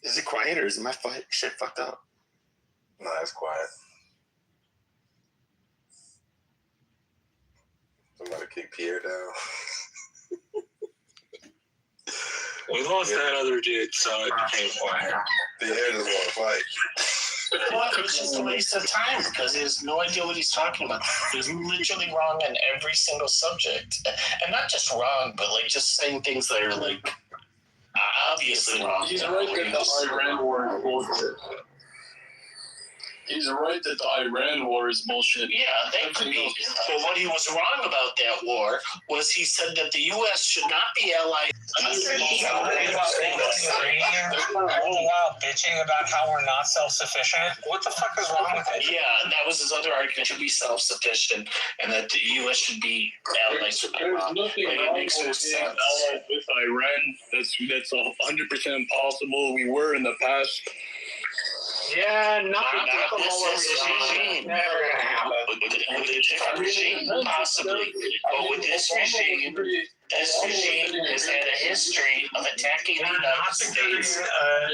Is it quiet or is my shit fucked up? No, it's quiet. Somebody kick Pierre down. We lost that other dude, so it became quiet. Pierre doesn't want to fight. Well, it was just a waste of time because he has no idea what he's talking about. He's literally wrong on every single subject. And not just wrong, but like just saying things that are like obviously wrong. He's right that the Iran war is bullshit. He's right that the Iran war is bullshit. Yeah, that could be. But what he was wrong about that war was he said that the U.S. should not be allied. Bitching about how we're not self-sufficient. What the fuck is wrong with it? Yeah, and that was his other argument. Should be self-sufficient, and that the U.S. should be allies with Iran. There's nothing wrong with being allied with Iran. That's 100% impossible. We were in the past. Yeah, Not this regime. Never gonna happen. With a different regime, possibly. But with this regime has had a history of attacking the United States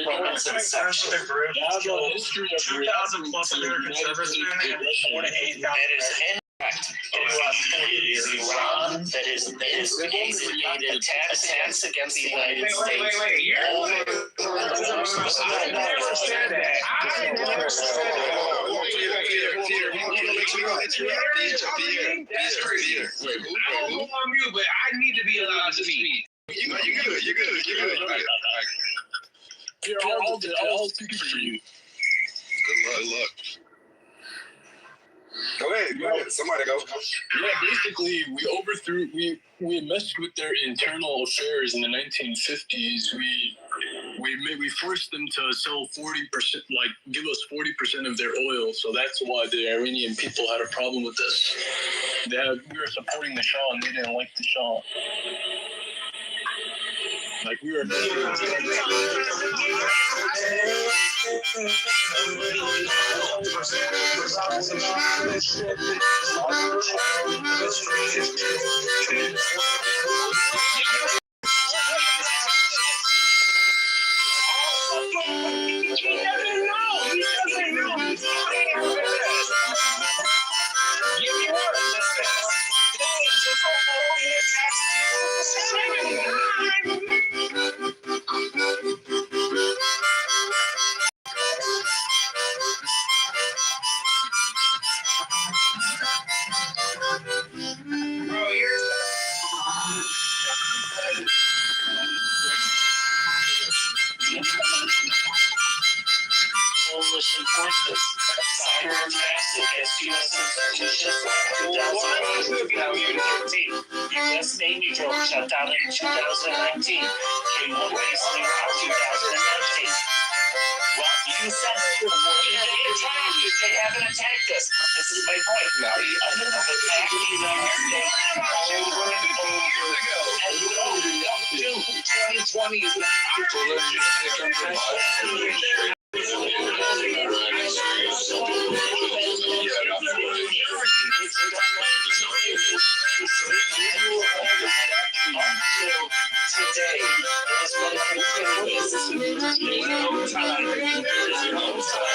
from its inception. The group Now the history of 2,000 plus American servicemen and 4 to 8,000. It is Iran that has instigated attacks against the United States. Wait. I never said that. I never said that. Peter, I'm on mute, but I need to be allowed to speak. You're good. I'll speak for you. Good luck. Go ahead. Somebody go. Yeah, basically, we messed with their internal affairs in the 1950s. We forced them to sell 40%, like give us 40% of their oil. So that's why the Iranian people had a problem with this. We were supporting the Shah, and they didn't like the Shah. Like we were. Coalition forces cyber attacks against U.S. institutions in 2013. U.S. Navy drones shut down in 2019. K1 base in Iraq 2019. Well, you said they haven't attacked us. This is my point. They have attacked the United States over and over. And 2020 is not today is going to continue. There's no time. There's no time.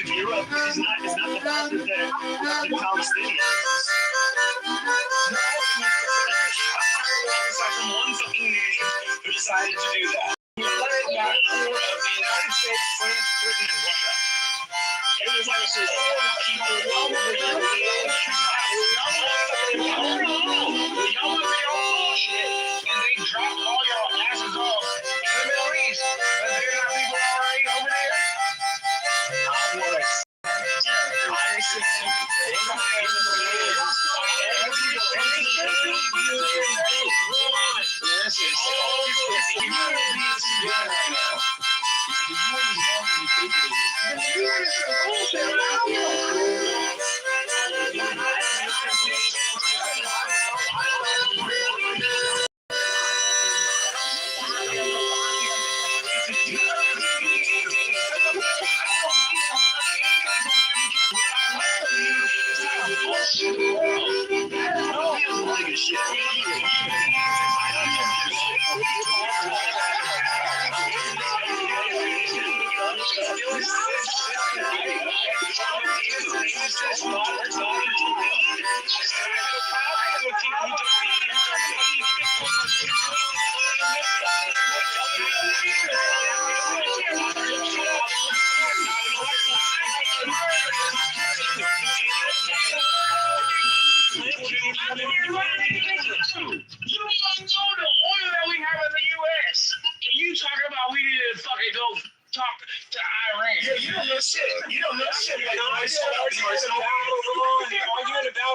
Europe is not the fault of the Palestinians. It's like from one fucking nation who decided to do that. We learned that war of the United States, France, Britain, and Russia. It was like people y'all want to be all bullshit, and they dropped all y'all asses off in the Middle East. But they're not people already over there. Not worse.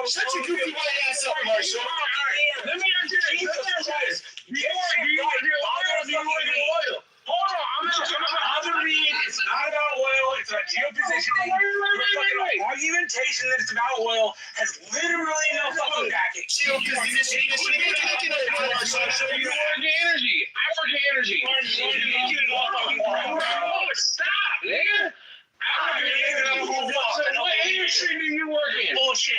Shut your goofy white ass up, Marshall. Let me ask you this. Hold on, it's not about oil, it's about geopositioning. Argumentation that it's about oil has literally no fucking backing. Geopositioning. Energy. African energy. Stop, nigga. What industry do you work in? Bullshit.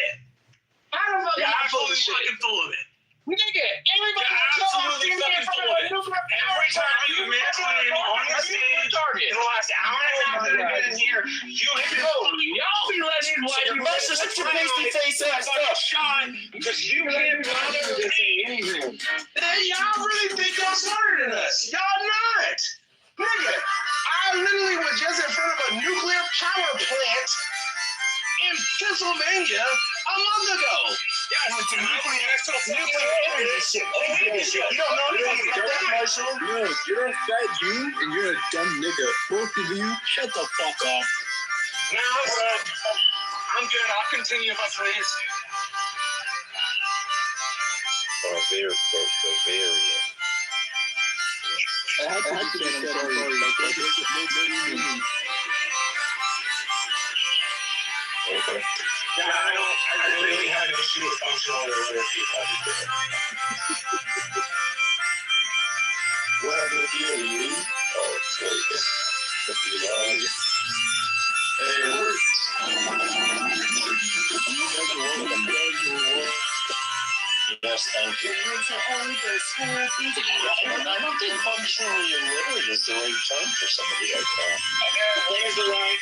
I don't fucking fucking full of it. Nigga, everybody absolutely fucking full of it. Every time you mention on the stage in the last hour and a half that I've been in here, you have been y'all be letting these white people Shut your pasty face ass up. shot because you can't say anything. Y'all really think y'all smarter than us? Y'all not. Nigga, I literally was just in front of a nuclear power plant in Pennsylvania a month ago. Nuclear energy shit. You don't know anything about that, Marshall. No, you're a fat Jew and you're a dumb nigga. Both of you, shut the fuck up. No, I'm good. I'll continue if I please. Bavaria. I have to say I'm sorry. Okay. Yeah, I really had an issue with functional literacy. What happened with you? Oh, sweet. Yes, thank you. I don't think functionally illiterate is the right term for somebody like that. There's the right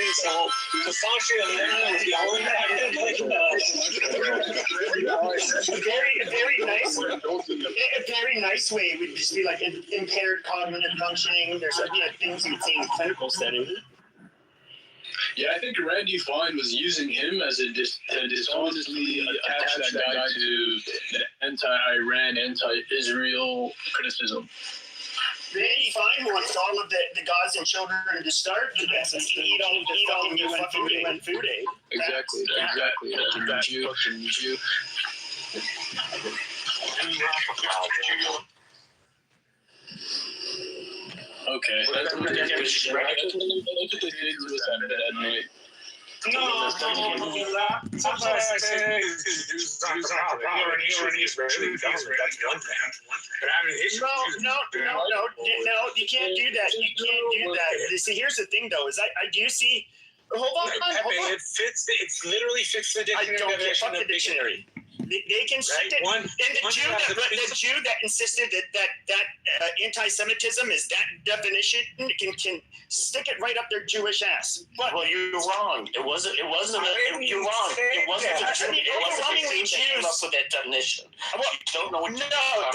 insult. The functional illiterate is the only thing I can think A very nice way would just be like impaired cognitive functioning. There's things you'd say in clinical setting. Yeah, I think Randy Fine was using him as a dishonestly attach that guy to the anti-Iran, anti-Israel criticism. Randy Fine wants all of the gods and children to starve to death and eat all of the UN food aid. Exactly. Fucking Jew. Okay. Look at the things that night. No, that's what I say. Is not the problem. You're an Israeli government. That's one thing. But having issues. No, you can't do that. You can't do that. See, here's the thing, though, is I do see. Hold on. It fits. It's literally fits the I don't dictionary. fuck the dictionary. They can stick it. And the Jew that insisted that anti-Semitism is that definition can stick it right up their Jewish ass. But well, you're wrong. It wasn't. You're wrong. It wasn't. Overwhelmingly Jews came up with that definition. Well, you don't know what. No,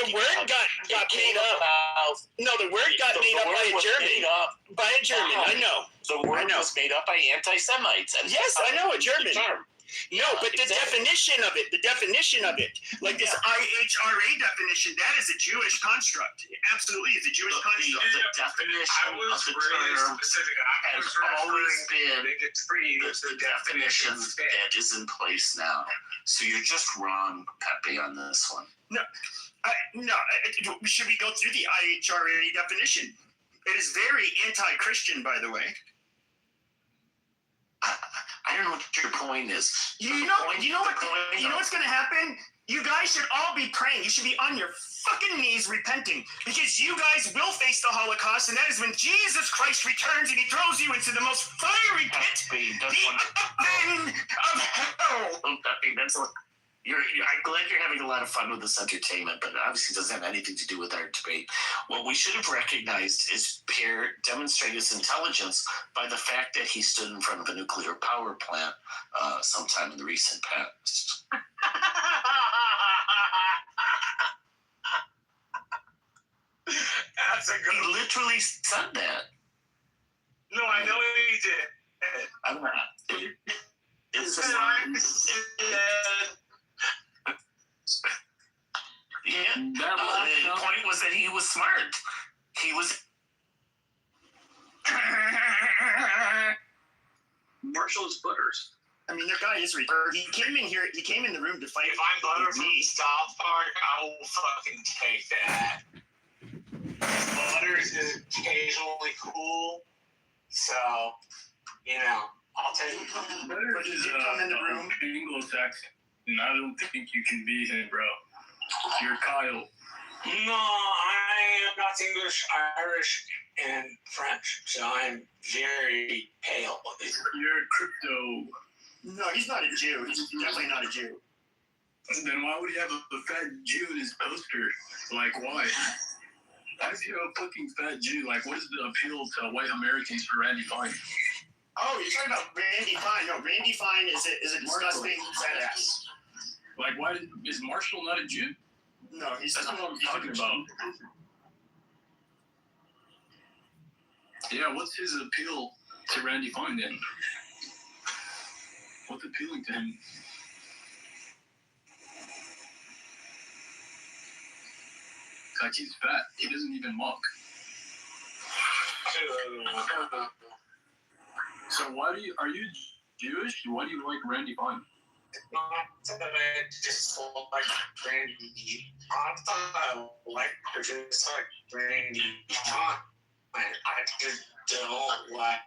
the word got made up. No, the word got made up by a German. By a German, I know. The word was made up by anti-Semites. Yes, I know, a German. Yeah, no, but the definition of it, like this IHRA definition, that is a Jewish construct. Absolutely, it's a Jewish construct. The definition of the term has always been the definition that is in place now. So you're just wrong, Pepe, on this one. No. Should we go through the IHRA definition? It is very anti-Christian, by the way. I don't know what your point is. You know what's going to happen? You guys should all be praying. You should be on your fucking knees repenting, because you guys will face the Holocaust, and that is when Jesus Christ returns and he throws you into the most fiery pit, the oven of hell. I'm glad you're having a lot of fun with this entertainment, but it obviously doesn't have anything to do with our debate. What we should have recognized is Pierre demonstrated his intelligence by the fact that he stood in front of a nuclear power plant sometime in the recent past. That's a good. He literally said that. No, I know he did. I'm not. The point was that he was smart. He was. Marshall is Butters. I mean, that guy is retarded. He came in here. He came in the room to fight. If I'm Butter from South Park, I will fucking take that. Butters is occasionally cool, so I'll take it. Butters is Anglo-Saxon, and I don't think you can be him, bro. You're Kyle. No, I am not English, Irish, and French, so I'm very pale. You're crypto. No, he's not a Jew. He's definitely not a Jew. Then why would he have a fat Jew in his poster? Like, why? Why is he a fucking fat Jew? Like, what is the appeal to white Americans for Randy Fine? Oh, you're talking about Randy Fine. No, Randy Fine is a disgusting badass. Like, why is Marshall not a Jew? No, he's That's not. what I'm talking about. Yeah, what's his appeal to Randy Fine then? What's appealing to him? Like, he's fat. He doesn't even mock. So are you Jewish? Why do you like Randy Fine? I just like Randy. I like just like Randy. I just don't like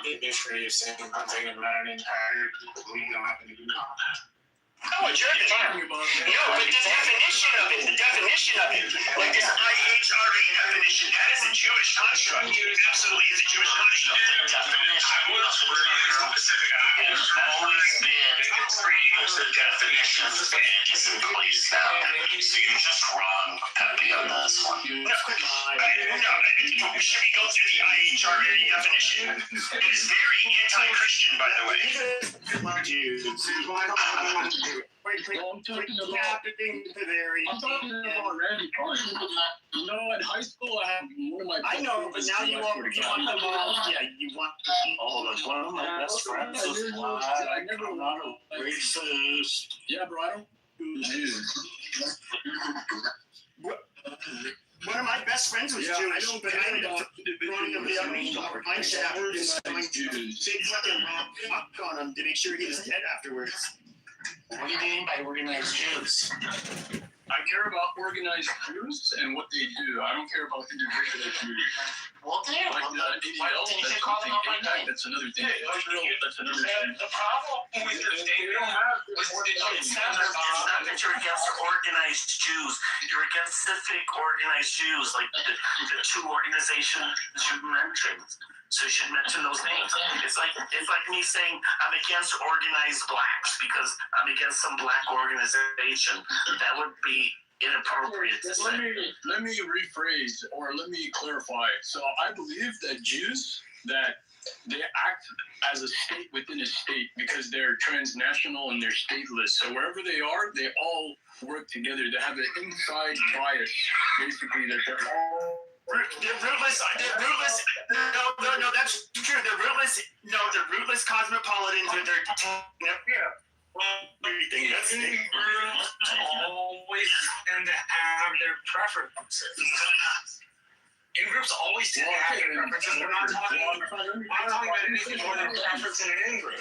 the history of saying one thing about an entire people. We don't have to do that. Oh, a German. No, but the definition of it, like this IHRA definition, that is a Jewish construct. It absolutely is a Jewish construct. The definition of specific has always been the definition that is in place now. So you're just wrong, Pepe, on this one. No, should we go through the IHRA definition? It is very anti-Christian, by the way. Jews. I'm talking about Randy Fine. No, in high school I had one of my. I know, but now you want them all. Yeah, you want. Oh, like one of my best friends is black. I'm not a racist. Yeah, bro, I don't do Jews. One of my best friends was Jewish. I don't but I ended up throwing him the mine shaft and big fucking rock on him to make sure he was dead afterwards. What do you mean by organized Jews? I care about organized Jews and what they do. I don't care about individual Jews. Well, damn. Like the ADL, You that's should call them something. out by APAC, name. that's another thing. Yeah, Israel, that's another thing. The problem with your statement was It's not that you're against organized Jews. You're against civic organized Jews, like the two organizations you mentioned. So you should mention those names. It's like me saying I'm against organized blacks because I'm against some black organization. That would be inappropriate to say. Let me rephrase, or let me clarify. So I believe that Jews, that they act as a state within a state because they're transnational and they're stateless. So wherever they are, they all work together. They have an inside bias, basically, that they're all. They're rootless. No, that's true. They're rootless. No, they're rootless cosmopolitans with their everything. That's it. groups always tend to have their preferences. In-groups always tend to have their preferences. We're not talking about anything more than preference in an in-group.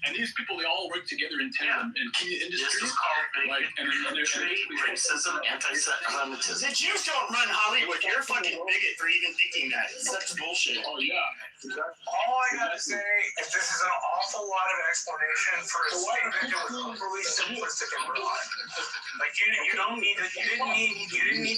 And these people, they all work together in tandem in key This industries. is called Like, and bigotry, racism, anti-Semitism. The Jews don't run Hollywood. You're a fucking bigot for even thinking that. It's such bullshit. Oh yeah, exactly. All I gotta say is this is an awful lot of explanation for a statement that was overly simplistic and broad. Like you didn't need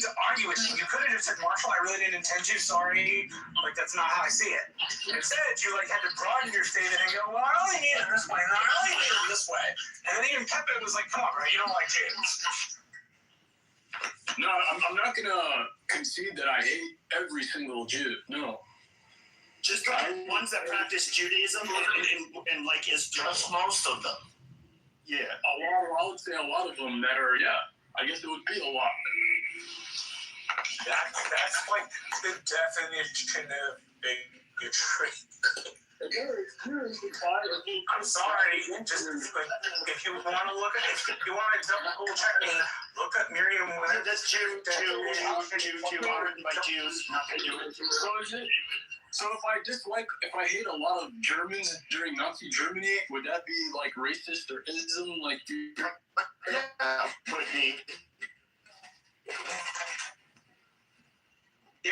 to argue with me. You could have just said, Marshall, I really didn't intend to. Sorry. Like that's not how I see it. Instead, you like had to broaden your statement and go, well, I only need it this way, and I only need it this way. And then even Pepe was like, come on, bro, you don't like James. No, I'm not gonna concede that I hate every single Jew. No. Just the ones that practice Judaism and like is just most of them. Yeah. I would say a lot of them that are, yeah, I guess it would be a lot. That's like the definition of bigotry. I'm sorry. Just if you want to look at, if you want to double check me, look up Miriam. That's Jew ordered by Jews. So is it? So if I hate a lot of Germans during Nazi Germany, would that be like racist or ism? Like, Yeah, would be. Yeah,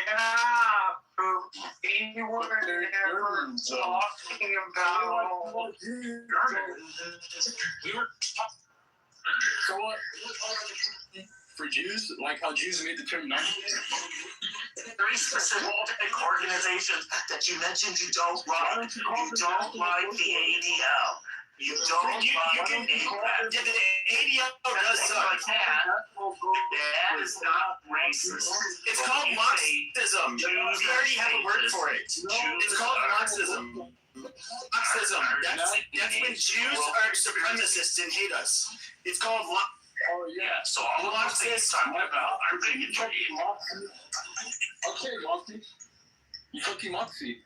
you were never talking about Germans. We were talking. so what? For Jews, like how Jews made the term Nazi? Very specific organizations that you mentioned you don't like. You don't like the ADL. You don't like the ADL. The ADL does suck. That is not racist. It's called Marxism. We already have a word for it. It's called Marxism. Marxism. That's when Jews are supremacists and hate us. It's called Oh yeah. So all of us is talking about our bigotry. Okay, Nazi. You fucking Nazi.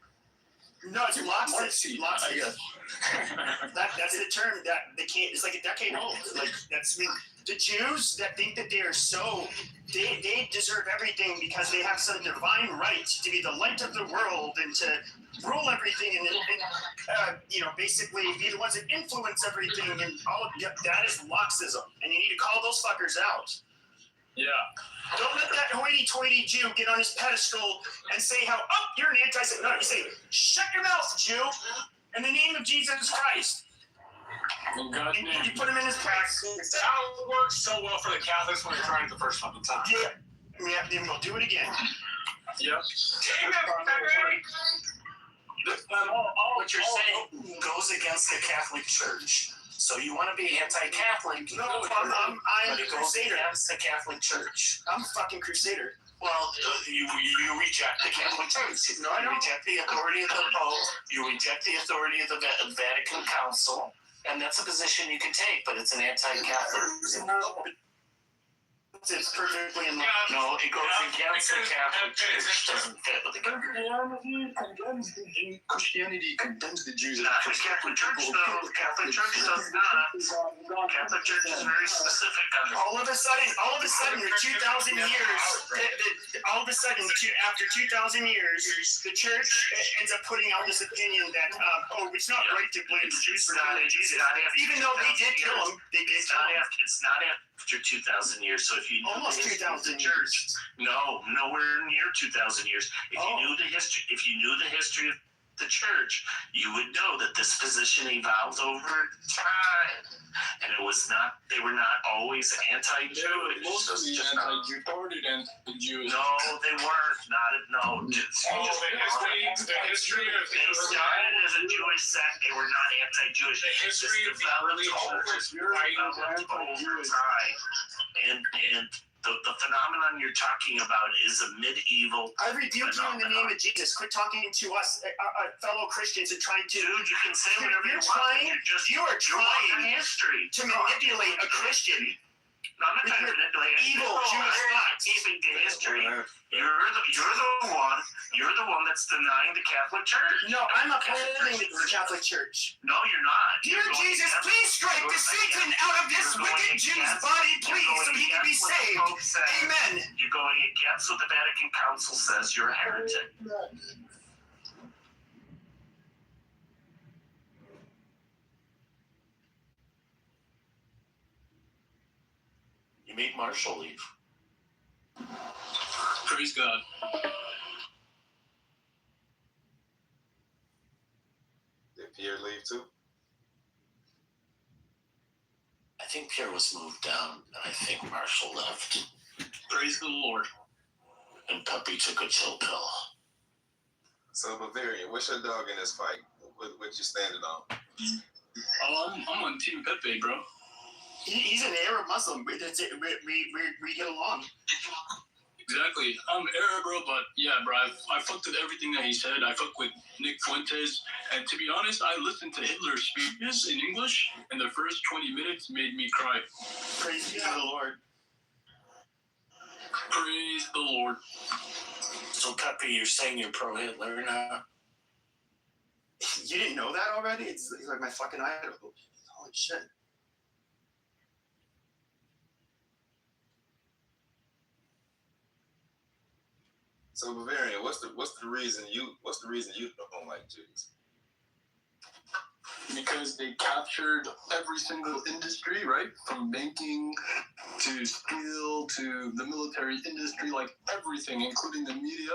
No, it's Marxist. I guess. That's the term that they can't. It's like a decade old. Like that's the Jews that think that they are so. They deserve everything because they have some divine right to be the light of the world and to rule everything and basically be the ones that influence everything and all. That is Marxism, and you need to call those fuckers out. Yeah. Don't let that hoity-toity Jew get on his pedestal and say how, you're an anti-Semite. No, you say, shut your mouth, Jew, in the name of Jesus Christ. In God's And name. you put him in his place. It's how it works so well for the Catholics when they're trying it the first fucking time. Yeah, then we'll do it again. Yep. What you're saying goes against the Catholic Church. So you want to be anti-Catholic? No, I'm a crusader. Against the Catholic Church. I'm a fucking crusader. Well, you reject the Catholic Church. No, I don't. You reject the authority of the Pope. You reject the authority of the Vatican Council, and that's a position you can take. But it's an anti-Catholic. It's perfectly in line. No, it goes against the Catholic Church. Doesn't fit with the Christianity condemns the Jews. Not the Catholic Church, though. The Catholic Church does not. The Catholic Church is very specific on it. All of a sudden, for 2,000 years, after 2,000 years, the Church ends up putting out this opinion that, it's not right to blame the Jews for killing Jesus. Even though they did kill him, they did kill him. It's not after 2,000 years. So if you knew Almost the history of 2,000 the church, no, nowhere near 2,000 years. If you knew the history of the church, you would know that this position evolved over time, and they were not always anti-Jewish. Mostly anti-Jew, started anti-Jewish. No, they weren't. The history of They started as a Jewish sect. They were not anti-Jewish. The history of the early church. Over time, and the phenomenon you're talking about is a medieval. I rebuke you in the name of Jesus. Quit talking to us, fellow Christians, and trying to. Dude, you can say whatever you You're want. trying. You are trying history to manipulate a Christian. No, I'm not trying to manipulate Evil Jewish thoughts. Keeping the history. You're the one that's denying the Catholic Church. No, I'm upholding the Catholic Church. No, you're not. Dear You're going Jesus, against- please strike the Satan out of this you're going wicked Jew's against- body, you're please, going so he can be against what the saved. Pope says. Amen. You're going against what the Vatican Council says. You're a heretic. You made Marshall leave. Praise God. Did Pierre leave too? I think Pierre was moved down, and I think Marshall left. Praise the Lord. And Puppy took a chill pill. So Bavarian, what's your dog in this fight? What you standing on? Oh, I'm on Team Pepe, bro. He's an Arab Muslim. We get along. Exactly. I'm Arab, bro, but yeah, bro, I fucked with everything that he said. I fucked with Nick Fuentes, and to be honest, I listened to Hitler's speeches in English, and the first 20 minutes made me cry. Praise be to the Lord. Praise the Lord. So, Pepe, you're saying you're pro-Hitler now? You didn't know that already? He's like my fucking idol. Holy shit. So Bavarian, what's the reason you don't like Jews? Because they captured every single industry, right? From banking to steel to the military industry, like everything, including the media.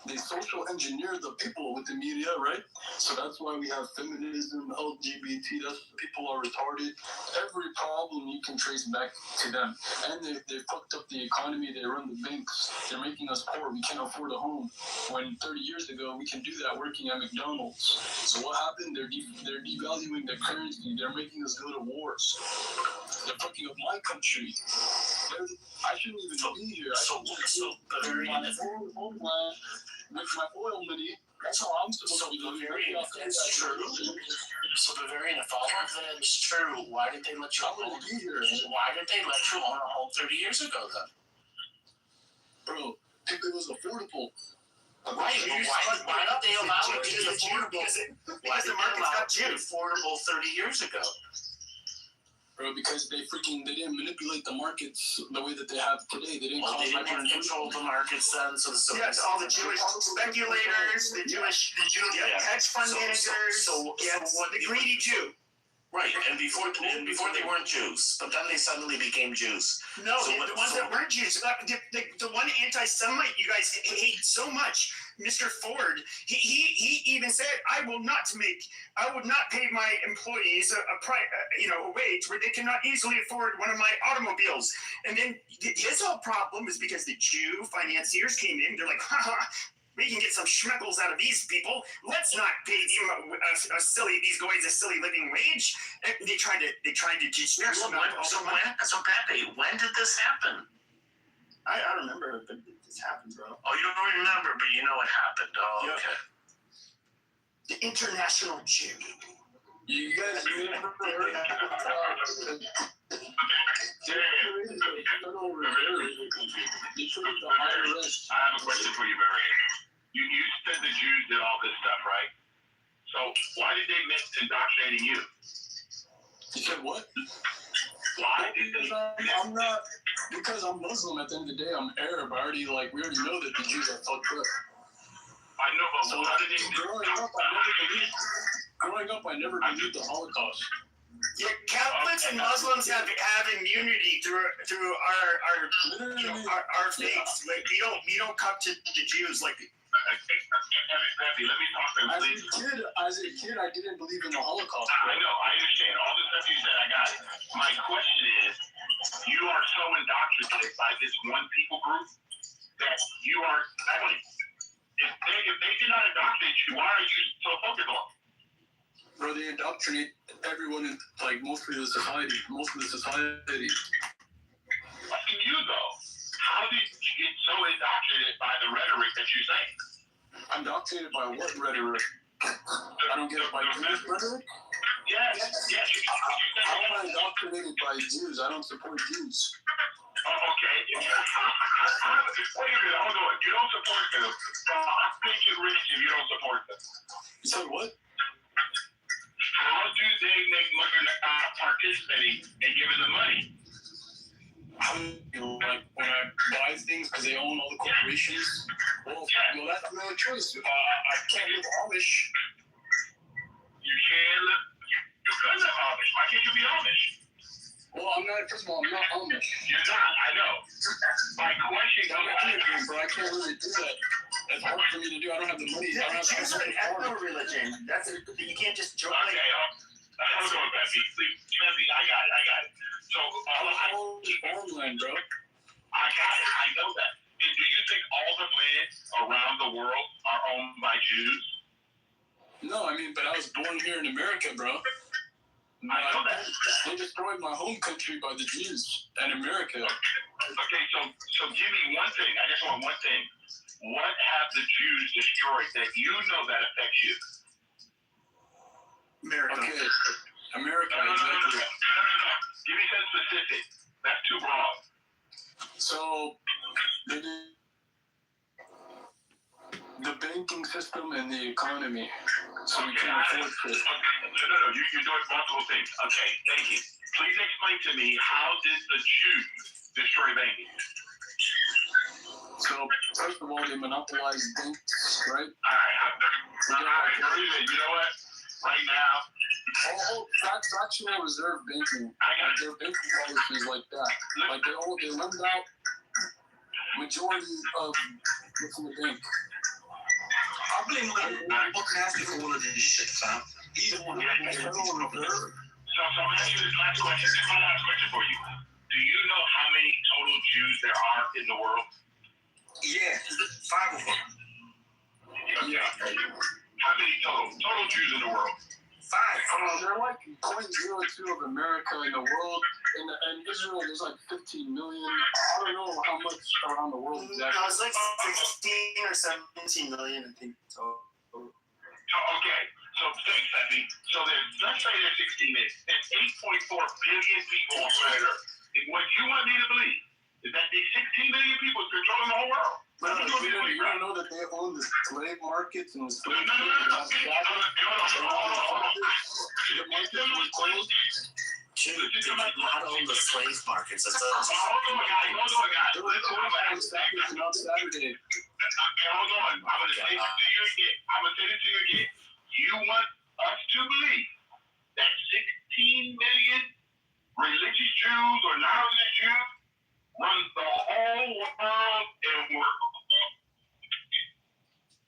They social engineer the people with the media, right? So that's why we have feminism, LGBT, that's people are retarded. Every problem you can trace back to them. And they fucked up the economy, they run the banks, they're making us poor, we can't afford a home. When 30 years ago, we can do that working at McDonald's. So what happened? They're devaluing the currency, they're making us go to wars. They're fucking up my country. I shouldn't even be here. With my oil money, that's how I'm supposed to be living. If that's true, so Bavarian, if all of that is true, why did they let you own? Why did they let you own a home 30 years ago then? Bro, if it was affordable. Right, but why did they allow it to be affordable? Why did they allow it to be affordable 30 years ago? Bro, because they didn't manipulate the markets the way that they have today. They didn't have control the markets then, so yes, all the Jewish speculators, the Jewish hedge fund managers, the greedy Jew. Right, and before they weren't Jews, but then they suddenly became Jews. No, the ones that weren't Jews, the one anti-Semite you guys hate so much, Mr. Ford, he even said, I would not pay my employees a wage where they cannot easily afford one of my automobiles. And then his whole problem is because the Jew financiers came in, they're like, we can get some schmeckles out of these people. Let's not pay them these guys a silly living wage. And they tried to just. So Pepe, when did this happen? I don't remember, but this happened, bro. Oh, you don't remember, but you know it happened. Oh, Yep. okay. The international Jew. You guys remember I have a question for you, Barry. You said the Jews did all this stuff, right? So why did they miss indoctrinating you? You said what? Why did they? Because I'm Muslim at the end of the day. I'm Arab. we already know that the Jews are fucked up. I know, but So why did they? growing up, I never believed the Holocaust. Yeah, Catholics and Muslims have immunity through our faiths. Like, we don't come to the Jews like. Let me talk to him, As a kid, I didn't believe in the Holocaust. I know, I understand. All the stuff you said, I got it. My question is, you are so indoctrinated by this one people group that you are, if they did not indoctrinate you, why are you so focused on? Bro, they indoctrinate everyone in, like, most of the society. Like you, though, how did you get so indoctrinated by the rhetoric that you say? I'm indoctrinated by what rhetoric? I don't get it by Jewish rhetoric? Yes. How am I indoctrinated by Jews? I don't support Jews. Oh, okay. Wait a minute, hold on. You don't support them. I think you're rich if you don't support them. You said what? How do they make money not participating and giving them money? Like when I buy things because they own all the corporations. Well, that's no choice. I can't live Amish. You can live. You could live Amish. Why can't you be Amish? Well, I'm not. First of all, I'm not Amish. You're not. I know. My question goes. But I can't really do that. That's hard for me to do. I don't have the money. Yeah, Jews are an ethno-religion. You can't just join. Okay, hold on, Betsy. Betsy, I got it. So, I own farmland, bro. I got it. I know that. And do you think all the land around the world are owned by Jews? No, I mean, but I was born here in America, bro. I know that. They destroyed my home country by the Jews and America. Okay, so give me one thing. I just want one thing. What have the Jews destroyed that you know that affects you? America. Okay. America. No. Give me something specific. That's too broad. So, the banking system and the economy. So we can't afford it. No. You're doing multiple things. Okay, thank you. Please explain to me, how did the Jews destroy banking? So, first of all, they monopolized banks, right? All right. You know what? Right now. Fractional reserve banking. Their banking policy is like that. Like they lend out majority of what's in the bank. I believe what can ask you for one of these shit, fam. Either one of them. So I'm going to ask you this last question. This is my last question for you. Do you know how many total Jews there are in the world? Yeah, 5 of them. Yeah. How many total Jews in the world? 5. They're like 0.02 of America in the world. In Israel, there's like 15 million. I don't know how much around the world exactly. No, it's like 16 or 17 million, I think. So okay. So thanks, Effie. So let's say there's 16 million. There's 8.4 billion people on planet Earth. And what you want me to believe is that these 16 million people is controlling the whole world. You don't know that they own the slave markets and the slave No. Jews did not own the slave markets. That's Hold on, guys. on Saturday. Hold on. I'm going to say this to you again. You want us to believe that 16 million religious Jews or non-religious Jews run the whole world and work?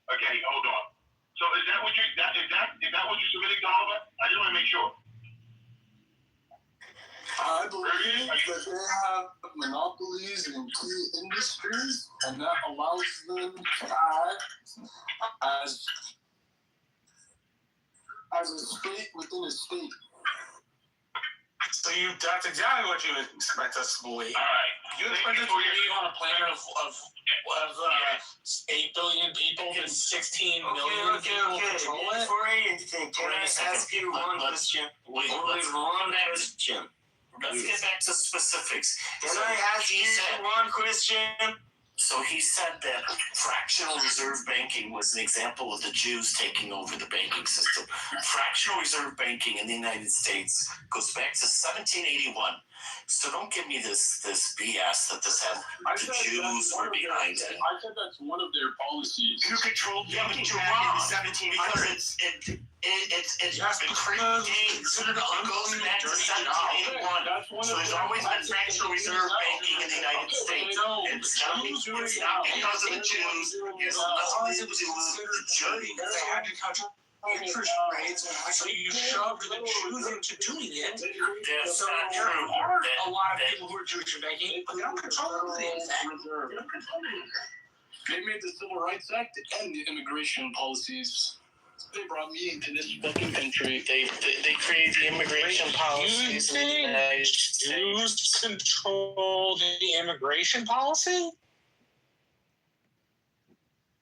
Okay, hold on. So is that what you're submitting to all of us? I just want to make sure. I believe that they have monopolies in key industries, and that allows them to act as a state within a state. So that's exactly what you expect us to believe. All right. You expect us to believe on a planet of 8 billion people and 16 million people control it? Before anything, can I ask you one question? One question. Let's get back to specifics. Can I ask you one question? So he said that fractional reserve banking was an example of the Jews taking over the banking system. Fractional reserve banking in the United States goes back to 1781. So don't give me this BS that the Jews were behind it. I said that's one of their policies. Who controlled banking you're back in wrong. the 1700s? It's been predates. It goes back to 1781. So there's always been fractional reserve banking in the United States. It's not because of the Jews. It's because it was dirty. They had to cut interest rates, so you shoved the Jews into doing it. That's So not there true. are a lot of people who are Jewish and banking, but they don't control everything. They don't control anything. They made the Civil Rights Act and the immigration policies. They brought me into this fucking country. They create the immigration policies in the United States. Jews control the immigration policy?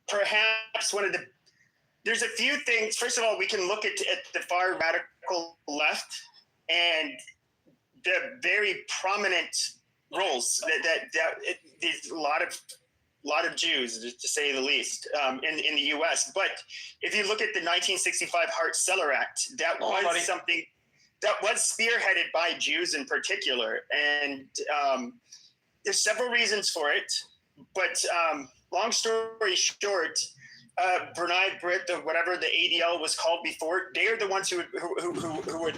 Perhaps there's a few things. First of all, we can look at the far radical left and the very prominent roles there's a lot of Jews, to say the least, in the U.S. But if you look at the 1965 Hart-Celler Act, that was something that was spearheaded by Jews in particular, and there's several reasons for it. But long story short, B'nai B'rith, whatever the ADL was called before, they are the ones who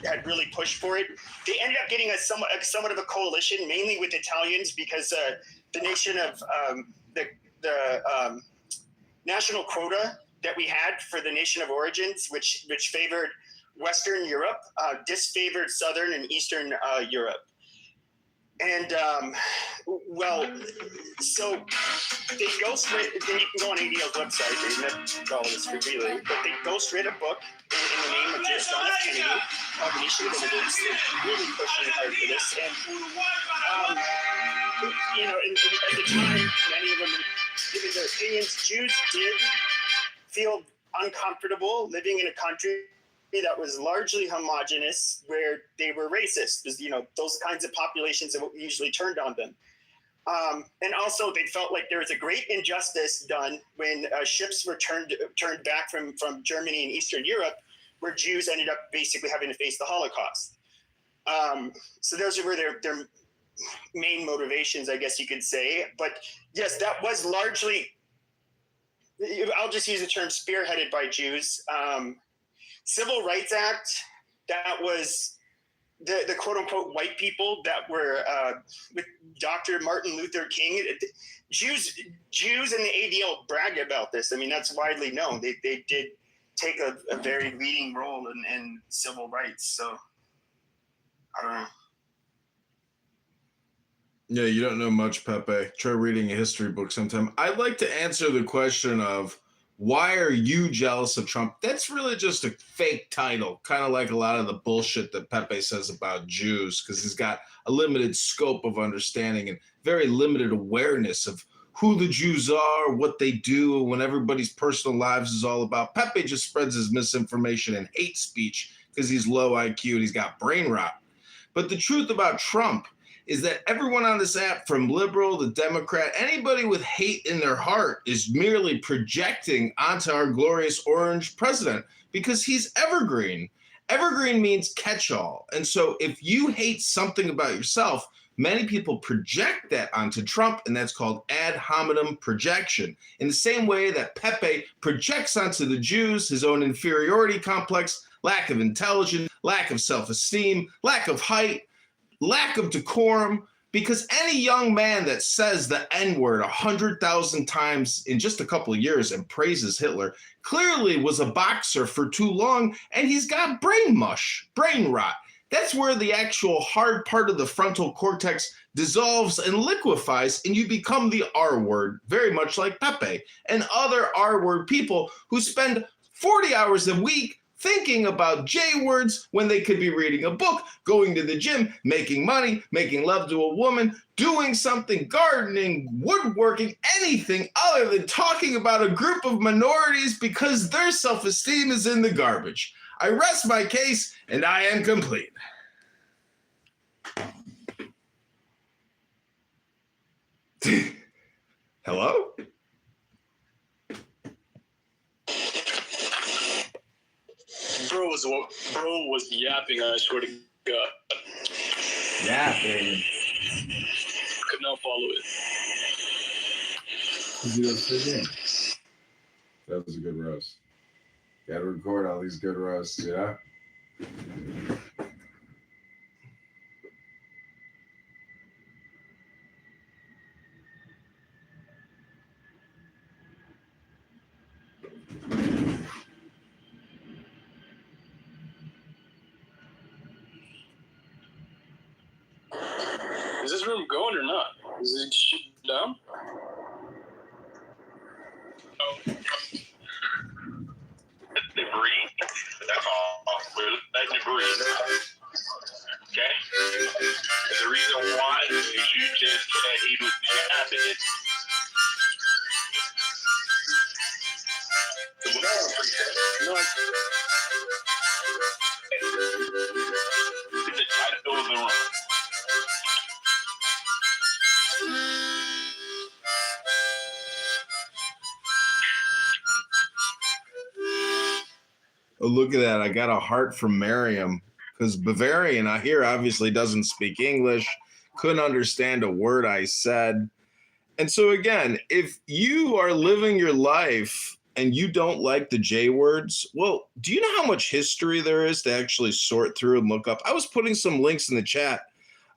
had really pushed for it. They ended up getting somewhat of a coalition, mainly with Italians, because the nation of the national quota that we had for the nation of origins, which favored Western Europe, disfavored Southern and Eastern Europe. And so they ghostwrote. Then you can go on ADL's website. They met all of this freely, but they ghostwrote a book in the name of John F. Kennedy called The Nation of Immigrants. They're really pushing hard for this, and at the time, many of them were giving their opinions. Jews did feel uncomfortable living in a country that was largely homogenous, where they were racist. Those kinds of populations that usually turned on them. And also, they felt like there was a great injustice done when ships were turned back from Germany and Eastern Europe, where Jews ended up basically having to face the Holocaust. So those were their main motivations, I guess you could say. But yes, that was largely, I'll just use the term, spearheaded by Jews. Civil Rights Act, that was the quote-unquote white people that were with Dr. Martin Luther King. Jews and the ADL brag about this. I mean, that's widely known. They did take a very leading role in civil rights. So, I don't know. Yeah, you don't know much, Pepe. Try reading a history book sometime. I'd like to answer the question of, why are you jealous of Trump? That's really just a fake title, kind of like a lot of the bullshit that Pepe says about Jews, because he's got a limited scope of understanding and very limited awareness of who the Jews are, what they do, when everybody's personal lives is all about. Pepe just spreads his misinformation and hate speech because he's low IQ and he's got brain rot. But the truth about Trump is that everyone on this app, from liberal to Democrat, anybody with hate in their heart is merely projecting onto our glorious orange president because he's evergreen. Evergreen means catch-all. And so if you hate something about yourself, many people project that onto Trump, and that's called ad hominem projection. In the same way that Pepe projects onto the Jews his own inferiority complex, lack of intelligence, lack of self-esteem, lack of height, lack of decorum, because any young man that says the N-word 100,000 times in just a couple of years and praises Hitler clearly was a boxer for too long, and he's got brain mush, brain rot. That's where the actual hard part of the frontal cortex dissolves and liquefies, and you become the R-word, very much like Pepe and other R-word people who spend 40 hours a week thinking about J-words when they could be reading a book, going to the gym, making money, making love to a woman, doing something, gardening, woodworking, anything other than talking about a group of minorities because their self-esteem is in the garbage. I rest my case, and I am complete. Hello? Bro was yapping, I swear to God. Yapping. Could not follow it. That was a good roast. Gotta record all these good roasts, yeah? Is this room going or not? Is it shut down? Debris. That's all. We're letting it breathe. Okay? The reason why is you just said he was jabbing it. No, It's the title of the room. Oh, look at that. I got a heart from Miriam because Bavarian, I hear, obviously doesn't speak English, couldn't understand a word I said. And so, again, if you are living your life and you don't like the J words, well, do you know how much history there is to actually sort through and look up? I was putting some links in the chat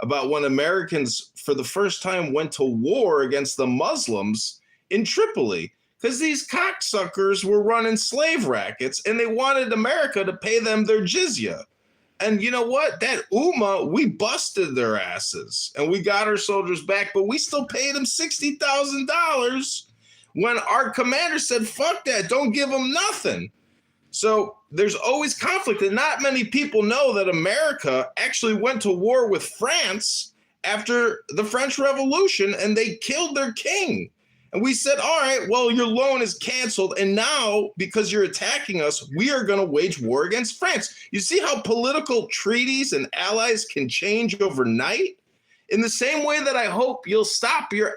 about when Americans, for the first time, went to war against the Muslims in Tripoli because these cocksuckers were running slave rackets and they wanted America to pay them their jizya. And you know what? That Ummah, we busted their asses and we got our soldiers back, but we still paid them $60,000 when our commander said, fuck that, don't give them nothing. So there's always conflict, and not many people know that America actually went to war with France after the French Revolution, and they killed their king. And we said, all right, well, your loan is canceled, and now, because you're attacking us, we are going to wage war against France. You see how political treaties and allies can change overnight? In the same way that I hope you'll stop your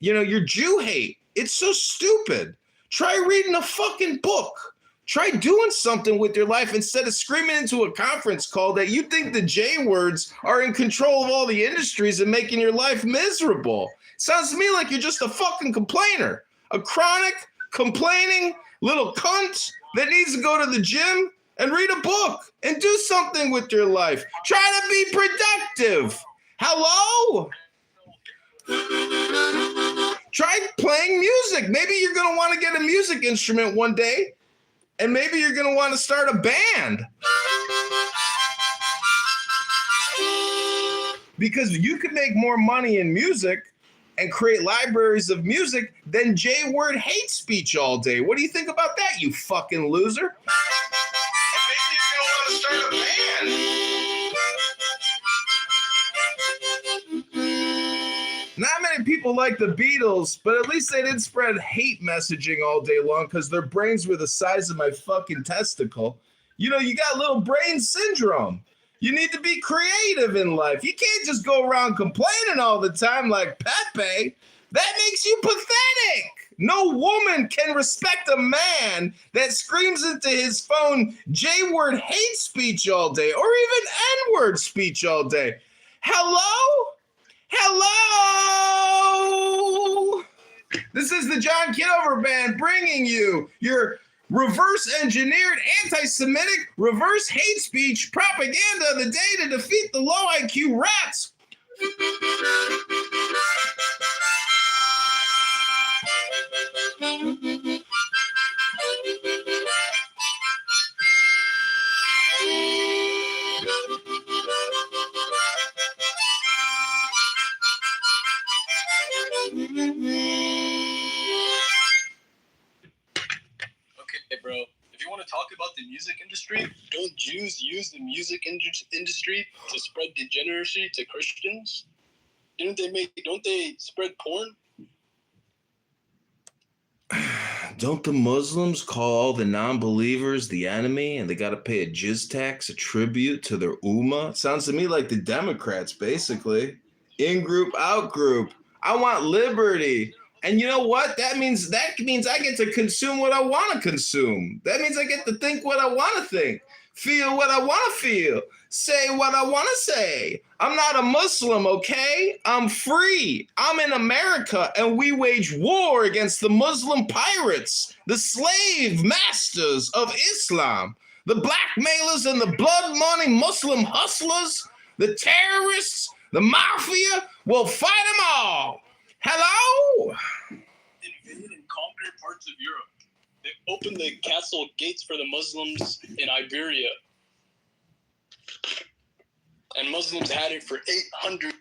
Jew hate. It's so stupid. Try reading a fucking book. Try doing something with your life instead of screaming into a conference call that you think the J words are in control of all the industries and making your life miserable. Sounds to me like you're just a fucking complainer, a chronic, complaining little cunt that needs to go to the gym and read a book and do something with your life. Try to be productive. Hello? Try playing music. Maybe you're going to want to get a music instrument one day, and maybe you're going to want to start a band. Because you could make more money in music and create libraries of music than J-word hate speech all day. What do you think about that, you fucking loser? And maybe you're going to want to start a band. Not many people like the Beatles, but at least they didn't spread hate messaging all day long because their brains were the size of my fucking testicle. You know, you got little brain syndrome. You need to be creative in life. You can't just go around complaining all the time like Pepe. That makes you pathetic. No woman can respect a man that screams into his phone J-word hate speech all day or even N-word speech all day. Hello? Hello? This is the John Kitover Band bringing you your reverse-engineered anti-Semitic reverse hate speech propaganda of the day to defeat the low IQ rats. okay, bro. If you want to talk about the music industry, don't Jews use the music industry to spread degeneracy to Christians? Don't they spread porn? Don't the Muslims call all the non-believers the enemy and they got to pay a jizz tax, a tribute to their ummah? Sounds to me like the Democrats, basically. In-group, out-group. I want liberty. And you know what? That means I get to consume what I want to consume. That means I get to think what I want to think. Feel what I want to feel. Say what I want to say. I'm not a Muslim, okay? I'm free. I'm in America, and we wage war against the Muslim pirates, the slave masters of Islam, the blackmailers and the blood money Muslim hustlers, the terrorists, the mafia. We'll fight them all. Hello? Invade and conquer parts of Europe. They opened the castle gates for the Muslims in Iberia. And Muslims had it for 800.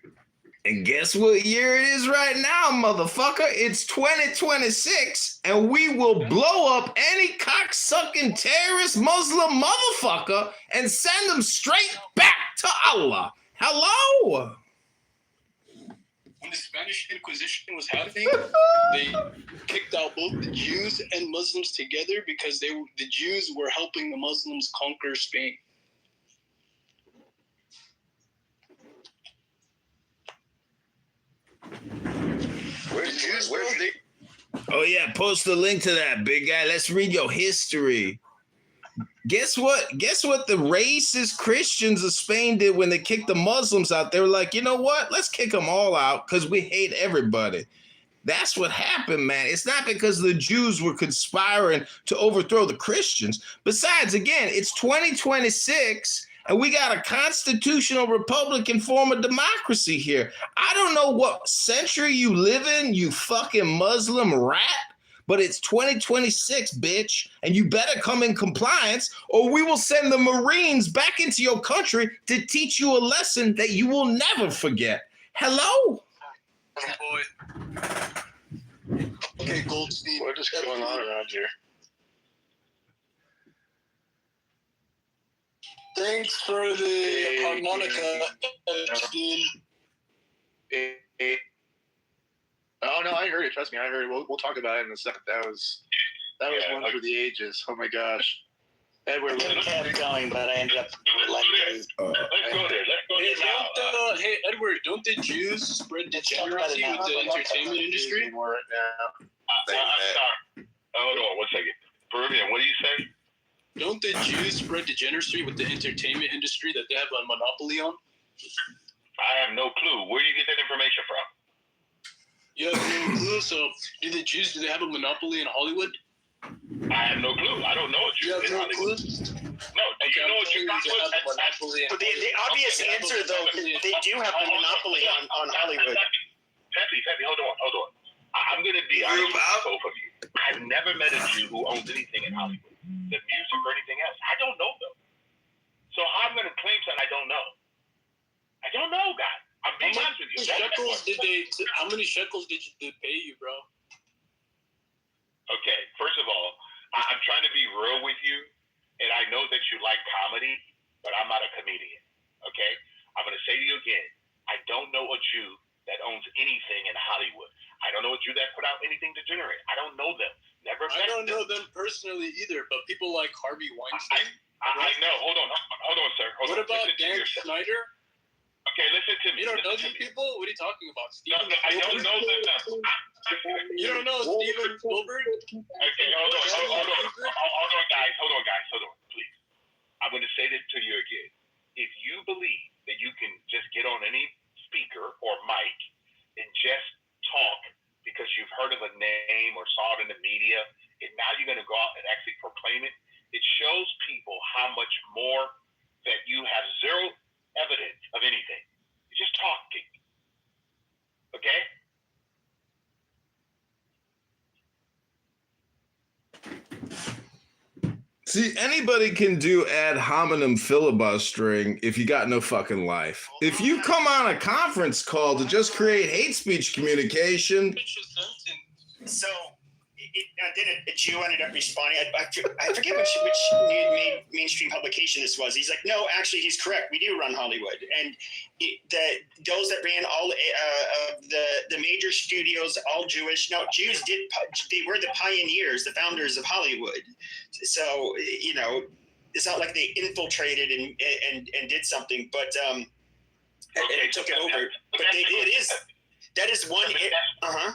And guess what year it is right now, motherfucker? It's 2026, and we will blow up any cocksucking terrorist Muslim motherfucker and send them straight back to Allah. Hello? When the Spanish Inquisition was happening, they kicked out both the Jews and Muslims together because the Jews were helping the Muslims conquer Spain. Where's they? Oh yeah, post a link to that, big guy. Let's read your history. Guess what? Guess what the racist Christians of Spain did when they kicked the Muslims out? They were like, you know what? Let's kick them all out because we hate everybody. That's what happened, man. It's not because the Jews were conspiring to overthrow the Christians. Besides, again, it's 2026, and we got a constitutional Republican form of democracy here. I don't know what century you live in, you fucking Muslim rat, but it's 2026, bitch, and you better come in compliance, or we will send the Marines back into your country to teach you a lesson that you will never forget. Hello? Oh boy. Okay, Goldstein. What is going on around here? Thanks for the harmonica, Goldstein. Oh no, I heard it. Trust me, I heard it. We'll talk about it in a second. That was one for the ages. Oh my gosh. Edward, I kept going, but I ended up like. Let's go there. Let's go there now. Hey, Edward, don't the Jews spread degeneracy with the entertainment industry? Right now. I'm sorry. Hold on 1 second. Peruvian, what do you say? Don't the Jews spread degeneracy with the entertainment industry that they have a monopoly on? I have no clue. Where do you get that information from? You have no clue. So, do they have a monopoly in Hollywood? I have no clue. I don't know what You have no clue? No, do you know what you got? But the obvious answer, though, they do have a monopoly on Hollywood. Peppy, hold on. I'm going to be honest with both of you. I've never met a Jew who owns anything in Hollywood, the music or anything else. I don't know them. So how I'm going to claim that I don't know? I don't know, guys. I'm being honest with you. How many shekels did they pay you, bro? Okay, first of all, I'm trying to be real with you, and I know that you like comedy, but I'm not a comedian, okay? I'm going to say to you again, I don't know a Jew that owns anything in Hollywood. I don't know a Jew that put out anything degenerate. I don't know them. Never met them. I don't know them personally either, but people like Harvey Weinstein. I know. Hold on, sir. What about Dan Schneider? Okay, listen to me. You don't know these people? What are you talking about? No, I don't know them. You don't know Steven Spielberg? Okay, hold on, guys, please. I'm going to say this to you again. If you believe that you can just get on any speaker or mic and just talk because you've heard of a name or saw it in the media, and now you're going to go out and actually proclaim it, it shows people how much more that you have zero evidence of anything. You're just talking. Okay? See, anybody can do ad hominem filibustering if you got no fucking life. If you come on a conference call to just create hate speech communication. So, then a Jew ended up responding. I forget which mainstream publication this was. He's like, no, actually, he's correct. We do run Hollywood. And those that ran all of the major studios, all Jewish. No, Jews they were the pioneers, the founders of Hollywood. So, it's not like they infiltrated and did something, but and took it over. But that is one. I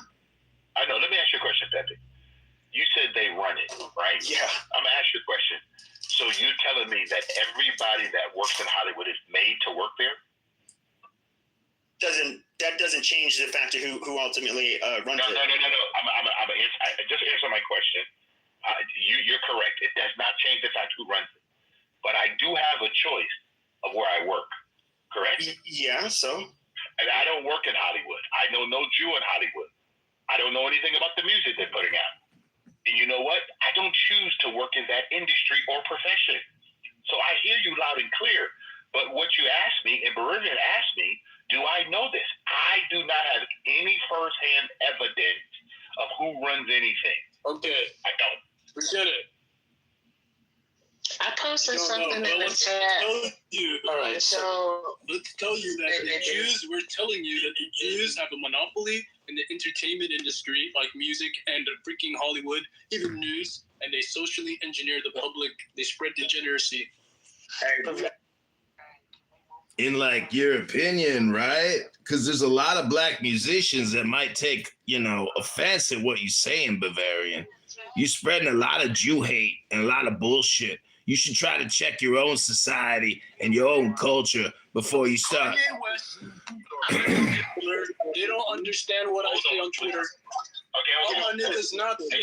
know. Let me ask you a question, Pepe. You said they run it, right? Yeah. I'm going to ask you a question. So you're telling me that everybody that works in Hollywood is made to work there? That doesn't change the fact of who ultimately runs it. No. Just answer my question. You're correct. It does not change the fact who runs it. But I do have a choice of where I work. Correct? Yeah. So. And I don't work in Hollywood. I know no Jew in Hollywood. I don't know anything about the music they're putting out. And you know what? I don't choose to work in that industry or profession. So I hear you loud and clear. But what you asked me, and Berivian asked me, do I know this? I do not have any firsthand evidence of who runs anything. Okay. I don't. Forget it. I posted something in the chat. All right, so let's tell you that the Jews, we're telling you that the Jews have a monopoly in the entertainment industry, like music and freaking Hollywood, even news, and they socially engineer the public. They spread degeneracy. In like your opinion, right? Because there's a lot of black musicians that might take, offense at what you say in Bavarian. You spreading a lot of Jew hate and a lot of bullshit. You should try to check your own society and your own culture before you start. They don't understand what I say on Twitter. Okay. All my niggas not. Hey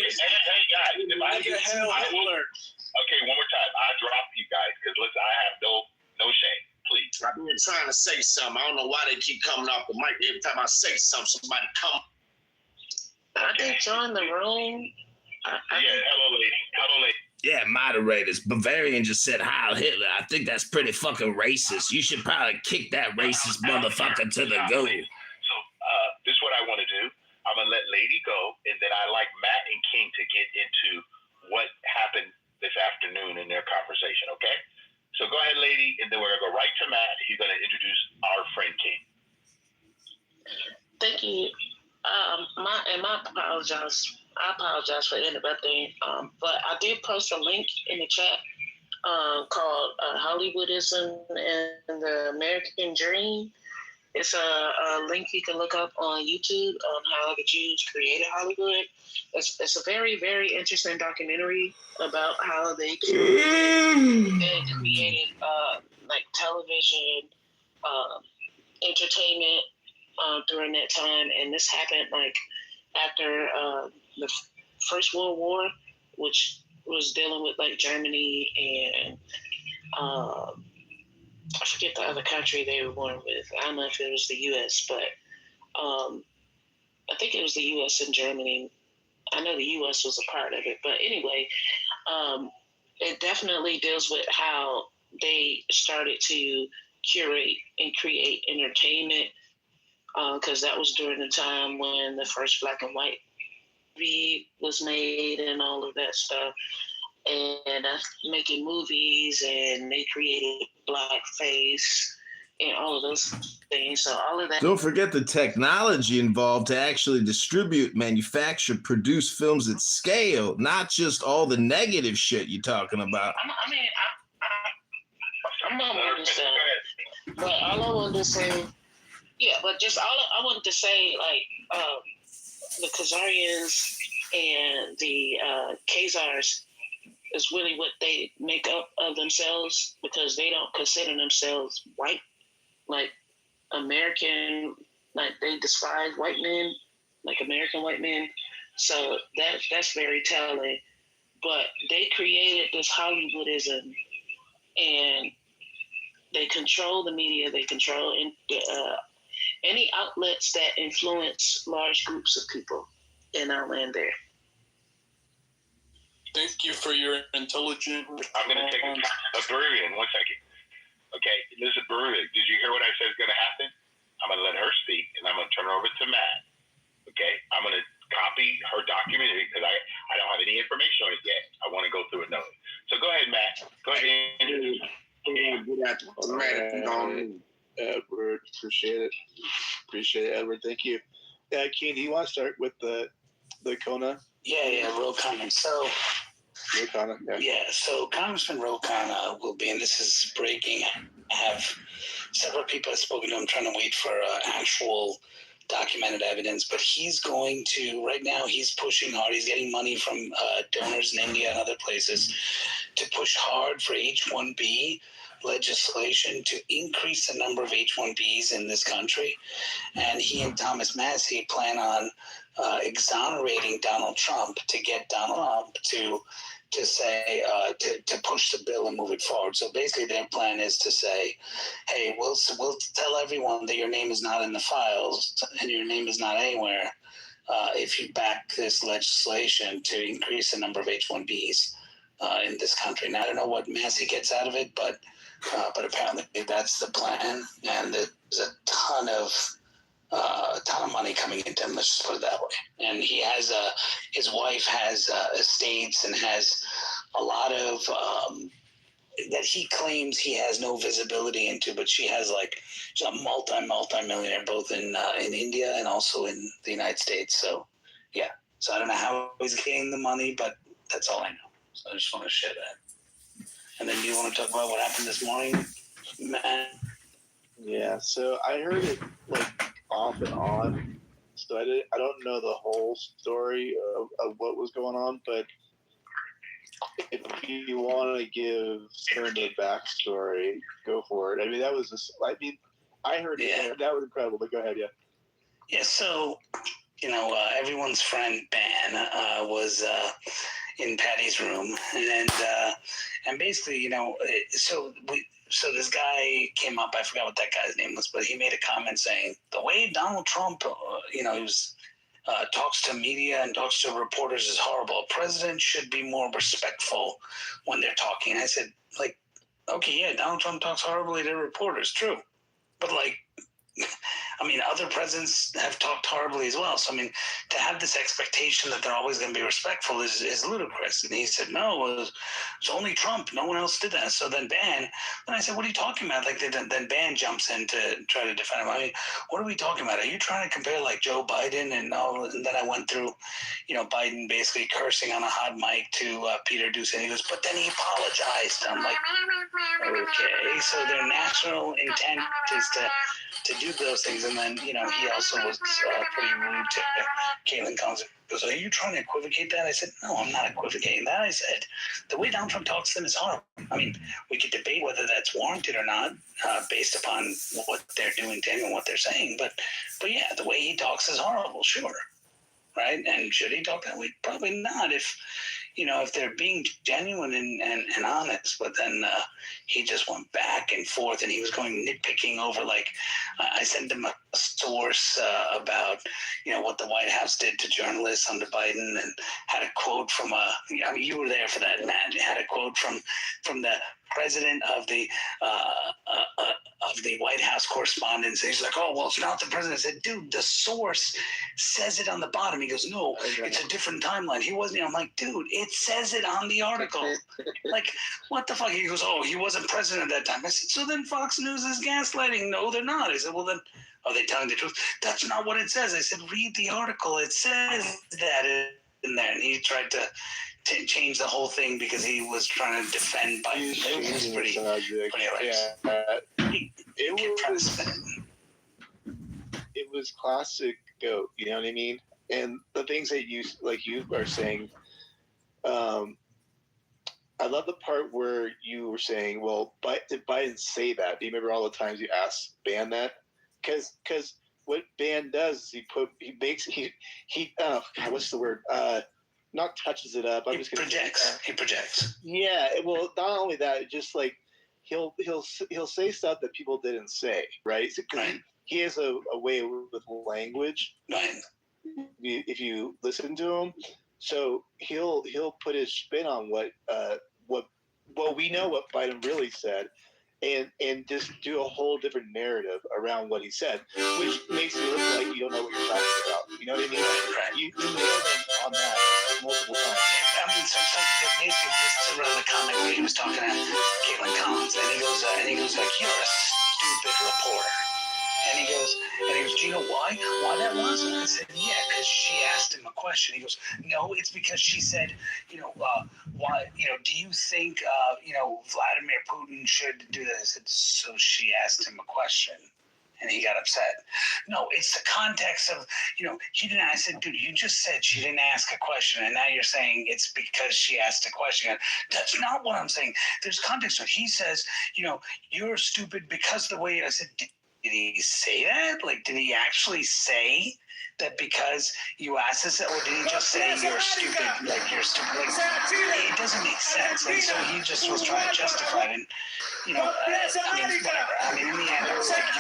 guys, if I will. Okay, one more time. I drop you guys because listen, I have no shame. Please. I've been trying to say something. I don't know why they keep coming off the mic. Every time I say something, somebody come. I did join the room. Hello, lady. Yeah, moderators. Bavarian just said Heil Hitler. I think that's pretty fucking racist. You should probably kick that racist motherfucker to the goo. So, this is what I want to do. I'm going to let Lady go, and then I like Matt and King to get into what happened this afternoon in their conversation, okay? So go ahead, Lady, and then we're going to go right to Matt. He's going to introduce our friend King. Thank you. I apologize for interrupting, but I did post a link in the chat called Hollywoodism and the American Dream. It's a link you can look up on YouTube on how the Jews created Hollywood. It's a very, very interesting documentary about how they created like television, entertainment during that time. And this happened like after the First World War, which was dealing with like Germany and I forget the other country they were born with. I don't know if it was the U.S., but I think it was the U.S. and Germany. I know the U.S. was a part of it. But anyway, it definitely deals with how they started to curate and create entertainment because that was during the time when the first black and white TV was made and all of that stuff. And making movies, and they created blackface and all of those things. So all of that. Don't forget the technology involved to actually distribute, manufacture, produce films at scale, not just all the negative shit you're talking about. I'm not understanding. But all I wanted to say, I wanted to say, like, the Khazarians and the Khazars is really what they make up of themselves because they don't consider themselves white, like American, like they despise white men, like American white men. So that's very telling. But they created this Hollywoodism, and they control the media. They control any outlets that influence large groups of people. And I'll land there. Thank you for your intelligent. I'm going to take a Berivian. 1 second. Okay, listen, Berivian. Did you hear what I said is going to happen? I'm going to let her speak, and I'm going to turn her over to Matt. Okay, I'm going to copy her documentary because I don't have any information on it yet. I want to go through it knowing. So go ahead, Matt. Go ahead. Edward, appreciate it, Edward. Thank you. Keen, do you want to start with the Kona? Yeah, Ro Khanna. So Congressman Ro Khanna will be, and this is breaking. I have several people I've spoken to. I'm trying to wait for actual documented evidence, but he's going to, right now, he's pushing hard. He's getting money from donors in India and other places to push hard for H-1B legislation to increase the number of H-1Bs in this country. And he and Thomas Massie plan on exonerating Donald Trump to get Donald Trump to say to push the bill and move it forward. So basically, their plan is to say, "Hey, we'll tell everyone that your name is not in the files and your name is not anywhere if you back this legislation to increase the number of H-1Bs in this country." Now, I don't know what Massey gets out of it, but apparently that's the plan, and there's a ton of money coming into him. Let's just put it that way. And he has his wife has estates and has a lot of that he claims he has no visibility into, but she's a multi-millionaire both in India and also in the United States. So yeah, so I don't know how he's getting the money, but that's all I know. So I just want to share that. And then do you want to talk about what happened this morning, Matt? Yeah, so I heard it off and on, so I don't know the whole story of what was going on, but if you want to give some of the backstory, go for it. I mean, I heard it, that was incredible, but go ahead, yeah. Yeah, so, everyone's friend Ben was in Patty's room, and basically, so this guy came up, I forgot what that guy's name was, but he made a comment saying, the way Donald Trump, he was, talks to media and talks to reporters is horrible. A president should be more respectful when they're talking. And I said, okay, yeah, Donald Trump talks horribly to reporters, true. But other presidents have talked horribly as well. So, to have this expectation that they're always going to be respectful is ludicrous. And he said, no, it's only Trump. No one else did that. So then I said, what are you talking about? Then Ben jumps in to try to defend him. What are we talking about? Are you trying to compare Joe Biden and all? And then I went through, Biden basically cursing on a hot mic to Peter Doocy. And he goes, but then he apologized. I'm like, okay. So their national intent is to do those things. And then, he also was pretty rude to Caitlin Collins. He goes, are you trying to equivocate that? I said, no, I'm not equivocating that. I said, the way Donald Trump talks to them is horrible. We could debate whether that's warranted or not based upon what they're doing to him and what they're saying. But yeah, the way he talks is horrible, sure. Right? And should he talk that way? Probably not if they're being genuine and honest. But then he just went back and forth, and he was going nitpicking over, I sent him a source about, what the White House did to journalists under Biden, and had a quote from you were there for that, Matt. Had a quote from the president of the White House Correspondents. And he's like, oh, well, it's not the president. I said, dude, the source says it on the bottom. He goes, no, it's a different timeline. He wasn't. I'm like, dude, it says it on the article. What the fuck? He goes, oh, he wasn't president at that time. I said, so then Fox News is gaslighting. No, they're not. I said, well, then are they telling the truth? That's not what it says. I said, read the article. It says that in there. And he tried to change the whole thing because he was trying to defend Biden. It was pretty hilarious. It was classic GOAT, you know what I mean? And the things that you are saying, I love the part where you were saying, well, did Biden say that? Do you remember all the times you asked Ban that? Because what Ban does is what's the word? Not touches it up. He projects. Yeah. Well, not only that, just he'll say stuff that people didn't say, right? Right. He has a way with language. Right. If you listen to him, so he'll put his spin on what we know what Biden really said, and just do a whole different narrative around what he said, which makes it look like you don't know what you're talking about. You know what I mean? Right. You nailed him on that multiple times. So basically, just to run the comment where he was talking to Caitlin Collins, and he goes you're a stupid reporter. And he goes, do you know why that was? And I said, yeah, because she asked him a question. He goes, no, it's because she said, why, do you think, Vladimir Putin should do that? I said, so she asked him a question. And he got upset. No, it's the context of, he didn't. I said, dude, you just said she didn't ask a question, and now you're saying it's because she asked a question. That's not what I'm saying. There's context. He says, you're stupid because the way I said, did he say that? Like, did he actually say that because you asked us, or did he just say you're stupid? Like, you're stupid. Like, it doesn't make sense. And so he just was trying to justify it. And, whatever. I mean, in the end, it was like, I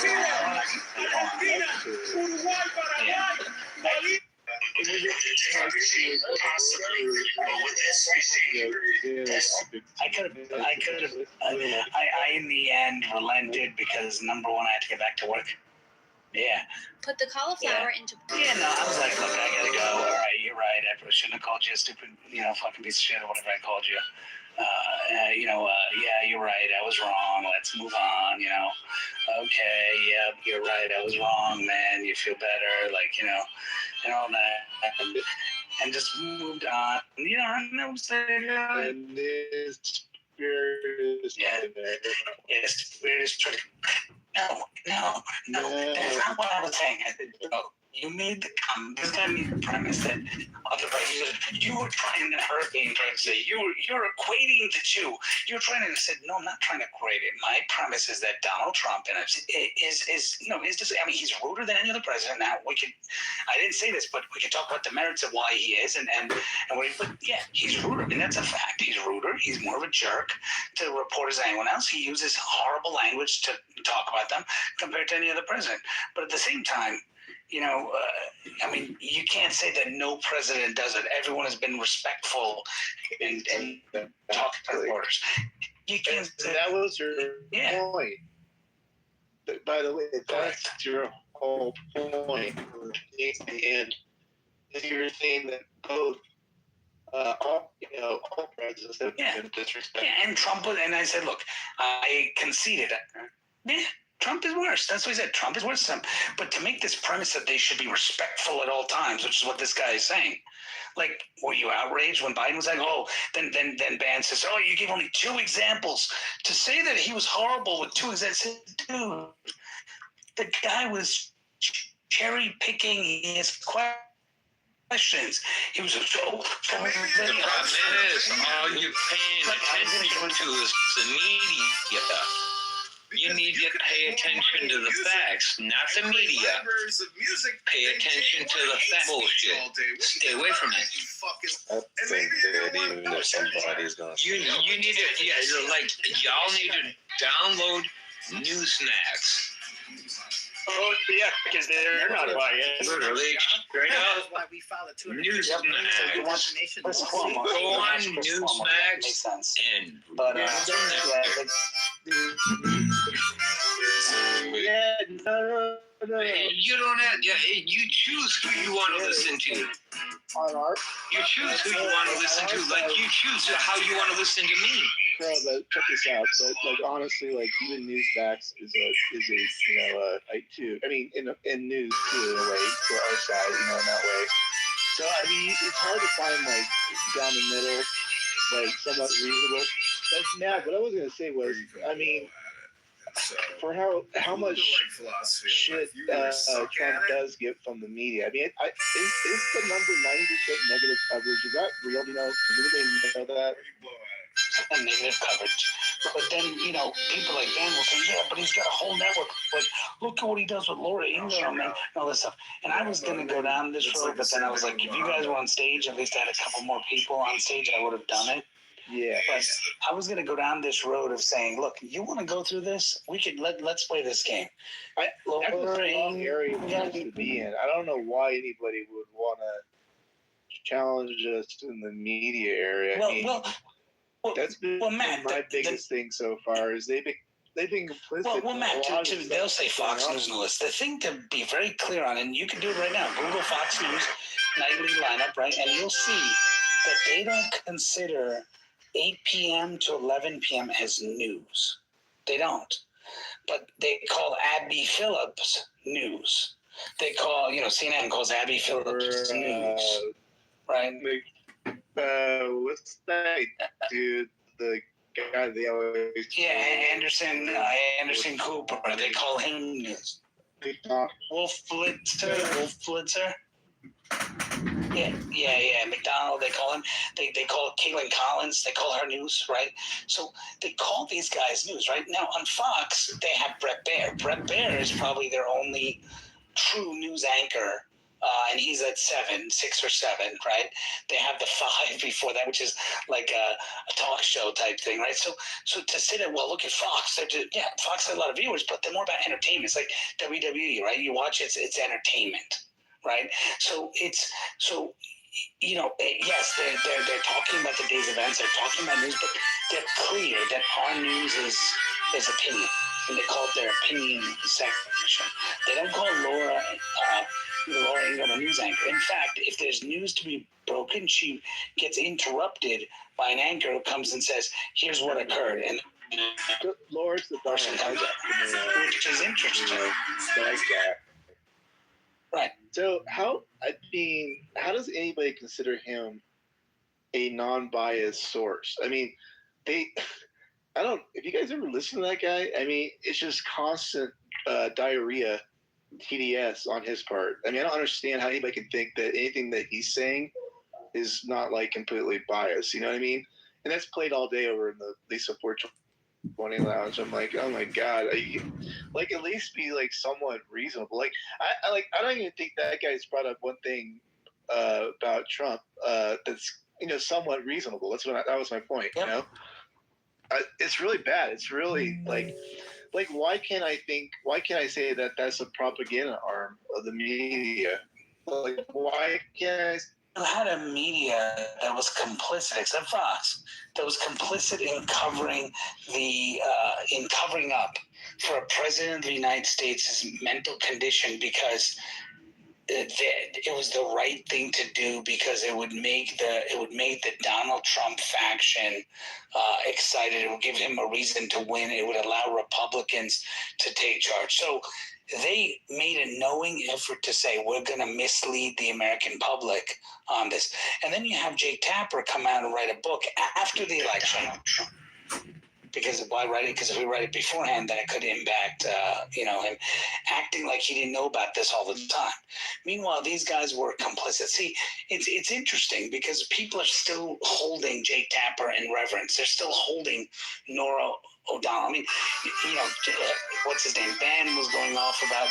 in the end relented because number one, I had to get back to work. Yeah. Put the cauliflower into. Yeah, no, I was like, look, I gotta go. All right, you're right. I probably shouldn't have called you a stupid, fucking piece of shit or whatever I called you. Yeah, you're right. I was wrong. Let's move on. Okay, yeah, you're right. I was wrong, man. You feel better, and all that, and just moved on. And I was like, and this spirit is spirit is true. No, that's not what I was saying. I said, you made the comment. This guy made the premise that you were trying to hurt me, trying to say you're equating the two. You're trying to say, no, I'm not trying to equate it. My premise is that Donald Trump is just, I mean, he's ruder than any other president. Now I didn't say this, but we can talk about the merits of why he is and but yeah, he's ruder. I mean, that's a fact. He's ruder. He's more of a jerk to reporters than anyone else. He uses horrible language to talk about them compared to any other president. But at the same time, I mean, you can't say that no president does it. Everyone has been respectful and talking to reporters. You can't say that was your point. By the way, that's your whole point. And you're saying that both all presidents have been disrespectful. Yeah, and Trump was, and I said, look, I conceded it. Yeah. Trump is worse. That's what he said. Trump is worse than him. But to make this premise that they should be respectful at all times, which is what this guy is saying. Like, were you outraged when Biden was like, then Ban says, you gave only 2 examples. To say that he was horrible with 2 examples, dude, the guy was cherry picking his questions. He was so. The problem is, all you're paying attention to is the media. You need to pay attention to the facts, not the media. Pay attention to the fact bullshit. Stay away from it. Even if somebody's gonna. You need to, y'all need to download Newsmax. Oh, yeah, because they're not buying it. Literally, straight up. Why we filed a Newsmax. Go on Newsmax and you don't have. You choose who you want to listen to. You choose who you want to listen to. Like you choose how you want to listen to me. Bro, but check this out. But honestly, even Newsmax is too. I mean, in news too, in a way, for our side, in that way. So I mean, it's hard to find down the middle, somewhat reasonable. But now, what I was gonna say was, I mean, for how much shit Trump does get from the media. I mean, is the number 90% negative coverage? Is that real? Does anybody know that? Negative coverage. But then, people like Dan will say, yeah, but he's got a whole network. But look at what he does with Laura Ingraham and all this stuff. And I was going to go down this road, but then I was like, if you guys were on stage, at least I had a couple more people on stage, I would have done it. Yeah. But I was going to go down this road of saying, look, you want to go through this? We could let's play this game. That's the wrong area we have to be in. I don't know why anybody would want to challenge us in the media area. That's been Matt, my biggest thing so far is they've been complicit. Well, Matt, they'll say Fox News list. The thing to be very clear on, and you can do it right now, Google Fox News nightly lineup, right, and you'll see that they don't consider 8 p.m. to 11 p.m. as news. They don't. But they call Abby Phillips news. They call, CNN calls Abby Phillips news, right? What's that dude? The guy they always. Yeah, Anderson Cooper. They call him news. Wolf Blitzer. Yeah. McDonald, they call him. They call Caitlin Collins. They call her news, right? So they call these guys news, right? Now on Fox, they have Brett Baer. Brett Baer is probably their only true news anchor. And he's at 6 or 7, right? They have the 5 before that, which is like a talk show type thing, right? So to say that, well, look at Fox. Fox has a lot of viewers, but they're more about entertainment. It's like WWE, right? You watch it's entertainment, right? Yes, they're talking about the day's events. They're talking about news, but they're clear that our news is opinion, and they call it their opinion section. They don't call Laura Ingram a news anchor. In fact, if there's news to be broken, she gets interrupted by an anchor who comes and says, "Here's what occurred," and Laura's the person comes up, which is interesting. Right. So how does anybody consider him a non-biased source? I mean, if you guys ever listen to that guy, I mean, it's just constant diarrhea, TDS on his part. I mean, I don't understand how anybody can think that anything that he's saying is not like completely biased. You know what I mean? And that's played all day over in the Lisa 420 lounge. I'm like, oh my god, at least be like somewhat reasonable. Like I don't even think that guy's brought up one thing about Trump that's somewhat reasonable. That was my point. Yep. You know, it's really bad. It's really like why can't I say that that's a propaganda arm of the media? Like why can't You had a media that was complicit, except Fox, that was complicit in covering up for a president of the United States' mental condition because it was the right thing to do because it would make the Donald Trump faction excited. It would give him a reason to win. It would allow Republicans to take charge. So they made a knowing effort to say we're going to mislead the American public on this. And then you have Jake Tapper come out and write a book after the election. Because why write it? Because if we write it beforehand, then it could impact, him acting like he didn't know about this all the time. Meanwhile, these guys were complicit. See, it's interesting because people are still holding Jake Tapper in reverence. They're still holding Nora O'Donnell. I mean, what's his name? Ben was going off about,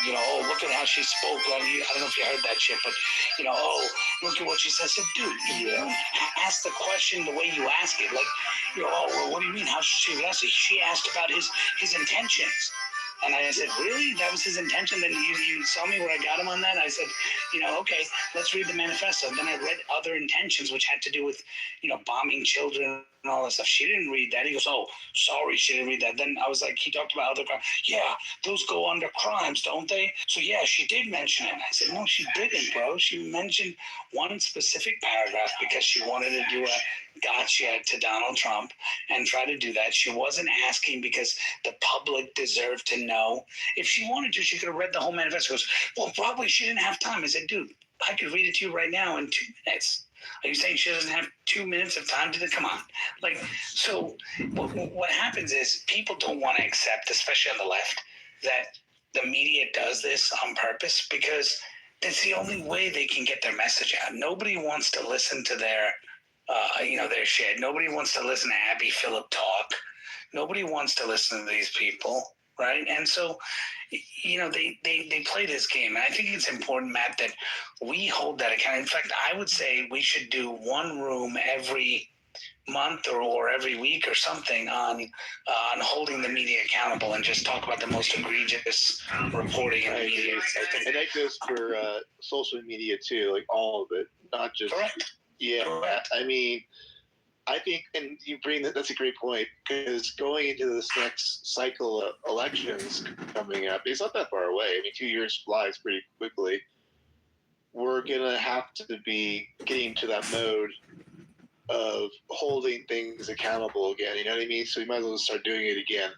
look at how she spoke. I don't know if you heard that shit, but, look at what she said. I said, dude, ask the question the way you ask it. Like, well, what do you mean? How should she ask it? She asked about his intentions. And I said, really? That was his intention? Then you saw me where I got him on that? I said, okay, let's read the manifesto. Then I read other intentions, which had to do with, bombing children and all that stuff. She didn't read that. He goes, oh, sorry, she didn't read that. Then I was like, he talked about other crimes. Yeah, those go under crimes, don't they? So, yeah, she did mention it. I said, no, she didn't, bro. She mentioned one specific paragraph because she wanted to do a gotcha to Donald Trump and try to do that. She wasn't asking because the public deserved to know. If she wanted to, she could have read the whole manifesto. She goes, well, probably she didn't have time. I said, dude, I could read it to you right now in 2 minutes. Are you saying she doesn't have 2 minutes of time to come on? Like, so what happens is people don't want to accept, especially on the left, that the media does this on purpose because it's the only way they can get their message out. Nobody wants to listen to their shit. Nobody wants to listen to Abby Phillip talk. Nobody wants to listen to these people, right? And so, they play this game. And I think it's important, Matt, that we hold that account. In fact, I would say we should do one room every month or every week or something on holding the media accountable and just talk about the most egregious reporting in the media. And that goes for social media too, like all of it, not just. Correct. Yeah, correct. I mean, I think, and you bring that's a great point because going into this next cycle of elections coming up, it's not that far away. I mean, 2 years flies pretty quickly. We're gonna have to be getting to that mode of holding things accountable again. You know what I mean? So we might as well start doing it again.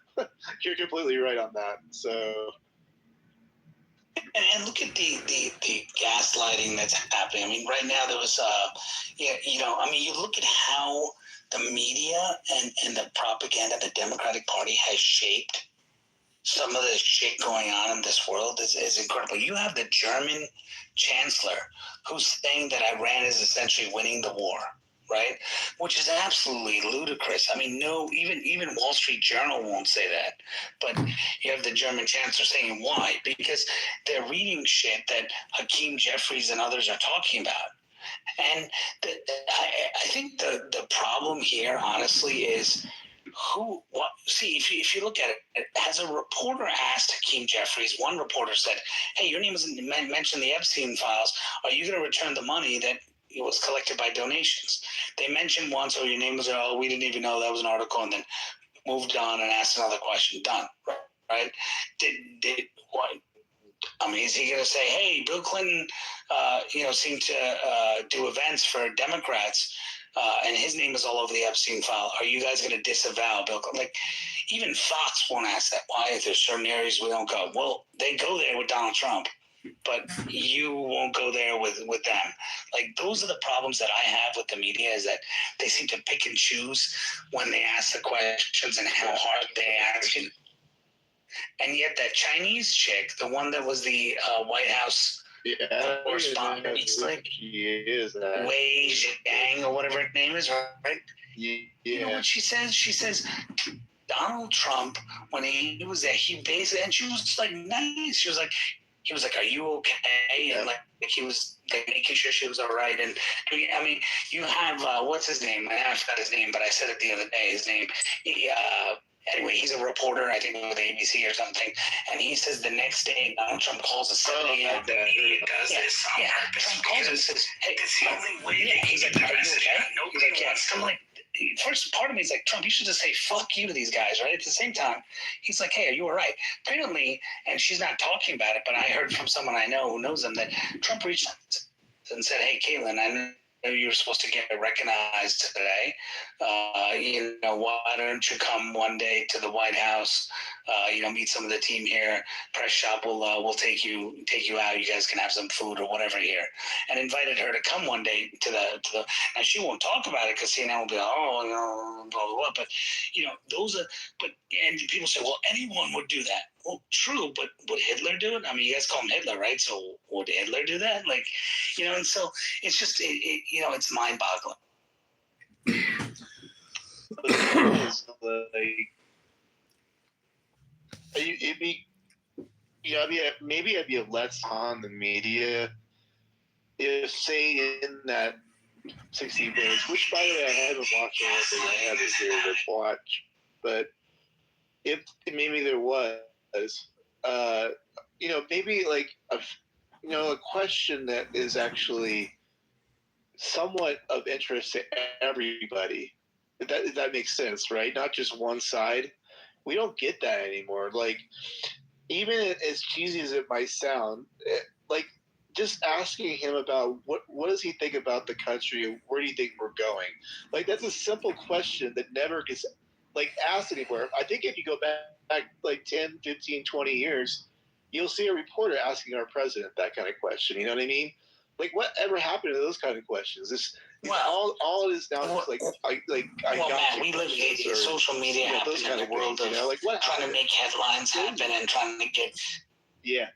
You're completely right on that. So. And look at the gaslighting that's happening. I mean, right now there was, you look at how the media and the propaganda of the Democratic Party has shaped some of the shit going on in this world is incredible. You have the German chancellor who's saying that Iran is essentially winning the war, right? Which is absolutely ludicrous. I mean, no, even Wall Street Journal won't say that. But you have the German chancellor saying why? Because they're reading shit that Hakeem Jeffries and others are talking about. And I think the problem here, honestly, is if you look at it, has a reporter asked Hakeem Jeffries, one reporter said, hey, your name isn't mentioned in the Epstein files. Are you going to return the money that was collected by donations? They mentioned once, your name was, we didn't even know that was an article, and then moved on and asked another question. Done. Right? What? I mean, is he going to say, hey, Bill Clinton, seemed to do events for Democrats, and his name is all over the Epstein file. Are you guys going to disavow Bill Clinton? Like, even Fox won't ask that. Why? If there's certain areas we don't go. Well, they go there with Donald Trump, but you won't go there with them. Like, those are the problems that I have with the media, is that they seem to pick and choose when they ask the questions and how hard they ask it. And yet that Chinese chick, the one that was the White House correspondent, Wei Zhang or whatever her name is, right? Yeah. You know what she says? She says Donald Trump, when he was there, he basically, and she was like nice. She was like, he was like, "Are you okay?" And like he was like, making sure she was all right. And I mean, you have what's his name? I forgot his name, but I said it the other day. His name. Anyway, he's a reporter, I think, with ABC or something, and he says the next day Donald Trump calls us. Trump calls us and says, "Hey, it's the only way." He's like, "Are you okay?" He's like, "Yes." I'm like, first part of me is like, Trump, you should just say "fuck you" to these guys, right? At the same time, he's like, "Hey, are you all right?" Apparently, and she's not talking about it, but I heard from someone I know who knows them that Trump reached out and said, "Hey, Caitlin, I know you were supposed to get recognized today. Why don't you come one day to the White House? Meet some of the team here. Press shop will take you out. You guys can have some food or whatever here." And invited her to come one day to the. And she won't talk about it because CNN will be like, blah blah blah. But those are. But and people say, well, anyone would do that. Well, true, but would Hitler do it? I mean, you guys call him Hitler, right? So would Hitler do that? Like, and so it's just it's mind-boggling. Maybe I'd be less on the media if, say, in that 60 Minutes, which, by the way, I haven't watched anything. I haven't here to watch, but if maybe there was, maybe like a question that is actually somewhat of interest to everybody. If that makes sense, right? Not just one side. We don't get that anymore. Like, even as cheesy as it might sound, like just asking him about what does he think about the country and where do you think we're going? Like, that's a simple question that never gets asked anywhere. I think if you go back like 10, 15, 20 years, you'll see a reporter asking our president that kind of question. You know what I mean? Like, whatever happened to those kind of questions? All it is now is Matt, we live in social media happening in the world of trying to make headlines happen and trying to get. Yeah.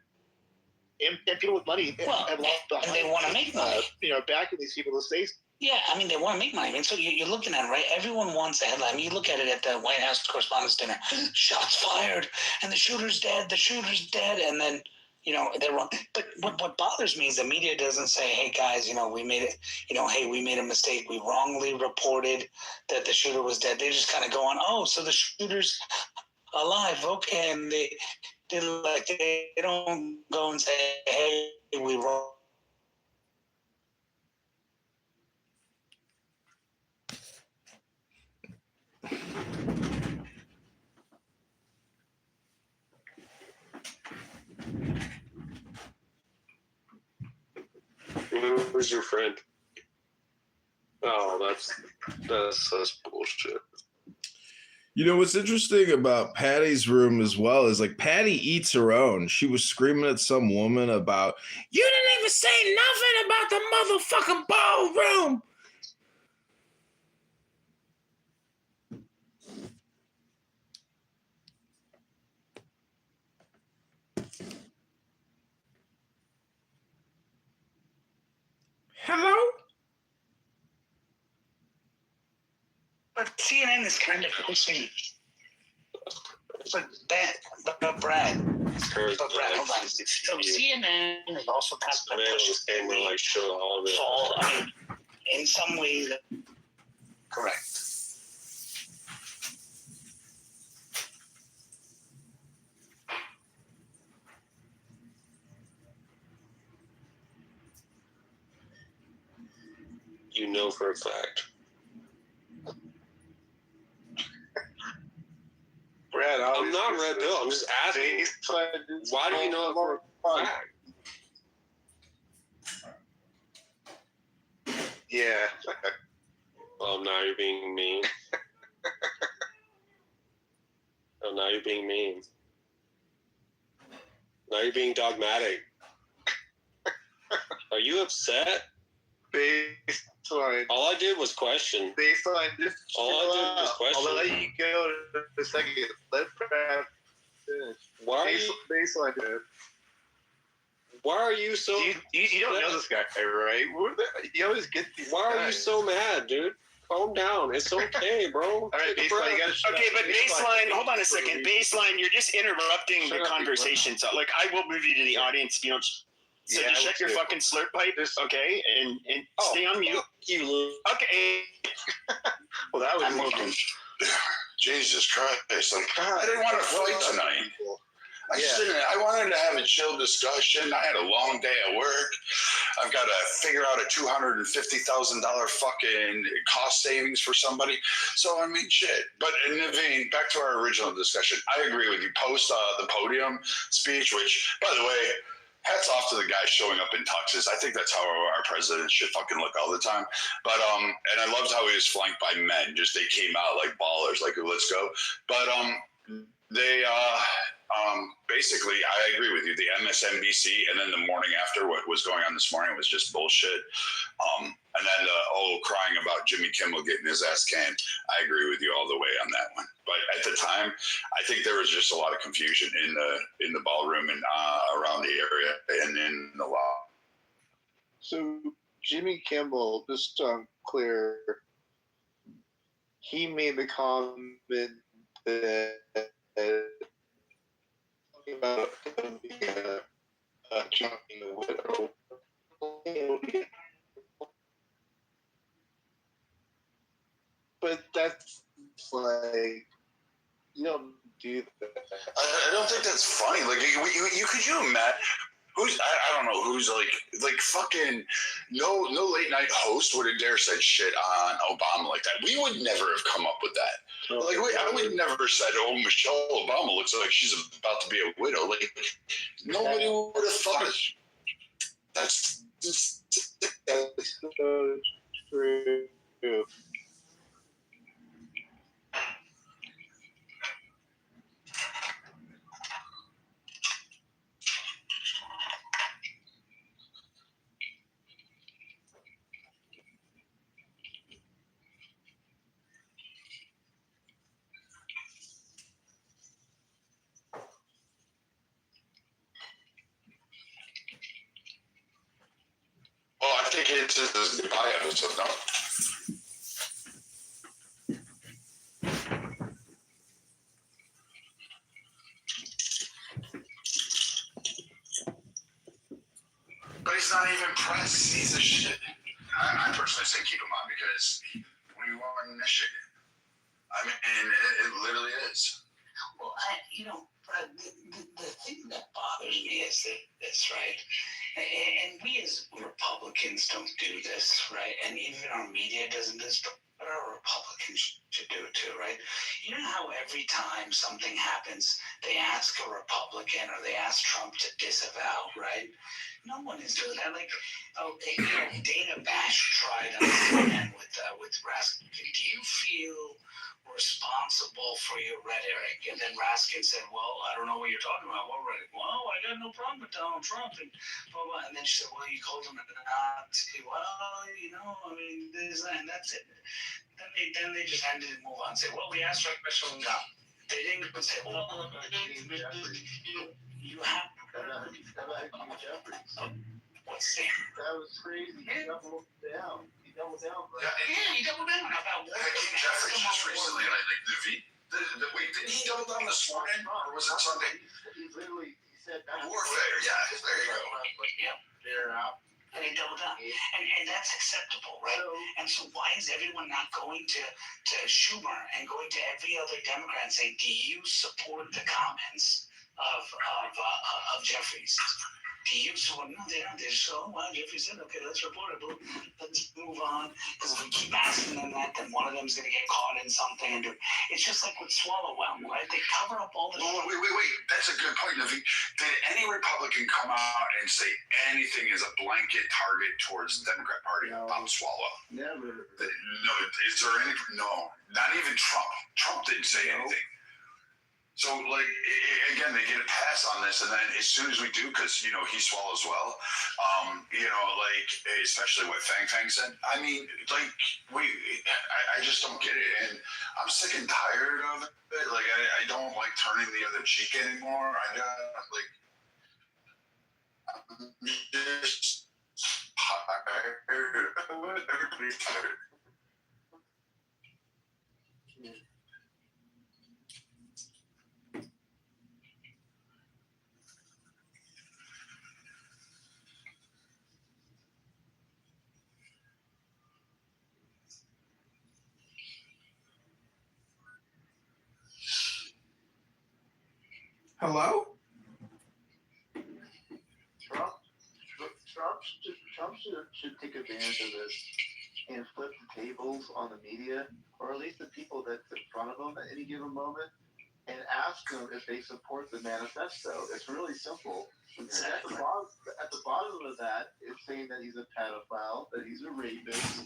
And people with money have lost behind. And they want to make money. Backing these people to say. Yeah, I mean, they want to make money. I mean, so you're looking at it, right? Everyone wants a headline. I mean, you look at it at the White House Correspondents' Dinner. Shots fired, and the shooter's dead. The shooter's dead, and then they're wrong. But what bothers me is the media doesn't say, "Hey guys, we made it. Hey, we made a mistake. We wrongly reported that the shooter was dead." They just kind of go on, "Oh, so the shooter's alive, okay," and they don't go and say, "Hey, we wrong." Who's your friend? Oh, that's bullshit. What's interesting about Patty's room as well is like Patty eats her own. She was screaming at some woman about, "You didn't even say nothing about the motherfucking ballroom." But CNN is kind of pushing. But Brad, hold on. So CNN is also kind of pushing like show all of it. fall. I mean, in some ways, correct. You know for a fact. Brad, I'm not Red Pill. I'm just asking. Why do you know it for a fact? Yeah. Well, now you're being mean. Oh, now you're being mean. Now you're being dogmatic. Are you upset? Baseline. All I did was question. Baseline. All I did was question. I'll let you go in a second. Let Brad finish. Why are you? Baseline, dude. Why are you so? You don't know this guy, right? You always get these. Why are you so mad, dude? Calm down. It's okay, bro. All right, Baseline. Okay, but Baseline, hold on a second. Baseline, you're just interrupting the conversation. So, like, I will move you to the audience. You know. So Yeah, just check your fucking slurp pipe, okay, and stay on mute. You. Okay. Well, that was I'm moving. Jesus Christ! Like, I didn't want to fight tonight. I wanted to have a chill discussion. I had a long day at work. I've got to figure out a $250,000 fucking cost savings for somebody. So, I mean, shit. But in the vein, back to our original discussion, I agree with you. Post the podium speech, which, by the way, hats off to the guy showing up in tuxes. I think that's how our president should fucking look all the time. But and I loved how he was flanked by men. Just they came out like ballers, like let's go. But they basically, I agree with you. The MSNBC, and then the morning after, what was going on this morning was just bullshit. And then crying about Jimmy Kimmel getting his ass canned. I agree with you all the way on that one. But at the time, I think there was just a lot of confusion in the ballroom and around the area and in the law. So Jimmy Kimmel, just so I'm clear, he made the comment that about jumping the widow. But that's like, you don't do that. I don't think that's funny. Like, you could you imagine? I don't know who's like fucking no late night host would have dare said shit on Obama like that. We would never have come up with that. Like I would never said, "Oh, Michelle Obama looks like she's about to be a widow." Like nobody would have thought it. That's so true. Well, I think it's his goodbye episode, no? But he's not even press. He's a shit. I personally say keep him on because we want this shit. I mean, it literally is. Well, the thing that bothers me is this, right? And we as Republicans don't do this, right? And even our media doesn't do this, but our Republicans should do it too, right? You know how every time something happens, they ask a Republican or they ask Trump to disavow, right? No one is doing that. Like, Dana Bash tried on CNN with Raskin. Do you feel responsible for your rhetoric? And then Raskin said, well, I don't know what you're talking about. What rhetoric? Well, I got no problem with Donald Trump. And blah, blah. And then she said, well, you called him a Nazi. Well, I mean, this and that's it. Then they just ended and move on and say, well, we asked for a question. No. They didn't even say, well, you have what's that? That was crazy. He doubled down. He he doubled down. Right? Yeah, he doubled down about Hakeem Jeffries just recently, like wait, didn't he double down this morning, or was it Sunday? He literally said warfare. Yeah, there you go. Yeah, they're out. And they double down, and that's acceptable, right? And so why is everyone not going to Schumer and going to every other Democrat and say, do you support the comments of Jeffries? Do you support? No, they don't. They're so well. Jeffrey said, okay, let's report it. Let's move on. Because if we keep asking them that, then one of them's going to get caught in something. And it's just like with Swallowwell, right? They cover up all the. Wait. That's a good point, Livy. Did any Republican come out and say anything as a blanket target towards the Democrat Party about Swalwell? Never. No. Is there any? No. Not even Trump. Trump didn't say anything. So, like, again, they get a pass on this, and then as soon as we do, because, he swallows well, like, especially what Fang said, I mean, like, I just don't get it, and I'm sick and tired of it. Like, I don't like turning the other cheek anymore. I'm just tired of it. Everybody's tired. Hello? Trump should take advantage of this and flip the tables on the media, or at least the people that's in front of him at any given moment, and ask them if they support the manifesto. It's really simple. Exactly. At the bottom of that, it's saying that he's a pedophile, that he's a rapist,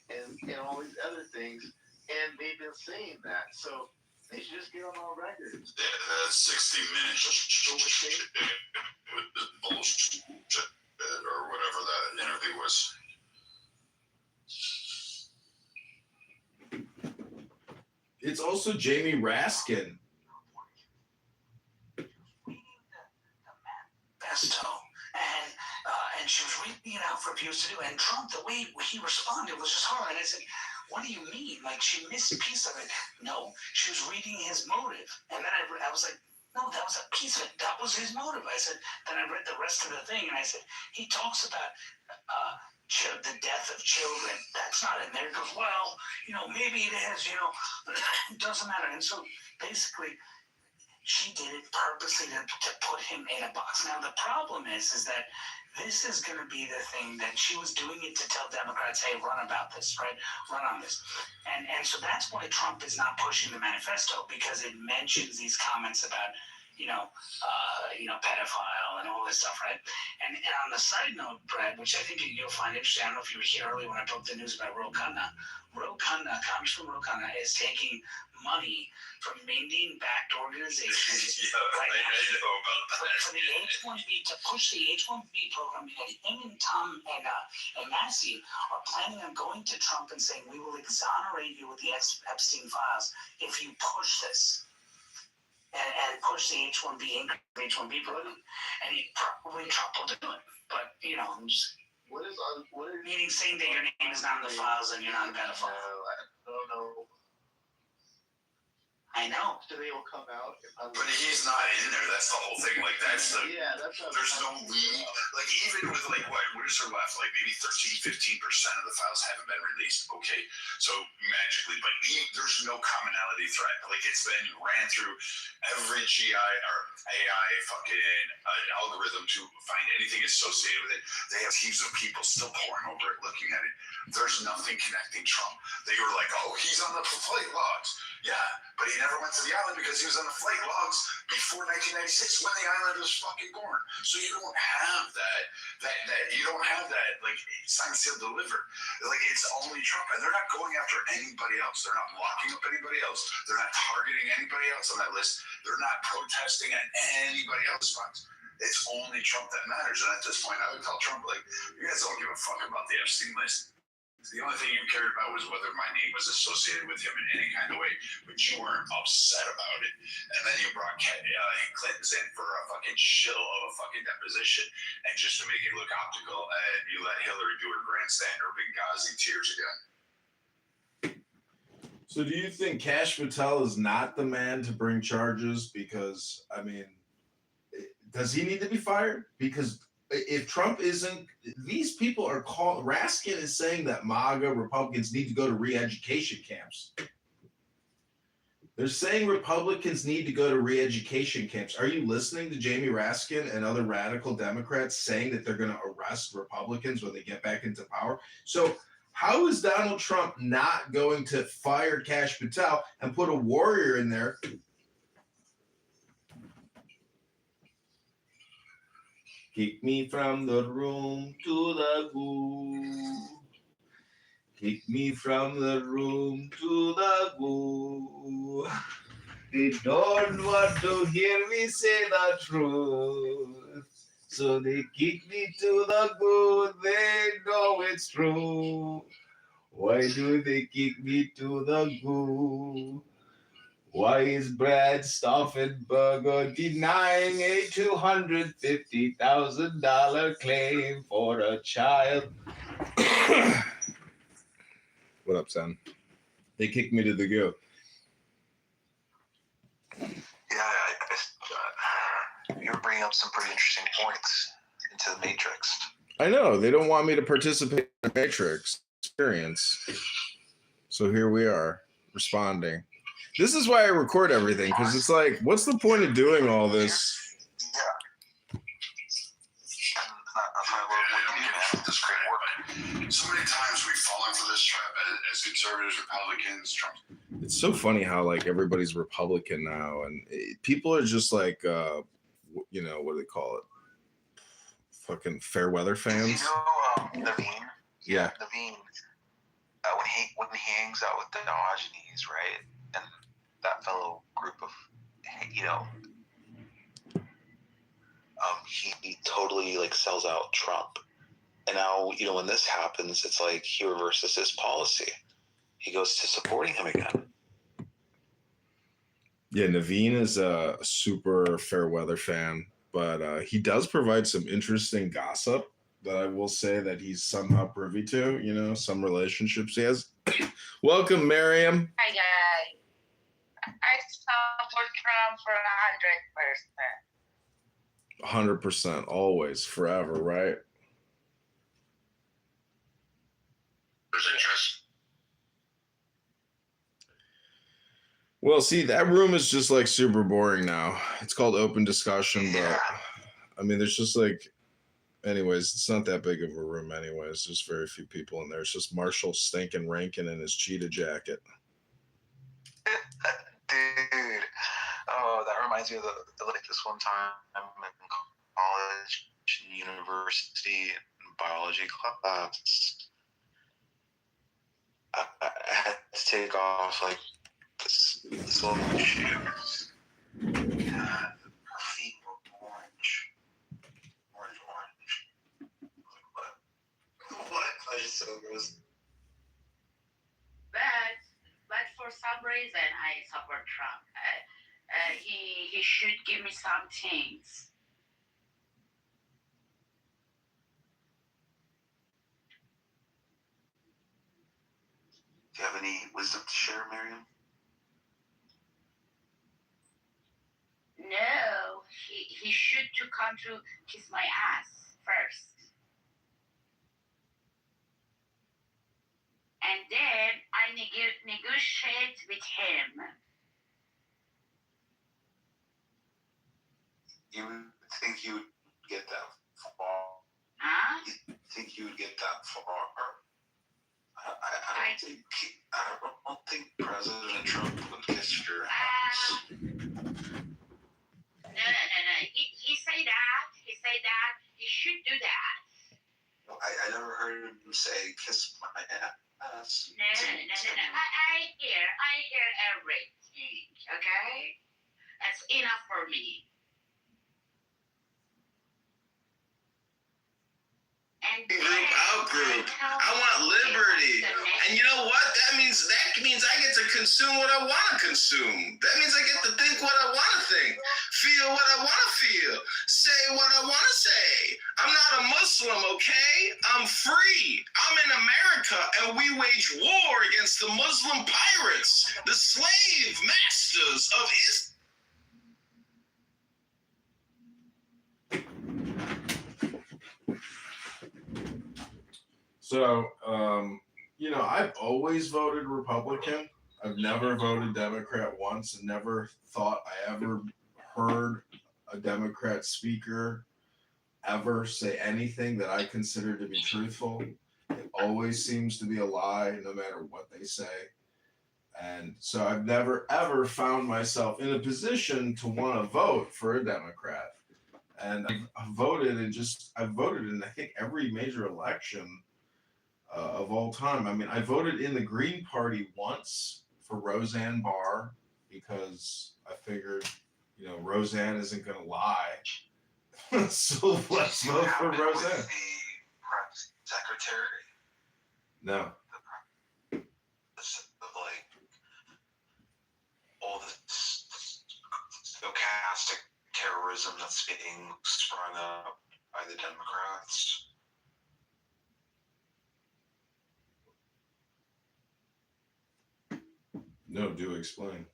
and all these other things, and they've been saying that. So they should just get on all records. 60 Minutes with the bullshit or whatever that interview was. It's also Jamie Raskin. Manifesto, and she was reading it out for abuse to do. And Trump, the way he responded was just hard. And I said, what do you mean? Like, she missed a piece of it. No, she was reading his motive. And then I was like, no, that was a piece of it. That was his motive. I said, then I read the rest of the thing, and I said, he talks about the death of children. That's not in there. He goes, well, maybe it is, it doesn't matter. And so basically, she did it purposely to put him in a box. Now, the problem is that this is going to be the thing that she was doing it to tell Democrats, hey, run about this, right? Run on this. And so that's why Trump is not pushing the manifesto, because it mentions these comments about, pedophile and all this stuff, right? And on the side note, Brad, which I think you'll find interesting, I don't know if you were here earlier when I broke the news about Congressman Ro Khanna is taking money from Indian-backed organizations I know about that. for the H-1B, to push the H-1B program. And him and Tom and Massey are planning on going to Trump and saying, we will exonerate you with the Epstein files if you push this. And push the H-1B program. And Trump will do it. But, meaning saying that your name is not in the files and you're not a pedophile. I don't know. I know. So they will come out. But he's not in there. That's the whole thing. Like, that's the. Yeah, that's what there's no lead. Like, even with, like, what is there left? Like, maybe 13-15% of the files haven't been released. Okay. So, magically. But there's no commonality threat. Like, it's been ran through every GI or AI fucking algorithm to find anything associated with it. They have teams of people still poring over it, looking at it. There's nothing connecting Trump. They were like, oh, he's on the flight logs. Yeah, but he never went to the island because he was on the flight logs before 1996 when the island was fucking born. So you don't have that you don't have that, like, signed, sealed, delivered. Like, it's only Trump, and they're not going after anybody else. They're not locking up anybody else. They're not targeting anybody else on that list. They're not protesting at anybody else's fronts. It's only Trump that matters. And at this point, I would tell Trump, like, you guys don't give a fuck about the Epstein list. The only thing you cared about was whether my name was associated with him in any kind of way, but you weren't upset about it. And then you brought Clinton's in for a fucking shill of a fucking deposition, and just to make it look optical, and you let Hillary do her grandstand or Benghazi tears again. So do you think Kash Patel is not the man to bring charges? Because, I mean, does he need to be fired? Because if Trump isn't, these people are called, Raskin is saying that MAGA Republicans need to go to re-education camps. They're saying Republicans need to go to re-education camps. Are you listening to Jamie Raskin and other radical Democrats saying that they're going to arrest Republicans when they get back into power? So how is Donald Trump not going to fire Kash Patel and put a warrior in there? Kick me from the room to the goo. Kick me from the room to the goo. They don't want to hear me say the truth. So they kick me to the goo. They know it's true. Why do they kick me to the goo? Why is Brad Stauffenberger denying a $250,000 claim for a child? What up, son? They kicked me to the goo. Yeah, you're bringing up some pretty interesting points into the Matrix. I know. They don't want me to participate in the Matrix experience. So here we are, responding. This is why I record everything, because it's like, what's the point of doing all this? Yeah. That's why I love what you do, man. This great work. So many times we've fallen for this trap as conservatives, Republicans, Trump. It's so funny how like everybody's Republican now, and people are just like, what do they call it? Fucking fair weather fans. You know, Naveen. Yeah. Naveen. When he hangs out with the Diogenes, right, and that fellow group of, he totally like sells out Trump. And now, when this happens, it's like he reverses his policy. He goes to supporting him again. Yeah, Naveen is a super fair weather fan, but he does provide some interesting gossip that I will say that he's somehow privy to, some relationships he has. Welcome, Miriam. Hi, guys. I support Trump for 100%. 100%, always, forever, right? There's interest. Well, see, that room is just like super boring now. It's called open discussion, but I mean, there's just like, anyways, it's not that big of a room anyways. There's very few people in there. It's just Marshall stinking Rankin in his cheetah jacket. Dude. Oh, that reminds me of like this one time in college, university, biology class. I had to take off like this little shoes. Yeah, her feet were orange. What? I just so gross. But for some reason, I support Trump. He should give me some things. Do you have any wisdom to share, Miriam? No, he should to come to kiss my ass first. And then I negotiate with him. You think you would get that far? Huh? You think you would get that far? I don't think President Trump would kiss your ass. No. He say that. He should do that. I never heard him say kiss my ass. No. I hear everything. Okay, that's enough for me. Group out group. I want liberty. And you know what? That means I get to consume what I want to consume. That means I get to think what I want to think, feel what I want to feel, say what I want to say. I'm not a Muslim, okay? I'm free. I'm in America, and we wage war against the Muslim pirates, the slave masters of Islam. So, I've always voted Republican. I've never voted Democrat once, and never thought I ever heard a Democrat speaker ever say anything that I consider to be truthful. It always seems to be a lie, no matter what they say. And so I've never, ever found myself in a position to want to vote for a Democrat. And I've voted in, I think, every major election of all time. I mean, I voted in the Green Party once for Roseanne Barr because I figured, Roseanne isn't going to lie. So let's vote for Roseanne. The press secretary. No. Like all this stochastic terrorism that's being sprung up by the Democrats. No, do explain.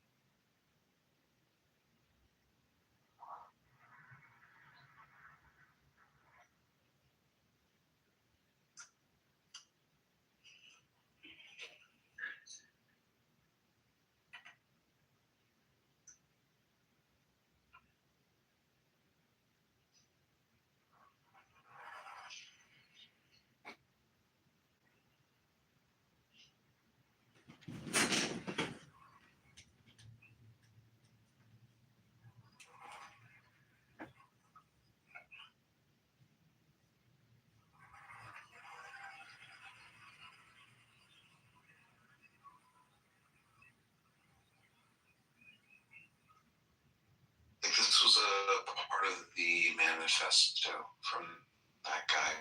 I think this was a part of the manifesto from that guy.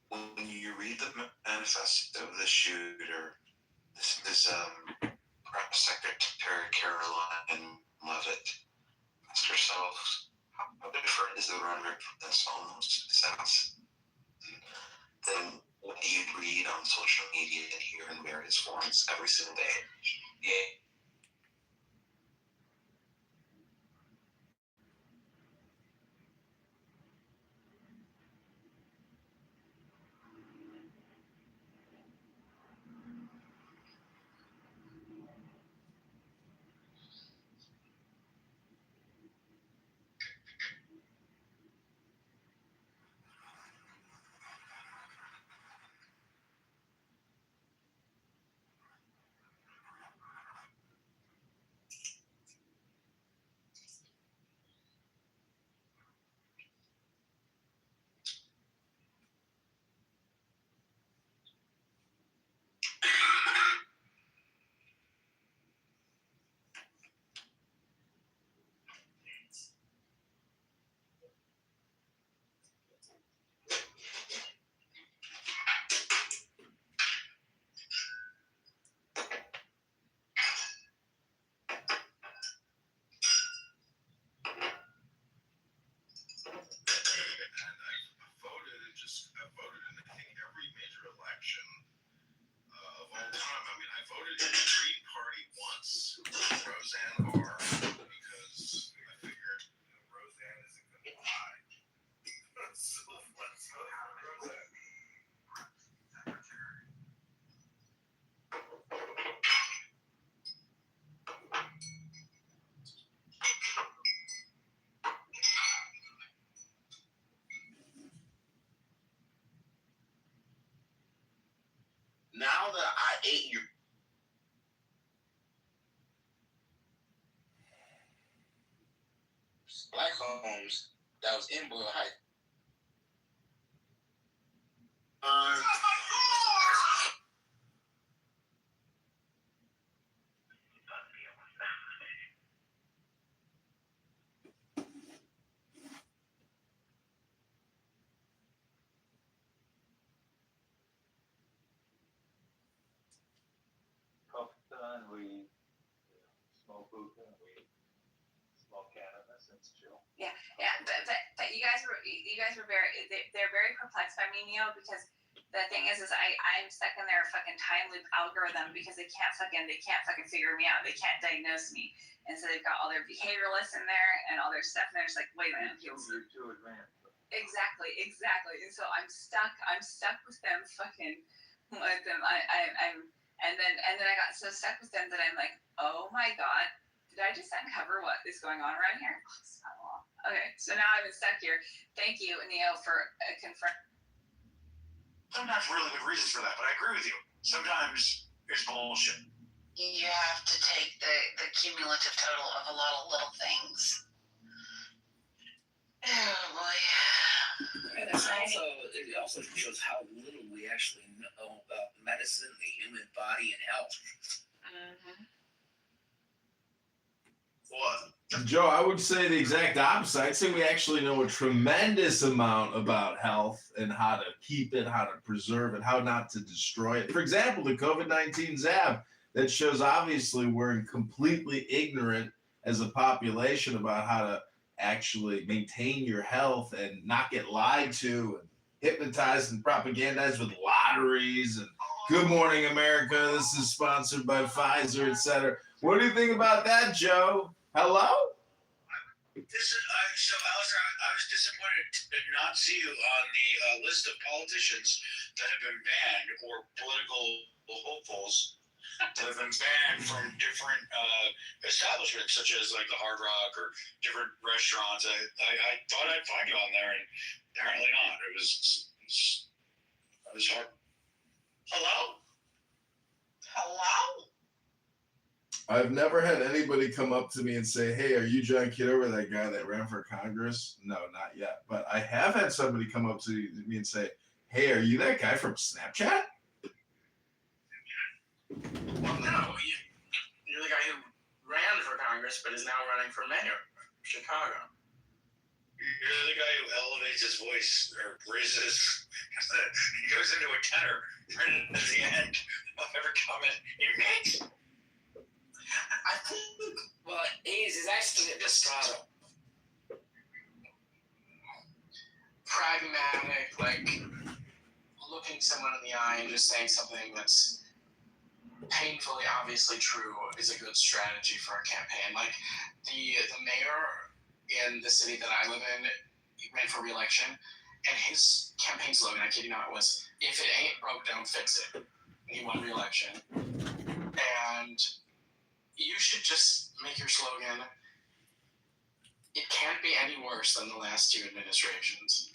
When you read the manifesto of the shooter, this is Press Secretary Caroline Leavitt. Ask yourself, how different is the rhetoric from this almost sounds than what you read on social media and hear in various forms every single day? Yeah. I've voted in, I think, every major election of all time. I mean, I voted in the Green Party once for Roseanne Barr because I figured Roseanne isn't going to lie. So let's vote for Roseanne. Now that I ate your black homes that was in Boyle Heights. and we smoke hookah and we smoke cannabis and it's chill. Yeah, but you guys were very they're very perplexed by me, Neo, because the thing is I'm stuck in their fucking time loop algorithm because they can't fucking figure me out. They can't diagnose me, and so they've got all their behavioralists in there and all their stuff, and they're just like, wait a minute, You're too advanced. exactly, and so I'm stuck with them fucking with them. I'm and then I got so stuck with them that I'm like, oh my god, did I just uncover what is going on around here? Okay, so now I've been stuck here. Thank you, Neo, for confirming. Sometimes really good reasons for that, but I agree with you. Sometimes it's bullshit. You have to take the cumulative total of a lot of little things. Oh boy. And it also shows how little we actually know about medicine, the human body, and health. Mm-hmm. What? Joe, I would say the exact opposite. I'd say we actually know a tremendous amount about health and how to keep it, how to preserve it, how not to destroy it. For example, the COVID-19 jab, that shows obviously we're completely ignorant as a population about how to actually maintain your health and not get lied to and hypnotized and propagandized with lotteries and Good Morning America, this is sponsored by Pfizer, etc. What do you think about that, Joe? Hello? So, Alistair, I was disappointed to not see you on the list of politicians that have been banned or political hopefuls that have been banned from different establishments, such as like the Hard Rock or different restaurants. I thought I'd find you on there, and apparently not. It was hard. Hello? I've never had anybody come up to me and say, hey, are you John Kitover, that guy that ran for Congress? No, not yet. But I have had somebody come up to me and say, hey, are you that guy from Snapchat? Well, no. You're the guy who ran for Congress but is now running for mayor of Chicago. You're the guy who elevates his voice or raises. He goes into a tenor right at the end of every comment he makes. I think. Well, he's actually a Desperado. Pragmatic, like looking someone in the eye and just saying something that's painfully obviously true is a good strategy for a campaign. Like the mayor in the city that I live in, he ran for re-election, and his campaign slogan, I kid you not, was "If it ain't broke, don't fix it." And he won re-election. And you should just make your slogan, "It can't be any worse than the last two administrations."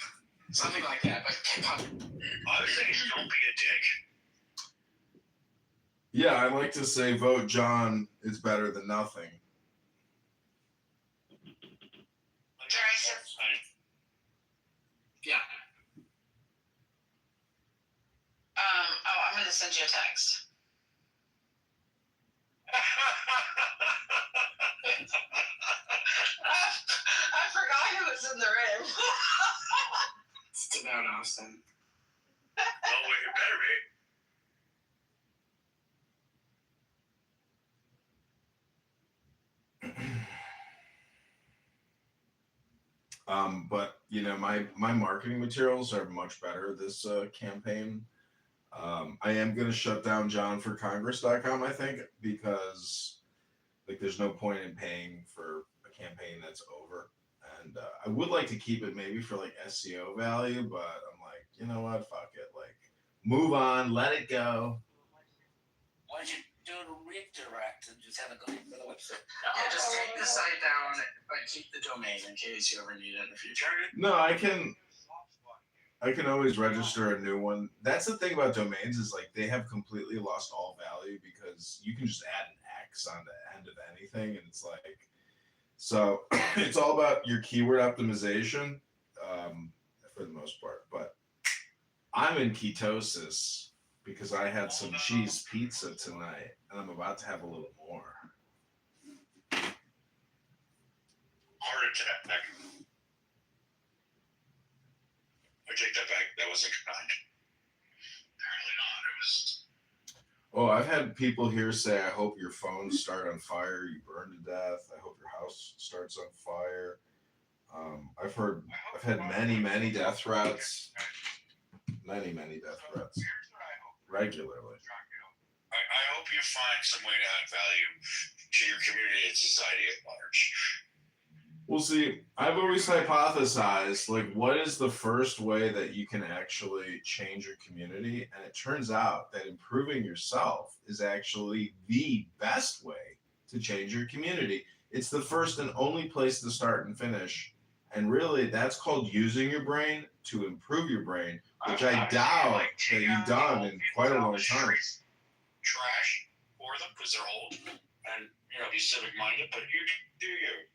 Something like that. But I was thinking, don't be a dick. Yeah, I like to say vote John is better than nothing. Yeah. I'm going to send you a text. I forgot who was in the room. It's about Austin. Well, it better be. But you know, my marketing materials are much better this campaign. I am going to shut down johnforcongress.com, I think, because like there's no point in paying for a campaign that's over. And I would like to keep it maybe for like SEO value, but I'm like, you know what, fuck it, like move on, let it go. Why don't you do a redirect and just have it go to the website? Yeah, just take the site down, but keep the domain in case you ever need it in the future. No, I can always register a new one. That's the thing about domains is like they have completely lost all value because you can just add an X on the end of anything, and it's like, so it's all about your keyword optimization for the most part. But I'm in ketosis because I had some cheese pizza tonight, and I'm about to have a little more. Heart attack. I take that back. That wasn't kind. Apparently not. It was. Oh, I've had people here say, I hope your phones start on fire, you burn to death. I hope your house starts on fire. I've had many death threats. Many death threats. Regularly. I hope you find some way to add value to your community and society at large. Well, see, I've always hypothesized, like, what is the first way that you can actually change your community? And it turns out that improving yourself is actually the best way to change your community. It's the first and only place to start and finish. And really, that's called using your brain to improve your brain, which I doubt that you've done in quite a long time. Trash for them because they're old and, be civic minded, but you do you.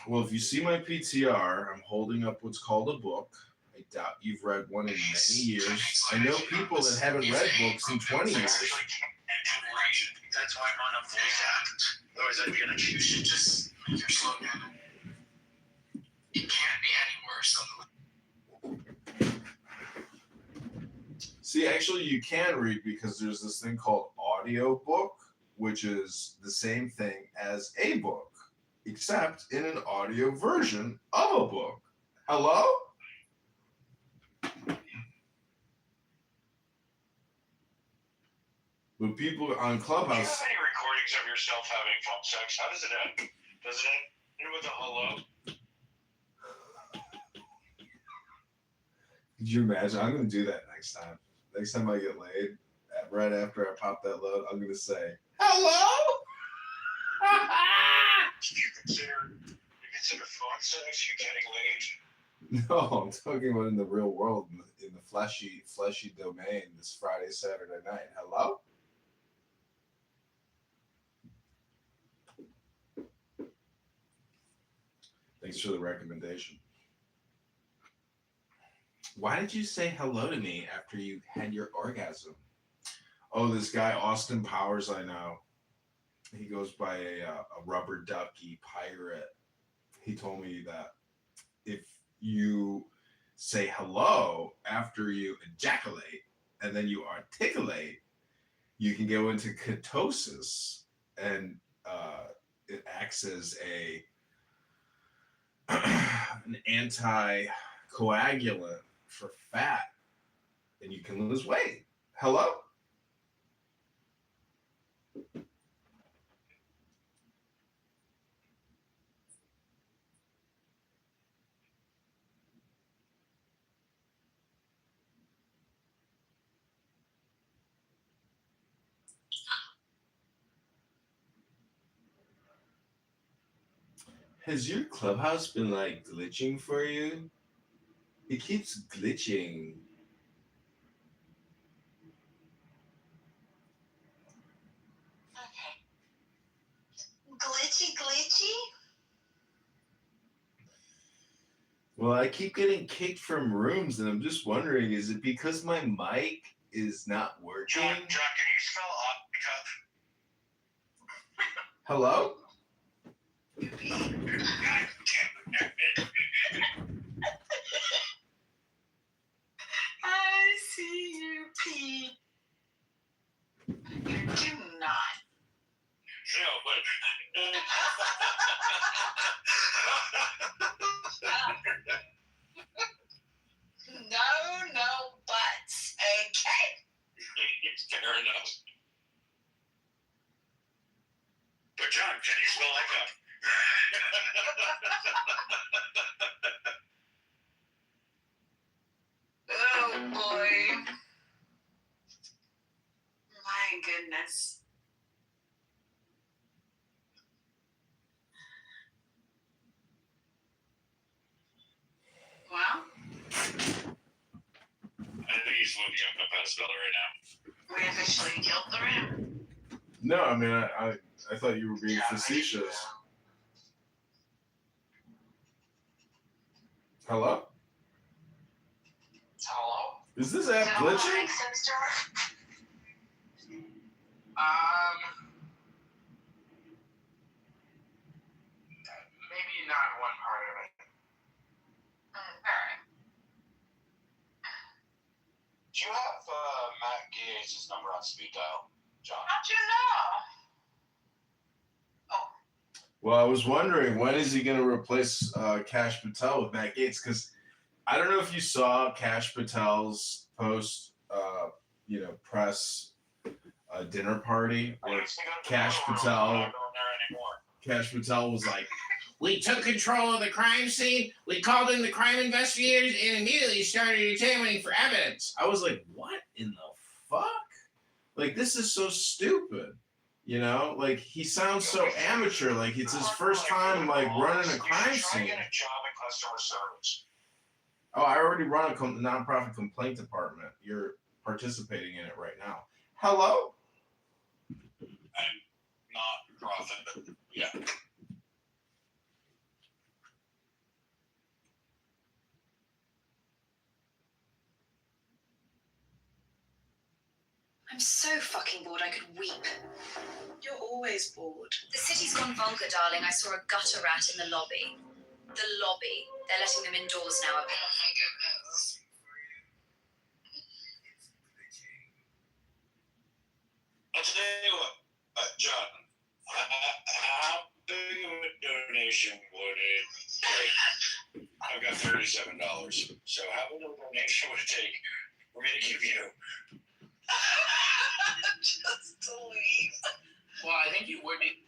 Well, if you see my PTR, I'm holding up what's called a book. I doubt you've read one in many years. I know people that haven't read books in 20 years. That's why I'm on a voice act. Otherwise, I'd be an accused. You should just make your slogan. It can't be any worse than See, actually, you can read because there's this thing called audio book, which is the same thing as a book, except in an audio version of a book. Hello? But people on Clubhouse. Do you have any recordings of yourself having phone sex? How does it end? Does it end with a hello? Could you imagine? I'm going to do that next time. Next time I get laid, right after I pop that load, I'm going to say, hello? Do you consider phone sex you getting laid? No, I'm talking about in the real world, in the fleshy domain this Friday, Saturday night. Hello? Thanks for the recommendation. Why did you say hello to me after you had your orgasm? Oh, this guy, Austin Powers, I know. He goes by a rubber ducky pirate. He told me that if you say hello after you ejaculate and then you articulate, you can go into ketosis, and it acts as an anticoagulant for fat, and you can lose weight. Hello? Has your Clubhouse been like glitching for you? It keeps glitching. Glitchy? Well, I keep getting kicked from rooms, and I'm just wondering, is it because my mic is not working? John, can you spell off? Hello? I see you, Pete. You do not. No, but. No buts. Okay. Fair enough. But John, can you spell like that? Oh boy. My goodness. Well, I think he's looking up how to spell it right now. we officially killed the room. No, I mean, I thought you were being facetious. Hello? Hello? Is this app glitching? Maybe not one part of it. Alright. Do you have Matt Gay changed his number on speed dial, John. How'd you know? Well, I was wondering, when is he going to replace Kash Patel with Matt Gaetz? Because I don't know if you saw Kash Patel's post, press dinner party where Kash Patel was like, "We took control of the crime scene. We called in the crime investigators and immediately started examining for evidence." I was like, what in the fuck? Like, this is so stupid. Like, he sounds so amateur. Like, it's his first time, like, running a crime scene. Get a job in customer service. Oh, I already run a nonprofit complaint department. You're participating in it right now. Hello? I'm not profit, but yeah. I'm so fucking bored I could weep. You're always bored. The city's gone vulgar, darling. I saw a gutter rat in the lobby. The lobby. They're letting them indoors now. Oh my goodness. I'll tell you what, John, how big of a donation would it take? I've got $37. So how big of a donation would it take for me to give you? Just to leave. Well, I think you would be.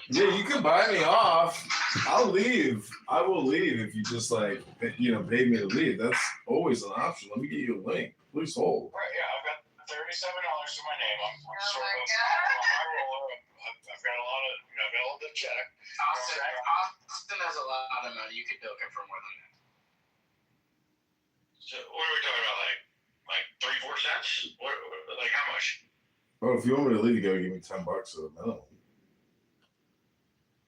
Yeah, you can buy me off. I'll leave. I will leave if you just, pay me to leave. That's always an option. Let me get you a link. Please hold. Right, yeah, I've got $37 to my name. I'm sort of a roller. I've got a lot of, I've got a little bit of check. Austin has a lot of money. You could milk him for more than that. So what are we talking about? Like 3-4 cents? What, like how much? Oh, if you want me to leave, you gotta give me $10 at a minimum.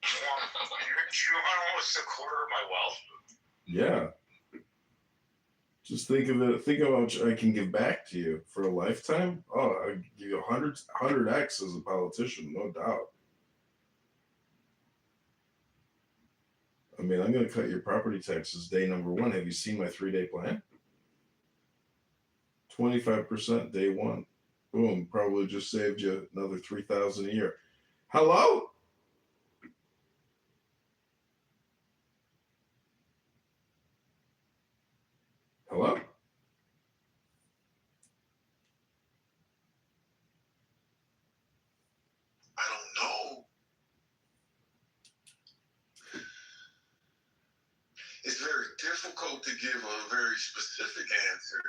You want almost a quarter of my wealth? Yeah. Just think of it. Think of how much I can give back to you for a lifetime. Oh, I give you 100x as a politician, no doubt. I mean, I'm going to cut your property taxes day number 1. Have you seen my 3-day plan? 25% day 1. Boom. Probably just saved you another $3,000 a year. Hello? Hello? I don't know. It's very difficult to give a very specific answer.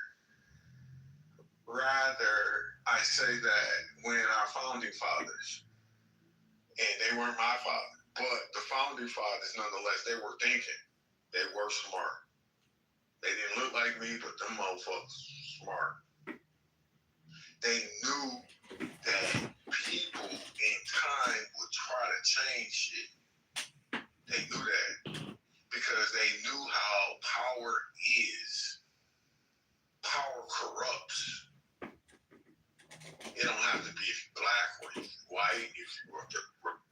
Rather, I say that when our founding fathers, and they weren't my father, but the founding fathers, nonetheless, they were thinking. They were smart. They didn't look like me, but them motherfuckers smart. They knew that people in time would try to change shit. They knew that because they knew how power is. Power corrupts. It don't have to be black or white. If you were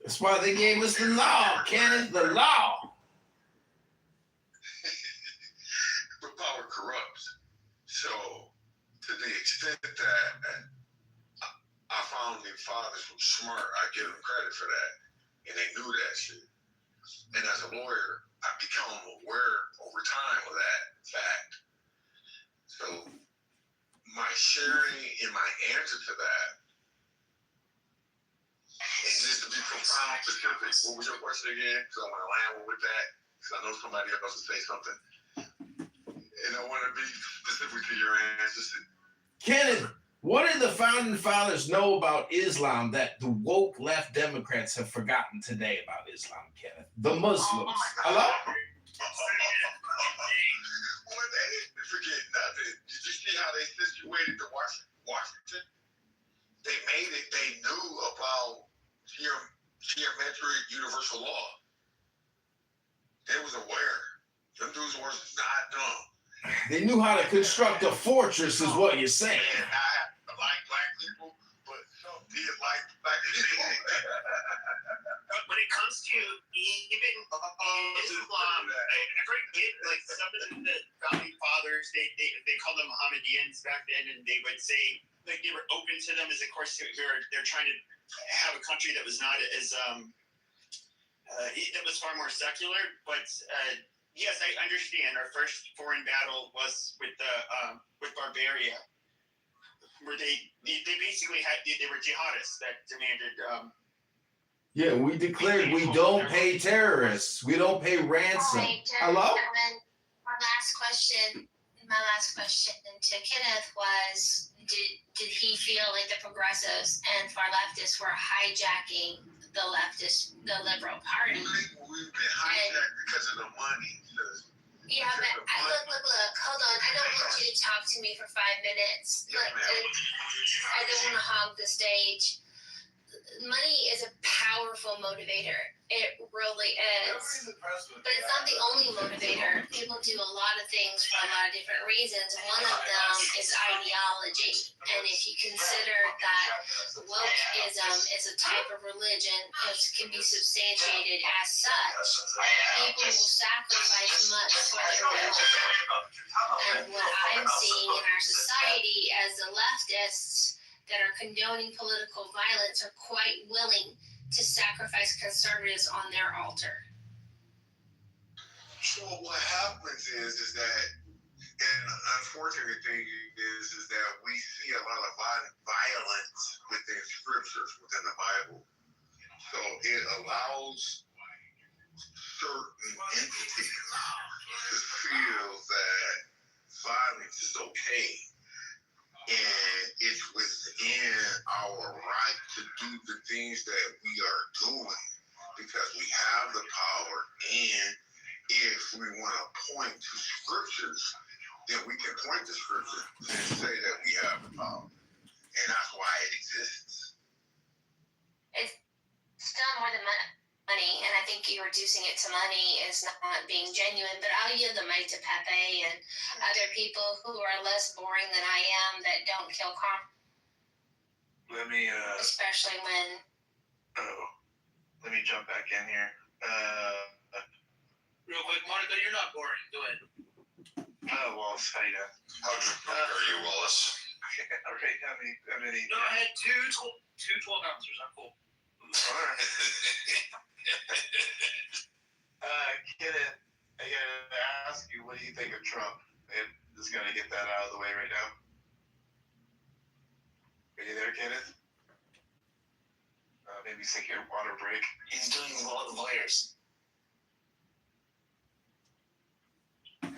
That's why they gave us the law, Kenneth, the law. But power corrupts. So, to the extent that our founding fathers were smart, I give them credit for that. And they knew that shit. And as a lawyer, I become aware over time of that fact. So, my sharing and my answer to that, and just to be profound specific, what was your question again? Because I want to land with that, because I know somebody else will say something. And I want to be specific to your answers. Kenneth, what did the founding fathers know about Islam that the woke left Democrats have forgotten today about Islam, Kenneth? The Muslims. Hello? Well, they didn't forget nothing. Did you see how they situated the Washington? They made it, they knew about geometric universal law. They was aware. Them dudes were not dumb. They knew how to construct a fortress, is what you're saying. And I like black people, but some did like black people. But when it comes to even Islam, I forget, like some of the founding fathers, they called them Mohammedans back then, and they would say like they were course, they're trying to have a country that was not as that was far more secular. But yes, I understand. Our first foreign battle was with Barbaria, where they basically they were jihadists that demanded. Yeah, we declared we don't pay terrorists. We don't pay ransom. Hello? And then my last question to Kenneth was, did he feel like the progressives and far leftists were hijacking the liberal party? We've been hijacked because of the money. Yeah, but look, hold on. I don't want you to talk to me for 5 minutes. Yes, Look, I don't want to hog the stage. Money is a powerful motivator. It really is. But it's not the only motivator. People do a lot of things for a lot of different reasons. One of them is ideology. And if you consider that wokeism is a type of religion that can be substantiated as such, people will sacrifice much for their religion. And what I'm seeing in our society as the leftists that are condoning political violence are quite willing to sacrifice conservatives on their altar. So what happens is that, and the unfortunate thing is that we see a lot of violence within scriptures, within the Bible. So it allows certain entities to feel that violence is okay. And it's within our right to do the things that we are doing because we have the power. And if we want to point to scriptures, then we can point to scripture and say that we have the power. And that's why it exists. It's still more than money, and I think you reducing it to money is not being genuine. But I'll yield the mic to Pepe and other people who are less boring than I am that don't kill Let me especially when. Let me jump back in here. Real quick, Monica, you're not boring. Go ahead. Wallace, how you doing? How drunk are you, Wallace? All right, how many? No, I had two 12 ounces. I'm cool. All right. Kenneth, I gotta ask you, what do you think of Trump? I'm just gonna get that out of the way right now. Are you there, Kenneth? Maybe take your water break. He's doing lawyers. You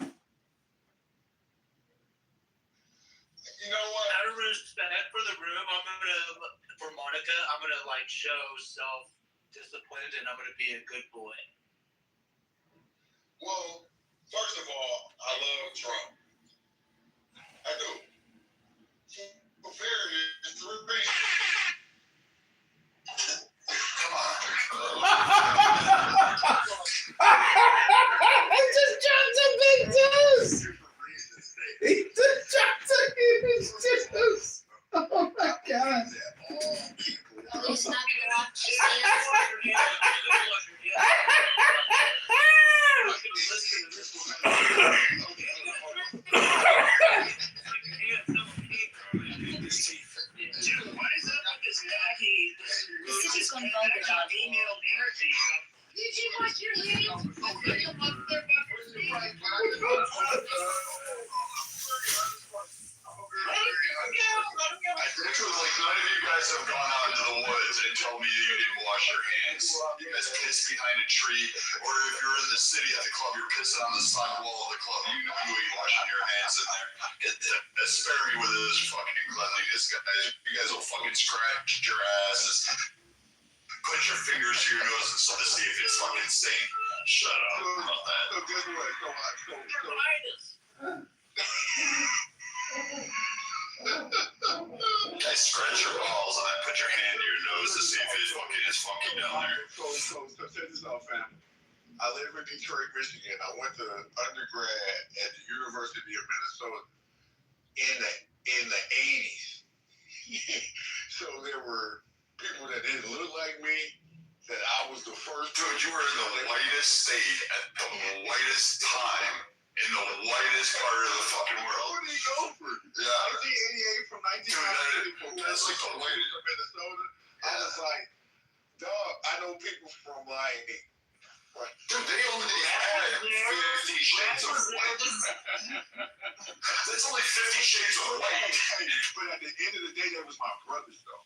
know what? Out of respect for the room, for Monica, I'm gonna show self-disciplined, and I'm gonna be a good boy. Well, first of all, I love Trump. I do. For various reasons. Come on. He just dropped a big deuce. He just dropped a huge deuce. Oh my God. At least not gonna watch you Dude, what is up with this wacky? The city's gone vulgar, dog. Female energy. Did you wash your hands? Literally, none of you guys have gone out into the woods and told me you didn't wash your hands. You guys pissed behind a tree, or if you're in the city at the club, you're pissing on the side wall of the club. You know you ain't washing your hands in there. Spare me with this fucking cleanliness, guys. You guys will fucking scratch your asses. Put your fingers to your nose and stuff to see if it's fucking sane. Shut up about that. So guess what? Guys, scratch your balls and then put your hand to your nose to see if it's funky down there. So check this out, fam. I live in Detroit, Michigan. I went to undergrad at the University of Minnesota in the 80s. So there were people that didn't look like me, that I was the first. Dude, you were in the whitest state at the whitest time in the whitest part of the fucking world. Kitover. Yeah. 1988 from 1994. That's like the whitest. Minnesota. I was like, dog, I know people from like. Dude, they only had 50 Shades of White. That's only 50 Shades of White. But at the end of the day, that was my brothers, though.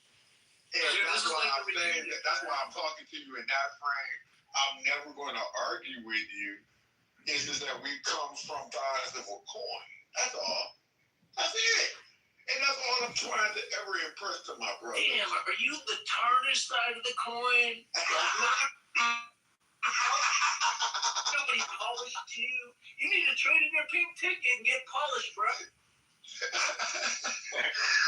And Dude, that's this is why like I'm saying that. That's why I'm talking to you in that frame. I'm never going to argue with you. It's just that we come from sides of a coin. That's all. That's it. And that's all I'm trying to ever impress to my brother. Damn, are you the tarnished side of the coin? Nobody polished you. You need to trade in your pink ticket and get polished, bro.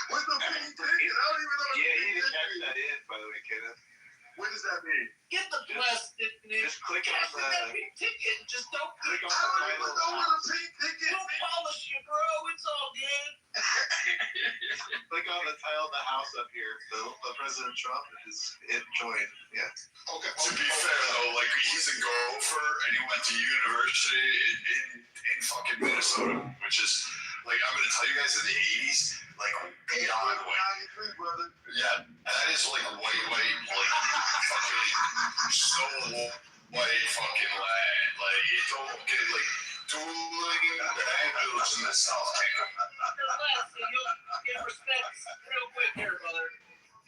What's the pink ticket? I don't even know. Yeah, you need to catch that in, by the way, Kenneth. What does that mean? Get the plastic, Nick. Just click on Cancel that the. pink ticket. Just don't Click on I the don't even title. know what a pink ticket Don't means. polish you, bro. It's all good. Click on the title of the house up here. The President Trump is it joined. Yeah. Okay. To be fair though, like he's a gopher and he went to university in fucking Minnesota, which is like I'm gonna tell you guys in the 80s, like beyond white. 93, brother. Yeah, that is like white, like fucking so white fucking land. Like it don't get like dueling bandos in the South Can't. You'll get respect real quick here, brother.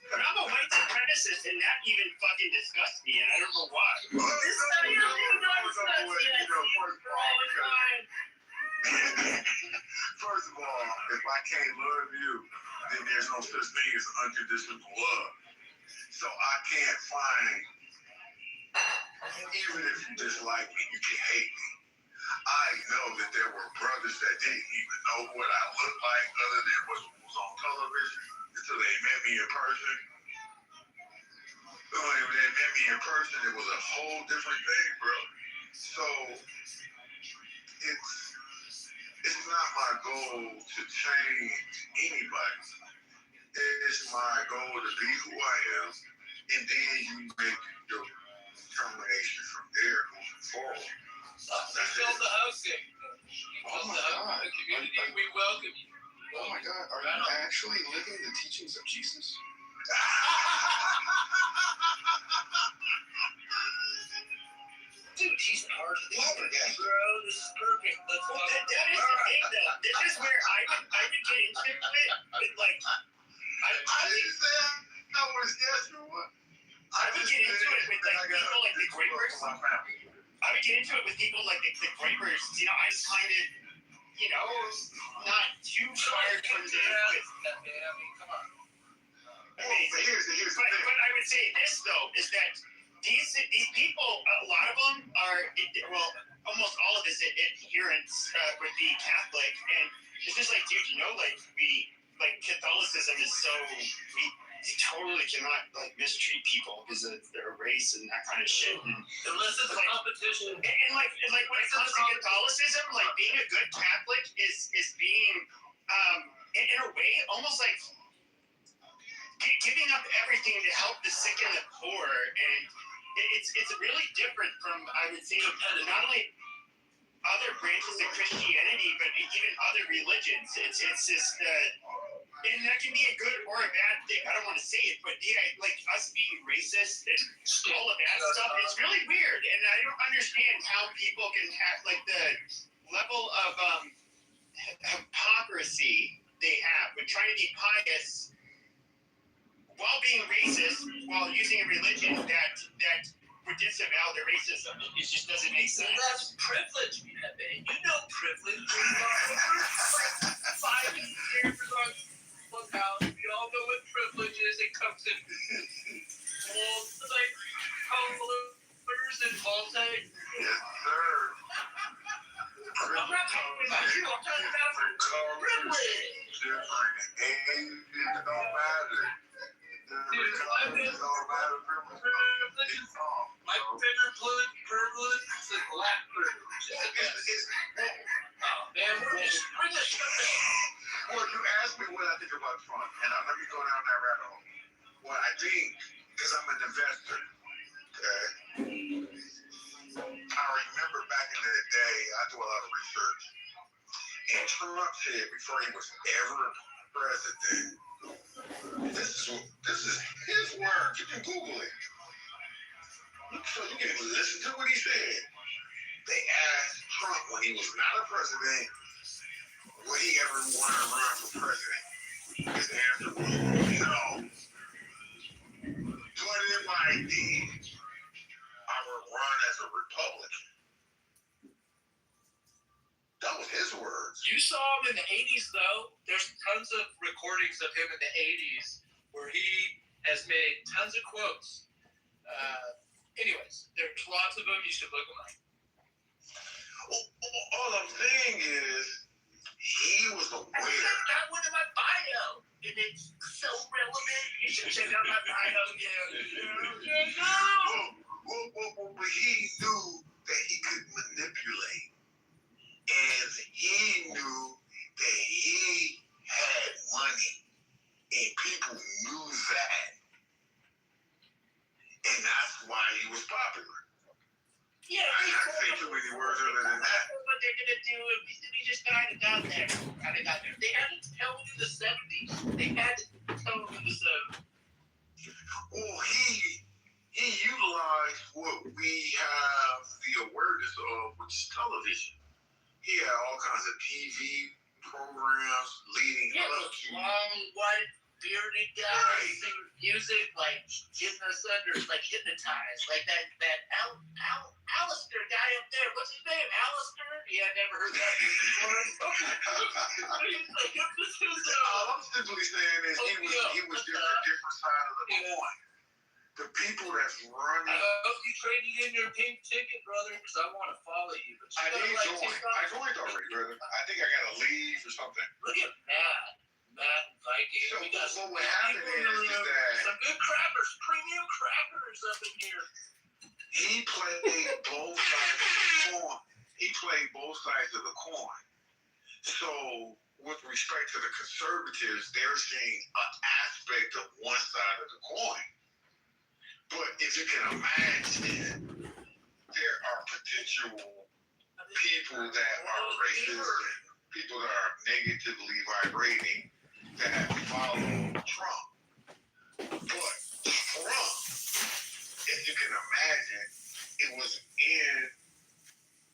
But I'm a white supremacist, and that even fucking disgusts me, and I don't know why. First of all, if I can't love you, then there's no such thing as unconditional love. So I can't find, even if you dislike me, you can hate me. I know that there were brothers that didn't even know what I looked like other than what was on television until they met me in person. When they met me in person, it was a whole different thing, bro. So it's not my goal to change anybody. It's my goal to be who I am, and then you make your determination from there moving forward. We built the housing. We built the community. We welcome you. Oh my God, are you actually living the teachings of Jesus? Dude, he's part of the internet, bro. This is perfect. Let's Well, that is the thing, though. This is where I would get into it with, like, I didn't say I was yes or what. I would get into it with, like, people like the Grapers. I would get into it with people like the Grapers. You know, I just kind of, you know, not too far from them. I mean, come on. But here's the thing. But I would say this, though, is that these people, a lot of them are, well, almost all of his adherents would be Catholic, and it's just like, dude, you know, like Catholicism is so, you totally cannot like mistreat people because of their race and that kind of shit. And, Unless it's a competition. and like when it comes to Catholicism, like being a good Catholic is being, in a way, almost like giving up everything to help the sick and the poor, and it's really different from, I would say, not only other branches of Christianity, but even other religions. It's just, and that can be a good or a bad thing. I don't want to say it, but yeah, like us being racist and all of that stuff, it's really weird, and I don't understand how people can have like the level of hypocrisy they have with trying to be pious while being racist, while using a religion that would disavow their racism. It just doesn't make sense. That's privilege, man. You know privilege. Like 5 years ago, look out. We all know what privilege is. It comes in like colors and multi. Yes, sir. I'm not talking about you. I'm talking about privilege. Different age, it don't matter. My favorite privilege is the black privilege. Oh man, we're just Well, you asked me what I think about Trump, and I'm let me go down that rabbit hole. Well, I think, because I'm an investor, okay? I remember back in the day, I do a lot of the research, and Trump said before he was ever president, this is his words. You can Google it. So you can listen to what he said. They asked Trump when he was not a president, would he ever want to run for president? His answer was no. But if I did, I would run as a Republican. That was his words. You saw him in the 80s, though. There's tons of recordings of him in the 80s where he has made tons of quotes. Anyways, there's lots of them. You should look them up. All I'm saying is, he was the winner. I got one in my bio, and it's so relevant. You should check out my bio. But he knew that he could manipulate. And he knew that he had money. And people knew that. And that's why he was popular. Yeah, I can't say too many words other than that. That's what they're going to do. We just kind of got there. They had to tell me in the 70s. They had to tell me in the 70s. Well, he utilized what we have the awareness of, which is television. He had all kinds of TV programs leading up to long, white, bearded guy singing music, like getting us under, like hypnotized, like that Alistair guy up there. What's his name? Alistair? Yeah, I never heard that name before. All I'm simply saying is he was just a different side of the coin. The people that's running. I hope you traded in your pink ticket, brother, because I want to follow you. But I joined already, brother. I think I got to leave or something. Look at Matt and Viking. So we got what happened is that some good crackers, premium crackers up in here. He played both sides of the coin. So with respect to the conservatives, they're seeing an aspect of one side of the coin. But if you can imagine, there are potential people that are racist and people that are negatively vibrating that follow Trump. But Trump, if you can imagine, it was in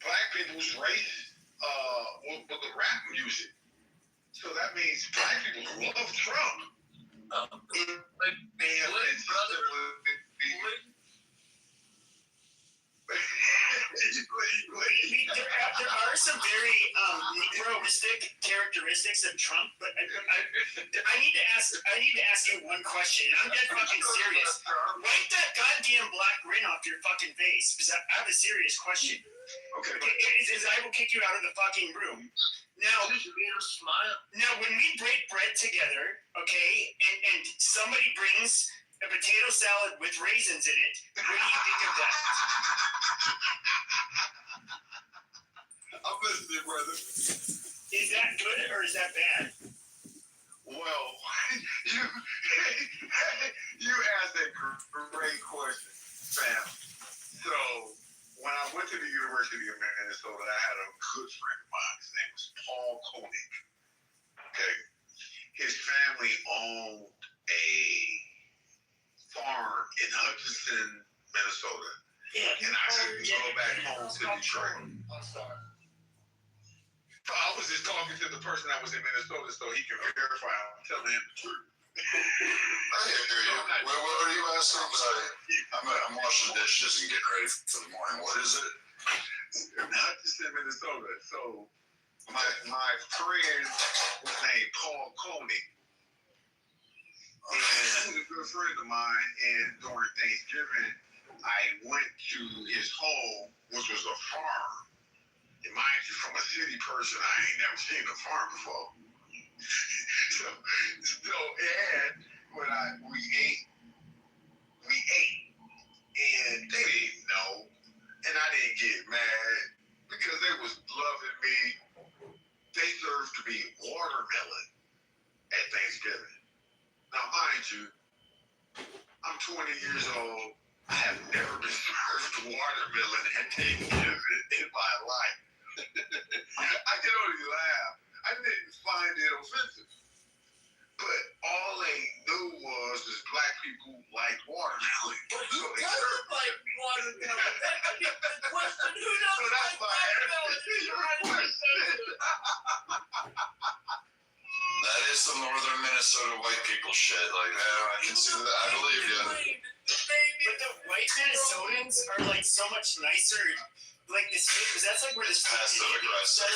black people's race with the rap music. So that means black people love Trump. There are some very Negroistic characteristics of Trump, but I need to ask you one question. I'm dead fucking serious. Wipe that goddamn black grin off your fucking face, because I have a serious question. Okay. I will kick you out of the fucking room. Now, when we break bread together, okay, and somebody brings a potato salad with raisins in it, what do you think of that? I'm listening, brother. Is that good or is that bad? Well, you asked that great question, Sam. So, when I went to the University of Minnesota, I had a good friend of mine. His name was Paul Koenig. Okay. His family owned a farm in Hutchinson, Minnesota. Yeah. And I couldn't go back home to Detroit. I'm sorry. I was just talking to the person that was in Minnesota so he can verify I'm telling him the truth. I hear you. What are you asking? I'm washing dishes and getting ready for the morning. What is it? Not just in Minnesota. So my friend was named Paul Koenig. And he was a good friend of mine. And during Thanksgiving, I went to his home, which was a farm. And mind you, from a city person, I ain't never seen a farm before. so and when we ate, and they didn't know, and I didn't get mad because they was loving me. They served me watermelon at Thanksgiving. Now, mind you, I'm 20 years old. I have never been served watermelon at Thanksgiving in my life. question. Who knows? So that's my That is some northern Minnesota white people shit. Like, I can see that. I believe you. But the white Minnesotans are like so much nicer. Like this, because that's like where this Passive aggressive.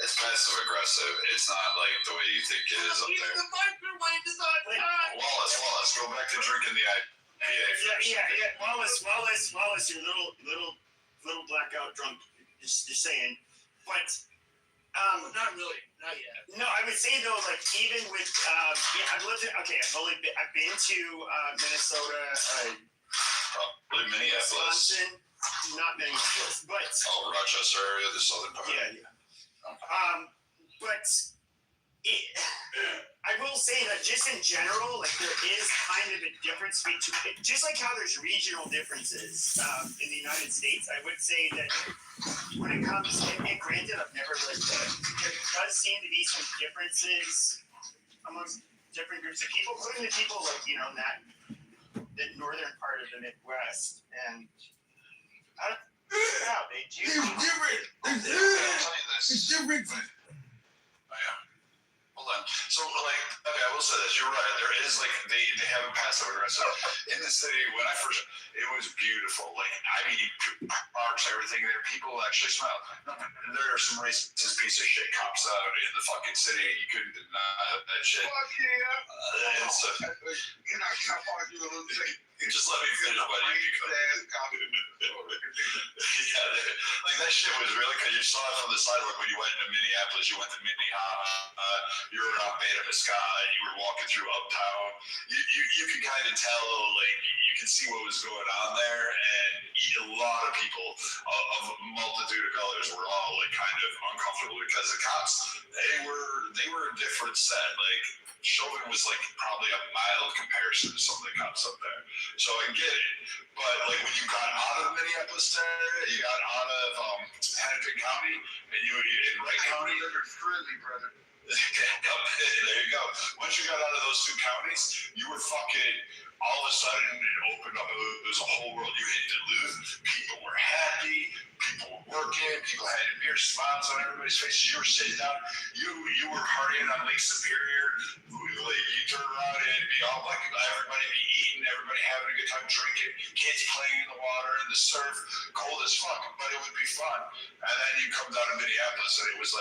It's passive aggressive. It's not like the way you think it is up there. The microwave is on time. Wallace, go back to drinking the IPA. Yeah. Wallace, you're little blackout drunk. Just saying. But not really, not yet. no, I would say though, like even with I've been to Minnesota, Probably Minneapolis. Wisconsin, not Minneapolis, but Rochester area, the southern part. yeah. But I will say that just in general, like there is kind of a difference between, just like how there's regional differences in the United States. I would say that when it comes, and granted, I've never lived there, there does seem to be some differences amongst different groups of people, including the people like the northern part of the Midwest, and I don't know, they do. It's different. It's different. Hold on. So, like, okay, I will say this. You're right. There is, like, they have a passive aggressive. In the city, when I first, it was beautiful. Like, I mean, parks, everything there, people actually smile. There are some racist piece of shit cops out in the fucking city. You couldn't deny that shit. Fuck yeah. Can I pause you a little bit? Just let me finish, buddy. Yeah, like that shit was really, because you saw it from the sidewalk when you went into Minneapolis. You went to Minnehaha. You were around Beta Mescal. You were walking through Uptown. You could kind of tell, like, you could see what was going on there, and a lot of people of a multitude of colors were all like kind of uncomfortable because the cops, they were a different set. Like, Chauvin was like probably a mild comparison to some of the cops up there. So I get it. But like when you got out of Minneapolis area, you got out of Hennepin County, and you in Wright County. Brother. There you go. Once you got out of those two counties, you were fucking, all of a sudden it opened up. It was a whole world. You hit Duluth, people were happy, people were working, people had beer smiles on everybody's faces. You were sitting down, you were partying on Lake Superior. Like, you turn around and it'd be all like everybody be eating, everybody having a good time drinking, kids playing in the water, in the surf, cold as fuck, but it would be fun. And then you come down to Minneapolis, and it was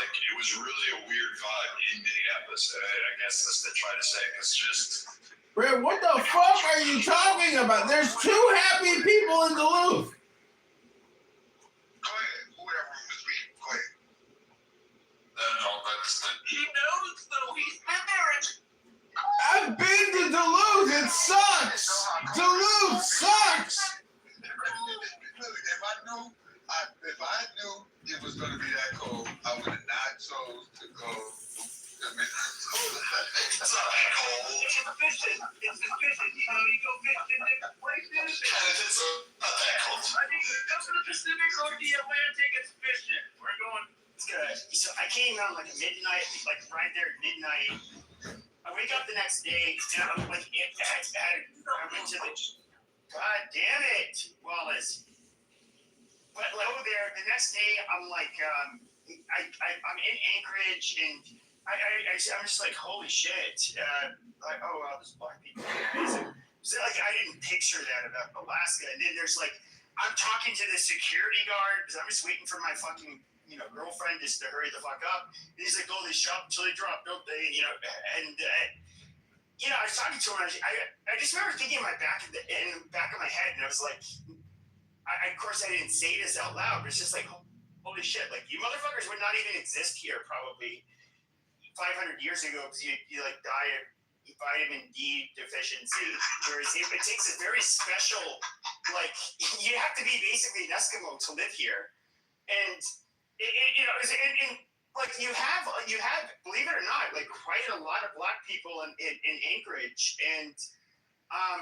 really a weird vibe in Minneapolis. I guess that's what they're trying to say. It's just. Brad, what the fuck are you talking about? There's two happy people in Duluth. Go ahead. Whoever was speaking, go ahead. No, that's the. He knows though. He's been there. I've been to Duluth. It sucks. Duluth sucks. If I knew it was going to be that cold, I would have not chose to go to Minnesota. It's not that cold. It's fishing. It's the fishing. You know, you go fishing in different places. It's not that cold. I think go to the Pacific or the Atlantic. It's fishing. We're going. It's good. So I came on like midnight, like right there at midnight. I wake up the next day, and I'm like, I went to the. God damn it, Wallace. But over there, the next day, I'm like, I'm in Anchorage, and I'm just like, holy shit. Like, oh, wow, there's black people. Amazing. So, like, I didn't picture that about Alaska. And then there's like, I'm talking to the security guard, because I'm just waiting for my fucking, girlfriend just to hurry the fuck up. And he's like, oh, they shop until they drop, don't they? And I was talking to him, and I just remember thinking in the back of my head, and I was like, of course, I didn't say this out loud, but it's just like, holy shit, like, you motherfuckers would not even exist here probably 500 years ago because you like die of vitamin D deficiency. Whereas it takes a very special, like, you have to be basically an Eskimo to live here. And, like, you have, believe it or not, like, quite a lot of black people in Anchorage. And I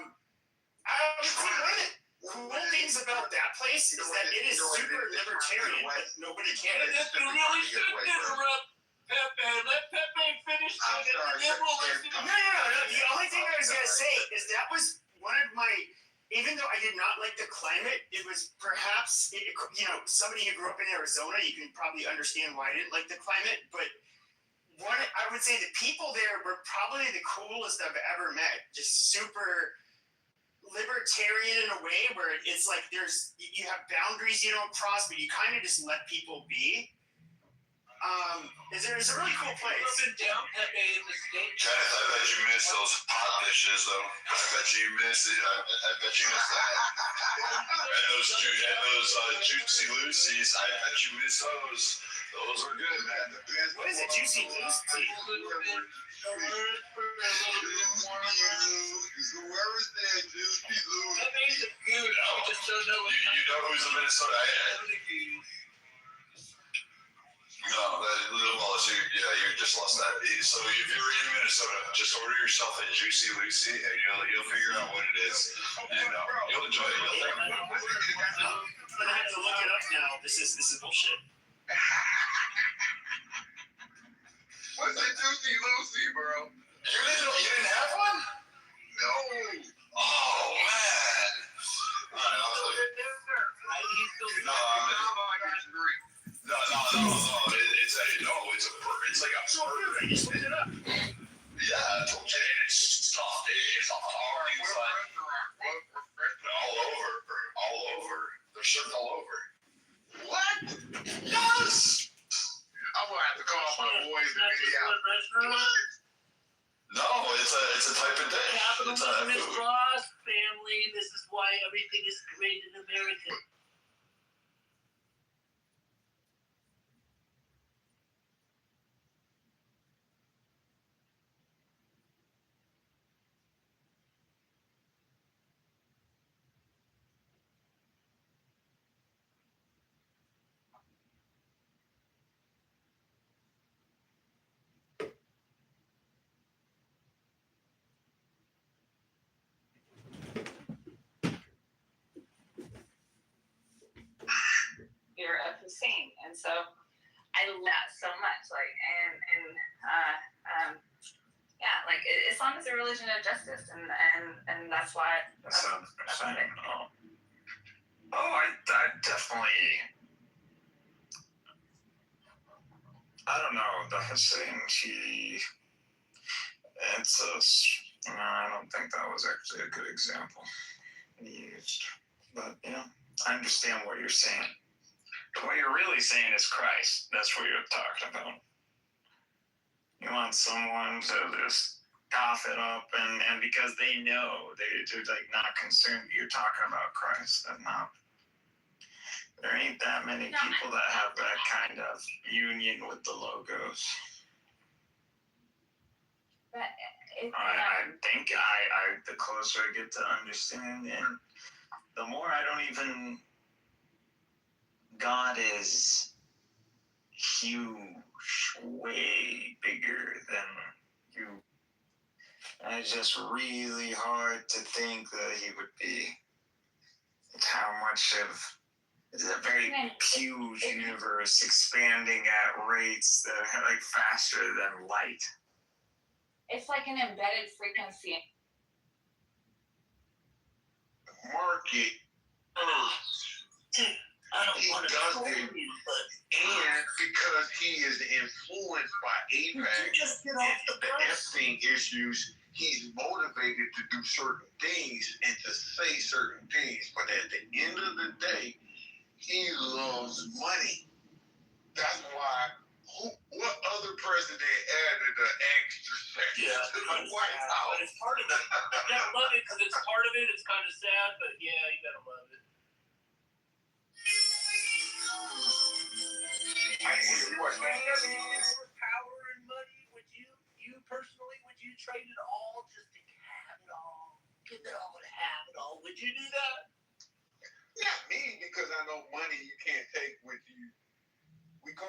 would say one of the cool things about that place is that it is super libertarian, but nobody cares. You really should interrupt Pepe. Let Pepe finish. No. The only thing I was going to say is that was one of my even though I did not like the climate, it was perhaps, somebody who grew up in Arizona, you can probably understand why I didn't like the climate. But I would say the people there were probably the coolest I've ever met. Just super libertarian in a way where it's like you have boundaries you don't cross, but you kind of just let people be. It's a really cool place. Kenneth, I bet you miss those hot dishes, though. I bet you miss it. I bet you miss that. And those Juicy Lucy's, I bet you miss those. Those are good, man. What is a Juicy Lucy? Where is that Juicy Lucy? That means it's good. I just don't know. You know who's in Minnesota? No, you just lost that. So if you're in Minnesota, just order yourself a Juicy Lucy, and you'll figure out what it is, and you'll enjoy it. You'll think I'm gonna have to look it up now. This is bullshit. What's a Juicy Lucy, bro? You didn't have one? No. Oh man. All right, I'll tell you. It's like a burger. I just looked it up. Yeah, it's okay. It's tough. It's hard inside. All over. They're served all over. What? Yes. I'm gonna have to call my boys to be out. No, it's a type of dish. Capitalism is lost, family. This is why everything is great in America. Fear of Hussein, and so I love that so much. Islam is a religion of justice, and that's why. I definitely. I don't know. The Hussein, I don't think that was actually a good example used. But I understand what you're saying. What you're really saying is Christ. That's what you're talking about. You want someone to just cough it up, and because they know they're like not concerned. You're talking about Christ, and not. There ain't that many people that have that kind of union with the logos. But I think the closer I get to understanding, the more I don't even. God is huge, way bigger than you. And it's just really hard to think that he would be. It's how much of it's a very huge universe expanding at rates that are like faster than light. It's like an embedded frequency. Market. He does it, and because he is influenced by APAC and the Epstein issues, he's motivated to do certain things and to say certain things. But at the end of the day, he loves money. That's why. What other president added an extra section to the White House? But it's part of it. You gotta love it because it's part of it. It's kind of sad, but yeah, you gotta love it. Power and money, would you personally, would you trade it all just to have it all? Give it all to have it all. Would you do that? Not me, because I know money you can't take with you. We go.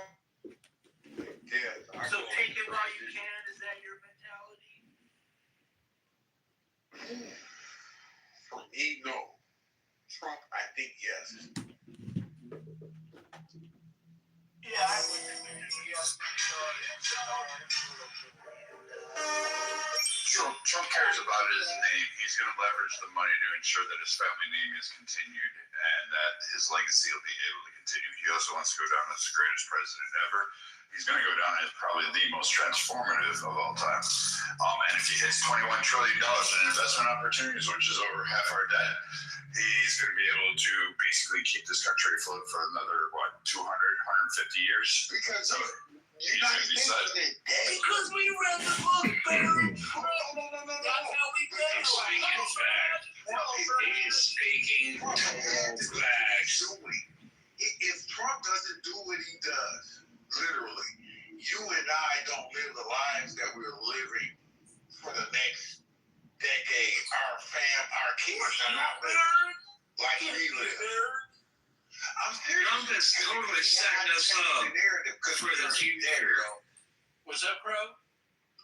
Yeah. So take it while you can. Is that your mentality? For me, no. Trump, I think yes. Yeah, I would agree. Yes. Trump cares about his name. He's going to leverage the money to ensure that his family name is continued and that his legacy will be able to continue. He also wants to go down as the greatest president ever. He's going to go down as probably the most transformative of all time. And if he hits $21 trillion in investment opportunities, which is over half our debt, he's going to be able to basically keep this country afloat for another, 200, 150 years? Because he's going to be set. Because we read the book, Barry. That's how we read it. Speaking fact. He's speaking facts. If Trump doesn't do what he does, literally, you and I don't live the lives that we're living for the next decade. Our kids are not living like we live. I'm serious. Trump is totally setting us up for the future. What's up, bro?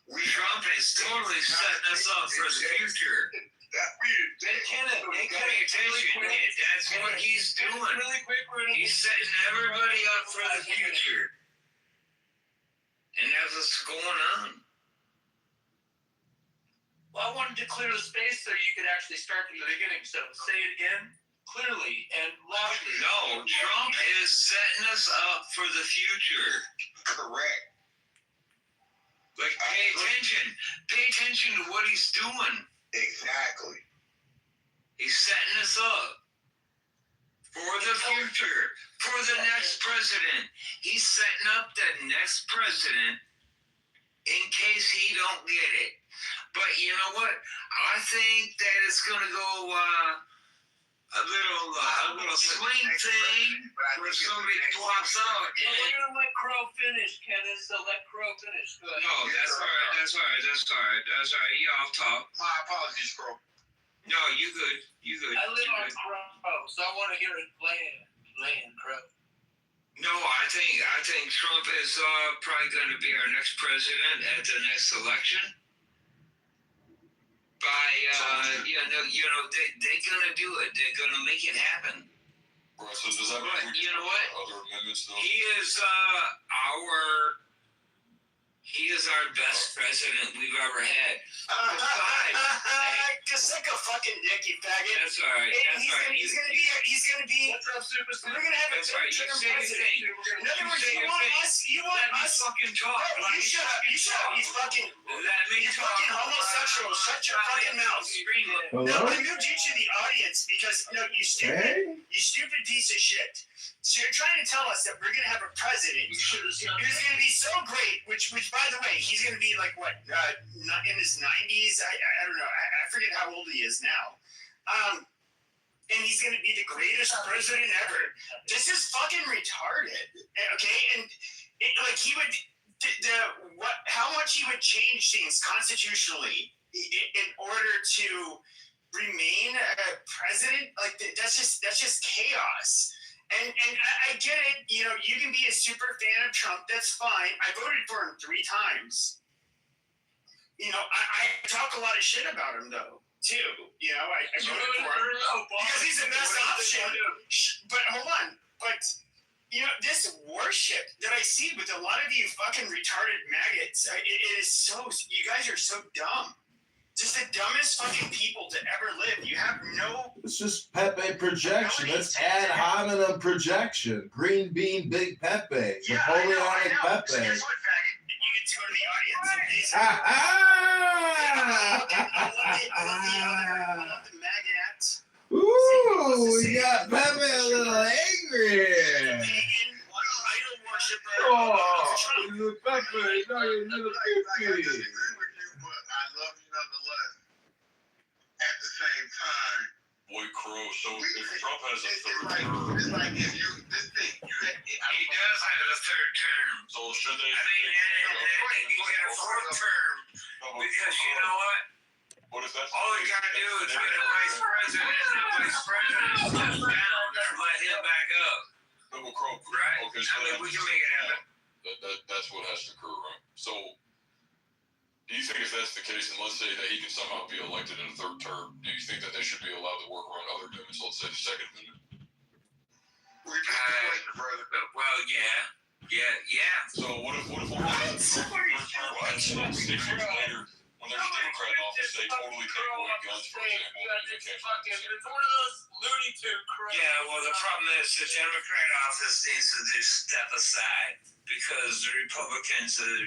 Trump is totally setting us up for the future. Hey, Kenneth, Pay attention, man. That's what he's doing. Really quick, He's setting everybody up for the future. And that's what's going on. Well, I wanted to clear the space so you could actually start from the beginning. So say it again, clearly and loudly. No, Trump is setting us up for the future. Correct. Like, pay attention. Pay attention to what he's doing. Exactly. He's setting us up for the future, for the next president. He's setting up that next president in case he don't get it. But you know what? I think that it's going to go a little swing thing where somebody drops out. We're going to let Crow finish, Kenneth, so let Crow finish. Go ahead. No, that's all right. Yeah, I'll talk. My apologies, bro. No, you good. I live on Crow, so I want to hear it land, Crow. No, I think Trump is probably going to be our next president at the next election. By they're going to do it. They're going to make it happen. Bro, so does that mean you know what? Other amendments though? He is our best president we've ever had. Suck a fucking dick, you faggot. That's all right. He's gonna be. What's up, superstar? We're gonna have a That's right. You say your thing. In other words, you want us. Fucking talk. Bro, you shut up. You fucking. Let me You talk. fucking homosexual. Shut your fucking mouth. Hello? No, I moved you to the audience because you stupid piece of shit. So you're trying to tell us that we're gonna have a president who's gonna be so great, which by the way, he's gonna be like what, in his 90s? I don't know. I forget how old he is now. And he's gonna be the greatest president ever. This is fucking retarded. Okay, and he would how much he would change things constitutionally in order to remain a president. Like that's just chaos. And I get it, you can be a super fan of Trump, that's fine. I voted for him 3 times. I talk a lot of shit about him though, too. I voted for him because he's the best option. But hold on, this worship that I see with a lot of you fucking retarded maggots, it is so, you guys are so dumb. Just the dumbest fucking people to ever live. You have no. It's just Pepe projection. That's ad hominem projection. Green bean, big Pepe. Yeah, Napoleonic Pepe. So guess what, faggot? You get to go to the audience. I love the maggots. Ooh, we got Pepe a little angry. Idol worshiper. Oh, little Pepe. No, you little Pepe. Love you nonetheless. At the same time, boy, Crow. So if Trump has a third term, it's like if you this thing, he does have a third term. So should they? I mean, and you get a 4th term because you know what? What if that's all you gotta do is get a vice president, and the vice president steps down and let him back up. Double Crow, right? Okay, so I mean, we can make it happen. That's what has to occur, right? So. Do you think if that's the case, and let's say that he can somehow be elected in a 3rd term, do you think that they should be allowed to work around other amendments, let's say the 2nd Amendment? Well, yeah. So what if 6 years later, when there's a Democrat in office, guns, for example. It's one of those Looney Tune crap. Yeah, well, the problem is the Democrat office needs to just step aside because the Republicans are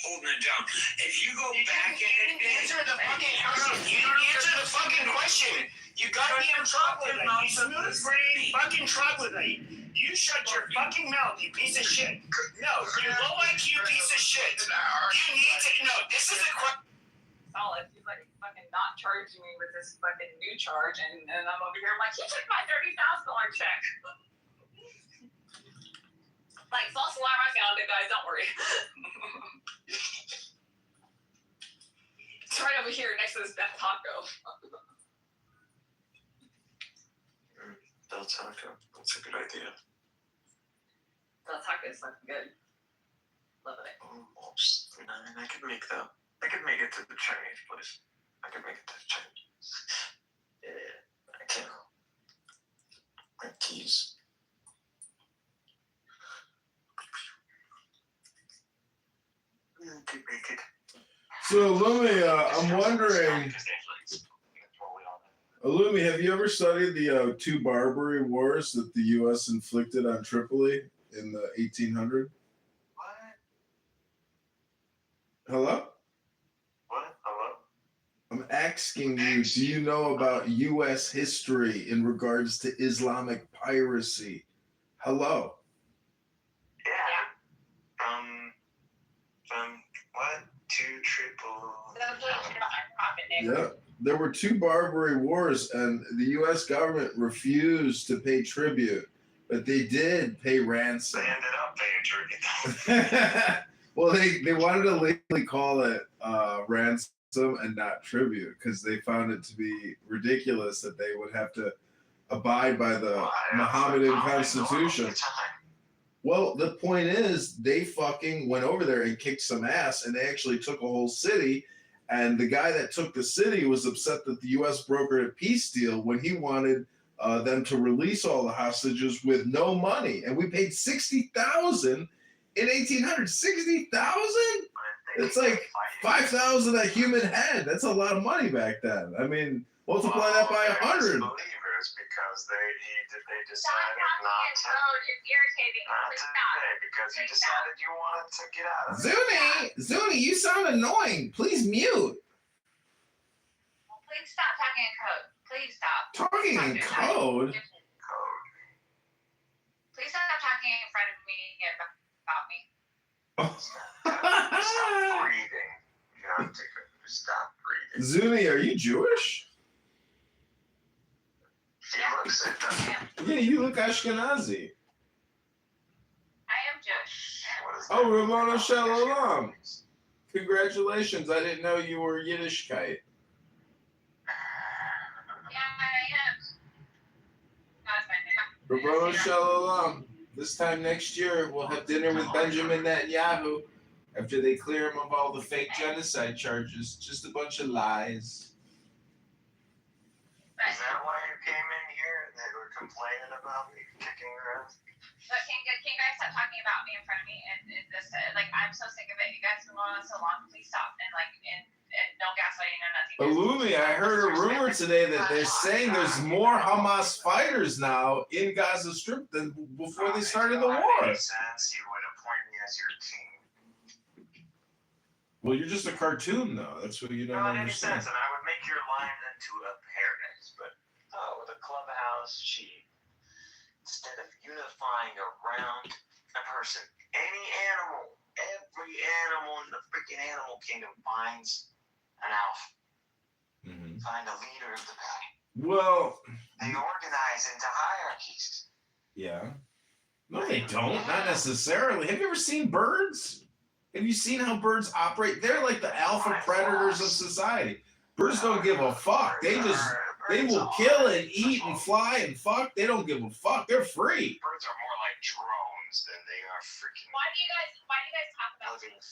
holding it down. If you go back in Answer the fucking question. You answer the fucking question. You goddamn troglodyte. You smooth brain fucking troglodyte. You shut your fucking mouth, you piece of shit. No, you low IQ piece of shit. You need to know. This is a question. Solid. He's like fucking not charging me with this fucking new charge, and I'm over here like, he took my $30,000 check. Like, false alarm, I found it, guys. Don't worry. It's right over here next to this Beth Taco. Del Taco. That's a good idea. Del Taco is fucking good. Loving it. Almost. I mean, I could make that. I could make it to the Chinese place. I could make it to the Chinese. Yeah, I can. My keys. I could make it. So, Lumi, I'm wondering, Lumi, have you ever studied the two Barbary Wars that the U.S. inflicted on Tripoli in the 1800s? What? Hello? What? Hello? I'm asking you, do you know about U.S. history in regards to Islamic piracy? Hello? Yeah. What? Two triple. Yeah. There were two Barbary Wars, and the U.S. government refused to pay tribute, but they did pay ransom. They ended up paying tribute. Well, they wanted to legally call it ransom and not tribute because they found it to be ridiculous that they would have to abide by the Mohammedan constitution. Well, the point is, they fucking went over there and kicked some ass, and they actually took a whole city. And the guy that took the city was upset that the U.S. brokered a peace deal when he wanted them to release all the hostages with no money. And we paid $60,000 in 1800. $60,000? It's like 5,000 a human head. That's a lot of money back then. I mean, multiply that by 100. Because they decided not to. It's irritating. Not to pay because you decided you wanted to get out of it. Zuni, you sound annoying. Please mute. Well, please stop talking in code. Please stop. Talking in code? Please stop talking in front of me about me. Stop breathing. You have to stop breathing. Zuni, are you Jewish? He looks it, doesn't he? Yeah, you look Ashkenazi. I am Jewish. Oh, Ramona Shalom. Congratulations. I didn't know you were Yiddishkeit. Yeah, I am. That's my name. Ramona Shalom. This time next year, we'll have dinner with Benjamin Netanyahu after they clear him of all the fake genocide charges. Just a bunch of lies. Is that why you came in here? They were complaining about me kicking around? But can you guys stop talking about me in front of me? And this, like, I'm so sick of it. You guys have been going on so long. Please stop. And no gaslighting, no nothing. Illumi, I heard a rumor today that they're saying there's more Hamas fighters now in Gaza Strip than before they started the war. Sense you would appoint me as your king. Well, you're just a cartoon, though. That's what you don't Not any understand. sense, and I would make your line into a paradise, but with a clubhouse chief, instead of unifying around a person, every animal in the freaking animal kingdom finds an alpha. Mm-hmm. Find a leader of the pack. Well, they organize into hierarchies. Yeah. No, they don't. Not necessarily. Have you ever seen birds? Have you seen how birds operate? They're like the alpha predators of society. Birds don't give a fuck. They will kill and eat and fly and fuck. They don't give a fuck. They're free. Birds are more like drones than they are freaking. Why do you guys talk about things?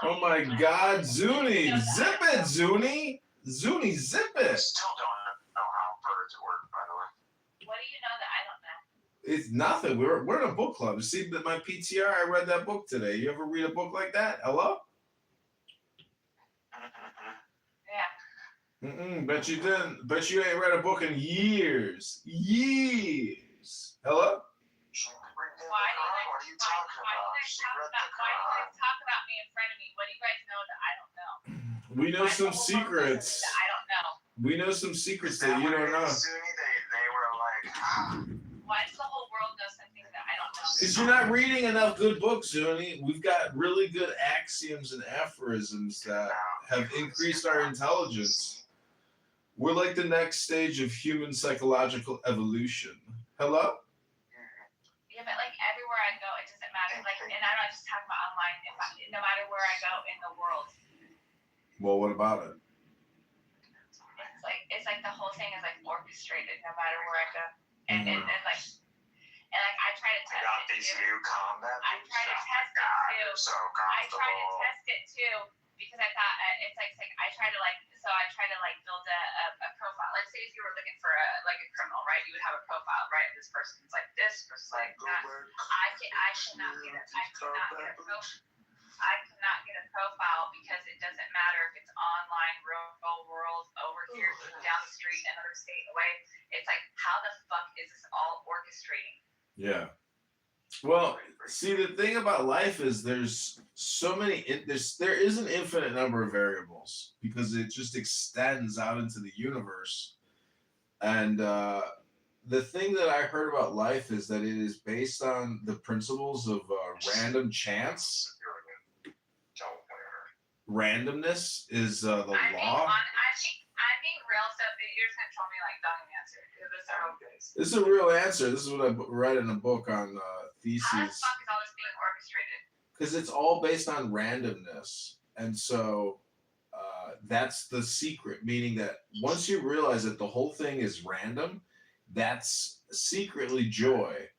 Oh my God, Zuni, zip it, Zuni, zip I it. still don't know how birds work, by the way. What do you know that I don't know? It's nothing. We're in a book club. You see that my PTR? I read that book today. You ever read a book like that? Hello? Yeah. Bet you didn't. Bet you ain't read a book in years. Years. Hello? Why do you guys talk about me in front of me? What do you guys know that I don't know? We know some secrets. That I don't know. We know some secrets that you don't know. They were like, Why does the whole world know something that I don't know? Because you're not reading enough good books, Zuni. We've got really good axioms and aphorisms that have increased our intelligence. We're like the next stage of human psychological evolution. Hello? Yeah, but like everywhere I go, it doesn't matter. Like, and I'm not just talking about online. No matter where I go in the world. Well, what about it? It's like the whole thing is like orchestrated no matter where I go. And I try to test it these too. new combat I try to test it too. so I try to comfortable. test it too because I thought it's like I try to build a profile. Let's say if you were looking for a criminal, right? You would have a profile, right? This person's like this, person's like that. I cannot get a profile because it doesn't matter if it's online, real world, over here, down the street, another state away. It's like, how the fuck is this all orchestrating? Yeah. Well, see, the thing about life is there's so many. There is an infinite number of variables because it just extends out into the universe. And the thing that I heard about life is that it is based on the principles of random chance. Randomness is the law. I'm being real, so you're just gonna tell me like don't even answer. This is a real answer. This is what I read in a book on theses. How the fuck is all this being orchestrated? Because it's all based on randomness, and so that's the secret. Meaning that once you realize that the whole thing is random, that's secretly joy.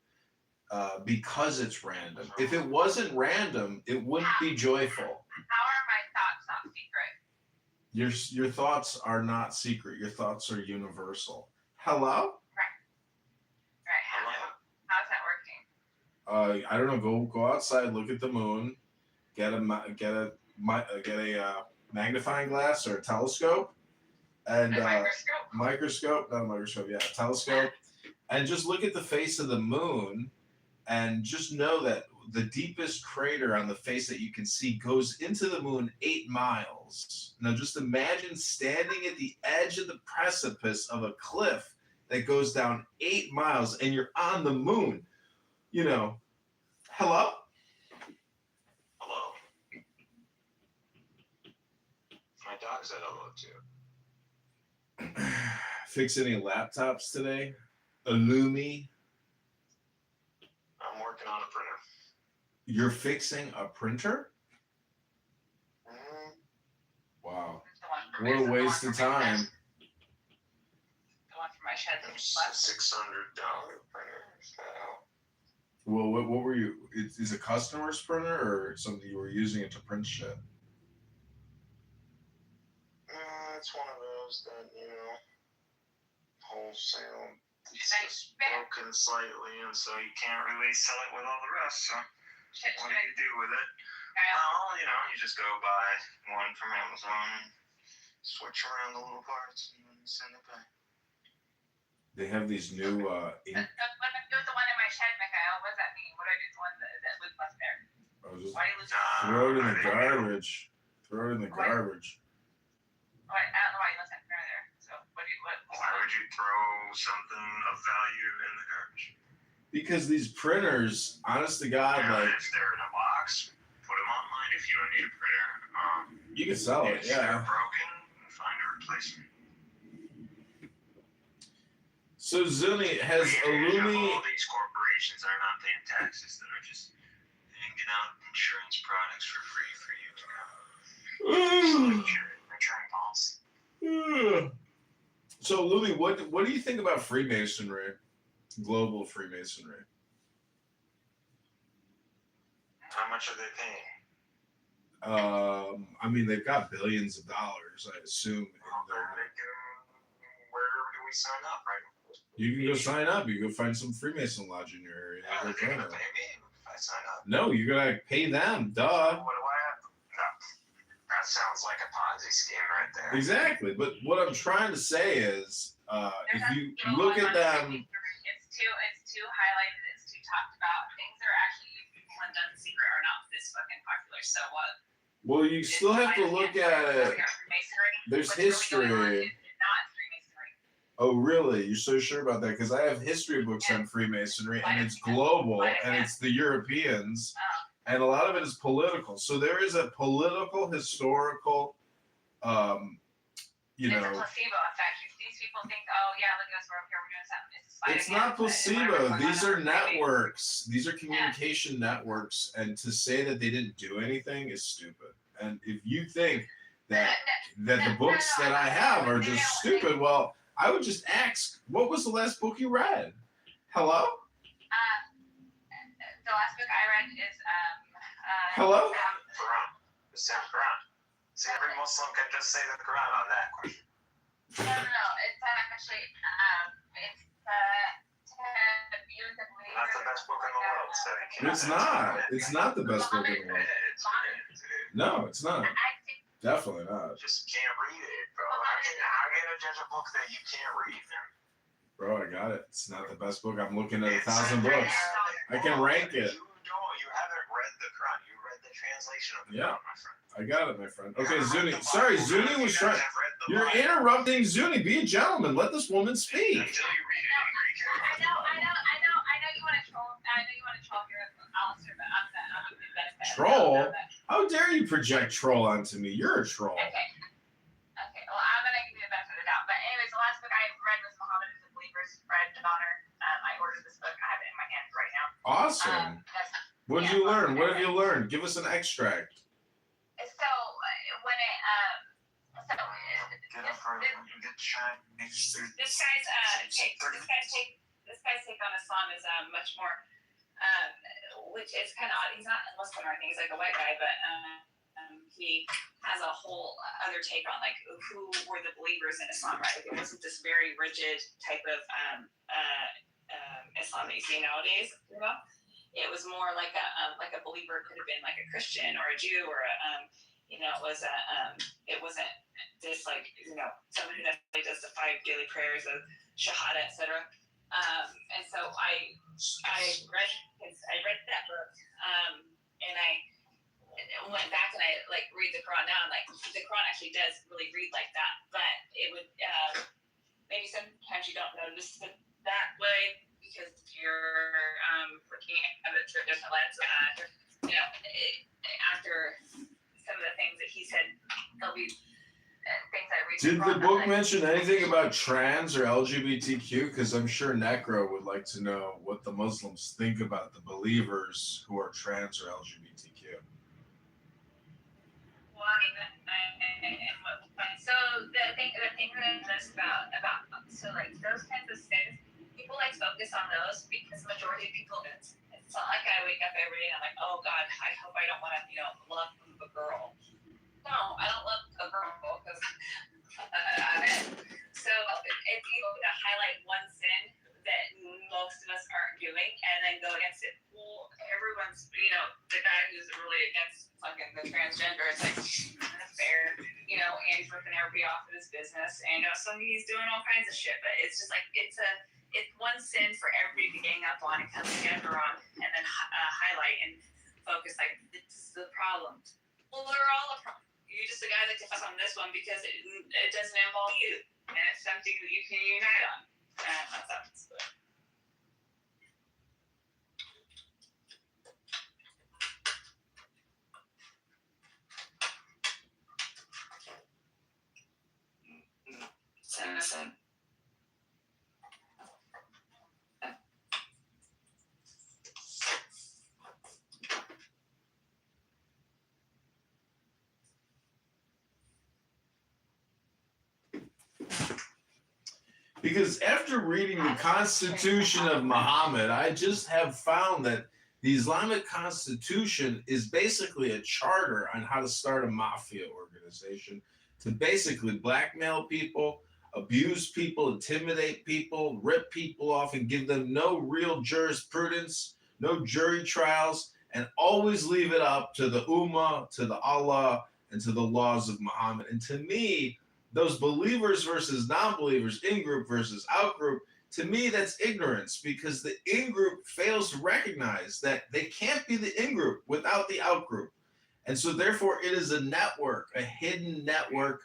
Because it's random. If it wasn't random, it wouldn't be joyful. How are my thoughts not secret? Your thoughts are not secret. Your thoughts are universal. Hello? Right. How's that working? I don't know. Go outside. Look at the moon. Get a magnifying glass or a telescope. And microscope. Not a microscope. Yeah, a telescope. And just look at the face of the moon. And just know that the deepest crater on the face that you can see goes into the moon 8 miles. Now just imagine standing at the edge of the precipice of a cliff that goes down 8 miles and you're on the moon. You know, hello? Hello. My dog said hello too. Fix any laptops today? Illumi? I'm working on a printer. You're fixing a printer? Wow. What a waste of time. The one for my shed. $600 printer. Well, what were you? Is a customer's printer or something you were using it to print shit? It's one of those that, wholesale. It's just broken slightly, and so you can't really sell it with all the rest. So what do you do with it? Well, you just go buy one from Amazon, switch around the little parts, and then send it back. They have these new What do I do with the one in my shed, Mikhail? What does that mean? What do I do with the one that was left there? Why do you lose it? Throw it in the garbage. Throw it in the garbage. I don't know why you left that printer there. So why would you throw something of value in the garbage? Because these printers, honest to God, if they're in a box, put them online. If you don't need a printer, you can sell it. If they're broken, find a replacement. So Zuni has Illumi. All these corporations are not paying taxes; that are just hanging out insurance products for free for you to know. Return policy. So Illumi, what do you think about Freemasonry, global Freemasonry? How much are they paying? I mean, they've got billions of dollars, I assume. Where do we sign up, right? You can go sign up. You go find some Freemason lodge in your area. They're gonna pay me if I sign up. No, you're gonna pay them. Duh. What do I have? No. That sounds like a Ponzi scheme right there. Exactly. But what I'm trying to say is, if you look at them, it's too highlighted, it's too talked about. Things that are actually people and done in secret are not this fucking popular. So what? well, you still have to look at. There's history. Oh, really? You're so sure about that? Because I have history books on Freemasonry, and it's global, and it's the Europeans, and a lot of it is political. So there is a political, historical, you It's a know. placebo effect. These people think, oh yeah, look at us, we're up here, we're doing something. It's not placebo. These are networks. These are communication networks, and to say that they didn't do anything is stupid. And if you think that the books that I have are just stupid, well, I would just ask, what was the last book you read? Hello? The last book I read is Hello? Quran. The Sam Quran. See, every Muslim can just say the Quran on that question. No. It's actually it's That's the best book in the world. So It's not. It's not the best book in the world. No, it's not. Definitely not. Just can't read it, bro. How can I judge a book that you can't read, man? Bro, I got it. It's not the best book. I'm looking at 1,000 books. I can rank it. You haven't read the Quran. You read the translation of the Quran, my friend. I got it, my friend. Okay, Zuni. Sorry, Zuni was trying. You're interrupting Zuni. Be a gentleman. Let this woman speak. Until you read it in Greek. I know you want to troll. I know you want to troll your Alistair, but I'm the benefit. Troll? How dare you project troll onto me? You're a troll. Okay. Well, I'm gonna give you the benefit of the doubt. But anyways, the last book I read was Muhammad is a Believer's Bread and Honor. I ordered this book. I have it in my hand right now. Awesome. What did you learn? What have you learned? Give us an extract. So when it this guy's take on Islam is much more which is kind of odd. He's not a Muslim or anything. He's like a white guy, but he has a whole other take on like who were the believers in Islam, right? Like, it wasn't this very rigid type of Islam that you see nowadays. You know, it was more like a believer could have been like a Christian or a Jew or a it wasn't this like someone who necessarily does the 5 daily prayers of Shahada, etc. And so I read that book, and I went back and I like read the Quran now, and like the Quran actually does really read like that, but it would maybe sometimes you don't notice it that way because you're looking at it through a different lens. After some of the things that he said, there'll be things I read. Did the book mention anything about trans or LGBTQ? Because I'm sure Necro would like to know what the Muslims think about the believers who are trans or LGBTQ. Well, so the thing that I noticed about so like those kinds of sins, people like focus on those because the majority of people it's not like I wake up every day and I'm like, oh God, I hope I don't want to love a girl. No, I don't love a girl because so it's easy to highlight one sin that most of us aren't doing and then go against it. Well, everyone's the guy who's really against fucking the transgender, it's like that's fair, and he's ripping everybody off of his business, and he's doing all kinds of shit, but it's just like it's one sin for everybody to gang up on and come together on and then highlight and focus like this is the problem. Well, they're all a problem. You're just a guy that can focus on this one because it doesn't involve you, and it's something that you can unite on. That's good. Innocent. Because after reading the Constitution of Muhammad, I just have found that the Islamic Constitution is basically a charter on how to start a mafia organization to basically blackmail people, abuse people, intimidate people, rip people off, and give them no real jurisprudence, no jury trials, and always leave it up to the Ummah, to the Allah, and to the laws of Muhammad. And to me, those believers versus non-believers, in-group versus out-group, to me, that's ignorance, because the in-group fails to recognize that they can't be the in-group without the out-group. And so therefore, it is a network, a hidden network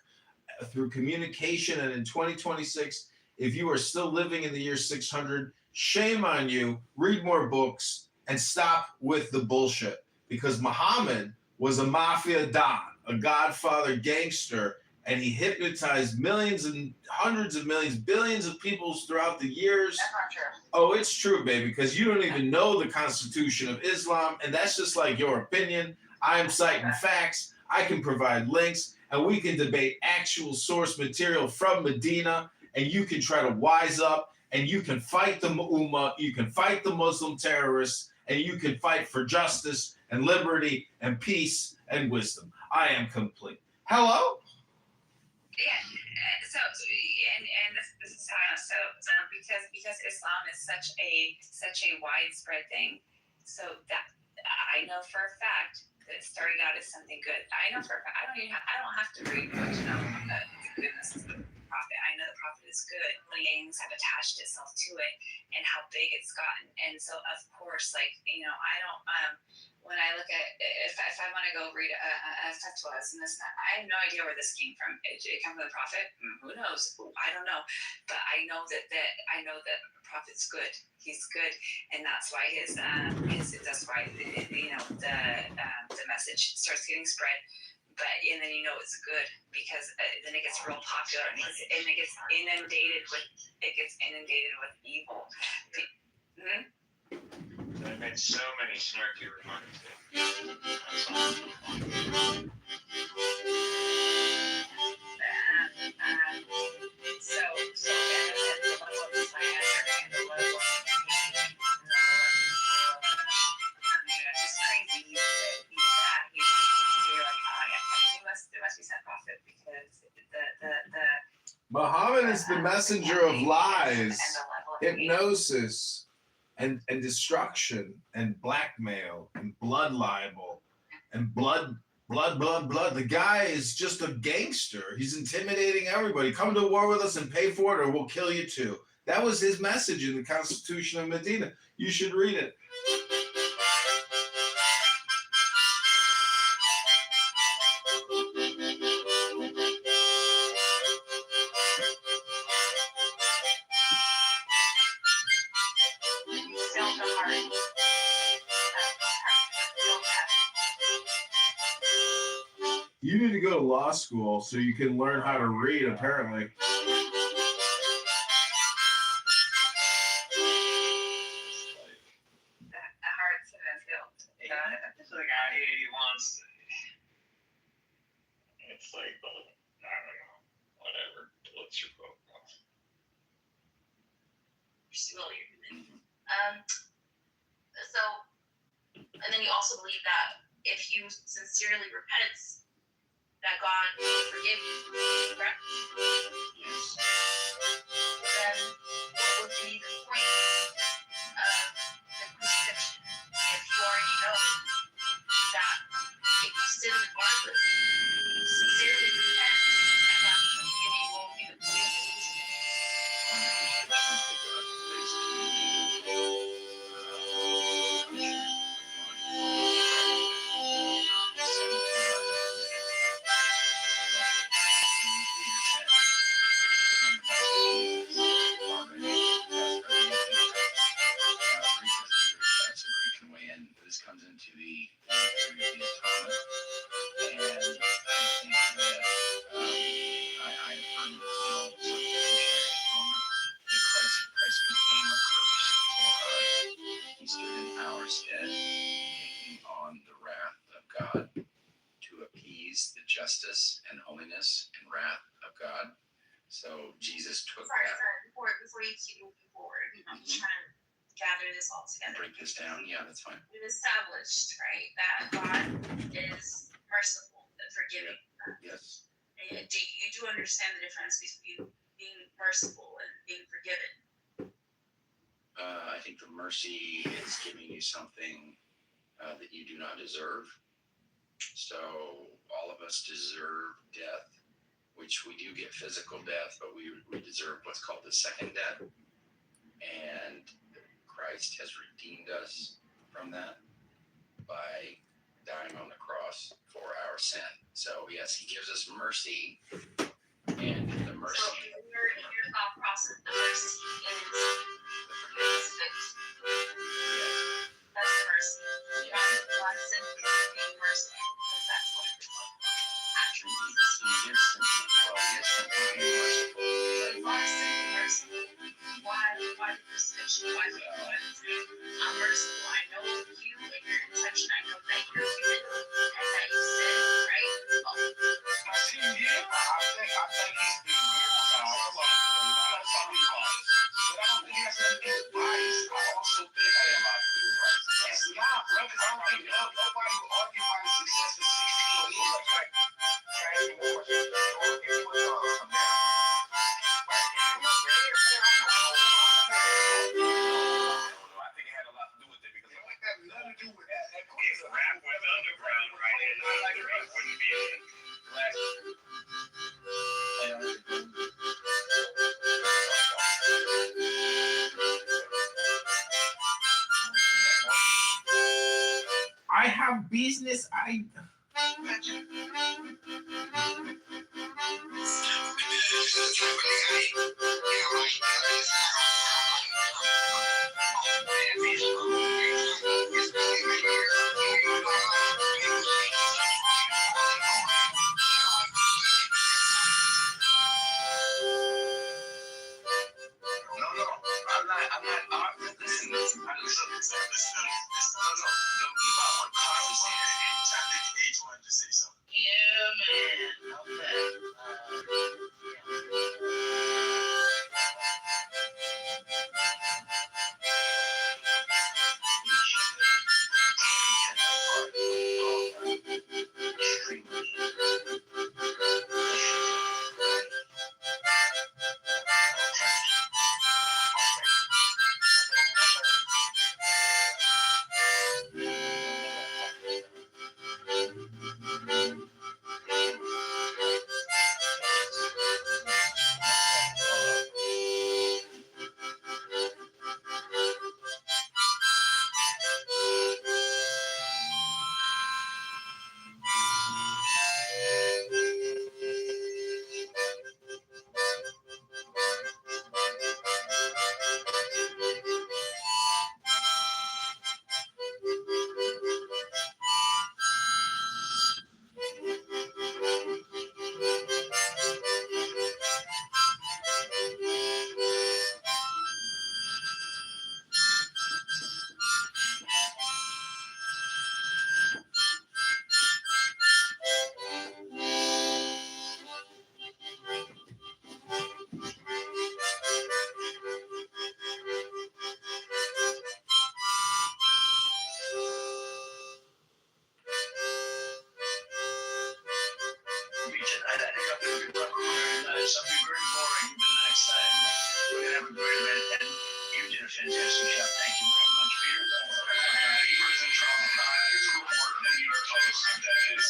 through communication. And in 2026, if you are still living in the year 600, shame on you. Read more books and stop with the bullshit, because Muhammad was a mafia don, a godfather gangster, and he hypnotized millions and hundreds of millions, billions of people throughout the years. That's not true. Oh, it's true, baby, because you don't even know the Constitution of Islam, and that's just like your opinion. I am citing facts. I can provide links, and we can debate actual source material from Medina, and you can try to wise up, and you can fight the Ummah, you can fight the Muslim terrorists, and you can fight for justice and liberty and peace and wisdom. I am complete. Hello? Yeah. So and this is how because Islam is such a widespread thing. So that I know for a fact that it started out as something good. I know for a fact. I don't have to read much to know the goodness of the Prophet. I know the Prophet is good. Gangs have attached itself to it, and how big it's gotten. And so of course, like I don't when I look at if I want to go read a fatwas and this, I have no idea where this came from. It came from the Prophet. Who knows? I don't know, but I know that I know that the Prophet's good. He's good, and that's why that's why the message starts getting spread. But and then it's good because then it gets real popular and it gets inundated with evil. I made so many snarky remarks. It's crazy. There must be some prophet because the Muhammad is the messenger of lies, hypnosis, and destruction, and blackmail, and blood libel, and blood. The guy is just a gangster. He's intimidating everybody. Come to war with us and pay for it, or we'll kill you too. That was his message in the Constitution of Medina. You should read it. You need to go to law school so you can learn how to read, apparently. It's like he wants. It's like, I don't know, whatever. What's your vote? So, and then you also believe that if you sincerely repent, that God will forgive you, correct? Yes. Then what would be the point of the crucifixion if you already know that if you sin regardless, sincerely repent, that God will forgive you, won't be the point of the This comes into the atonement, and I think that I affirm substitutionary atonement, that Christ became a curse for us. He stood in our stead, taking on the wrath of God to appease the justice and holiness and wrath of God. So Jesus took Sorry, that. before you keep moving forward, I'm just trying to gather this all together. Break this down. Yeah, that's fine. We've established, right, that God is merciful and forgiving. Yes. And you do understand the difference between being merciful and being forgiven? I think the mercy is giving you something that you do not deserve. So all of us deserve death, which we do get physical death, but we deserve what's called the second death. And Christ has redeemed us from that by dying on the cross for our sin. So yes, he gives us mercy, and the mercy. So in your thought process, the mercy is the forgiveness fixed. Yes. That's the mercy. God sent being merciful because that's what it is. After Jesus, He's instantly, being merciful. why simply mercy? Why the crucifixion? Why the I'm merciful. I know you and your intention. I know that you're human and that you sin, right? I think he's being merciful. That's how he was. But I don't think he has nothing to do with bias. I also think I am not good with bias. It's not, brother. I don't think nobody will argue about his success for 16 years. Like, carrying more or it was America. I think it had a lot to do with it because it had nothing to do with that. If rap was underground, right? And like rap wouldn't be in I have business. Something very boring the next time. We're gonna have a great event, and you did a fantastic job. Thank you very much, Peter. Thank you, President Trump. Here's a report in the New York Post that is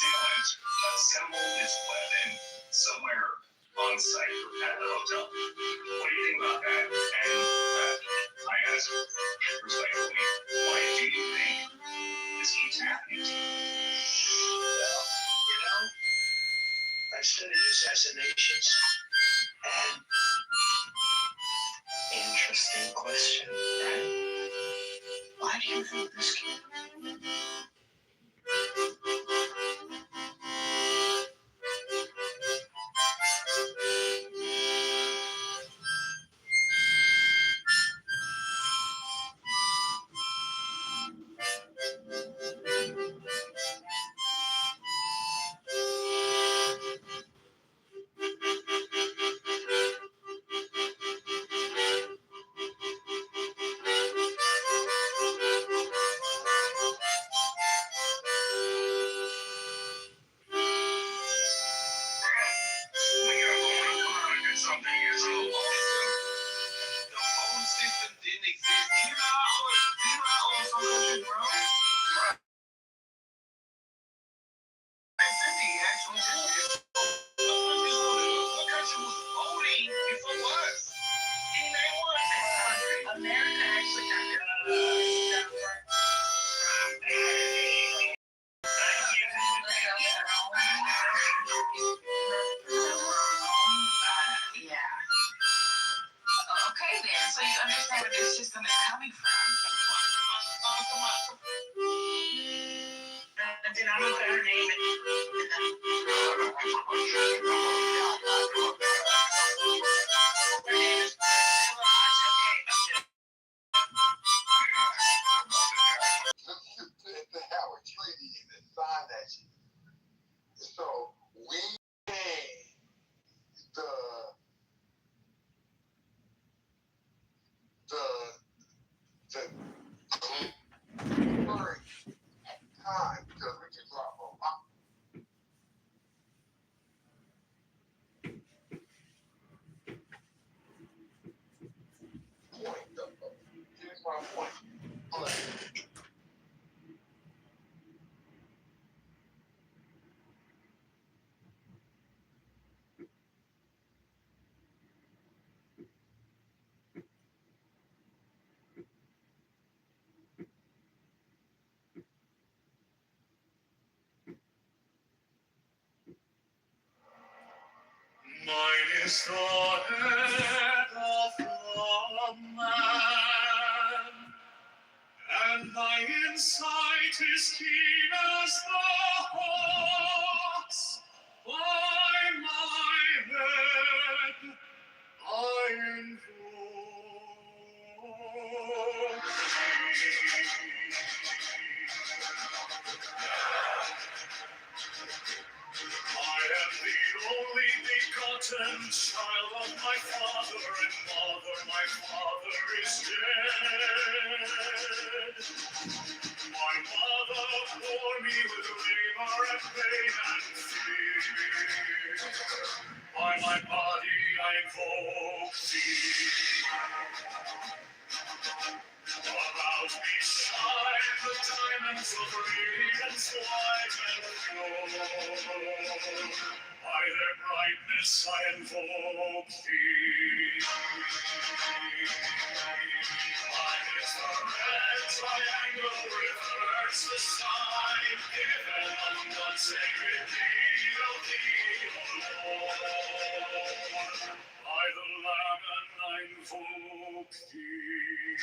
sealant. A symbol is planted somewhere on site at the hotel. What do you think about that? And I ask respectfully, why do you think this keeps happening? Well, I've studied assassinations, and interesting question, right? Why do you think this came? The Howard Treaty and signed that shit. So we pay the current time because we can drop a lot. Point though. Here's my point. Mine is the head of the man, and my insight is keen as the hawk's. By my head I invoke I am the only begotten child of my father and mother. My father is dead. My mother bore me with labor and pain and fear. By my body I invoke thee. About me shine the diamonds of radiance white and pure. By their brightness I invoke thee. Mine is the red triangle, reverse the sign, given on sacred deed of thee, O Lord. By the Lamb and I invoke thee.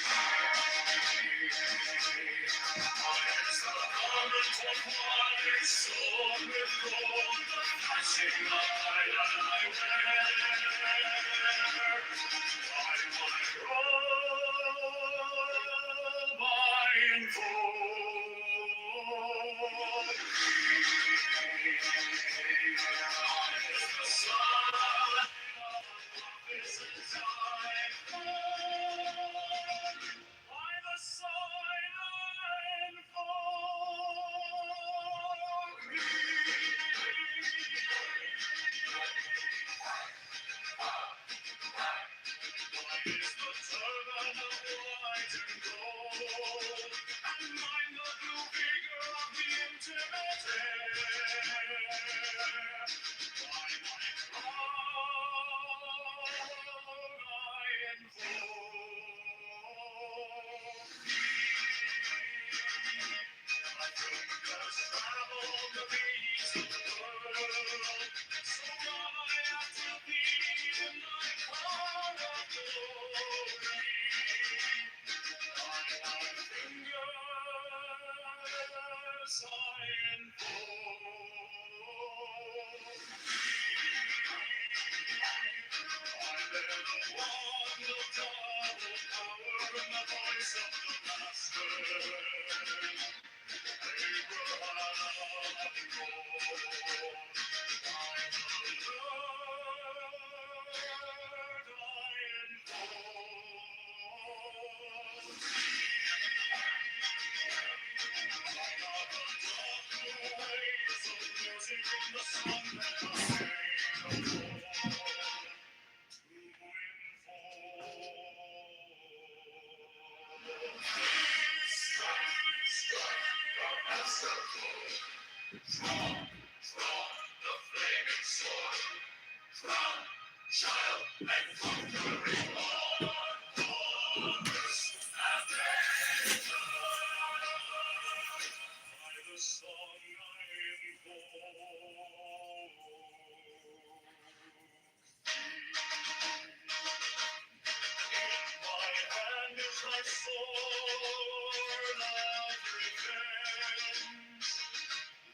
Mine is the garment of white, sewn with gold, the flashing light that I wear. By my robe I invoke thee. Mine is the sun is a time by the side and invoke Mine is the turban of white and gold, and mine the blue vigor of the intimate air. By my crown I invoke thee. My fingers travel the beats of the world, so I after thee in my crown of glory. By my fingers I invoke I bear the wand of double power and the voice of the Master.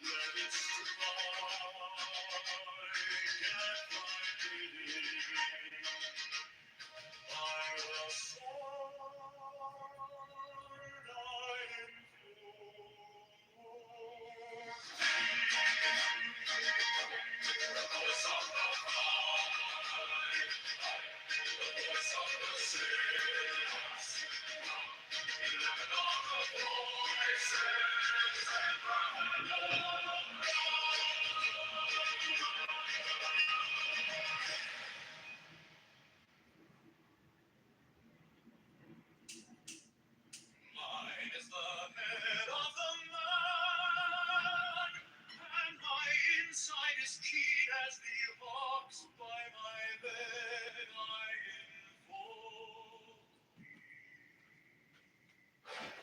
Let it fly. Mine is the head of the man, and my inside is keen as the ox by my bed I invoke thee.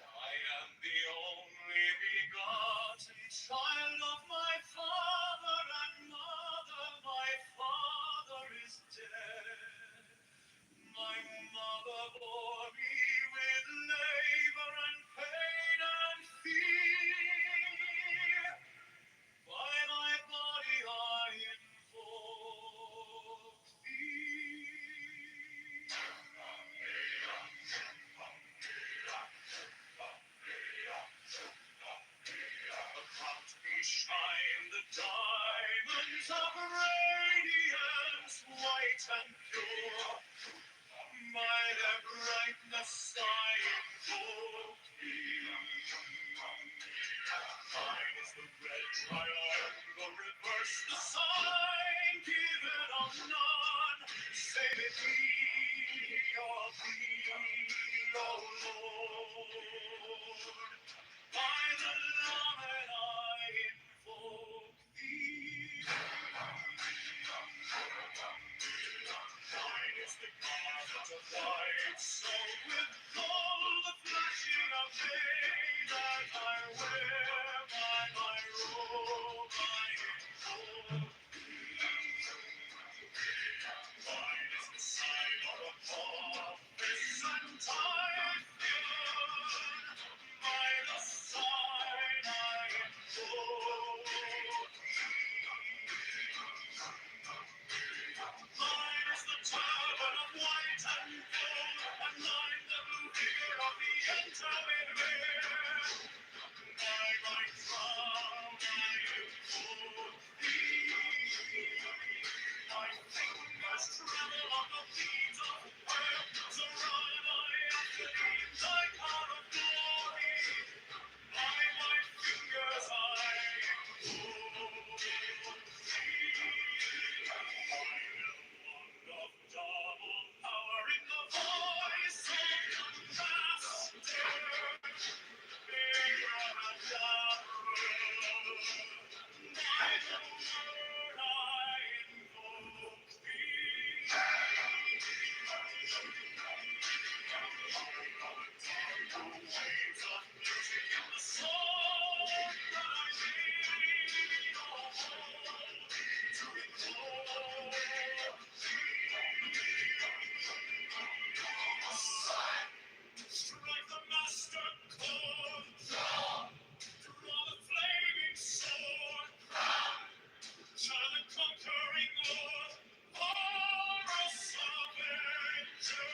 I am the only begotten child of my father and mother. My father is dead. My mother bore me with labor and pain and fear. By my body I invoke thee. About me shine the diamonds of radiance, white and pure. By their brightness I invoke thee. Mine is the red triangle, reverse the sign, given of none, save it thee, of thee, O Lord. By the Lord I invoke thee. Mine is the garment of white, sown with gold, the flashing of day that I wear by my robe I invoke thee. Mine is the sign of a office and tithe, by the sign I invoke Mine is the turban of white and gold, and mine the blue fear of the entering air. By my crown I invoke thee. My fingers tremble on the beat of prayer, so run I after thee in thy car of glory. By my fingers I invoke thee. Of double power in the voice of the master, by the word I invoke thee. The waves of music in the song that I made, to invoke strike the master chord, draw the flaming sword, turn the conquering Lord, Horus Avenger.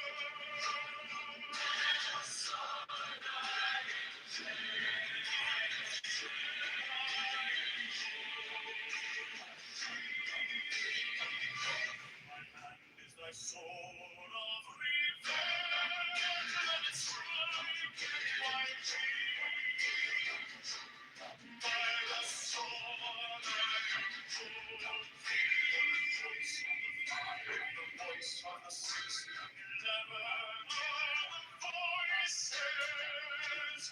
My hand is thy sword of revenge, let it strike my cheek. By the sword I invoke thee. The voice of the 611 are the voices.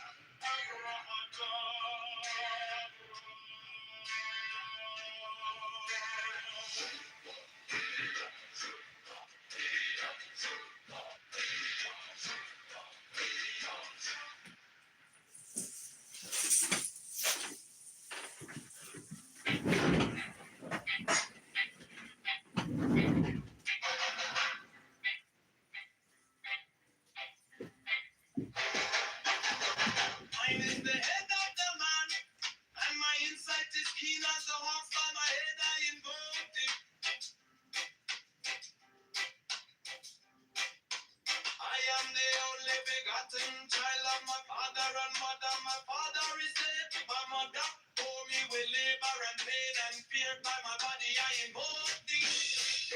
Mine is the head of the man, and my insight is keen as the hawk. By my head I invoke thee. I am the only begotten child of my father and mother. My father is dead. My mother bore me with labor and pain and fear. By my body I invoke thee.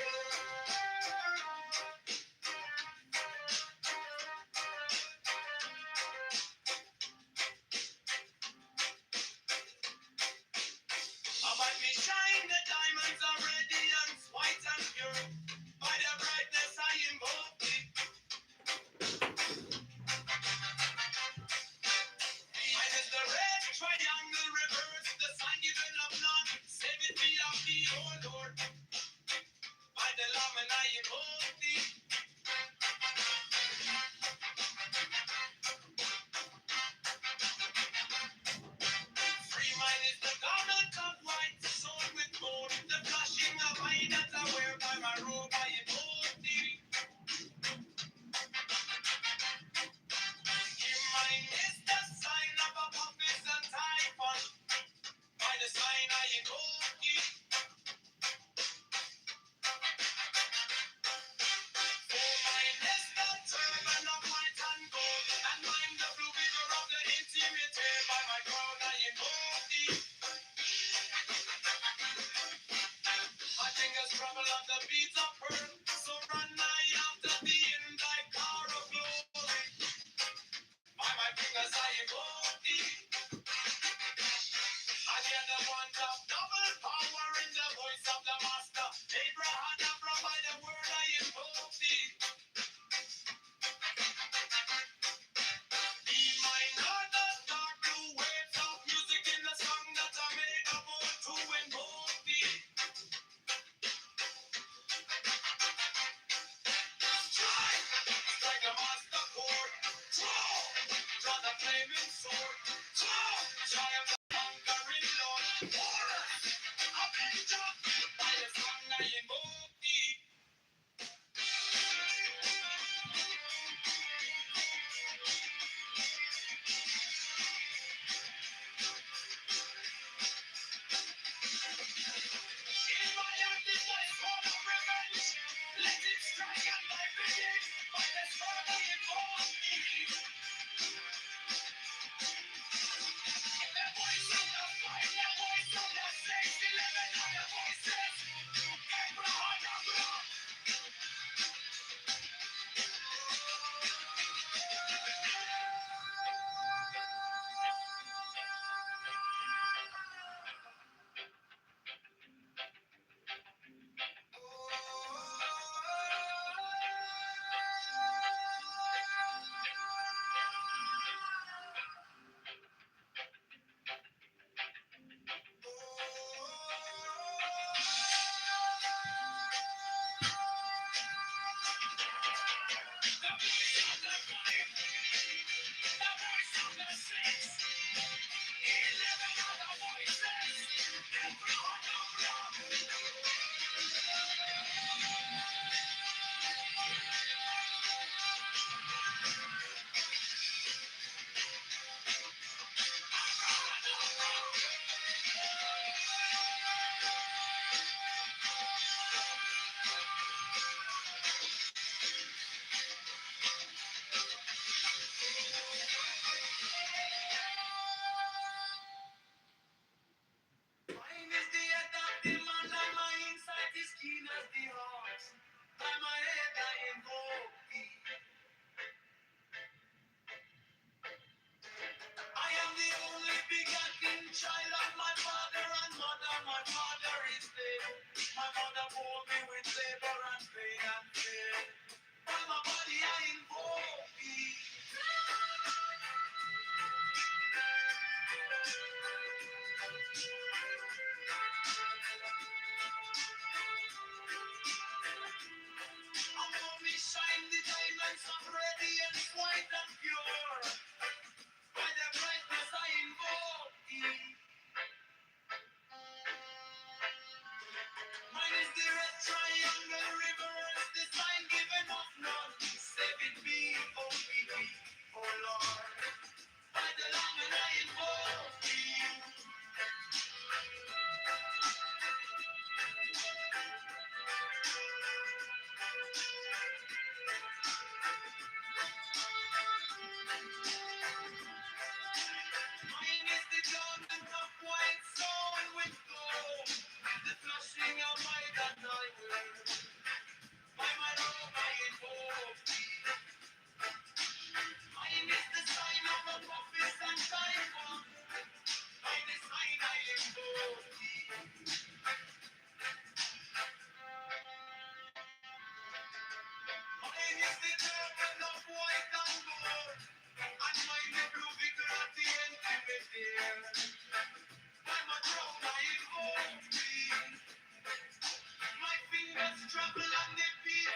Trouble on the beat.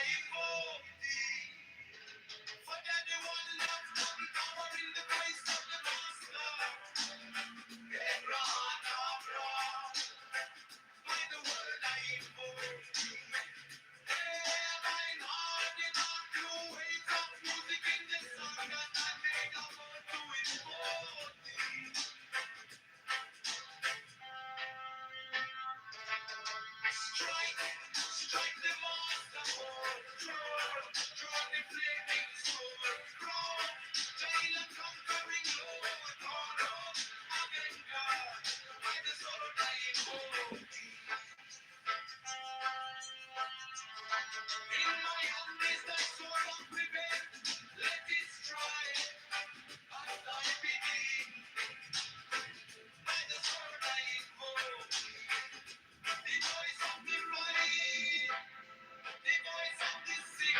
invoke thee. For that the one love double power in the voice of the master. Abraham, Abraham. By the word I invoke thee. Mine heart did not to wake up music in the song that I made about to invoke thee. Strike the master sword, draw the flaming sword, jail and conquering Lord, again God, by the sword I invoke thee. In my hand is the sword of revenge, let it strike, as I begin, by the sword I invoke thee. The voice of the right, the voice of the six,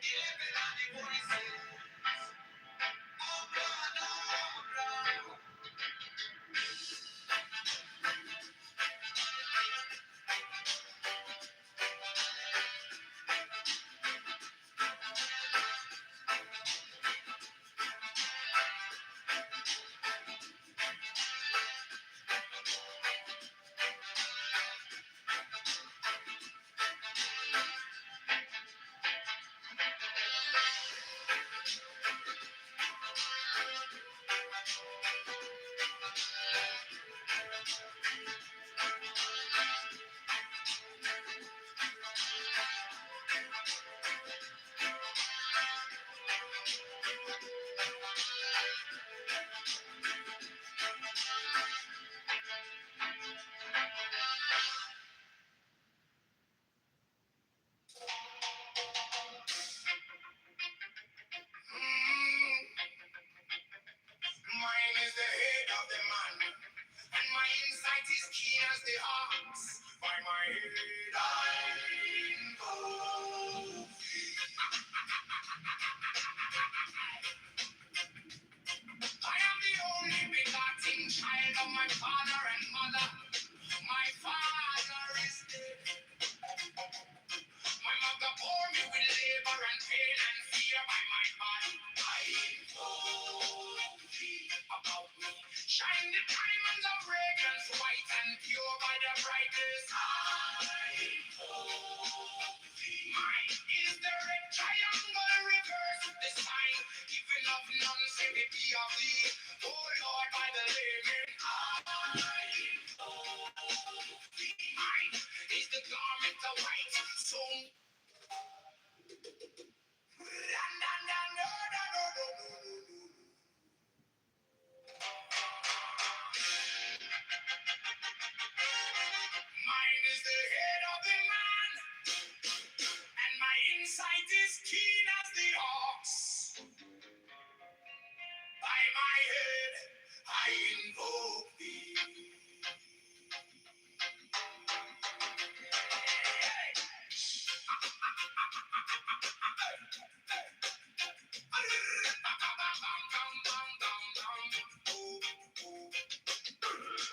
11 are the voices of God, of God. Mine is the head of the man, and my insight is keen as the ox. By my head I invoke thee. I am the only begotten child of my father and mother. My father is dead. My mother bore me with labor and pain and fear. By my body I invoke thee. About me shine the diamonds of radiance, white and pure by the brightness. I invoke thee. Mine is the red triangle reverse with the sign given of none, say it be of thee. Oh Lord, by the layman I invoke thee. Mine is the garment of white, so mine is the head of the man, and my insight is keen as the ox. By my head, I invoke thee.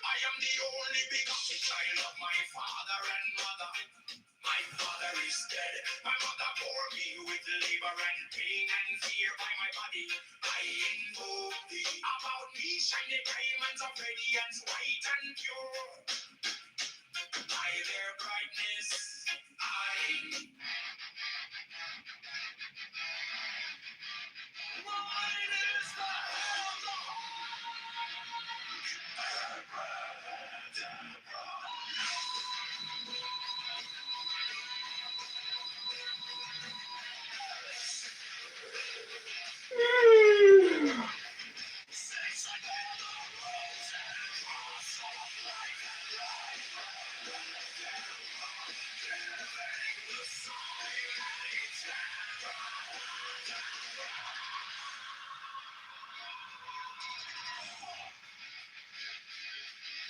I am the only begotten child of my father and mother. My father is dead. My mother bore me with labor and pain and fear. By my body I invoke thee. About me shine the diamonds of radiance, white and pure. By their brightness I mine is the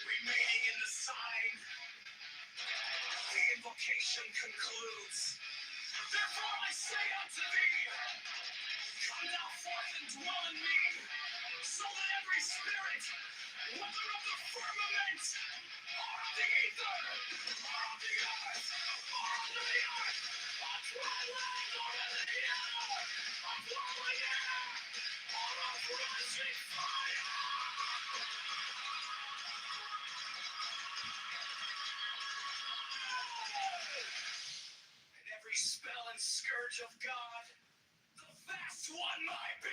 remaining in the sign. The invocation concludes. Therefore I say unto thee, come thou forth and dwell in me, so that every spirit, whether of the firmament, or of the ether, or of the earth, or under the earth, Scourge of God, the vast one might be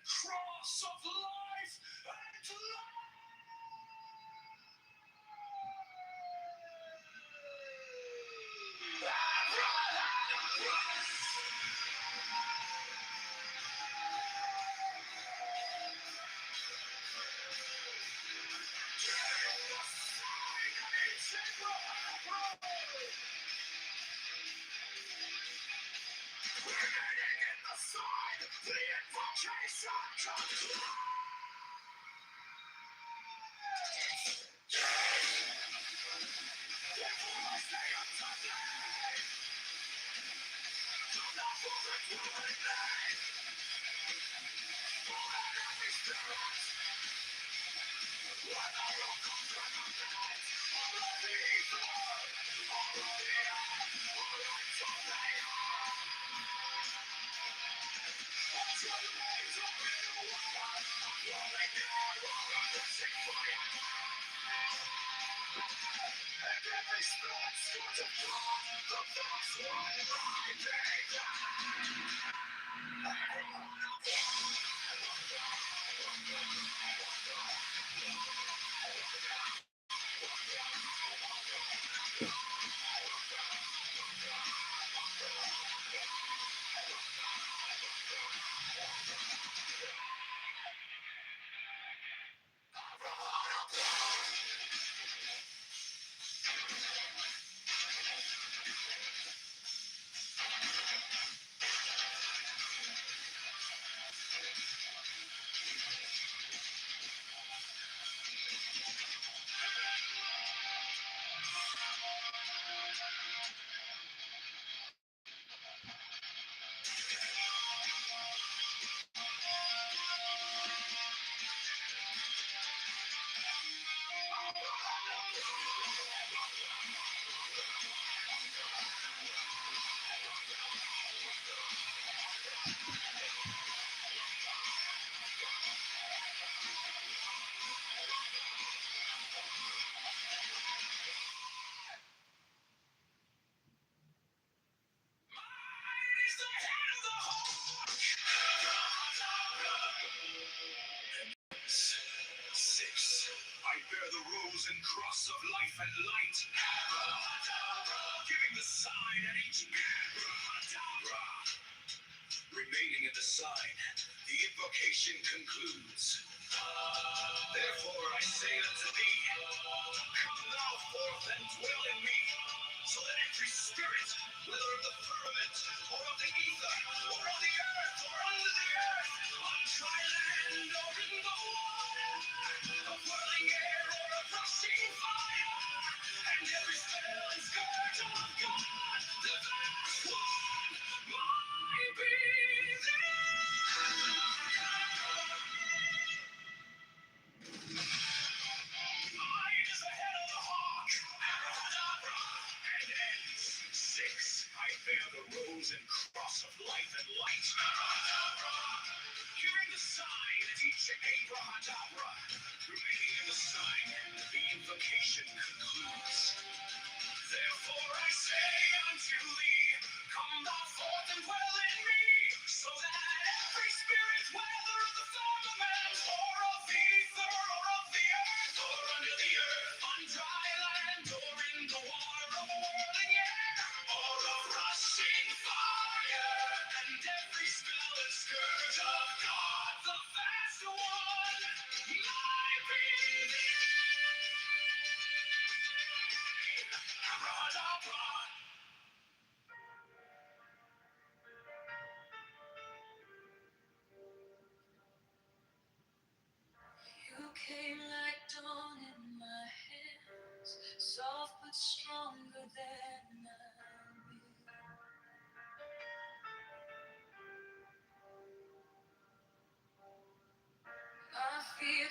cross of life and the invocation comes. I bear the rose and cross of life and light, giving the sign at each remaining in the sign, the invocation concludes. Therefore I say unto thee, come thou forth and dwell in me, so that every spirit, whether of the firmament, or of the ether, or of the earth, or under the earth, on dry land, or in the water, of whirling air, or of rushing fire, and every spell and scourge of God, the vast one, might be mine is the head of the hawk, and ends. 6. I bear the rose and cross of life and light, hearing the sign at each abrahadabra, remaining in the sign, the invocation concludes. Therefore I say unto thee, come thou forth and dwell in me, so that every spirit, whether of the firmament, or of the ether, or of the earth, or under the earth, on dry land, or in the water, of whirling air, or of rushing fire, and every spell and scourge of God, the vast one, might be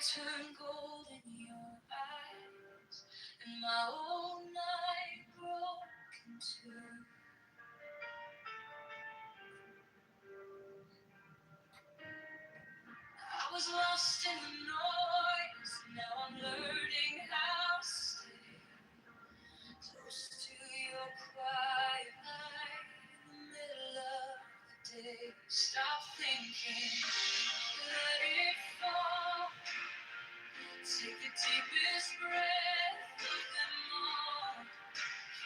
turn gold in your eyes, and my old night broke in two. I was lost in the noise, now I'm learning how to stay close to your quiet light in the middle of the day. Stop thinking, let it fall. Take the deepest breath of them all.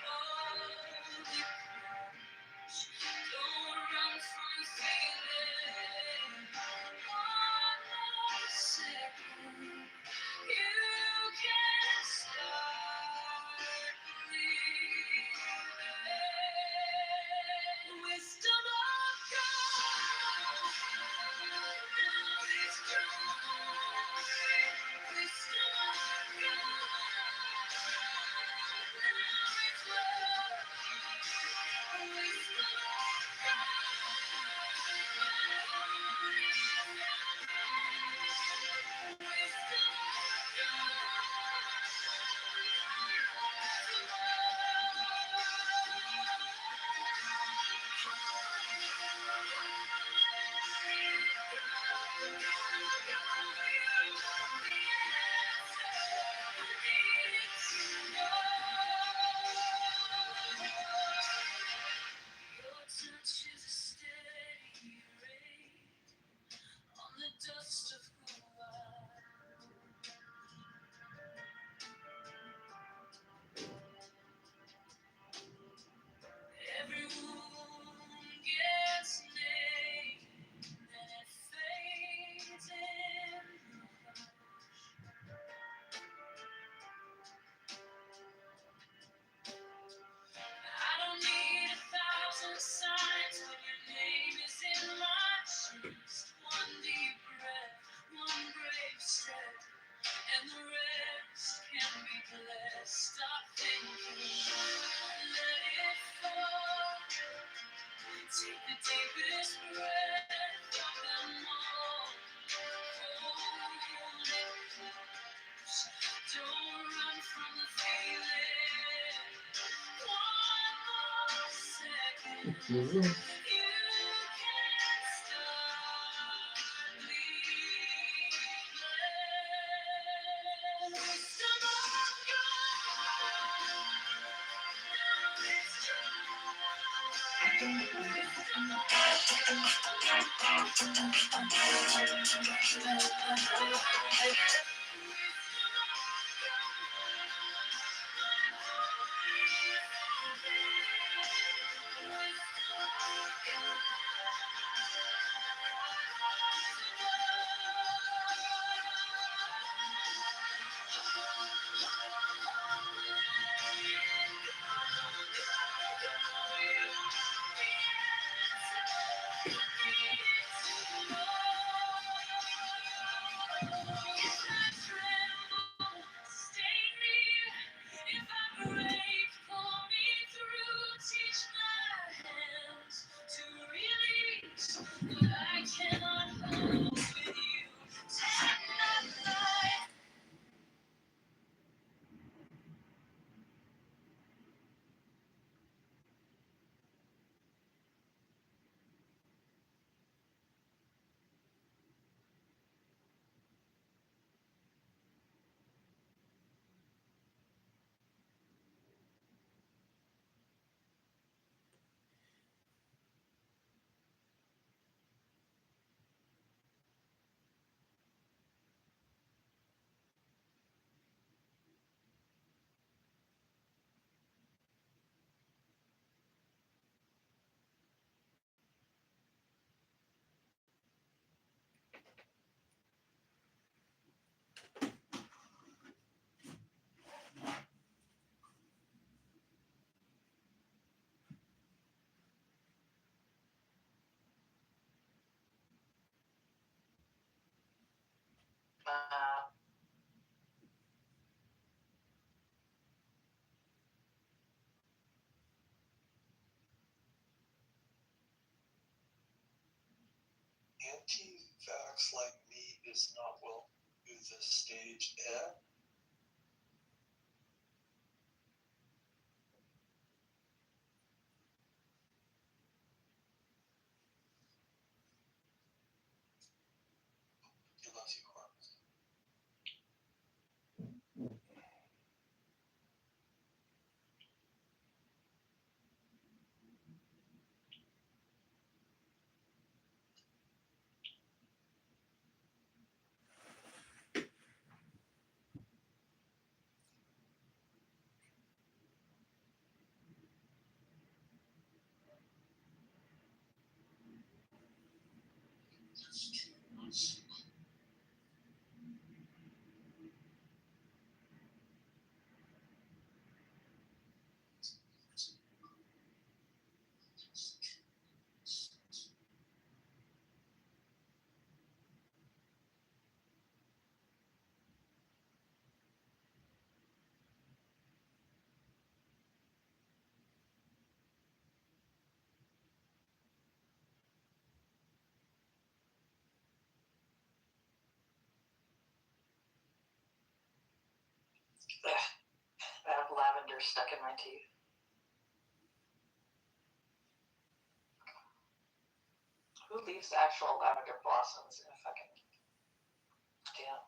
Hold it close. Don't run from the feeling. One more second. You can start breathing. Wisdom of God. Now it's joy. Wisdom of God. Now it's love. Wisdom of Your touch is a steady rain on the dust of who every wound gets named and it fades in. I don't need 1,000 signs when your name is in my chest. One deep breath, one brave step, and the rest can be blessed. Stop thinking, let it fall. Take the deepest breath of them all. Hold it close. Don't run from the feeling. One more second. You can start bleeding. Wisdom of God. Now it's Anti-vax like me is not welcome. the stage at? He loves you, Corp. I have lavender stuck in my teeth. Who leaves actual lavender blossoms in a fucking can?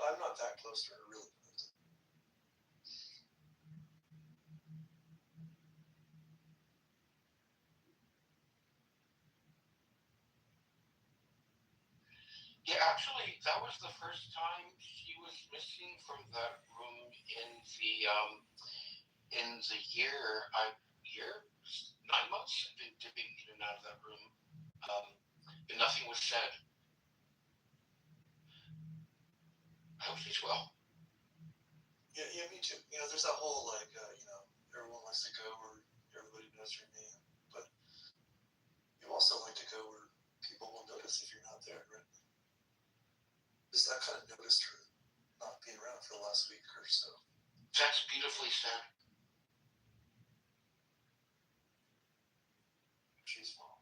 I'm not that close to her, really. Yeah, actually, that was the first time she was missing from that room in the year 9 months. I've been dipping in and out of that room, and nothing was said. I hope she's well. Yeah, me too. There's that whole everyone likes to go where everybody knows your name, but you also like to go where people will notice if you're not there, right? Just I kind of noticed her not being around for the last week or so. That's beautifully said. She's well.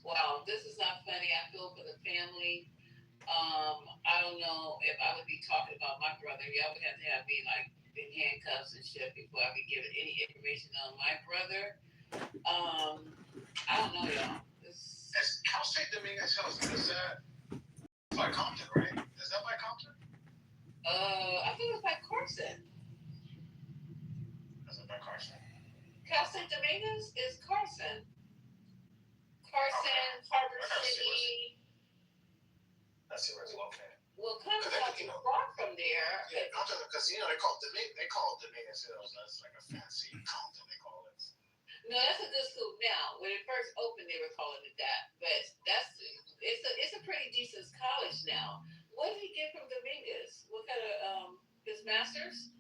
Wow, this is not funny. I feel for the family. I don't know if I would be talking about my brother. Y'all would have to have me like in handcuffs and shit before I could give any information on my brother. I don't know, y'all. As Cal State Dominguez Hills, is that by Compton, right? Is that by Compton? I think it was by Carson. Is it by Carson? Cal State Dominguez is Carson. Carson, Harbor City. Let's see where it's located. Well, kind of not too far from there. Yeah, Compton, because they call it Dominguez Hills. That's like a fancy Compton, they call it. No, that's a good school now. When it first opened, they were calling it that, but it's a pretty decent college now. What did he get from Dominguez? What kind of his master's?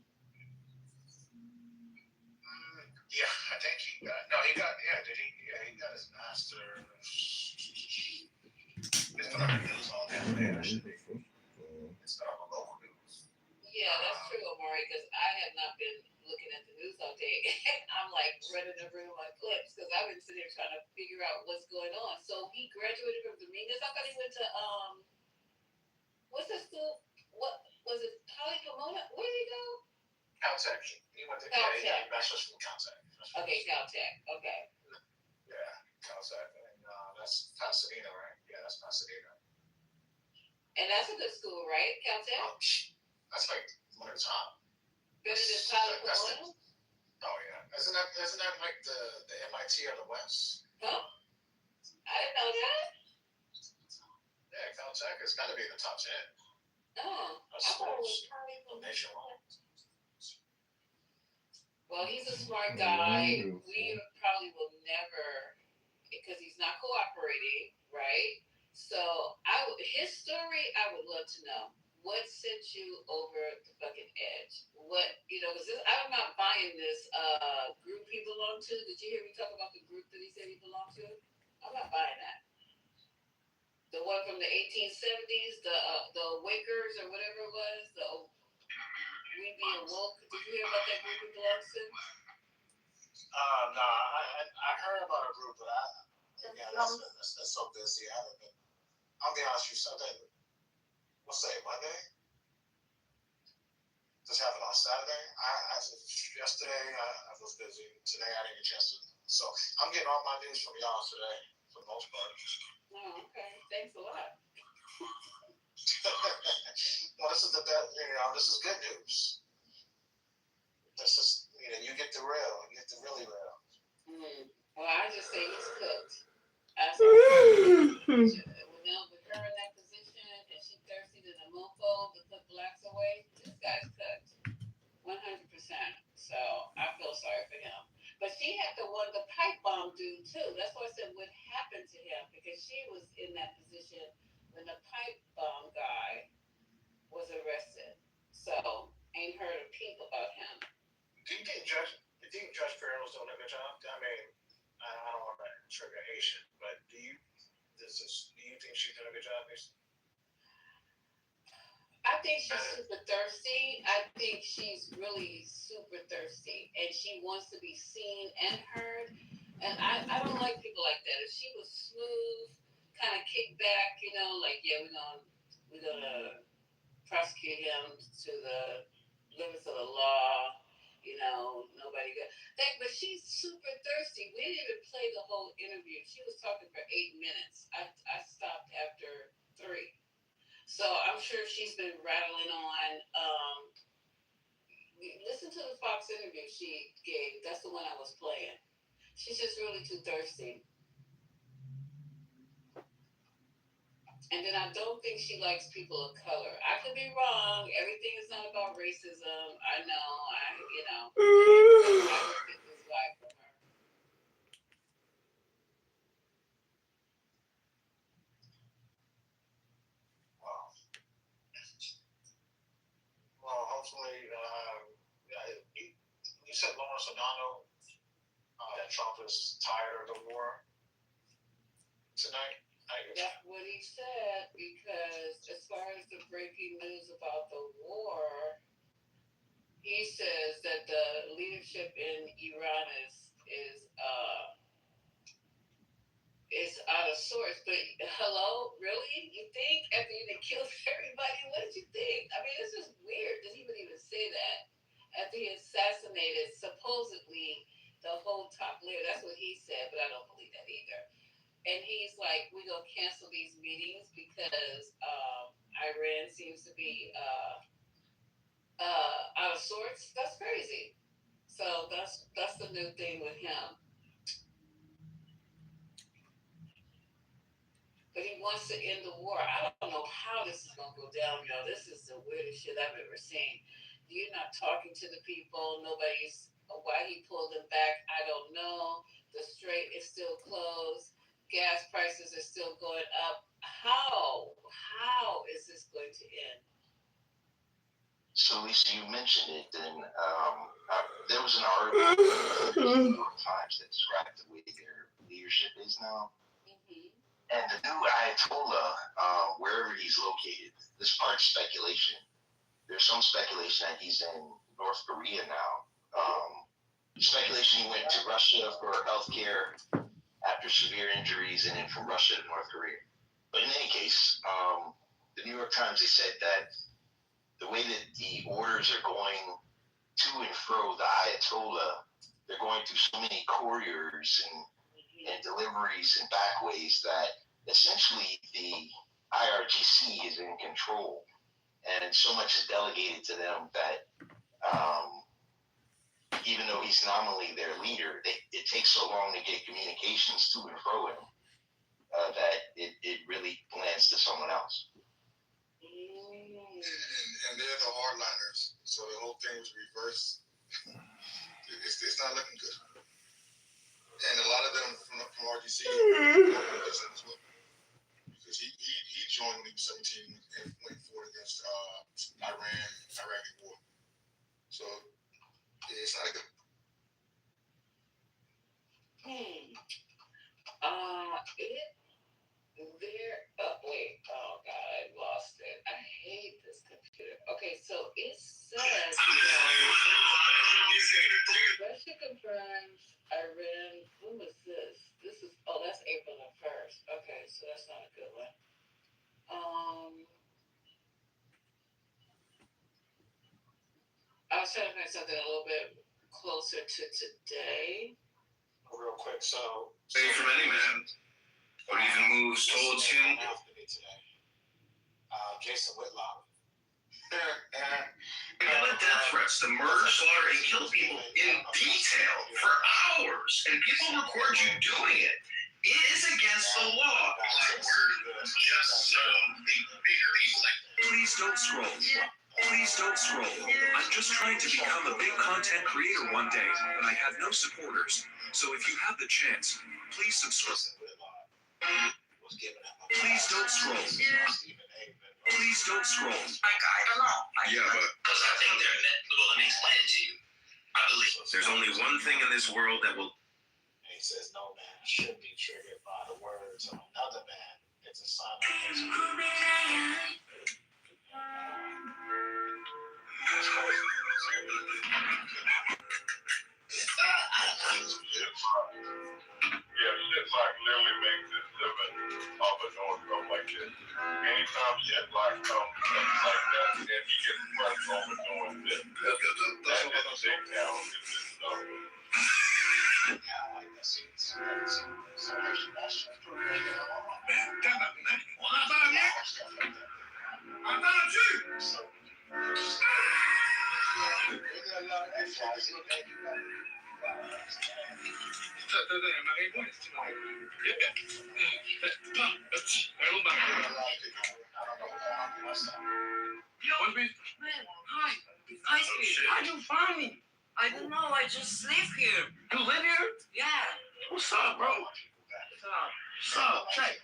Yeah, I think he got his master's. It's been on the news all day. It's been on the local news. Yeah, that's true, Amari, because I have not been looking at the news all day. I'm like running the room on clips because I've been sitting here trying to figure out what's going on. So he graduated from Dominguez. I thought he went to what's the school? What was it? Poly Pomona? Where did he go? Caltech. He went to Caltech. He got a bachelor's from Caltech. Okay, Caltech. Okay. Yeah, Caltech. And that's Pasadena, right? Yeah, that's Pasadena. And that's a good school, right? Caltech? That's like one of the top. Better than Poly Pomona? Oh yeah. Isn't that like the MIT of the West? Huh? I didn't know that. Yeah, Caltech has got to be in the top 10. Oh, I thought it was Poly Pomona. Well, he's a smart guy. We probably will never, because he's not cooperating, right? So his story, I would love to know. What sent you over the fucking edge? What, because I'm not buying this group he belonged to. Did you hear me talk about the group that he said he belonged to? I'm not buying that. The one from the 1870s, the Wakers or whatever it was, the We Being Woke. Did you hear about that group he belongs to? No, I heard about a group, but that's so busy. I haven't been. I'll be honest with you, Sunday. What's that, Monday? This happened on Saturday. Yesterday I was busy. Today I didn't get a chance to. So I'm getting all my news from y'all today, for the most part. Oh, okay. Thanks a lot. No, this is the best. This is good news. This is, you get the real. You get the really real. Well, I just say he's cooked. With her in that position, and she thirsty to the mofo to put blacks away, this guy's cooked. 100%. So I feel sorry for him. But she had the pipe bomb dude too. That's why I said what happened to him, because she was in that position when the pipe bomb guy was arrested. So ain't heard a peep about him. Do you think Judge Farrell's doing a good job? I mean, I don't want to trigger Haitian, but do you think she's doing a good job? I think she's super thirsty. I think she's really super thirsty, and she wants to be seen and heard. And I don't like people like that. If she was smooth, kind of kick back, like we're gonna prosecute him to the limits of the law. Nobody good. But she's super thirsty. We didn't even play the whole interview. She was talking for 8 minutes. I stopped after 3. So I'm sure she's been rattling on. Listen to the Fox interview she gave. That's the one I was playing. She's just really too thirsty. And then I don't think she likes people of color. I could be wrong. Everything is not about racism. I know. I would get this vibe from her. Wow. Well, hopefully, you said Lawrence O'Donnell that Trump is tired of the war tonight. That's what he said, because as far as the breaking news about the war, he says that the leadership in Iran is is out of sorts. But hello, really? You think after you killed everybody? What did you think? I mean, this is weird that he would even say that after he assassinated supposedly the whole top leader. That's what he said, but I don't believe that either. And he's like, we're going to cancel these meetings because Iran seems to be out of sorts. That's crazy. So that's the new thing with him. But he wants to end the war. I don't know how this is going to go down, y'all. This is the weirdest shit I've ever seen. You're not talking to the people. Nobody's, why he pulled them back, I don't know. The strait is still closed. Gas prices are still going up. How is this going to end? So, Lisa, you mentioned it, and there was an article in the New York Times that described the way their leadership is now. Mm-hmm. And the new Ayatollah, wherever he's located, this part's speculation. There's some speculation that he's in North Korea now. Speculation he went to Russia for healthcare after severe injuries, and then from Russia to North Korea. But in any case, the New York Times, they said that the way that the orders are going to and fro the Ayatollah, they're going through so many couriers and deliveries and backways that essentially the IRGC is in control. And so much is delegated to them that even though he's nominally their leader, it takes so long to get communications to and fro him that it really lands to someone else. And they're the hardliners, so the whole thing was reversed. It's not looking good. And a lot of them from RGC because he joined when he was 17 and went forward against Iraqi war. So it's not good. Wait, oh God, I lost it. I hate this computer. Okay, so it says Russia confirms Iran. When was this? That's April the 1st. Okay, so that's not a good one. I was trying to find something a little bit closer to today. Real quick, so Say from any man, or even moves towards him. Jason Whitlock. The death threats, the murder, slaughter, and kill people in detail for hours, and people record you doing it. It is against the law. Please don't scroll. Please don't scroll. I'm just trying to become a big content creator one day, but I have no supporters. So if you have the chance, please subscribe. Please don't scroll. Please don't scroll. I don't know. Yeah, but because I think let me explain it to you. I believe there's only one thing in this world that will. And he says, no man should be triggered by the words of another man. It's a sign of Yeah, Shitlock literally makes his living off of doing stuff like this. Anytime Shitlock comes like that, and he gets money off of doing this. That's what I'm saying now. Hi. Hi, sweetie. How'd you find me? I don't know. I just live here. You live here? Yeah. What's up, bro? What's up? Check.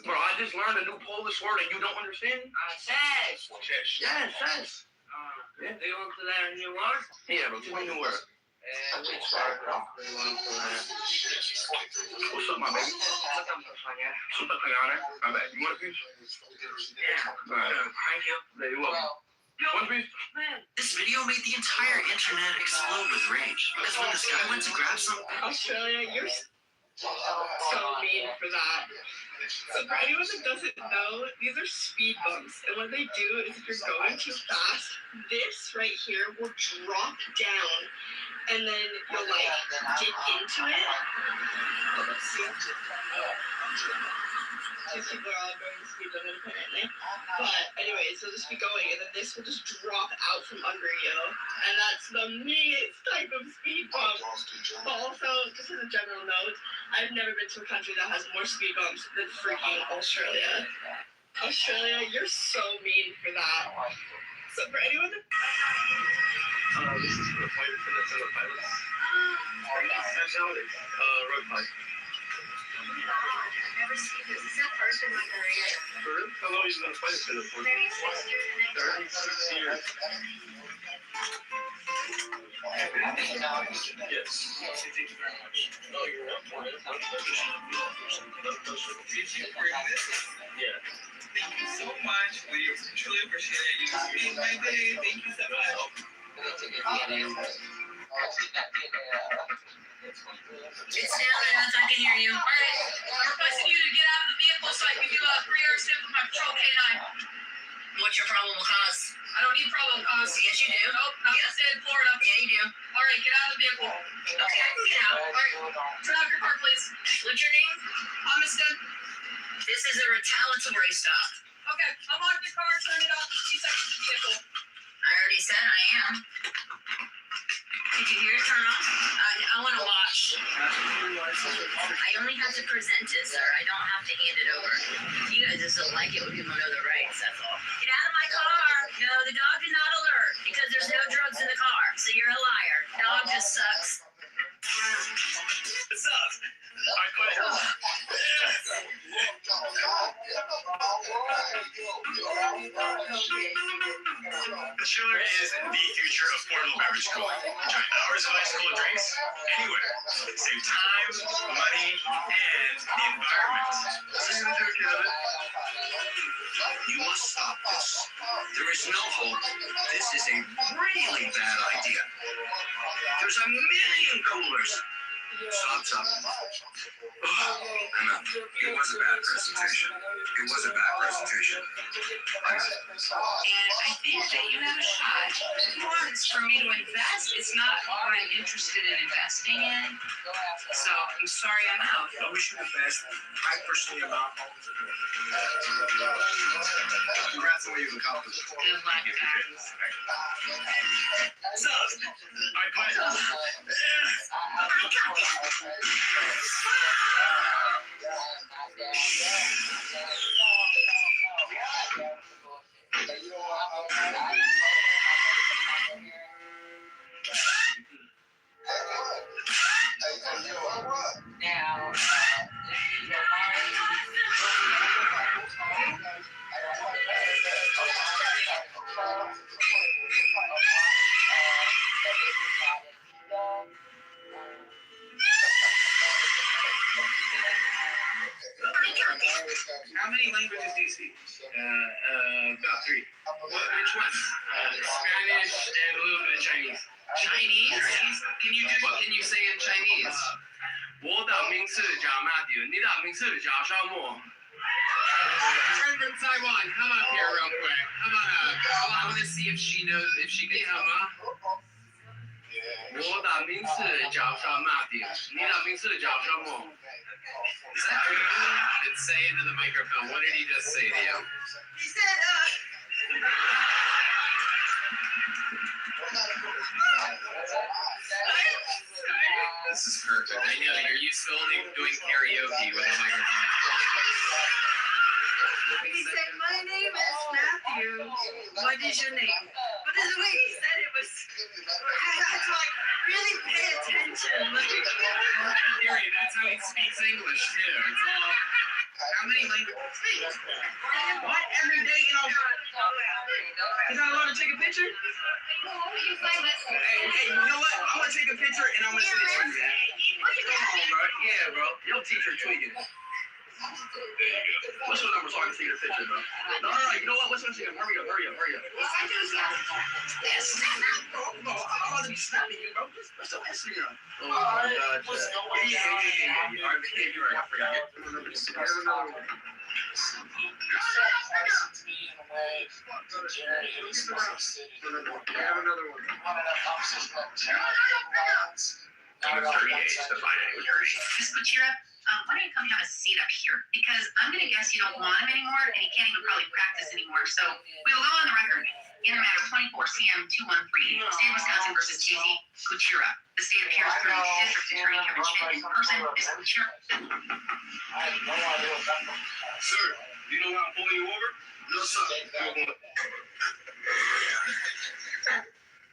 Bro, I just learned a new Polish word and you don't understand? Cześć. Yeah, cześć. Yeah. Do you want to learn a new word? Yeah, bro. Give me a new word. Which word, bro? What's up, my baby? Super Kayane. My bad. You want a piece? Yeah. All right. Thank you. There you go. One piece? This video made the entire internet explode with rage. Because when this guy went to grab some... Australia, you're... So mean for that. So for anyone that doesn't know, these are speed bumps. And what they do is if you're going too fast, this right here will drop down. And then you'll like get into it. Let's see. These people are all going to speed limit apparently. But anyway, so just be going and then this will just drop out from under you. And that's the meanest type of speed bump. But also, just as a general note, I've never been to a country that has more speed bumps than freaking Australia. Australia, you're so mean for that. So for anyone that... This is for the flight attendants and the pilots. Nationality, road pilot. I've never seen this. This is the first in my career. Third? How long have you been a flight attendant for? 36 years. 36 years. Yes. Thank you very much. No, you're welcome. Yeah. Thank you so much. We truly appreciate it. You just made my day. Thank you so much. It's down there, I can hear you. All right, I'm requesting you to get out of the vehicle so I can do a 3-hour stint with my patrol K9. What's your probable cause? I don't need probable cause. Yes, you do. Nope, not in the state of Florida. Yeah, you do. All right, get out of the vehicle. Okay, get out. All right, turn off your car, please. What's your name? Humiston. This is a retaliatory stop. Okay, unlock your car, turn it off, and please exit the vehicle. I already said I am. Did you hear it turn off? I want to watch. I only have to present it, sir. I don't have to hand it over. You guys just don't like it when people know the rights, that's all. Get out of my car. No, the dog did not alert because there's no drugs in the car. So you're a liar. Dog just sucks. What's up? I quit. The chiller is the future of portable beverage cooling. Enjoy hours of ice cold drinks anywhere. Save time, money, and the environment. What are you gonna do, Kevin? You must stop this. There is no hope. This is a really bad idea. There's a million coolers. Stop. Enough. It was a bad presentation. It was a bad presentation. And I think that you have a shot. If you want for me to invest, it's not what I'm interested in investing in. So I'm sorry I'm out. I wish you the best. I personally am out. Congrats on what you've accomplished. Good luck, guys. What's up? I quit. Now, How many languages do you speak? About 3. Which ones? Spanish and a little bit of Chinese. Chinese? Can you say in Chinese? 我的名字叫 Matthew. 你的名字叫什么? Friend from Taiwan, come up here real quick. How about I want to see if she knows, if she can help me. 我的名字叫 Matthew. 你的名字叫什么? Is that good? And say into the microphone. What did he just say to you? He said, This is perfect. I know you're used to only doing karaoke with a microphone. he said, my name is Matthew. What is your name? But the way he said it was, I had to like really pay attention. Gary, that's how he speaks English too. It's all. How many languages? What? Every day, you know? He's not allowed to take a picture? Hey, you know what? I'm gonna take a picture and I'm gonna send it to you. Come on, bro. Yeah, bro. Your teacher tweaking. What's your number so I can see the picture, bro? No, you know what? What's your name? Hurry up. Yes. I'm about to be snapping you, bro. What's your Instagram? Oh my God. Yeah. All right, you're right. I forgot it. Another one. Miss Kuchera, why don't you come have a seat up here? Because I'm going to guess you don't want him anymore, and he can't even probably practice anymore. So we will go on the record. In a matter of 24 CM 213, State of Wisconsin versus TC Kuchera. The state appears through the district attorney Kevin Schmidt in person. Miss Kuchera. Sir, you know why I'm pulling you over? No, sir.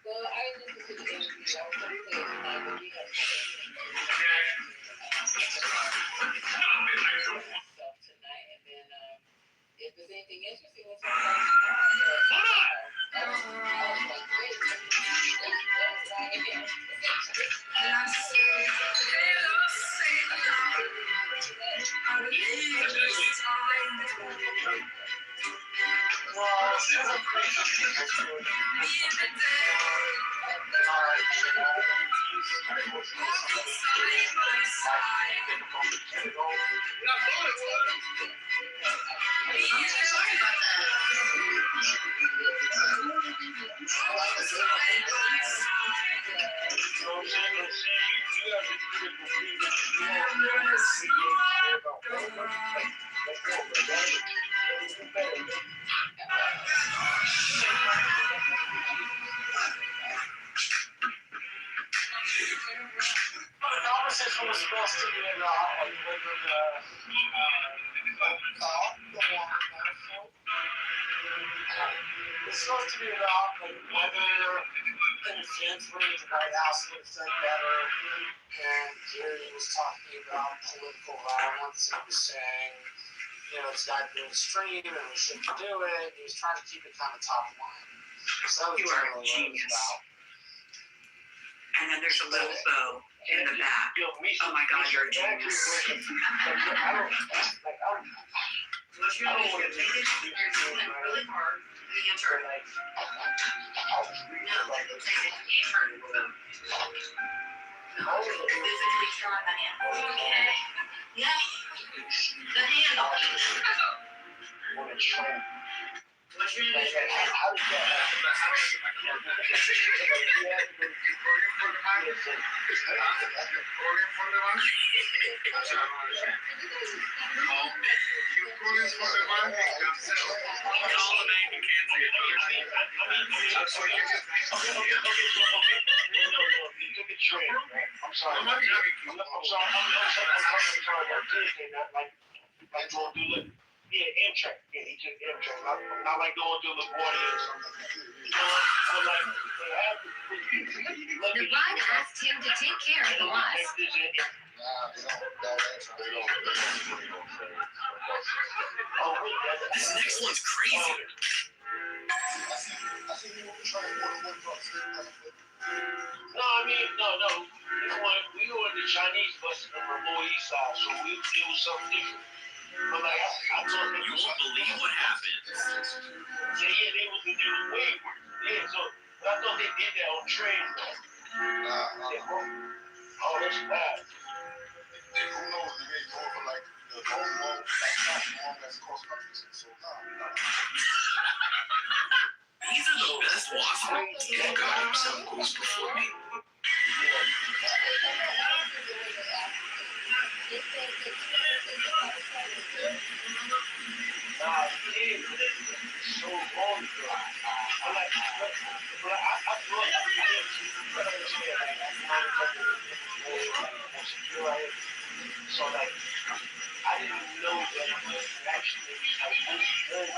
Well, I listened to the interview. I was going to say it tonight, but we have stuff tonight, and then if there's anything interesting, we'll talk about it conversation was supposed to be about it's supposed to be about whether interference with the White House would have done better. And Jerry was talking about political violence and was saying, it's got to be extreme and we shouldn't do it. He was trying to keep it kind of top line. So You are a genius. And then there's a little bow in the back. Oh my God, you're a genius. What you're doing is you're doing it really hard. You turn. No, take it. You turn. No, physically turn the hand. Okay. Yeah. The handle. What you're doing is how did that Yeah, Amtrak. Yeah, he took Amtrak. Not like going through LaGuardia or something. The ride asked him to take care of the bus. This next one's crazy. No. We were in the Chinese bus on the Lower East Side, so it was something different. But like I told them, You won't believe what happened. they was way worse. Yeah, so but I thought they did that on train. Oh, that's bad. And who knows? They may go for like the long that's cross country. So These are the best watchmen. And God himself goes before me. So wrong. So like, I didn't know that it was actually like this good,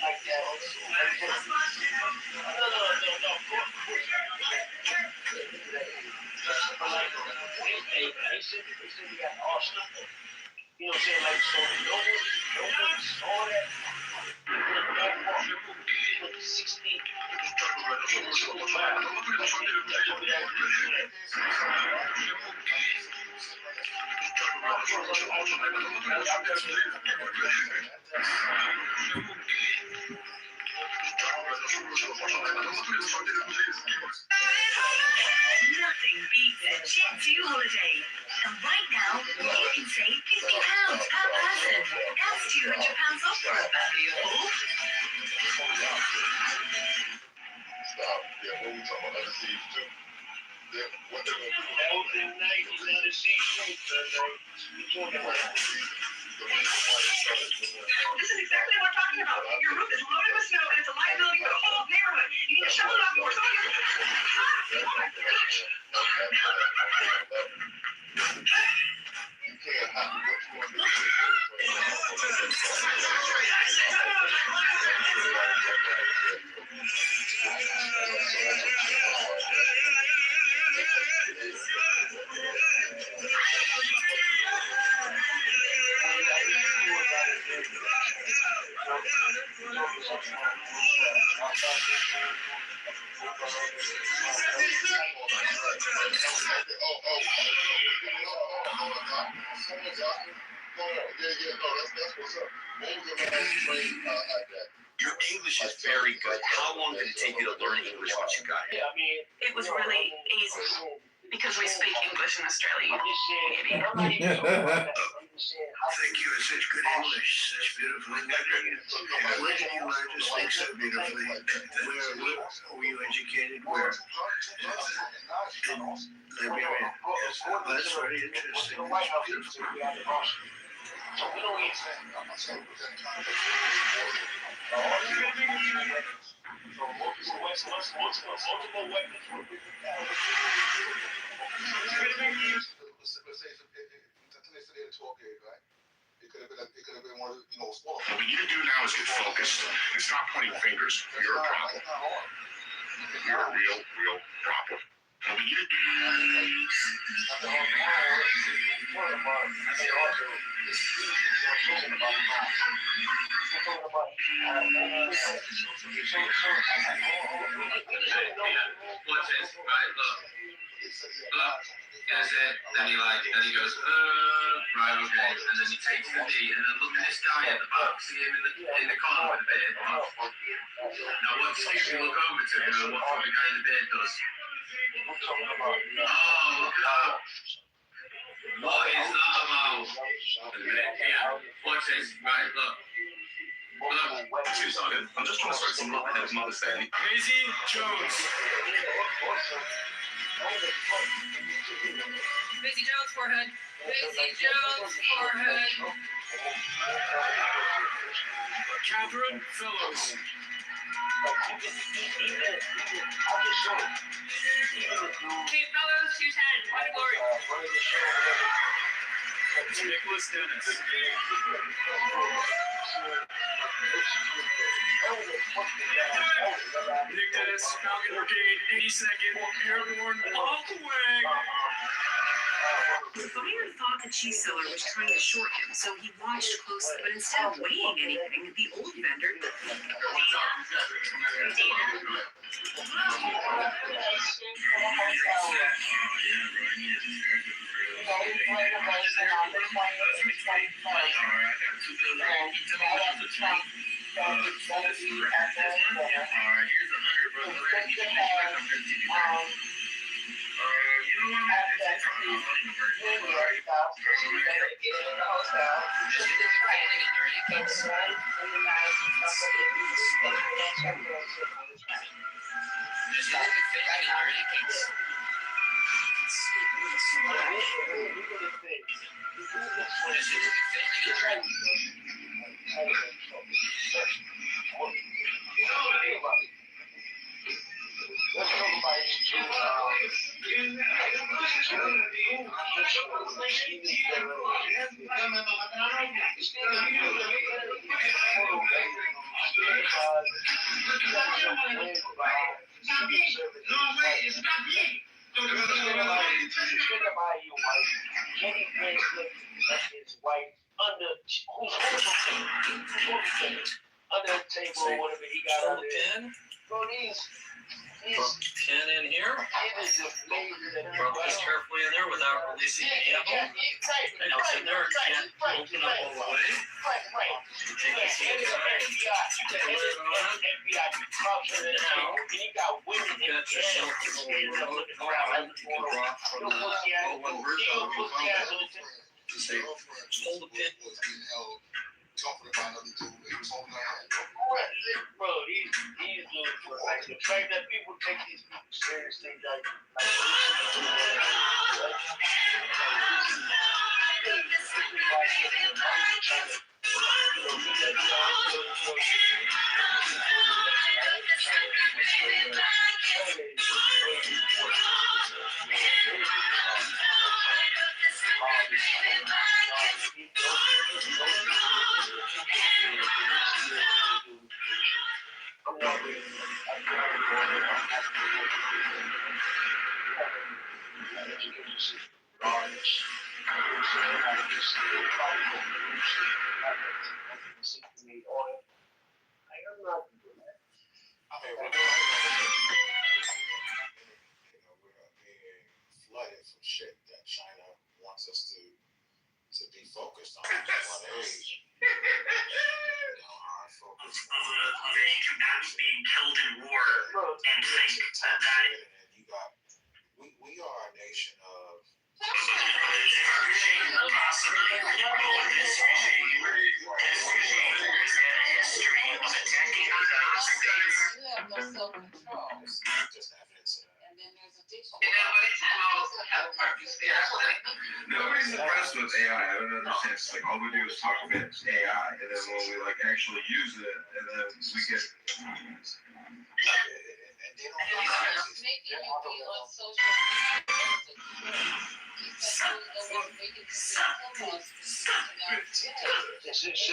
like that. No. But like, they said we got Arsenal. You know what I'm saying? Like, so no one saw that. Nothing beats a Jet2 holiday. And right now, you can save £50 per person. That's £200 off for a family of four. Stop. Yeah, what we talking about? Other cities too. Yeah, what they're gonna do? Elton Knight is on the sea street, You're talking about This is exactly what I'm talking about. Your roof is loaded with snow and it's a liability for the whole neighborhood. You need to shovel it up before someone gets it. Oh my gosh. You can't have what you want to do. Your English is very good. How long did it take you to learn English once you got here? It was really easy because we speak English in Australia. Thank you. It's such good English, such beautiful English. Where did you learn to speak so beautifully? Where were you educated? Where? In Liberia. Yes, that's very interesting. It's beautiful. So we don't eat multiple weapons. What we need to do now is get focused and stop pointing fingers. You're a problem. You're a real problem. What we need to What's this? Right, look. That's it. Then he goes, right, okay. And then he takes the knee, and then look at this guy at the back. See him in the corner with the beard. Now, what Scooby look over to him and what the guy in the beard does? Oh, look at that. What is that about? Yeah. Watch this. Right, look. Excuse me, Sergeant. I'm just trying to start some little ahead of some understanding. Maisie Jones. Busy Jones forehead. Busy Jones forehead. Catherine Fellows. Kate Fellows, 210. What glory. Nicholas Dennis. Nick Dennis, Falcon Brigade, 82nd Airborne all the way. The buyer thought the cheese seller was trying to short him, so he watched closely, but instead of weighing anything, the old vendor... under the table or whatever he got out there. Bro, these Pin in here. it is amazing that Drop this carefully in there without releasing the ammo. And it's in there. It can't open up all the way. You take this guy and put the lid on it. Now, you got yourself a little remote around. You can drop from the low one bridge on the combat. Just say, hold the pin. Talking about another dude, he was holding her hand. Bro, these dudes, bro, like the fact that people take these people seriously, like flooded from shit that China wants us to be focused on one age. Our focus Of Asian guys being killed in war and think that we are a nation of just evidence of And then there's addiction. Nobody's impressed with AI. I don't understand. It's like all we do is talk about AI, and then when we like actually use it, and then we get. Making you be on social media. It's an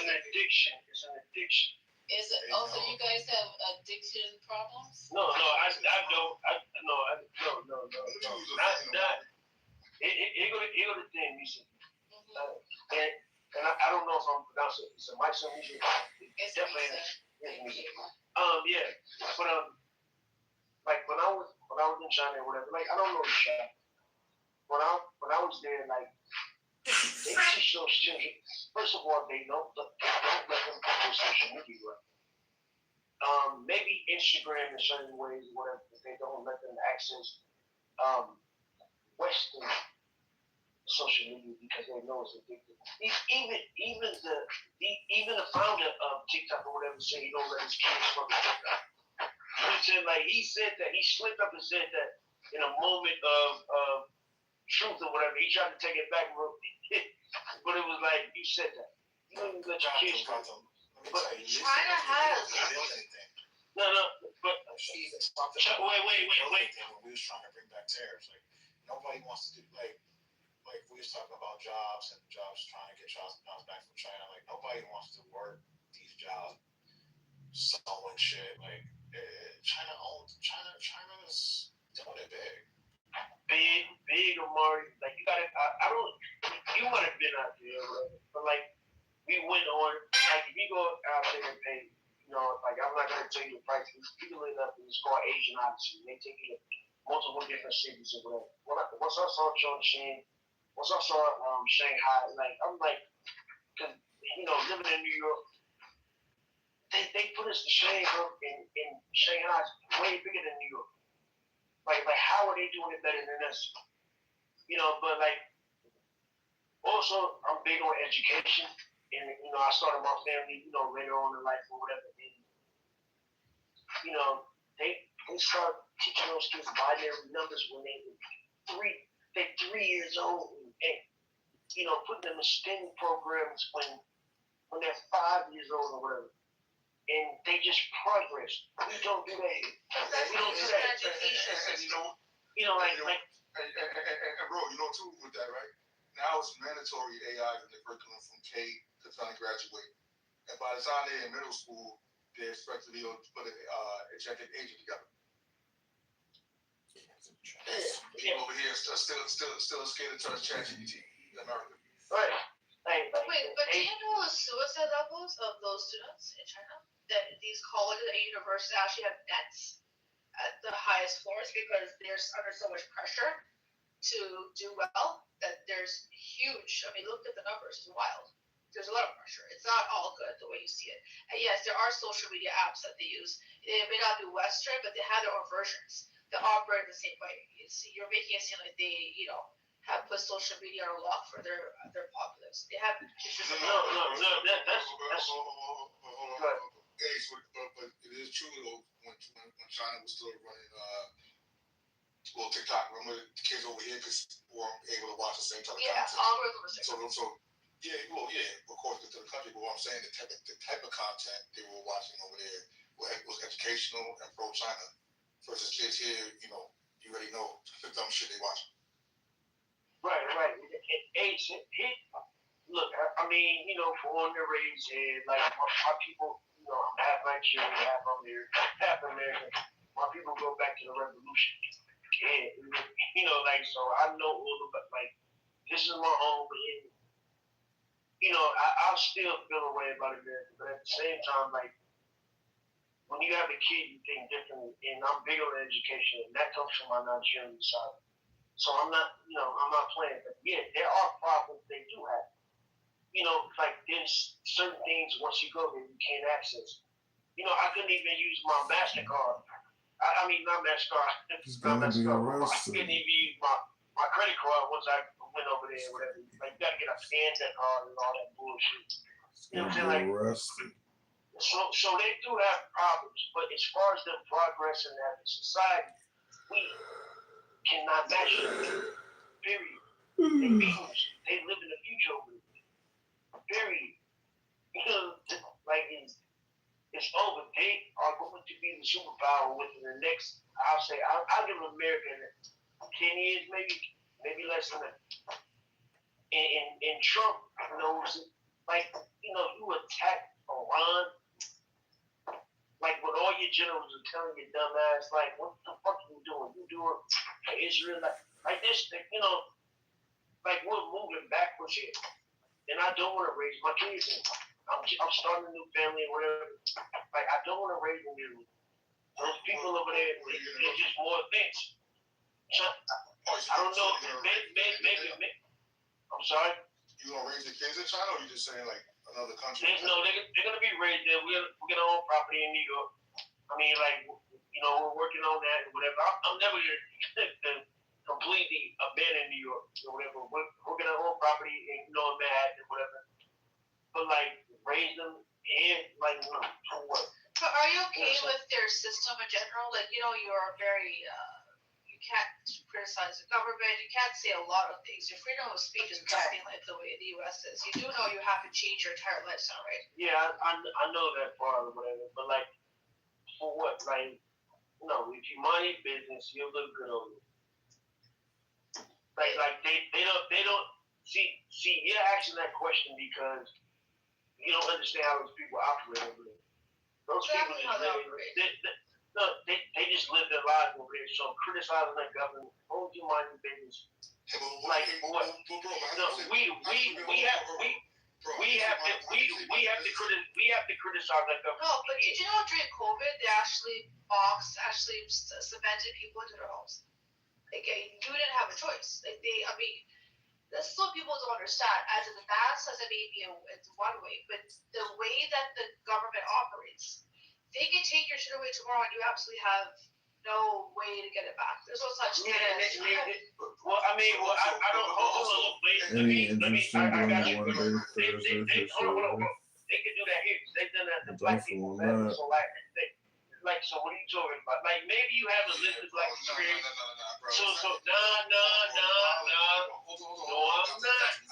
addiction. It's an addiction. Is it also you guys have addiction problems? No, I don't. No. Not. Here go the thing, Misha. And I don't know if I'm pronouncing it. It's a Mike Misha. It's definitely Misha. Yeah, but like when I was in China or whatever, like I don't know the China. When I was there, like they teach those children. First of all, they don't let them do social media, right? Maybe Instagram in certain ways, whatever, but they don't let them access Western social media because they know it's addictive. Even the founder of TikTok or whatever said he don't let his kids fuck with TikTok. He said that he slipped up and said that in a moment of truth or whatever, he tried to take it back, but it was like you said that. You don't even let your kids fuck with them. China has. No, but wait. When we was trying to bring back tariffs, like nobody wants to do like we was talking about jobs and jobs trying to get jobs back from China. Like nobody wants to work these jobs, sewing shit. Like China's doing it big. Big Amari. Like you gotta. I don't. You might have been out there, but like we went on. Like if you go out there and pay. Like I'm not gonna tell you the price. You can look it up. It's called Asian Odyssey. They take you to multiple different cities or whatever. Once I saw Chongqing, once I saw Shanghai, like I'm like, cause living in New York, they put us to shame, bro. In Shanghai, is way bigger than New York. Like how are they doing it better than us? But like also I'm big on education. And I started my family, later on in life or whatever. And they start teaching those kids binary numbers when they're 3 years old, and putting them in STEM programs when they're 5 years old or whatever. And they just progress. We don't do that here. We don't do that. And bro, too with that, right? Now it's mandatory AI in the curriculum from K to time to graduate. And by the time they're in middle school, they're expected to be able to put an agentic agent together. People over here are still scared to trust ChatGPT in America. Right. Wait, but do you know the suicide levels of those students in China? That these colleges and universities actually have debts at the highest floors because they're under so much pressure to do well that there's huge. I mean, look at the numbers; it's wild. There's a lot of pressure. It's not all good the way you see it. And yes, there are social media apps that they use. They may not be Western, but they have their own versions that operate the same way. You see, you're making it seem like they, have put social media on lock for their populace. They haven't. It's just no. That's Good. Hey, but it is true though. When China was still running, TikTok. Remember the kids over here weren't able to watch the same type of content. Algorithm. So of course, to the country. But what I'm saying, the type of content they were watching over there was educational and pro-China. Versus kids here, you already know the dumb shit they watch. Right. Look, I mean, born and raised here, like my people, half Nigerian, half American. My people go back to the revolution. And, so I know all about, this is my home, and, I'll still feel a way about America, but at the same time, when you have a kid, you think differently, and I'm big on education, and that comes from my Nigerian side. So I'm not playing, but yeah, there are problems they do have. There's certain things once you go there you can't access. I couldn't even use my MasterCard. I mean, not MasterCard. He's gonna be arrested. I couldn't even use my credit card once I went over there or whatever. You gotta get a Panda card and all that bullshit. He's gonna be arrested. So they do have problems, but as far as them progressing as a society, we cannot match them. Period. They live in the future over there. Period. It's over. They are going to be the superpower within the next, I'll give America 10 years, maybe less than that. And Trump knows it. You attack Iran, when all your generals are telling your dumb ass, what the fuck are you doing? You doing Israel, this, we're moving backwards here. And I don't want to raise my kids. I'm starting a new family or whatever. I don't want to raise them here. Those people over there, they're just more advanced. I don't know. Maybe. I'm sorry? You gonna raise the kids in China, or you just saying another country? No, they're gonna be raised there. We're gonna own property in New York. I mean, we're working on that and whatever. I'm never gonna completely abandon New York or whatever. We're gonna own property in Manhattan or whatever. But raise them and for what? But are you okay with their system in general? You're very you can't criticize the government. You can't say a lot of things. Your freedom of speech is nothing like the way the U.S. is. You do know you have to change your entire lifestyle, right? Yeah, I know that part or whatever. But for what? If you mind your business, you'll look good over it. They don't see. You're asking that question because you don't understand how those people operate over there. Those people just they just live their lives over there. So criticizing that government, don't you mind your business? We have to criticize that government. No, but did you know during COVID they actually cemented people into their homes? You didn't have a choice. That's what people don't understand. As an advance as it may be, it's one way, but the way that the government operates, they can take your shit away tomorrow, and you absolutely have no way to get it back. There's no such thing. I don't. Hold on. Any interesting I got you. Monday, Thursday, They can do that here. They've done that to black people. So what are you talking about? Maybe you haven't lived the black experience. No, I'm not.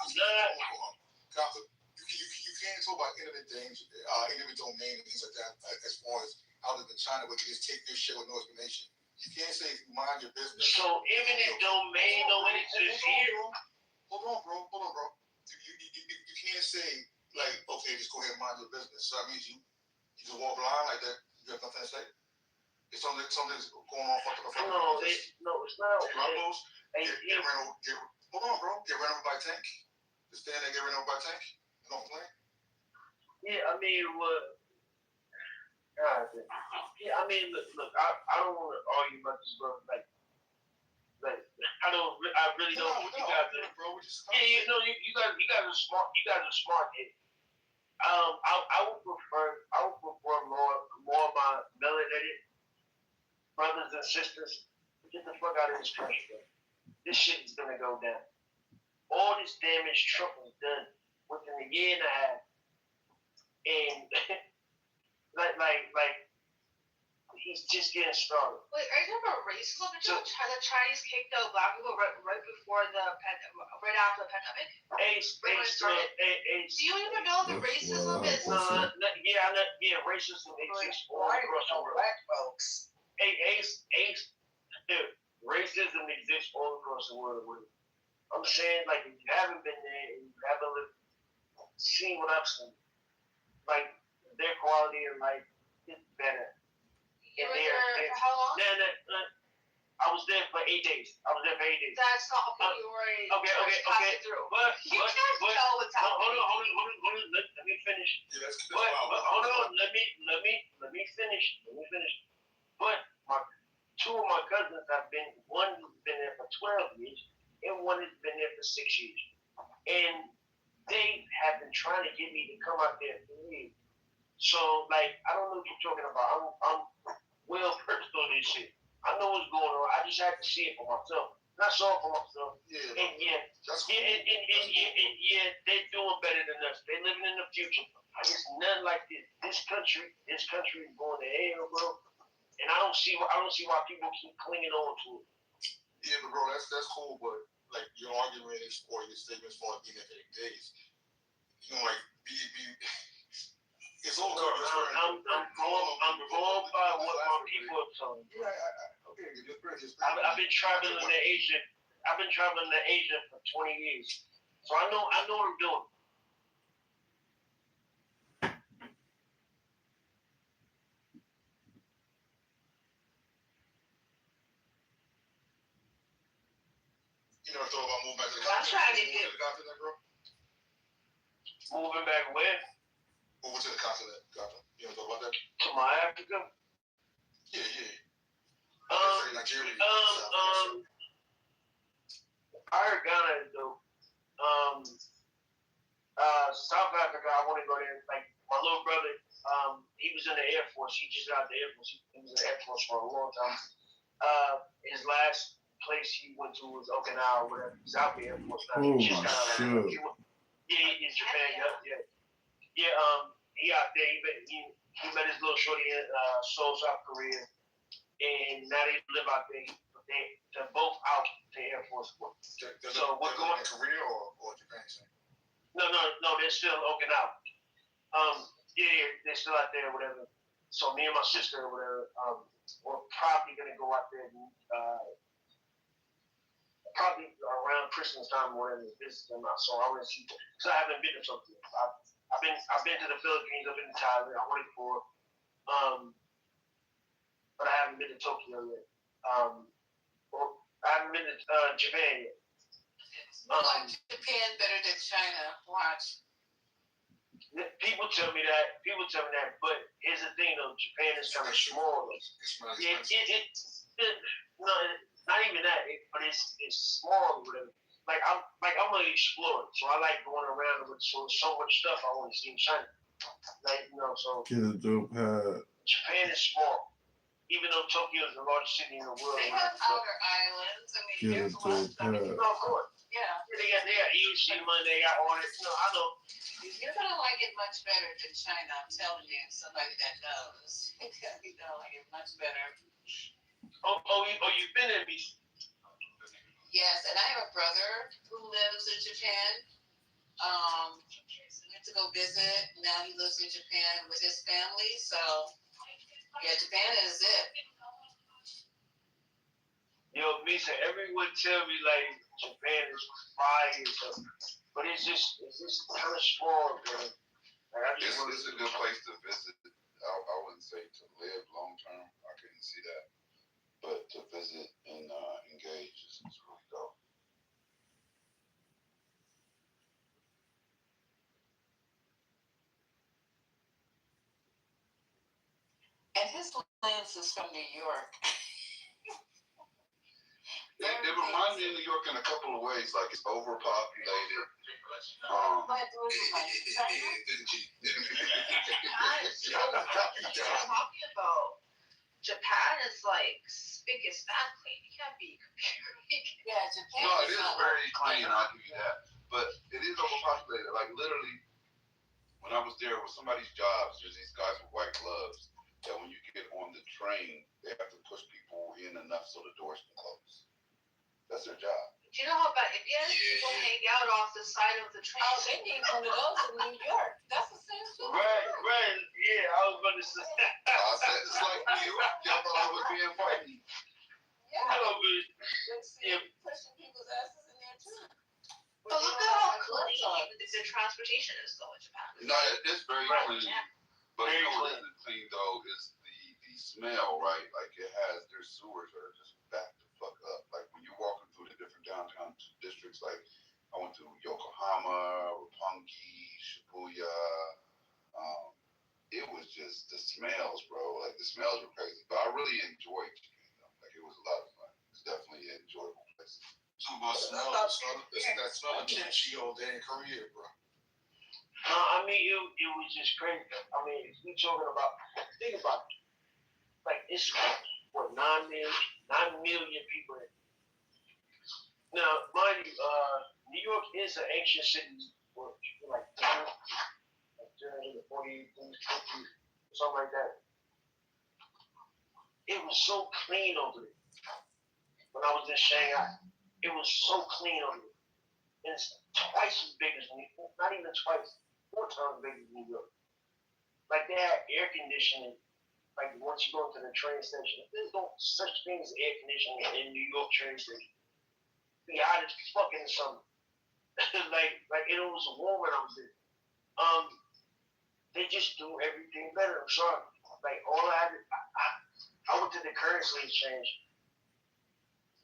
You can't talk about intimate things, intimate domain and things like that. As far as how did the China would just take your shit with no explanation. You can't say mind your business. So eminent domain don't exist here. Hold on, bro. You can't say okay, just go ahead and mind your business. So that means you just walk blind like that. You have nothing to say. If something's going on, No, it's not. Hold on, bro. Get ran over by a tank. stand there giving no tank? No plane? Yeah, I mean, what? God, yeah, I mean, look, I don't want to argue about this, bro. Like, I really don't. You guys, bro. yeah, no, you guys are smart. You guys are smart, kid. I would prefer more of my melanated brothers and sisters. Get the fuck out of this country, bro. This shit is gonna go down. All this damage Trump has done within a year and a half, and like he's just getting started. Wait, are you talking about racism? The Chinese kicked out black people right before right after the pandemic? Do you even know that racism is? Yeah, racism exists all across the world. Black folks. Dude, racism exists all across the world. I'm saying, like, if you haven't been there and you haven't seen what I've seen, like, their quality of life is better. You were there for how long? I was there for 8 days. That's not what you were Okay. through. But You can't tell what's happening. Hold on. Let me finish. Yeah, that's Hold on. Let me finish. But two of my cousins one has been there for 12 years, and one has been there for 6 years. And they have been trying to get me to come out there for years. So, like, I don't know what you're talking about. I'm well versed on this shit. I know what's going on. I just had to see it for myself. And I saw it for myself. Yeah. And they're doing better than us. They're living in the future. It's nothing like this. This country is going to hell, bro. And I don't see why people keep clinging on to it. Yeah, but bro, that's cool. But like your argument is or your statements for being there for 8 days. You know, like it's all good. I'm going by what my people have told me. Yeah, okay. I've been traveling to Asia. For 20 years, so I know what I'm doing. You never thought about moving back to the I'm trying to get. continent, bro? Moving back where? Moving to the continent. You ever thought about that? To my Africa? Yeah. Nigeria. I heard Ghana is dope. South Africa, I want to go there. Like my little brother, he was in the Air Force. He just got out of the Air Force. He was in the Air Force for a long time. His last place he went to was Okinawa, whatever. He's out the Air Force now. He just got out of the in Japan. Yeah. He out there. He met his little shorty in Seoul, South Korea, and now they live out there. They're both out the Air Force. So we're going in Korea or Japan? No, they're still Okinawa. They're still out there, whatever. So me and my sister, or whatever, we're probably gonna go out there, probably around Christmas time, or whatever. So I want to see, because I haven't been to Tokyo. I've been to the Philippines. I've been to Thailand. I went for, but I haven't been to Tokyo yet. I haven't been to Japan yet. Like Japan better than China. Watch. People tell me that, but here's the thing though, Japan is kind of small. No, not even that, but it's small. Like I'm gonna explore, so I like going around with so much stuff I want to see in China. Like so. Get a dope hat. Japan is small, even though Tokyo is the largest city in the world. They have outer islands. I mean, Get a there's a lot of dope stuff. hat. No, of course. Yeah. They got huge money. They got all this. I know. You're gonna like it much better than China. I'm telling you, somebody that knows. You're gonna like it much better. You've been in BC. Yes, and I have a brother who lives in Japan. Went to go visit. Now he lives in Japan with his family. So, yeah, Japan is it. Yo, Misa, everyone tell me like Japan is fire, but it's just kind of small, bro. Like, It's a good place to visit. I wouldn't say to live long term. I couldn't see that, but to visit and engage is really dope. And his lens is from New York. It reminds me of New York in a couple of ways. Like it's overpopulated. Talking about Japan is like big as that clean. You can't be comparing. Yeah, Japan. No, it is very clean. I'll give you that. But it is overpopulated. Like literally, when I was there with somebody's jobs, there's these guys with white gloves that when you get on the train, they have to push people in enough so the doors can close. That's their job. Do you know how about Indians? People hang out off the side of the train. Oh, they need one of those in New York. That's the same thing. Right. Yeah, I was going to say. I said it's like New York. Y'all thought I was being funny. Yeah. No, but They're pushing people's asses in there too. But look at how clean the transportation is though in Japan. No, it's very clean. But you know what isn't clean though is the smell, right? Like it has their sewers are just backed the fuck up. Like when you're walking through the different downtown districts, like I went to Yokohama, Roppongi, Shibuya. It was just the smells, bro. Like the smells were crazy. But I really enjoyed Japan though. Like it was a lot of fun. It's definitely an enjoyable place. That smell of kimchi all day in Korea, bro. I mean, it was just crazy. I mean, if we talking about, think about it. Like, it's what, 9 million people in. Now, mind you, New York is an ancient city for like 40, 50, something like that. It was so clean over there. When I was in Shanghai, it was so clean over there. And it's twice as big as New York, not even twice, 4 times bigger than New York. Like they had air conditioning. Like once you go to the train station, there's no such thing as air conditioning in New York train station. Be hot as fuck in the summer. like it was warm when I was there. They just do everything better. I'm sorry. Like all I went to the currency exchange,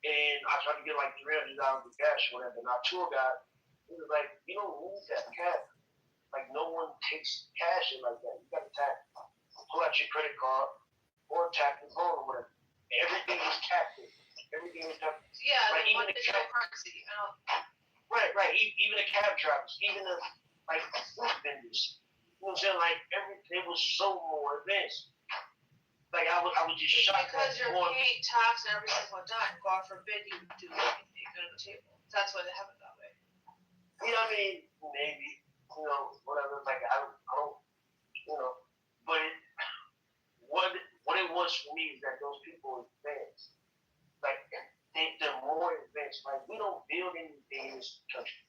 and I tried to get like $300 of cash or whatever. And our tour guide, he was like, "You don't need that cash. Like no one takes cash in like that. You got to pull out your credit card or tap your phone or whatever. Everything is tapped. Everything is tapped. Yeah, like even the digital currency. Right. Even the cab drivers, even the like food vendors. You know what I'm saying? Like everything was so more advanced. Like I was just shocked because you're paying tax and everything like that. God forbid you do anything under the table. That's why they have it that way. You know what I mean? Maybe. You know, whatever. Like I don't. You know, but what it was for me is that those people advanced. Like they're more advanced. Like we don't build anything in this country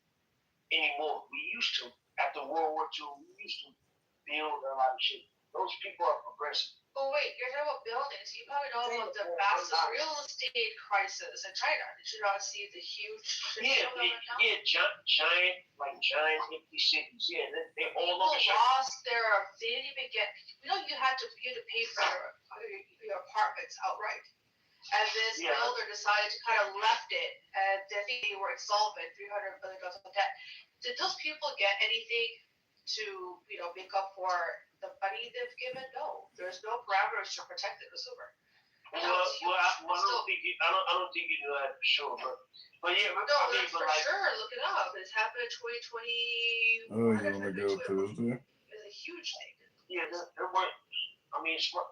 anymore. We used to. After World War II, we used to build a lot of shit. Those people are progressive. Oh wait, you're talking about buildings. You probably know about the massive real estate crisis in China. Did you not see the huge giant empty cities. Yeah, they all over. People lost their. They didn't even get. You know, you had to pay for your apartments outright. And this builder decided to kind of left it, and I think they were insolvent, $300 billion of debt. Did those people get anything to, make up for the money they've given? No, there's no parameters to protect the consumer. I don't think you know that for sure, but yeah, no, that's for sure. Look it up. It's happened in 2020. Oh, you want to go Tuesday? It's a huge thing. Yeah, there weren't. I mean, as far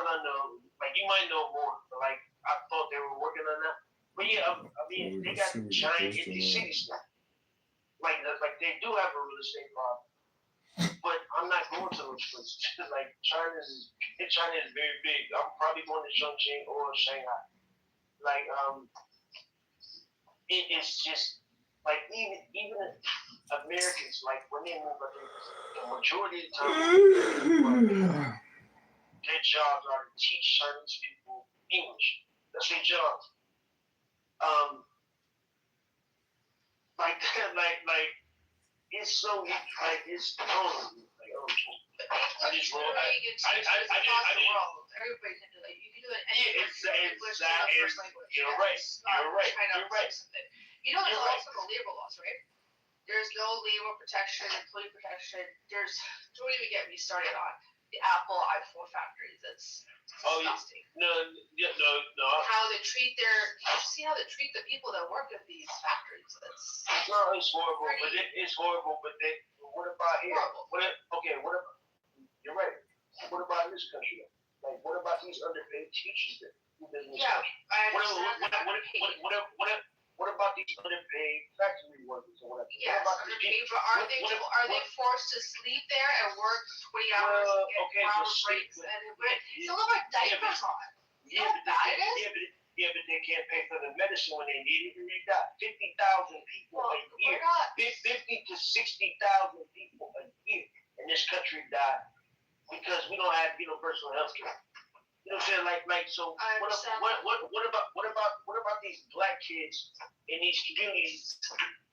as I know, like you might know more, but like I thought they were working on that. But yeah, I mean, they got giant empty cities now. Like they do have a real estate problem. But I'm not going to those places. Like China is very big. I'm probably going to Chongqing or Shanghai. Like it's just like even Americans, like when they move, I think the majority of the time their jobs are to teach Chinese people English. That's their jobs. It's so it's totally I just roll. Everybody can do it. You can do it. You're right. You know, there's also the labor laws, right? There's no labor protection, employee protection. Don't even get me started on the Apple iPhone factories. It's disgusting. No. How they treat you see how they treat the people that work at these factories. It's horrible. It's horrible. But what about here? What about? You're right. What about this country? Like, what about these underpaid teachers that do business? Yeah, I understand. What about these underpaid factory workers or whatever? Yes, underpaid, but are they forced to sleep there and work 20 hours and get 4 hour breaks and some of our diapers on? You know how bad it is? Yeah, but they can't pay for the medicine when they need it, and they got 50,000 people a year. 50 to 60,000 people a year in this country die because we don't have universal health care. You know what I'm saying? Like so. What about these black kids in these communities?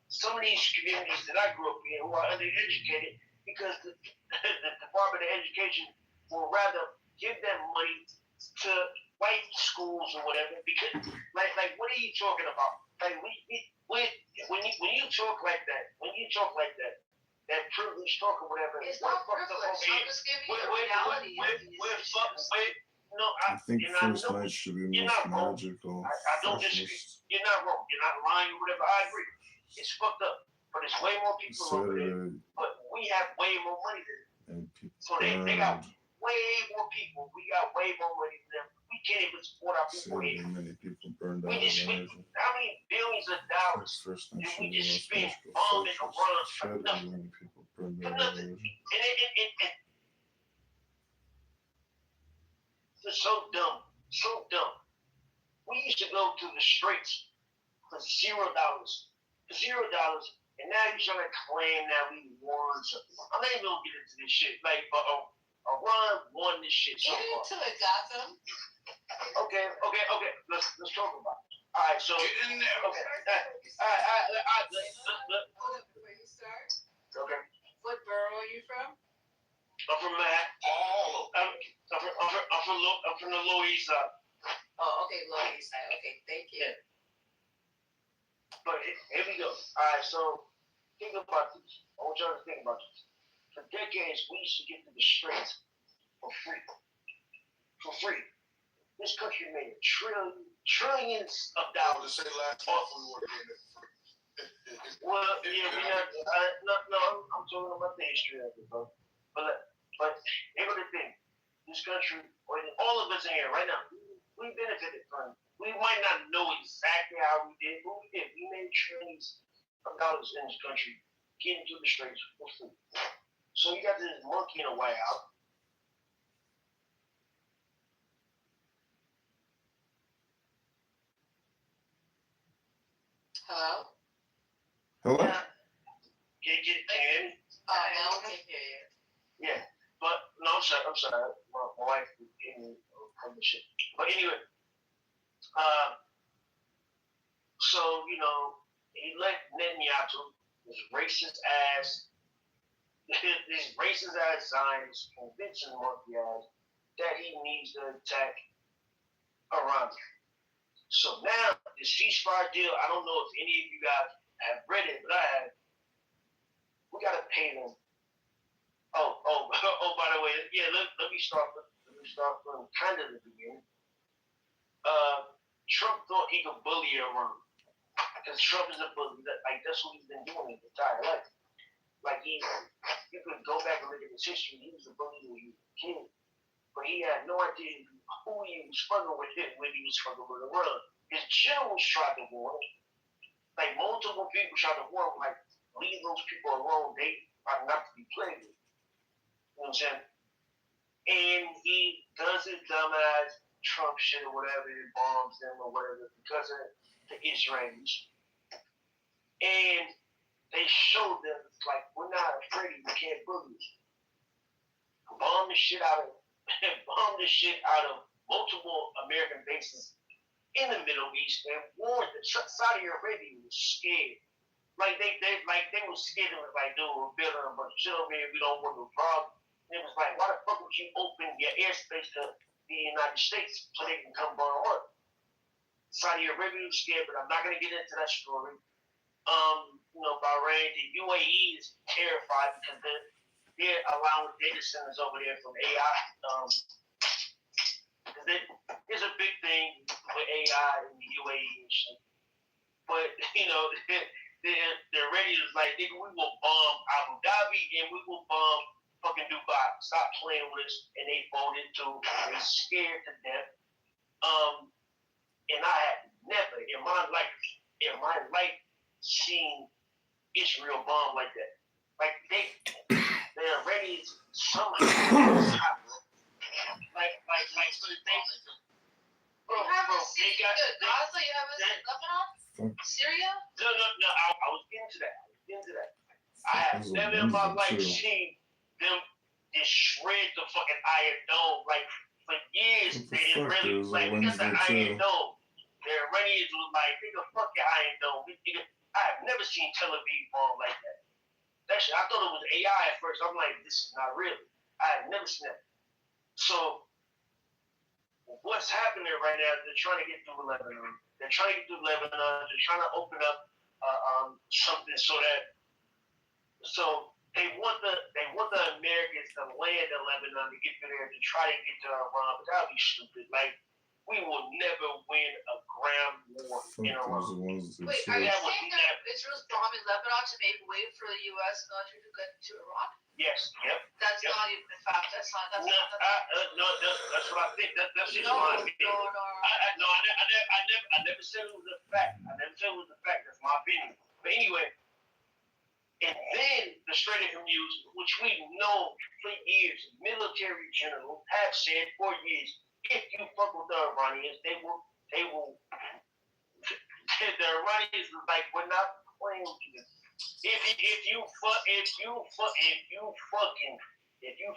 Some of these communities that I grew up in who are undereducated because the Department of Education will rather give them money to white schools or whatever. Because like what are you talking about? Like when you talk like that, that privilege talk or whatever. It's not privilege. I'm just giving you the reality. No, I think first night should be most magical. I don't disagree. You're not wrong. You're not lying or whatever. I agree. It's fucked up. But there's way more people over there. But we have way more money than them. So they got way more people. We got way more money than them. We can't even support our people here. Many people burned out. How many billions of dollars did we just spend bombing Iran for nothing? For nothing. And it's so dumb. So dumb. We used to go to the streets for $0. $0. And now you're trying to claim that we won something. I'm not even going to get into this shit. Like, Iran won this shit so far. Get into it, Gotham. Okay. Let's talk about it. All right, so. Get in there. Okay. All right. Before you start. Okay. What borough are you from? I'm from Matt. I'm from the Lower East Side. Oh, okay, Lower East Side. Okay, thank you. Yeah. But here we go. All right, so think about this. I want y'all to think about this. For decades, we used to get to the streets for free. For free. This country made trillions of dollars. To say last month we were getting it free. Well, yeah, we have. No, I'm talking about the history of it, bro. But here's the thing. This country, all of us in here right now, we benefited from it. We might not know exactly how we did, but we did. We made trillions of dollars in this country getting to the streets for free. So you got this monkey in the White House. Hello? Hello? Can you hear me? Oh, now I can hear you. Yeah. But, no, I'm sorry. My wife gave me some shit. But anyway, so, he let Netanyahu, this racist ass Zionist, convincing monkey ass, that he needs to attack Iran. So now, this ceasefire deal, I don't know if any of you guys have read it, but I have. We got to pay them. Oh, by the way, yeah, let me start from kind of the beginning. Trump thought he could bully Iran. Because Trump is a bully. That's what he's been doing his entire life. Like, you could go back and look at his history. He was a bully when he was a kid. But he had no idea who he was struggling with when he was struggling with Iran. His generals tried to warn him. Like, multiple people tried to warn him, like, leave those people alone. They are not to be played with. You know what I'm saying? And he does his dumbass Trump shit or whatever, he bombs them or whatever because of the Israelis. And they showed them, like, we're not afraid, we can't bully you. Bomb the shit out of multiple American bases in the Middle East and warned them. Saudi Arabia was scared. Like they were scared of it, like, dude, we're building a bunch of shit over here, we don't want no problem. And it was like, why the fuck would you open your airspace to the United States so they can come bomb us? Saudi Arabia was scared, but I'm not gonna get into that story. Bahrain, the UAE is terrified because they're allowing data centers over there from AI. There's a big thing with AI in the UAE and shit. But, they're ready to nigga, we will bomb Abu Dhabi and we will bomb fucking Dubai. Stop playing with us. And they voted to. They scared to death. And I had never in my life seen Israel bomb like that. Like they're ready to somehow stop. You haven't seen Gaza? You haven't seen Lebanon? Syria? No. I was getting to that. I have never in my life seen them just shred the fucking Iron Dome. Like for years, they didn't really because the Iron Dome. The Iranians was like, nigga, fuck your Iron Dome. I have never seen Tel Aviv bomb like that. That shit, I thought it was AI at first. I'm like, this is not real. I have never seen that. So what's happening right now? They're trying to get through Lebanon. They're trying to open up something so they want the Americans to land in Lebanon to get there to try to get to Iran, but that'll be stupid. Like we will never win a ground war in Iran. Wait, are you saying that Israel's bombing Lebanon to make way for the U.S. military to get to Iran? Yes. Yep. That's not even a fact. That's what I think. That's just my opinion. I never said it was a fact. That's my opinion. But anyway, and then the Strait of Hormuz, which we've known for years, military generals have said for years, if you fuck with the Iranians, they will. The Iranians is like, we're not playing with you. If you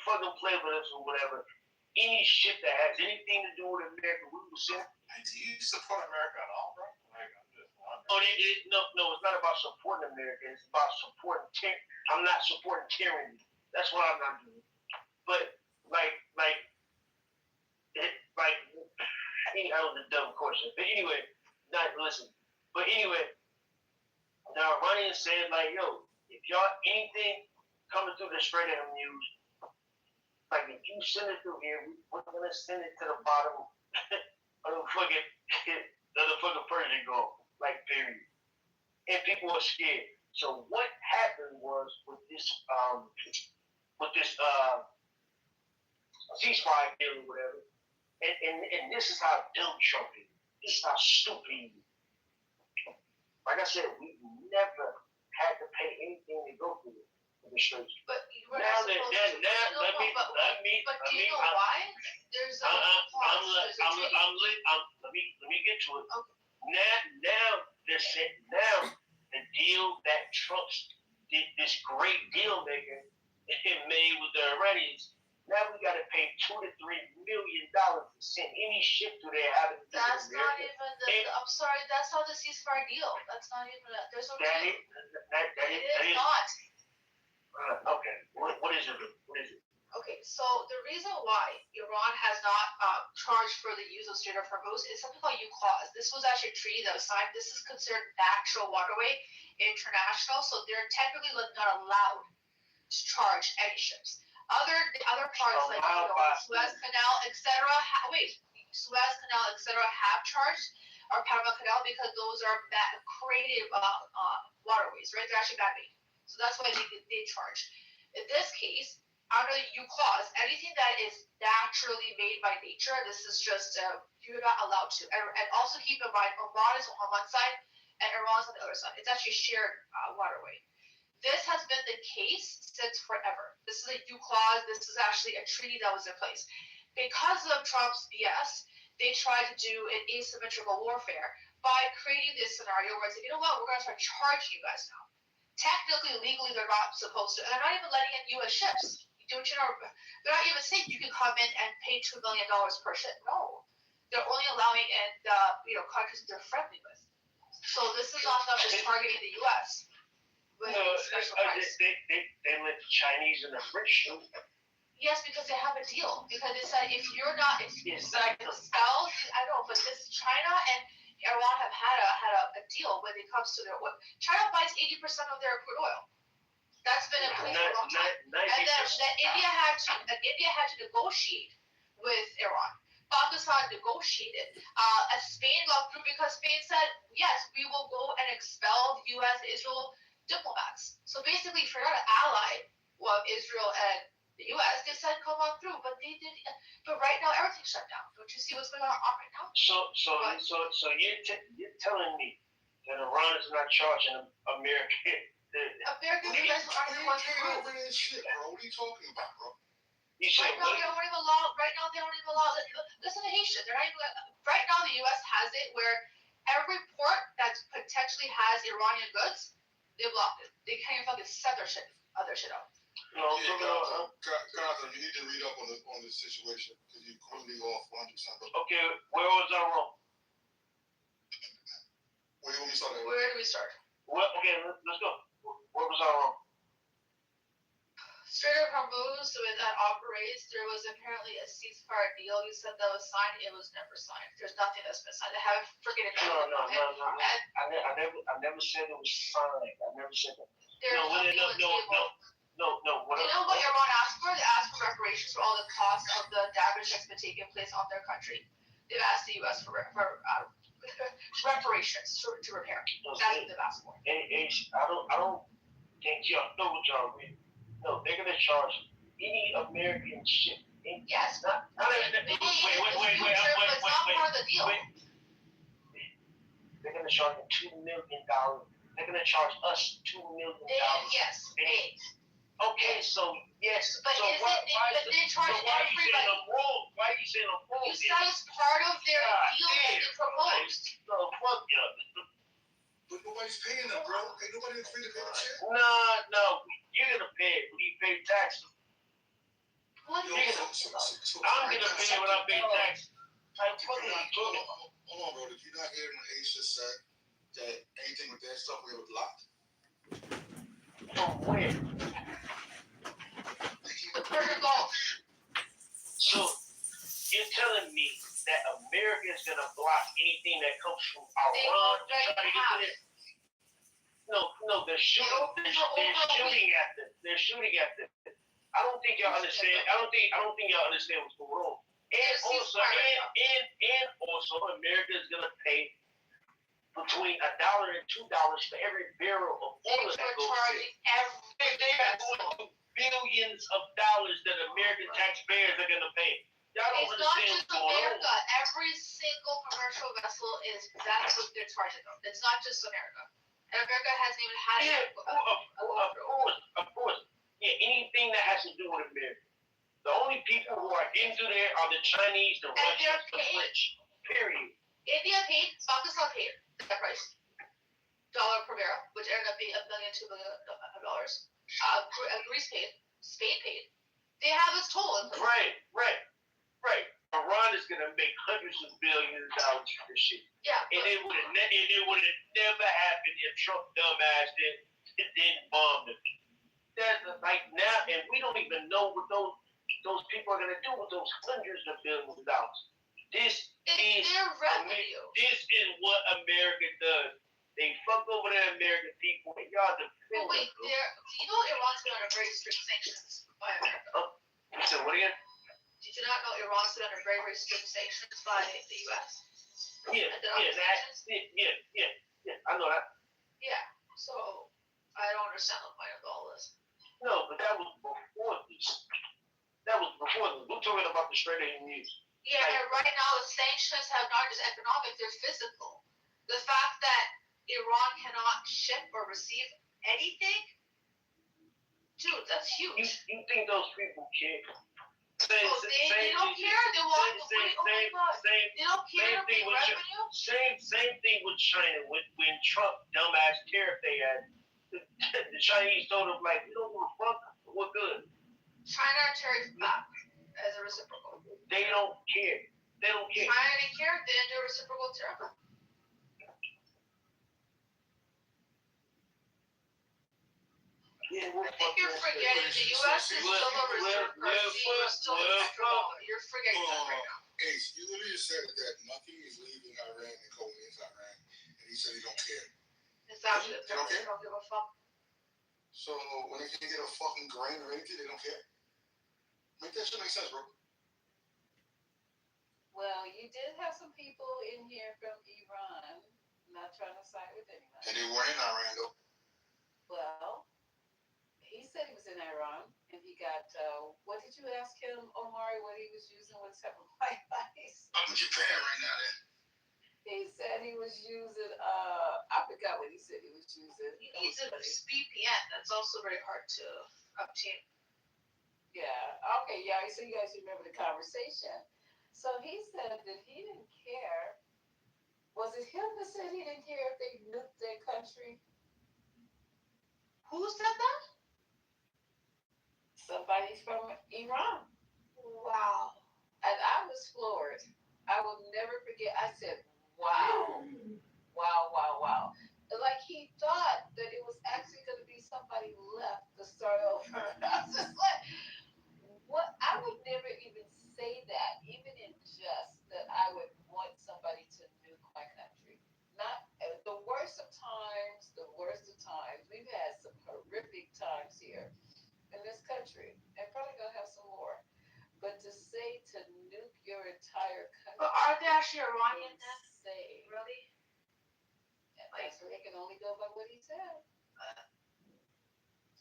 fucking play with us or whatever, any shit that has anything to do with America, we will send. Do you support America at all, bro? No, it's not about supporting America. It's about supporting. I'm not supporting tyranny. That's what I'm not doing. But that was a dumb question. But anyway, listen. But anyway, the Iranians said like, yo, if y'all anything coming through the Strait of Hormuz, like if you send it through here, we're gonna send it to the bottom of the fucking Persian Gulf, like period. And people are scared. So what happened was with this ceasefire deal or whatever, and this is how dumb Trump is. This is how stupid he is. Like I said, we never had to pay anything to go through the Straits. But we're not supposed to. But do you know why? There's a let me get to it. Okay. Now they're saying the deal that Trump's this great deal maker made with the Iranians. Now we got to pay $2 to $3 million to send any ship through there having. That's not even I'm sorry. That's not the ceasefire deal. That's not even. There's no deal. It is not. Okay. What is it? Okay, so the reason why Iran has not charged for the use of Strait of Hormuz is something called UCLAUSE. This was actually a treaty that was signed. This is considered natural waterway, international, so they're technically not allowed to charge any ships. Other parts like Suez Canal, etc. Suez Canal, etc. have charged, or Panama Canal, because those are creative waterways, right? They're actually man-made, so that's why they charge. In this case, under the UCLAUSE, anything that is naturally made by nature, this is just you're not allowed to. And also keep in mind, Oman is on one side and Iran is on the other side. It's actually a shared waterway. This has been the case since forever. This is a UCLAUSE. This is actually a treaty that was in place. Because of Trump's BS, they tried to do an asymmetrical warfare by creating this scenario where it's like, you know what, we're going to start charging you guys now. Technically, legally, they're not supposed to. And they're not even letting in U.S. ships. They're not even saying you can come in and pay $2 million per ship. No. They're only allowing in countries they're friendly with. So this is not them just targeting the U.S. with special price. They let the Chinese and the French do. Yes, because they have a deal. Because they said if you're not, if like the South, I know, but this China and Iran have had a deal when it comes to their oil. China buys 80% of their crude oil. That's been in place for a long time. And that India had to negotiate with Iran. Pakistan negotiated. Spain got through because Spain said, yes, we will go and expel U.S. Israel diplomats. So basically, if you're not an ally of Israel and the U.S., they said come on through, but they did. But right now, everything's shut down. Don't you see what's going on right now? So you're telling me that Iran is not charging America? American U.S. aren't the ones who over this shit, bro. What are you talking about, bro? Right now, they don't even allow. Listen to Haitian. They're not even. Right now, the U.S. has it where every port that potentially has Iranian goods, they blocked it. They can't even fucking set their shit out. Jonathan, you need to read up on this situation because you're clearly off 100%. Okay, where was I wrong? Where do we start? Where do we start? Okay, let's go. Where was I wrong? Strait of Hormuz, the way that operates, there was apparently a ceasefire deal. You said that was signed. It was never signed. There's nothing that's been signed. They haven't freaking No. I never said it was signed. I never said that. No. You know what Iran asked for? They asked for reparations for all the costs of the damage that's been taking place on their country. They've asked the U.S. for reparations to repair. That's what they've asked for. I don't think y'all know what y'all read. No, they're gonna charge any American ship. Yes. Wait. They're gonna charge them $2 million. They're gonna charge us $2 million. Yes. Okay, so yes. But so why they charge everybody? Why are you saying I'm wrong? You said it's part of their deal that they proposed. No, fuck y'all. But nobody's paying them, bro. Ain't nobody free to pay the shit. No. You're gonna pay it when you pay taxes. What? I'm gonna pay it when I pay taxes. Hold on, bro. Did you not hear when Aisha said that anything with that stuff we was locked? From where? The Persian Gulf. So you're telling me that America is gonna block anything that comes from Iran to try to get it? No, they're shooting at them. They're shooting at them. I don't think y'all understand. I don't think y'all understand what's going on. And also, America is gonna pay between $1 and $2 for every barrel of oil that goes in. They are going to billions of dollars that American taxpayers are gonna pay. Y'all don't understand what's going on. America. Every single commercial vessel that's what they're charging them. It's not just America. And America hasn't even had it. Of course. Yeah, anything that has to do with America. The only people who are into there are the Chinese, the Russians, the French. Period. India paid, Pakistan paid that price. $1 per barrel, which ended up being $1 million, $2 million. Greece paid, Spain paid. They have this toll. Right. Iran is gonna make hundreds of billions of dollars for this shit. Yeah. And it would have never happened if Trump dumbass didn't bomb them. That's like now, and we don't even know what those people are gonna do with those hundreds of billions of dollars. This is their revenue. This is what America does. They fuck over the American people, and y'all defend them. Wait, do you know Iran's been under very strict sanctions by America? You said what again? Did you not know Iran's been under very, very strict sanctions by the U.S.? Yeah, I know that. Yeah, so I don't understand the point of all this. No, but that was before this. We're talking about the Strait of Hormuz. Yeah, and right now the sanctions have not just economic, they're physical. The fact that Iran cannot ship or receive anything, dude, that's huge. You think those people care? They don't care. They want to wait. Oh my God. They don't care. Same thing with China. When Trump dumbass tariff they had, the Chinese told them like, we don't give a fuck. We're good. China tariffed back as a reciprocal. They don't care. China didn't care. They didn't do a reciprocal tariff. Yeah, I think you're forgetting the U.S. is still a reserve currency. You're forgetting that right now. Ace, you literally just said that nothing is leaving Iran and going into Iran, and he said he don't care. Exactly. They don't give a fuck. So when they can get a fucking grain or anything, they don't care. Make that shit make sense, bro. Well, you did have some people in here from Iran, not trying to side with anyone. And they weren't in Iran though. Well, he said he was in Iran, and he got, what did you ask him, Omari, what he was using? What's happening? White ice. I'm in Japan right now then. He said he was using, I forgot what he said he was using. He needs a VPN. That's also very hard to obtain. Yeah. Okay. Yeah. So you guys remember the conversation. So he said that he didn't care. Was it him that said he didn't care if they nuked their country? Who said that? Somebody from Iran. Wow. And I was floored. I will never forget. I said, wow. Wow, wow, wow. Like he thought that it was actually going to be somebody left to start over. I was just like, what? I would never even say that, even in jest, that I would want somebody to nuke my country. Not the worst of times, the worst of times. We've had some horrific times here in this country, and probably gonna have some more. But to say to nuke your entire country, But are they actually Iranian then? Say, Really? like, so they can only go by what he said.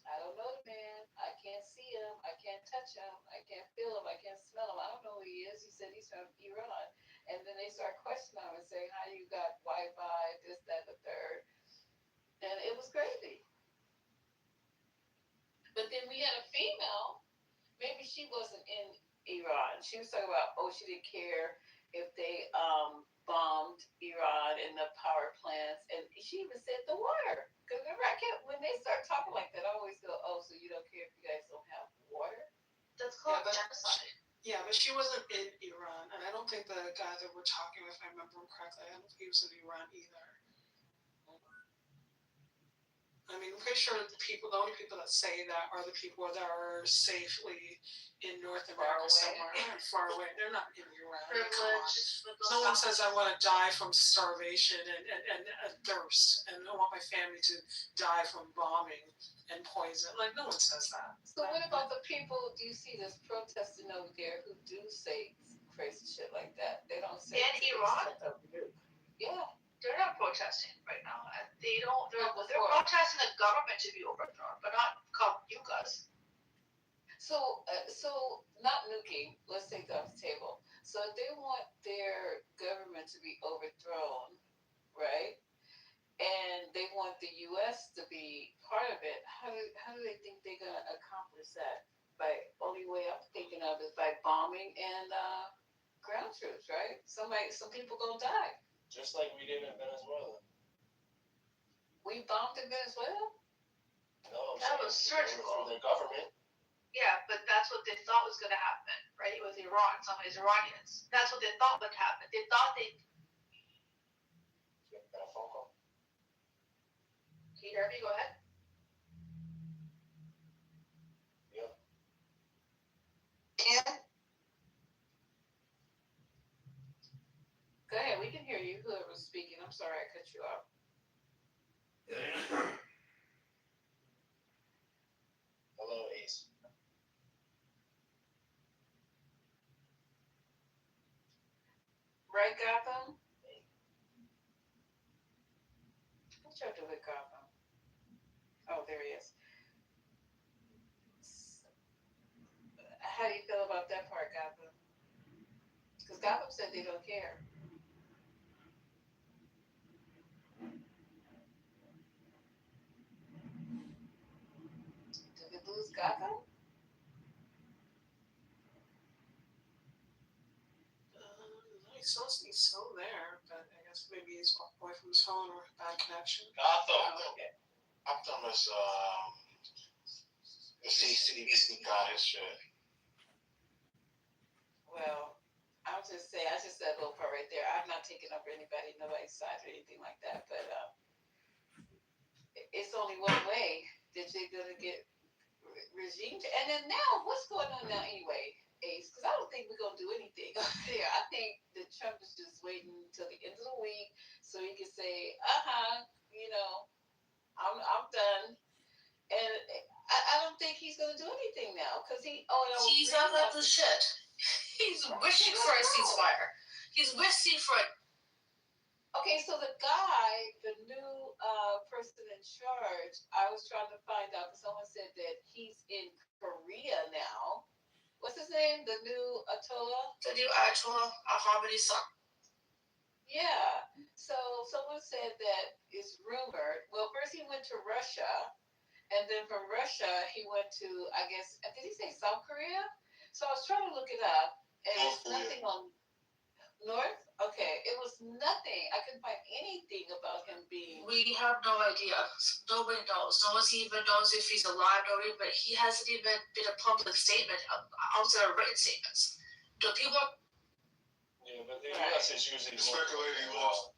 I don't know the man. I can't see him. I can't touch him. I can't feel him. I can't smell him. I don't know who he is. He said he's from Iran. And then they start questioning him and saying, how you got Wi-Fi, this, that, the third. And it was crazy. But then we had a female, maybe she wasn't in Iran. She was talking about, she didn't care if they bombed Iran and the power plants. And she even said the water. Because remember, when they start talking like that, I always go, so you don't care if you guys don't have water? That's called genocide. Yeah, but she wasn't in Iran. And I don't think the guy that we're talking with, if I remember him correctly, I don't think he was in Iran either. I mean, I'm pretty sure the only people that say that are the people that are safely in North America somewhere, far away. They're not in Iran. No one says I want to die from starvation and thirst, and I want my family to die from bombing and poison. Like, no one says that. So what about the people, do you see this protesting over there who do say crazy shit like that? They don't say in Iran? Yeah. They're not protesting right now. They don't. They're protesting the government to be overthrown, but not you guys. So not nuking. Let's take that off the table. So if they want their government to be overthrown, right? And they want the U.S. to be part of it. How do they think they're gonna accomplish that? Only way I'm thinking of is by bombing and ground troops, right? Some people gonna die. Just like we did in Venezuela. We bombed in Venezuela? No, that was surgical. Through their government. Yeah, but that's what they thought was going to happen, right? With Iran, some of these Iranians. That's what they thought would happen. They thought they. Got a phone call. Can you hear me? Go ahead. Yep. Yeah. Go ahead, we can hear you, whoever's speaking. I'm sorry I cut you off. Hello, Ace. Right, Gotham? What y'all do with Gotham? Oh, there he is. How do you feel about that part, Gotham? Because Gotham said they don't care. Did we lose Gotham? He's still there, but I guess maybe he's walked away from his phone or bad connection. Gotham. Okay. Optimus, the CCTV got his shit. Well, I just said a little part right there. I'm not taking up nobody's side or anything like that, but it's only one way that you're gonna get regime. And then now, what's going on now anyway, Ace? Because I don't think we're gonna do anything there. I think that Trump is just waiting until the end of the week so he can say, I'm done. And I don't think he's going to do anything now because he's not got the shit. He's wishing for a ceasefire. He's wishing for it. Okay, so the guy, the new person in charge, I was trying to find out because someone said that he's in Korea now. What's his name? The new Ayatollah? The new Ayatollah Ahmadinejad. Yeah. So someone said that it's rumored. Well, first he went to Russia, and then from Russia he went to, I guess, did he say South Korea? So I was trying to look it up, and it's nothing on North. Okay, it was nothing. I couldn't find anything about him being. We have no idea. Nobody knows. No one even knows if he's alive. Nobody, but he hasn't even been a public statement outside of written statements. The people. Yeah, but the U.S. is usually speculating he lost.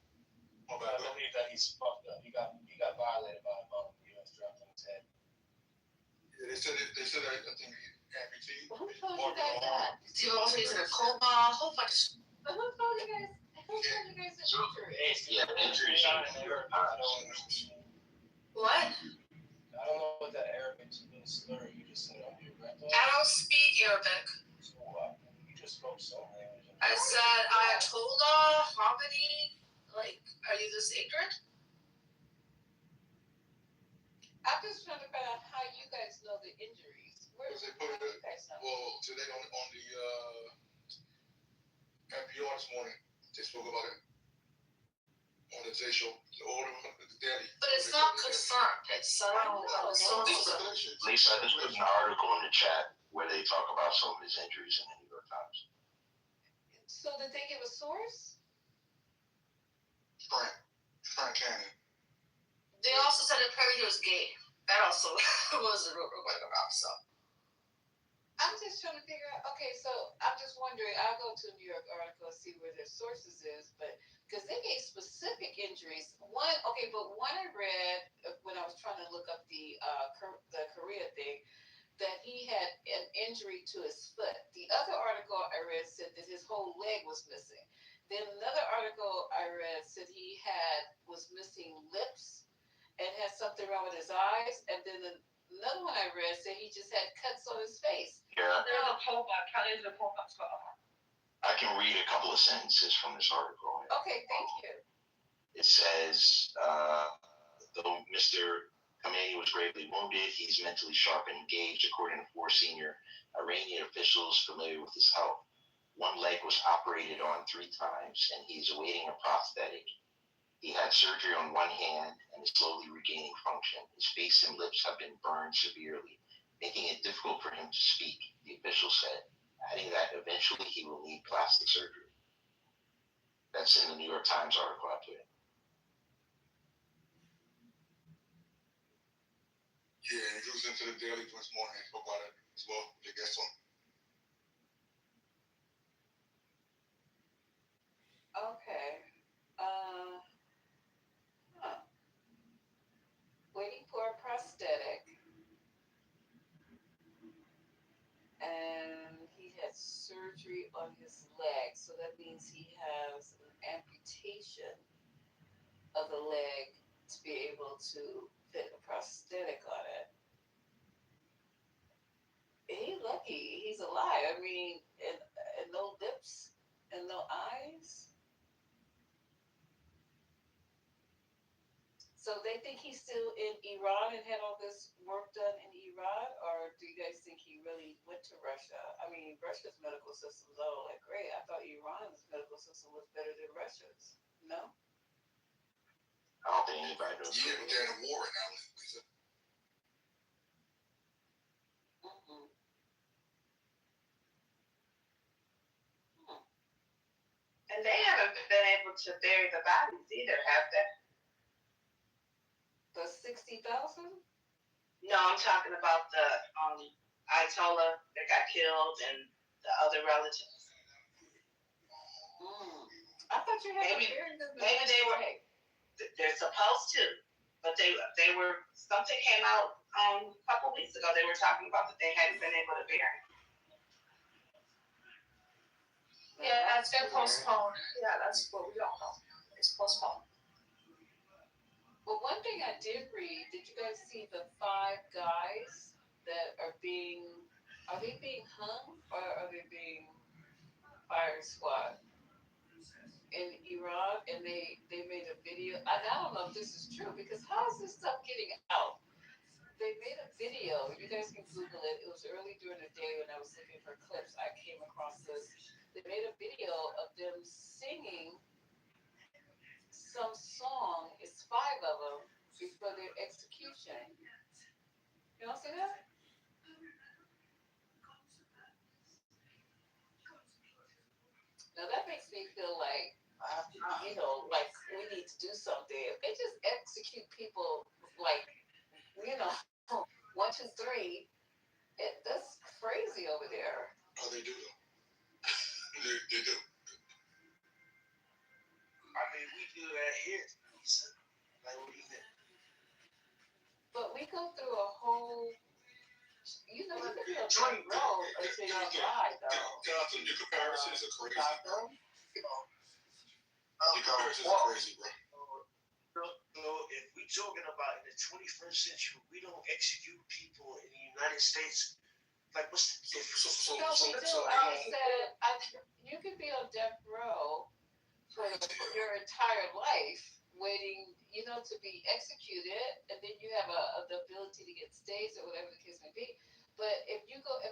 I believe that he's fucked up. He got violated by a bomb. The U.S. dropped on his head. Yeah, they said I think he amputee. Who told you guys that? He also he's in a coma. A whole bunch. Who told you guys? Who told you guys the injury? Yeah, injuries. What? I don't know what that Arabic slur you just said on your record. I don't speak Arabic. So what? You just spoke some language. I said Ayatollah Khomeini. Like, are you this ignorant? I'm just trying to find out how you guys know the injuries. Where Because they how put do it, you guys know? well, today on the NPR this morning, they spoke about it on the Today Show, the daily. But it's not confirmed. It's Lisa, I just put an article in the chat where they talk about some of his injuries in the New York Times. So did they give a source? Frank Cannon. They also said apparently he was gay. That also was a rumor going around. So I'm just trying to figure out. Okay, so I'm just wondering. I'll go to a New York article and see where their sources is, but because they gave specific injuries. One I read when I was trying to look up the Korea thing, that he had an injury to his foot. The other article I read said that his whole leg was missing. Then another article I read said he was missing lips and had something wrong with his eyes. And then another one I read said he just had cuts on his face. Yeah. there's a pullback. There's a pullback. I can read a couple of sentences from this article. Okay, thank you. It says, though Mr. Khomeini was gravely wounded, he's mentally sharp and engaged, according to 4 senior Iranian officials familiar with his health. One leg was operated on 3 times, and he's awaiting a prosthetic. He had surgery on one hand and is slowly regaining function. His face and lips have been burned severely, making it difficult for him to speak, the official said, adding that eventually he will need plastic surgery. That's in the New York Times article I put in. Yeah, and he was into the Daily this morning and spoke about it as well. The guest on. Okay. Waiting for a prosthetic. And he had surgery on his leg. So that means he has an amputation of the leg to be able to fit a prosthetic on it. He's lucky. He's alive. I mean, and no lips and no eyes. So they think he's still in Iran and had all this work done in Iran, or do you guys think he really went to Russia? I mean, Russia's medical system's all like great. I thought Iran's medical system was better than Russia's. No? I don't think anybody knows. Yeah, but they're in a war right now, Lisa. And they haven't been able to bury the bodies either, have they? The 60,000? No, I'm talking about the Ayatollah that got killed and the other relatives. I thought you had Maybe they were. They're supposed to, but they were. Something came out a couple weeks ago. They were talking about that they hadn't been able to bury. Yeah, it's been postponed. Yeah, that's what we all know. It's postponed. But one thing I did read, did you guys see the 5 guys that are they being hung or are they being fire squad in Iran? And they made a video. And I don't know if this is true because how is this stuff getting out? They made a video. You guys can Google it. It was early during the day when I was looking for clips. I came across this. They made a video of them singing some song. It's 5 of them before their execution. You don't see that? Now that makes me feel like, like we need to do something. If they just execute people like, 1, 2, 3, that's crazy over there. Oh, they do though. They do. I mean, we do that here. Like, what do you think? But we go through a whole, you can be on Joint Road until you die, though. Jonathan, your comparisons are crazy, bro. Your comparisons are crazy, bro. So if we talking about in the 21st century, we don't execute people in the United States. Like, what's the difference? We do. You could be on death row for your entire life, waiting, to be executed, and then you have the ability to get stays or whatever the case may be. But if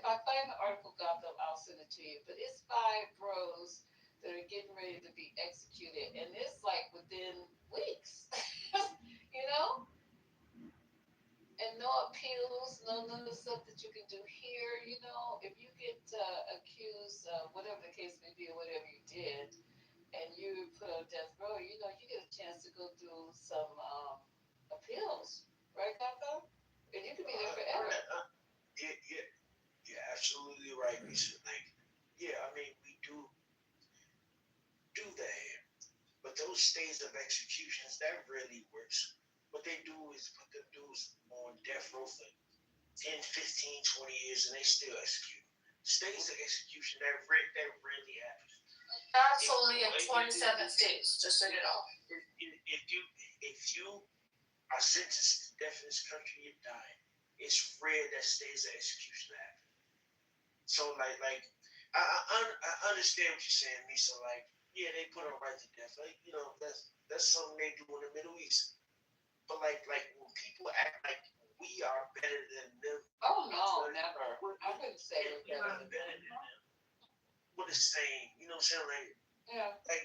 I find the article, Gotham, I'll send it to you. But it's 5 bros that are getting ready to be executed, and it's like within weeks, and no appeals, none of the stuff that you can do here. If you get accused, whatever the case may be, or whatever you did, and you put on death row, you get a chance to go through some appeals, right, Gotham? And you could be there forever. You're absolutely right, Lisa. Like, I mean, we do that here. But those stays of executions, that really works. What they do is put them dudes on death row for 10, 15, 20 years, and they still execute. Stays of execution, that really happens. That's only in 27 states, just so you know. If you are sentenced to death in this country, you die. It's rare that stays of execution happen. So, I understand what you're saying, Lisa. Like, they put them right to death. Like, that's something they do in the Middle East. But like when people act like we are better than them. Oh no, never. I wouldn't say we're better than them. What is saying? You know what I'm saying? Like, yeah. Like,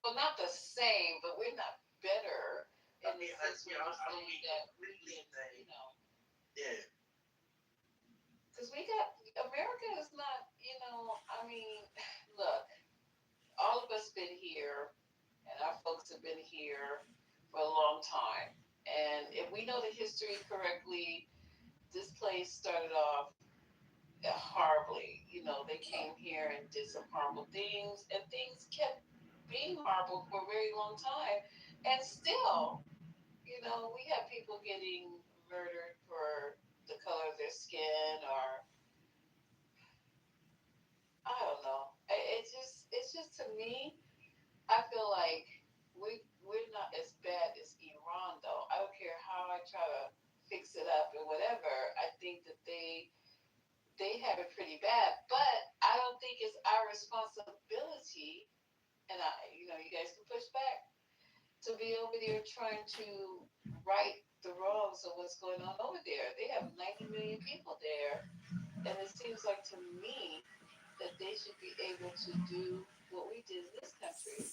well, not the same, but we're not better. I don't mean that really thing. Yeah. Because America is not, look, all of us been here, and our folks have been here for a long time. And if we know the history correctly, this place started off horribly. They came here and did some horrible things, and things kept being horrible for a very long time. And still, we have people getting murdered for the color of their skin, or I don't know. It's just to me, I feel like we're not as bad as Iran, though. I don't care how I try to fix it up or whatever. I think that they have it pretty bad, but I don't think it's our responsibility. And you guys can push back to be over there trying to right the wrongs of what's going on over there. They have 90 million people there, and it seems like to me that they should be able to do what we did in this country.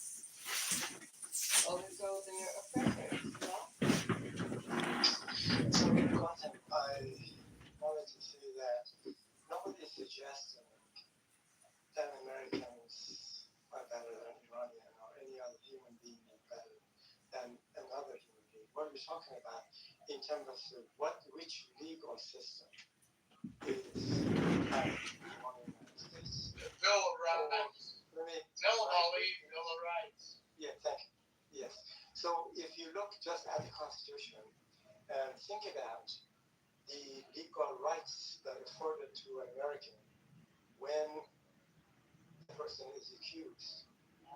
Overthrow their oppressors, So, Gotham, I wanted to say that nobody is suggesting that Americans are better than Iranian or any other human being is better than another human being. What we're talking about in terms of which legal system is better in the United States. Bill of Rights. Bill of Rights. Yeah, thank you. Yes. So if you look just at the Constitution and think about the legal rights that are afforded to an American when the person is accused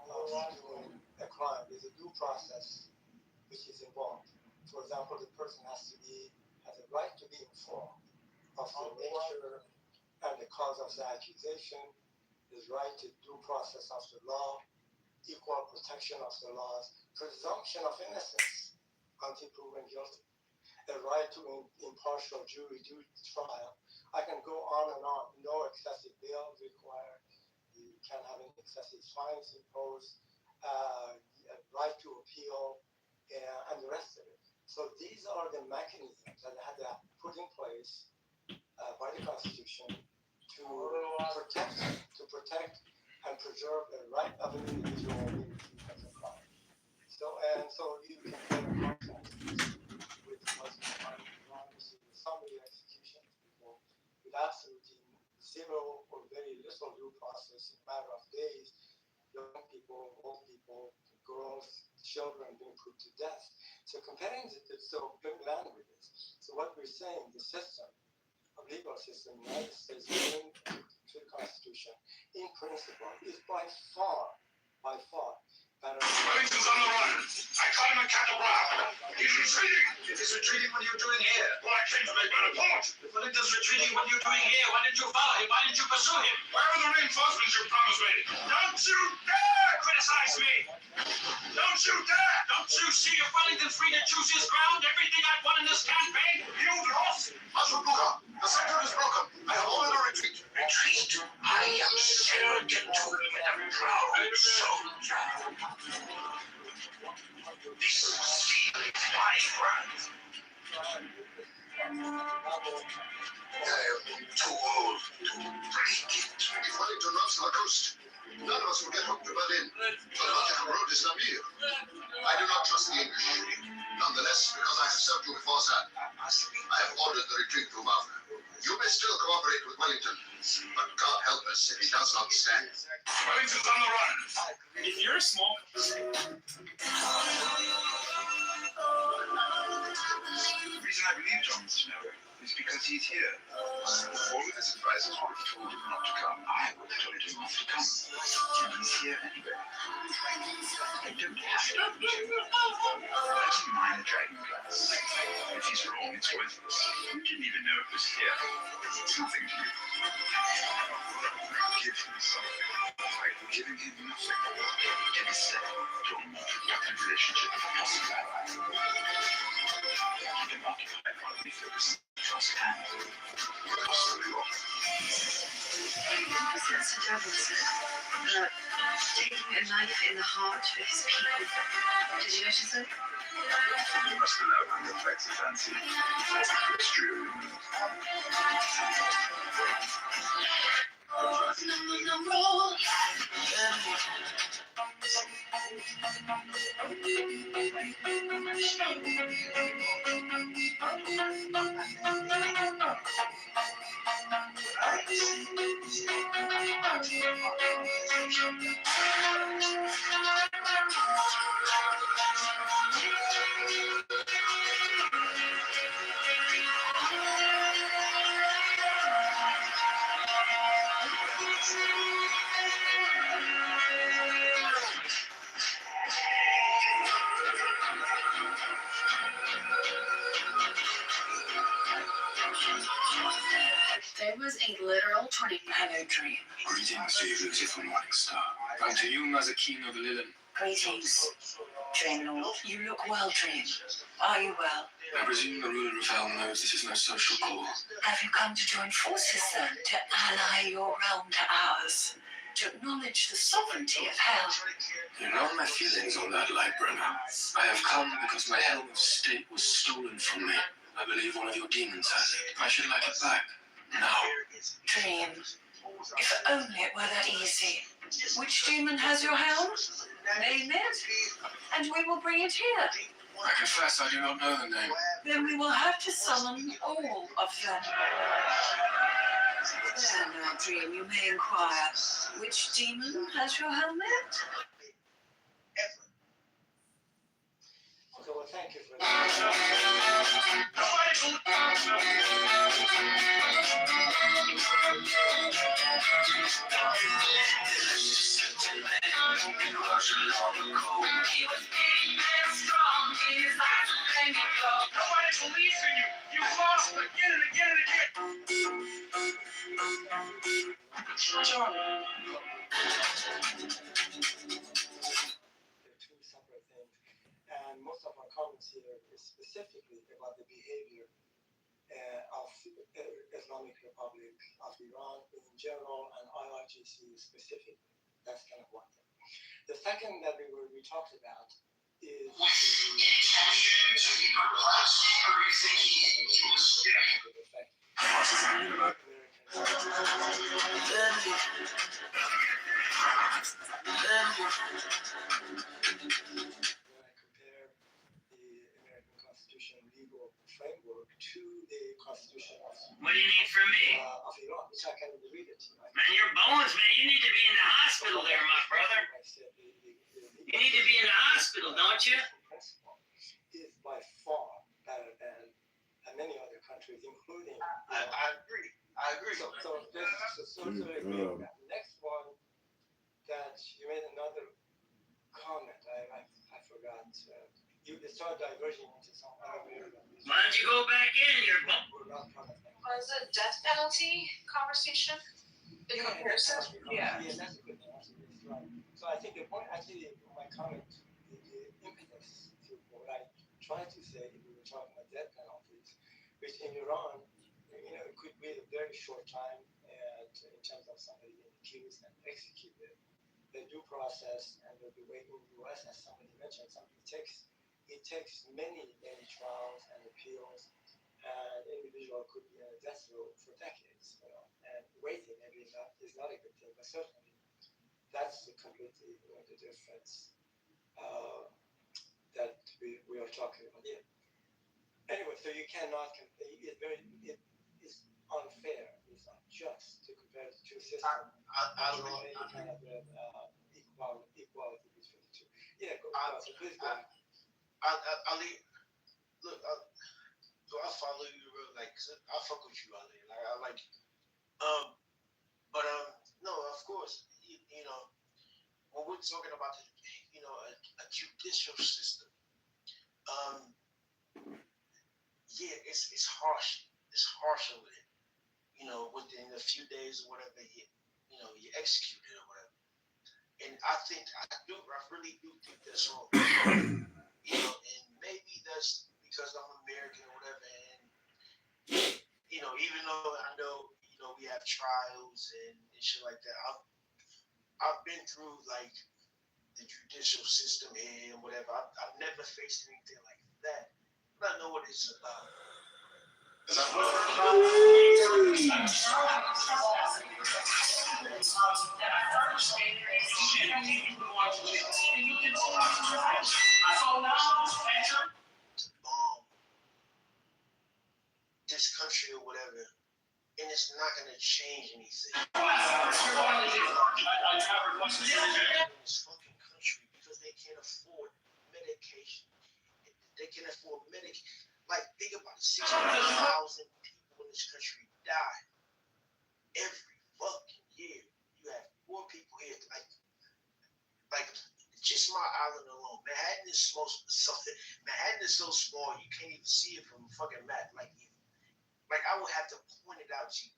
of doing a crime, there's a due process which is involved. For example, the person has a right to be informed of the nature and the cause of the accusation, his right to due process of the law, equal protection of the laws, presumption of innocence until proven guilty, a right to impartial jury trial. I can go on and on. No excessive bail required. You can't have any excessive fines imposed. A right to appeal, and the rest of it. So these are the mechanisms that had to put in place by the Constitution to protect and preserve the right of an individual being accused of a crime. So you can play a contrast with what's going on in Iran, with summary execution of people with absolutely zero or very little due process in a matter of days. Young people, old people, girls, children being put to death. So comparing so good land with this. So what we're saying, the system, a legal system in the United States, according to the Constitution, in principle, is by far better. Wellington's on the run. I caught him at Kitover. He's retreating. If he's retreating, what are you doing here? Well, I came to make my report. If Wellington's retreating, what are you doing here? Why didn't you follow him? Why didn't you pursue him? Where are the reinforcements you promised me? Don't you dare criticize me! Don't you dare! Don't you see if Wellington's free to choose his ground? Everything I've won in this campaign, you lost. Mashubuka, the sector is broken. I have ordered a retreat. Retreat? I am Sir Kitover, a proud soldier. This steel is my ground. I am too old to break it. If Wellington runs to the coast, none of us will get home to Berlin. The logical road is Namur. I do not trust the English. Nonetheless, because I have served you before, sir, I have ordered the retreat to Wavre. You may still cooperate with Wellington, but God help us if he does not stand. Wellington's on the run. If you're a small... The reason I believe John Snow is because he's here. All of his advisors would have told him not to come. I would have told him not to come. And he's here anyway. I don't have to. That's a minor dragonglass. If he's wrong, it's worthless. You didn't even know it was here. It's nothing to you. Give him something. By giving him nothing, it is said to a more productive relationship with a possible ally. Keep him occupied while we focus trust and possibly wrong. St. Edward said, taking a knife in the heart for his people. Did you notice it? You must allow him to reflect the fancy. It's true. There was a literal tornado dream. Greetings to you, beautiful morning star. And to you, Mother King of Lilin. Greetings, Dream Lord. You look well, Dream. Are you well? I presume the ruler of hell knows this is no social call. Have you come to join forces, then, to ally your realm to ours? To acknowledge the sovereignty of hell? You know my feelings on that, Lightbringer. I have come because my helm of state was stolen from me. I believe one of your demons has it. I should like it back. Now. Dream. If only it were that easy. Which demon has your helm? Name it, and we will bring it here. I confess I do not know the name. Then we will have to summon all of them. There now, Dream, you may inquire. Which demon has your helmet? Okay, well, thank you for that. He was big and strong. Nobody believes in you. You lost again and again and again. They're two separate things. And most of our comments here is specifically about the behavior of Islamic Republic of Iran in general and IRGC specifically. That's kind of one thing. The second that we talked about is legal framework to the constitution of What do you need from me? Of Iran, which I can read it to you. Man, your bones, man. You need to be in the hospital there, my brother. You need to be in the hospital, don't you? Is by far better than many other countries, including. I agree. So next one that you made another comment. I forgot. You start diverging into some other area. Why don't you go back in? Was it death penalty conversation? The comparison? Yeah, that's a good one. That's right. So I think the point, actually, my comment, the impetus to what I tried to say, we were talking about death penalties, which in Iran, it could be a very short time, and in terms of somebody being accused and executed, the due process and the way in the U.S., as somebody mentioned, it takes many trials and appeals, and individual could be in a death row for decades, and waiting maybe is not a good thing, but certainly that's completely the difference that we are talking about here. Anyway, so you cannot compare. It is unfair. It's unjust to compare the two systems. I don't know any kind of equality between the two. Yeah, please go ahead. I'll follow you real I fuck with you, Ali. I like you. No, of course, when we're talking about a judicial system, it's harsh. It's harsh over there. Within a few days or whatever, you execute it or whatever. And I really do think that's wrong. And maybe that's because I'm American or whatever, and even though I know, we have trials and shit like that, I've been through the judicial system here and whatever. I've never faced anything like that, but I know what it's about. This country or whatever, and it's not going to change anything. In this fucking country, because they can't afford medication. They can afford medication. Think about it, 600,000 people in this country die every fucking year. You have 4 people here, just my island alone. Manhattan is so small you can't even see it from a fucking map. I would have to point it out to you.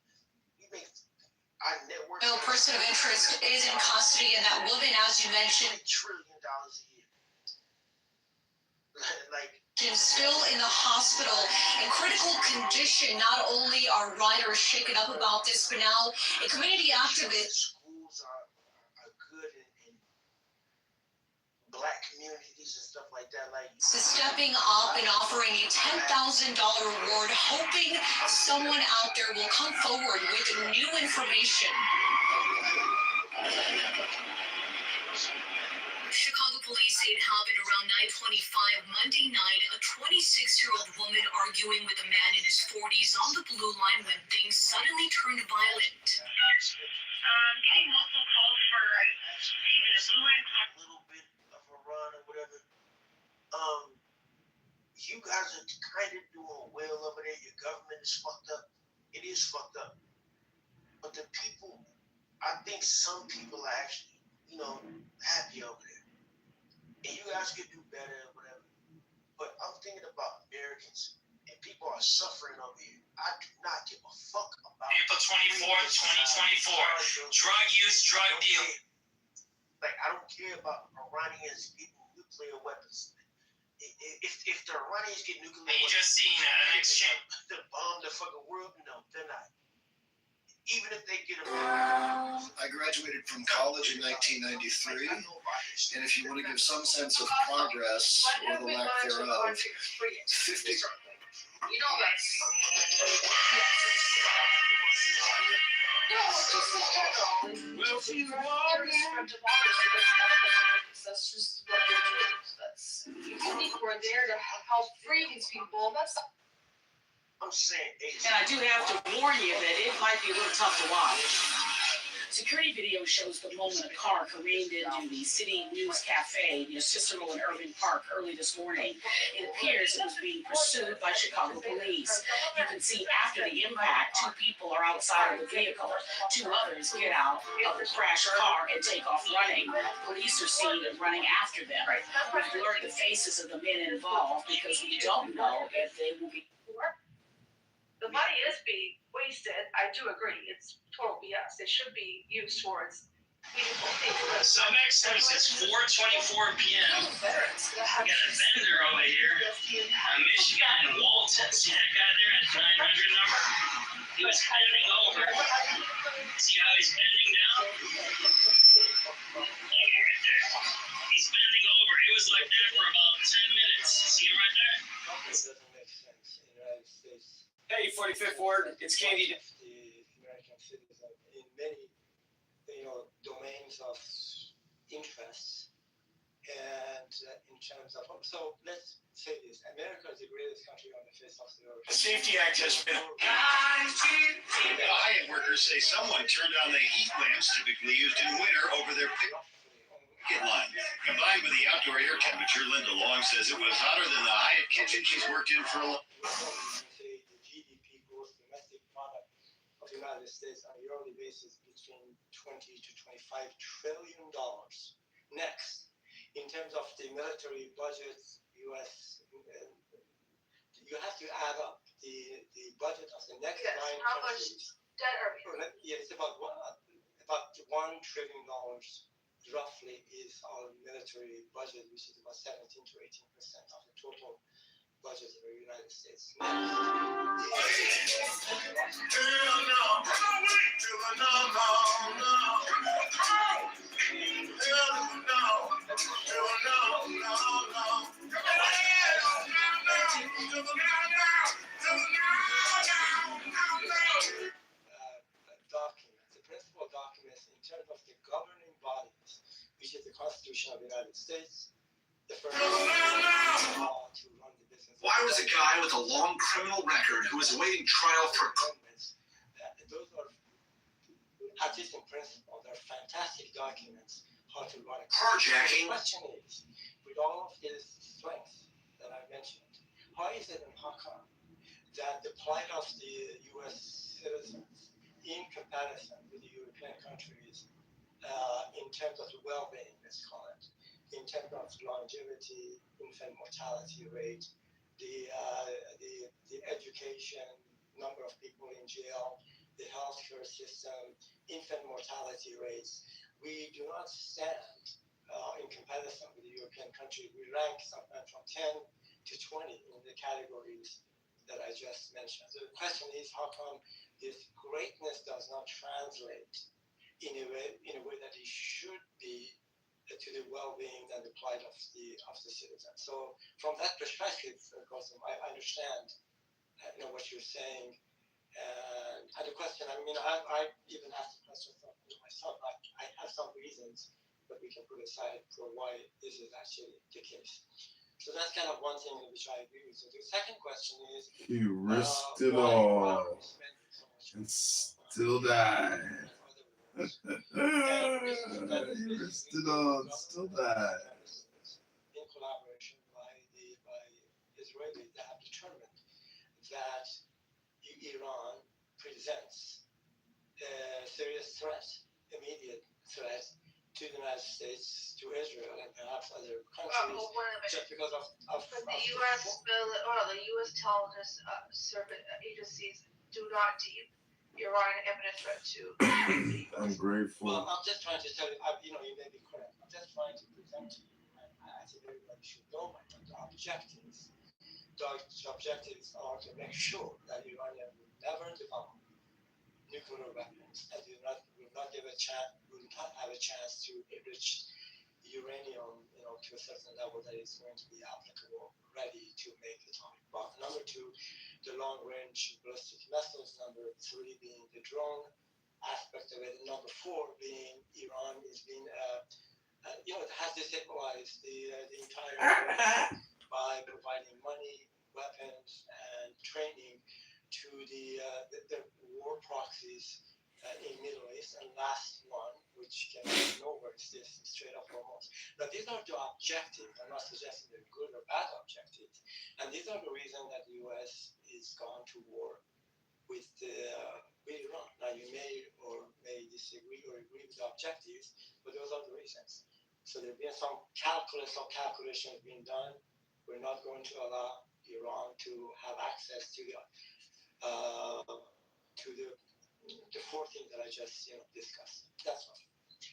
You make our network. No person of interest is in custody, and that woman, as you mentioned, $1 trillion a year. is still in the hospital in critical condition. Not only are writers shaken up about this, but now a community activist. Schools are good in black communities and stuff like that. Stepping up and offering a $10,000 reward, hoping someone out there will come forward with new information. Chicago police say it happened around 9:25 Monday night. A 26-year-old woman arguing with a man in his 40s on the blue line when things suddenly turned violent. Getting multiple calls for even a blue line. A little bit of a run or whatever. You guys are kind of doing well over there. Your government is fucked up. It is fucked up. But the people, I think some people are actually, happy over there. And you guys could do better or whatever. But I'm thinking about Americans, and people are suffering over here. I do not give a fuck about April 24th, 2024. Drug use, drug dealing. Like, I don't care about Iranians getting nuclear weapons. If the Iranians get nuclear weapons, You just seen an exchange. to bomb the fucking world, no, they're not. Even if they get them. I graduated from college in 1993, and if you want to give some sense of progress or the lack thereof, 50. You know that's. Well, she's That's just what they're doing. That's. We're there to help free these people. That's. I'm saying, And I do have to warn you that it might be a little tough to watch. Security video shows the moment a car careened into the City News Cafe near Cicero and Irving Park early this morning. It appears it was being pursued by Chicago police. You can see after the impact, 2 people are outside of the vehicle. 2 others get out of the crashed car and take off running. Police are seen running after them. We've blurred the faces of the men involved because we don't know if they will be. The money is being wasted. I do agree. It's total BS. It should be used towards meaningful things. So next time it's 4:24 p.m. We got a vendor over here, Michigan and Walton. See that guy there at 900 number? He was bending over. See how he's bending down? Like right there. He's bending over. It was like that for about 10 minutes. See him right there? This doesn't make sense in the United States. Hey, 45th Ward, it's Candy. The American citizen in many, domains of interests, and in terms of so let's say this: America is the greatest country on the face of the earth. The Safety Act has been. Hyatt workers say someone turned on the heat lamps typically used in winter over their picket line. Combined with the outdoor air temperature, Linda Long says it was hotter than the Hyatt kitchen she's worked in for a long time. The GDP gross domestic product of the United States on a yearly basis between 20 to 25 trillion dollars. Next, in terms of the military budget, U.S. You have to add up the budget of the next 9 How much countries. debt are we? Yeah, it's about $1 trillion roughly is our military budget, which is about 17 to 18% of the total budget of the United States. Documents, the principal documents in terms of the governing bodies, which is the Constitution of the United States, the first law to run the business. Why was a guy with a long criminal record who was awaiting trial for Those are, at least in principle, they're fantastic documents how to run a carjacking? The question is, with all of these strengths that I mentioned, how is it and how come that the plight of the U.S. citizens in comparison with the European countries in terms of the well-being, let's call it, in terms of longevity, infant mortality rate, the education, number of people in jail, the healthcare system, infant mortality rates, we do not stand in comparison with the European country. We rank sometimes from 10 to 20 in the categories that I just mentioned. So the question is, how come this greatness does not translate in a way that it should be to the well-being and the plight of the citizen? So from that perspective, of course, I understand what you're saying. And the question, I even asked the question myself. I have some reasons that we can put aside for why this is actually the case. So that's kind of one thing in which I agree with you. The second question is, You risked it all and still died. You risked it all and still died. In collaboration by Israelis, they have determined that Iran presents a serious threat, immediate threat to the United States, to Israel, and perhaps other countries, just because of but the U.S. intelligence agencies do not deem Iran an imminent threat to the U.S. I'm grateful. Well, I'm just trying to tell you, you may be correct. I'm just trying to present to you, and I think everybody should know my objectives. The objectives are to make sure that Iranian will never develop nuclear weapons, and will not have a chance to enrich uranium, to a certain level that is going to be applicable, ready to make atomic bomb. Number two, the long-range ballistic missiles. Number three being the drone aspect of it. And number four being Iran is being, it has destabilized the entire world by providing money, weapons, and training to the war proxies in Middle East. And last one, which came out of nowhere, is this Strait of Hormuz. Now, these are the objectives. I'm not suggesting they're good or bad objectives. And these are the reasons that the U.S. is gone to war with Iran. Now, you may or may disagree or agree with the objectives, but those are the reasons. So there's been some calculations being done. We're not going to allow Iran to have access to the four things that I just discussed. That's all.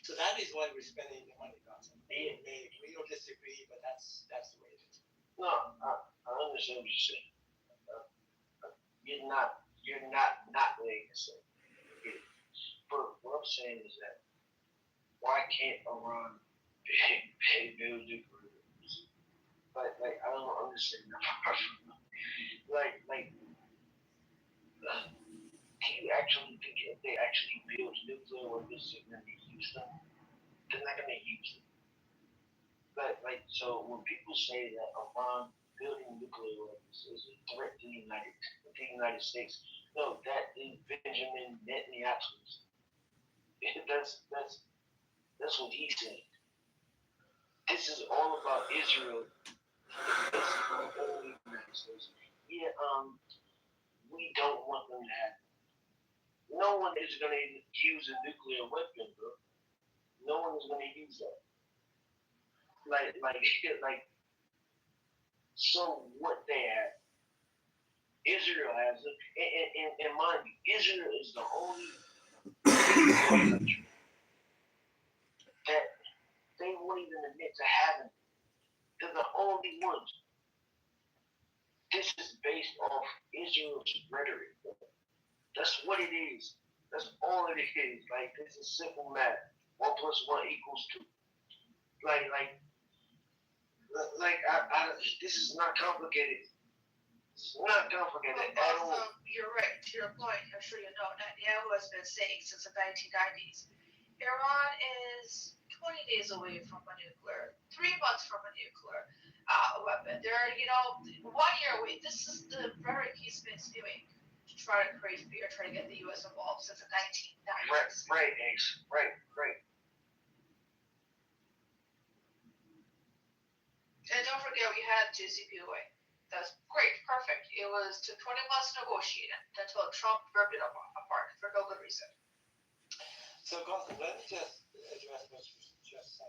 So that is why we're spending the money, guys. May agree or disagree, but that's the way it is. No, I understand what you're saying. You're not really saying. But what I'm saying is that why can't Iran build nuclear weapons? Like I don't understand that. Do you actually think if they actually build nuclear weapons, they're going to use them? They're not going to use them. So when people say that Iran building nuclear weapons is a threat to the United States, no, that is Benjamin Netanyahu's. That's what he said. This is all about Israel. This is not only the United States. Yeah, we don't want them to have it. No one is going to use a nuclear weapon, bro. No one is going to use that. So what they have, Israel has it, and mind you, Israel is the only country that they won't even admit to having it. They're the only ones. This is based off Israel's rhetoric. That's what it is. That's all it is. This is simple math. 1 + 1 = 2. This is not complicated. It's not complicated at all. You're right. To your point, I'm sure you know Netanyahu has been saying since the 1990s, Iran is 20 days away from a nuclear, 3 months from a nuclear weapon. They're 1 year away. This is the rhetoric he's been spewing to try to create fear, try to get the U.S. involved since the 1990s. Right, Ace. Right. And don't forget, we had JCPOA. That's great, perfect. It took 20 months to negotiate it until Trump ripped it apart for no good reason. So, Gotham, let me just address what you just said.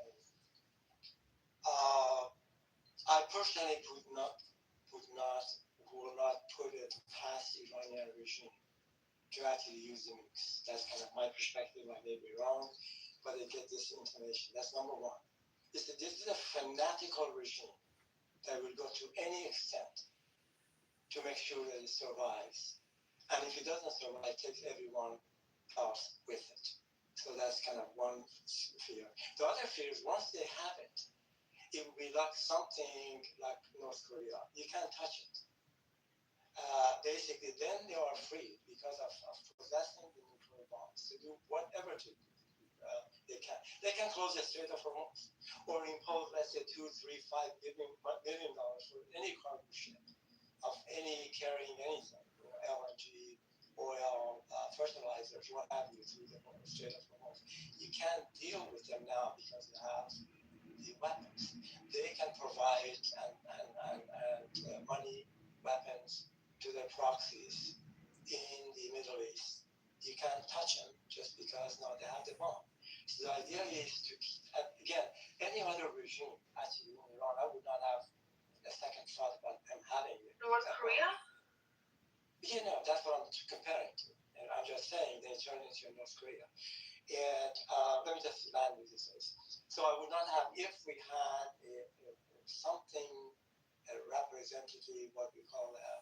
I personally will not put it past the Iranian regime to actually use the nukes. That's kind of my perspective. I may be wrong, but they get this information. That's number one. This is a fanatical regime that will go to any extent to make sure that it survives. And if it doesn't survive, it takes everyone else with it. So that's kind of one fear. The other fear is once they have it, it will be like something like North Korea. You can't touch it. Basically, then they are free because of possessing the nuclear bombs to do whatever they can. They can close the Strait of Hormuz or impose, let's say, $2, $3, $5 billion for any cargo ship of any carrying anything, LNG, oil, fertilizers, what have you, through the Strait of Hormuz. You can't deal with them now because they have the weapons. They can provide money, weapons to their proxies in the Middle East. You can't touch them just because now they have the bomb. So the idea is to keep, again, any other regime, actually, in Iran, I would not have a second thought about them having it. North Korea? You know, that's what I'm comparing to. And I'm just saying they turn into North Korea. And let me just land with this. So I would not have, if we had something, a representative, what we call a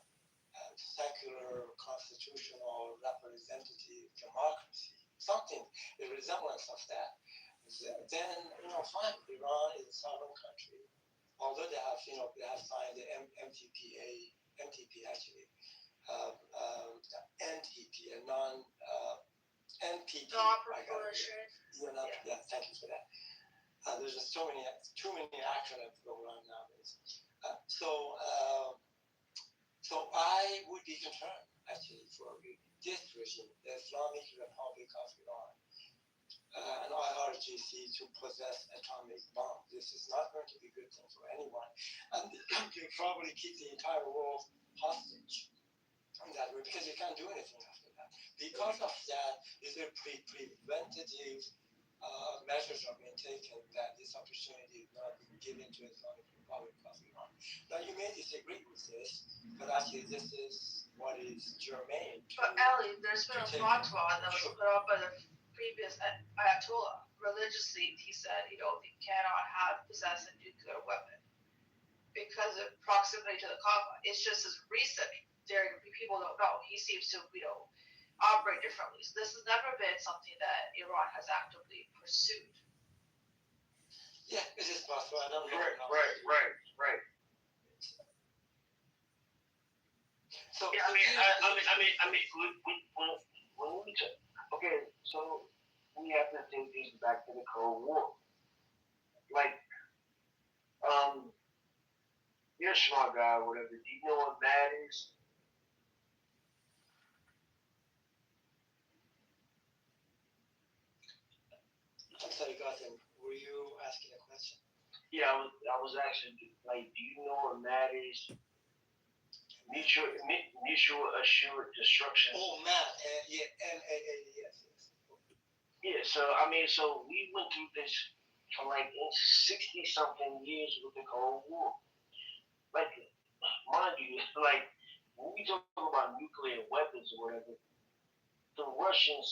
secular, constitutional, representative democracy, something, a resemblance of that, then, fine, Iran is a sovereign country. Although they have, they have signed the NTP actually, NTP, a NPT. Yeah, thank you for that. There's just too many acronyms going on nowadays. So I would be concerned actually for this regime, the Islamic Republic of Iran, an IRGC to possess atomic bomb. This is not going to be a good thing for anyone, and you probably keep the entire world hostage in that way because you can't do anything after that. Because of that, these are preventative measures are being taken that this opportunity is not being given to Islamic Republic of Iran. Now you may disagree with this, but actually this is what is germane. But Ali, there's been a fatwa that was put up by the previous Ayatollah. Religiously, he said, you cannot possess a nuclear weapon because of proximity to the Kaaba. It's just as recent. People don't know. He seems to, operate differently. So this has never been something that Iran has actively pursued. Yeah, it is possible. I don't know. Right. So yeah, I mean, when we okay, so we have to take these back to the Cold War. Like, you're a smart guy or whatever. Do you know what that is? I'm sorry, Gotham. Were you asking a question? Yeah, I was actually like, do you know what that is? Mutual assured destruction. Oh man, yes. Yeah, so we went through this for like 60 something years with the Cold War. Like, mind you, like when we talk about nuclear weapons or whatever, the Russians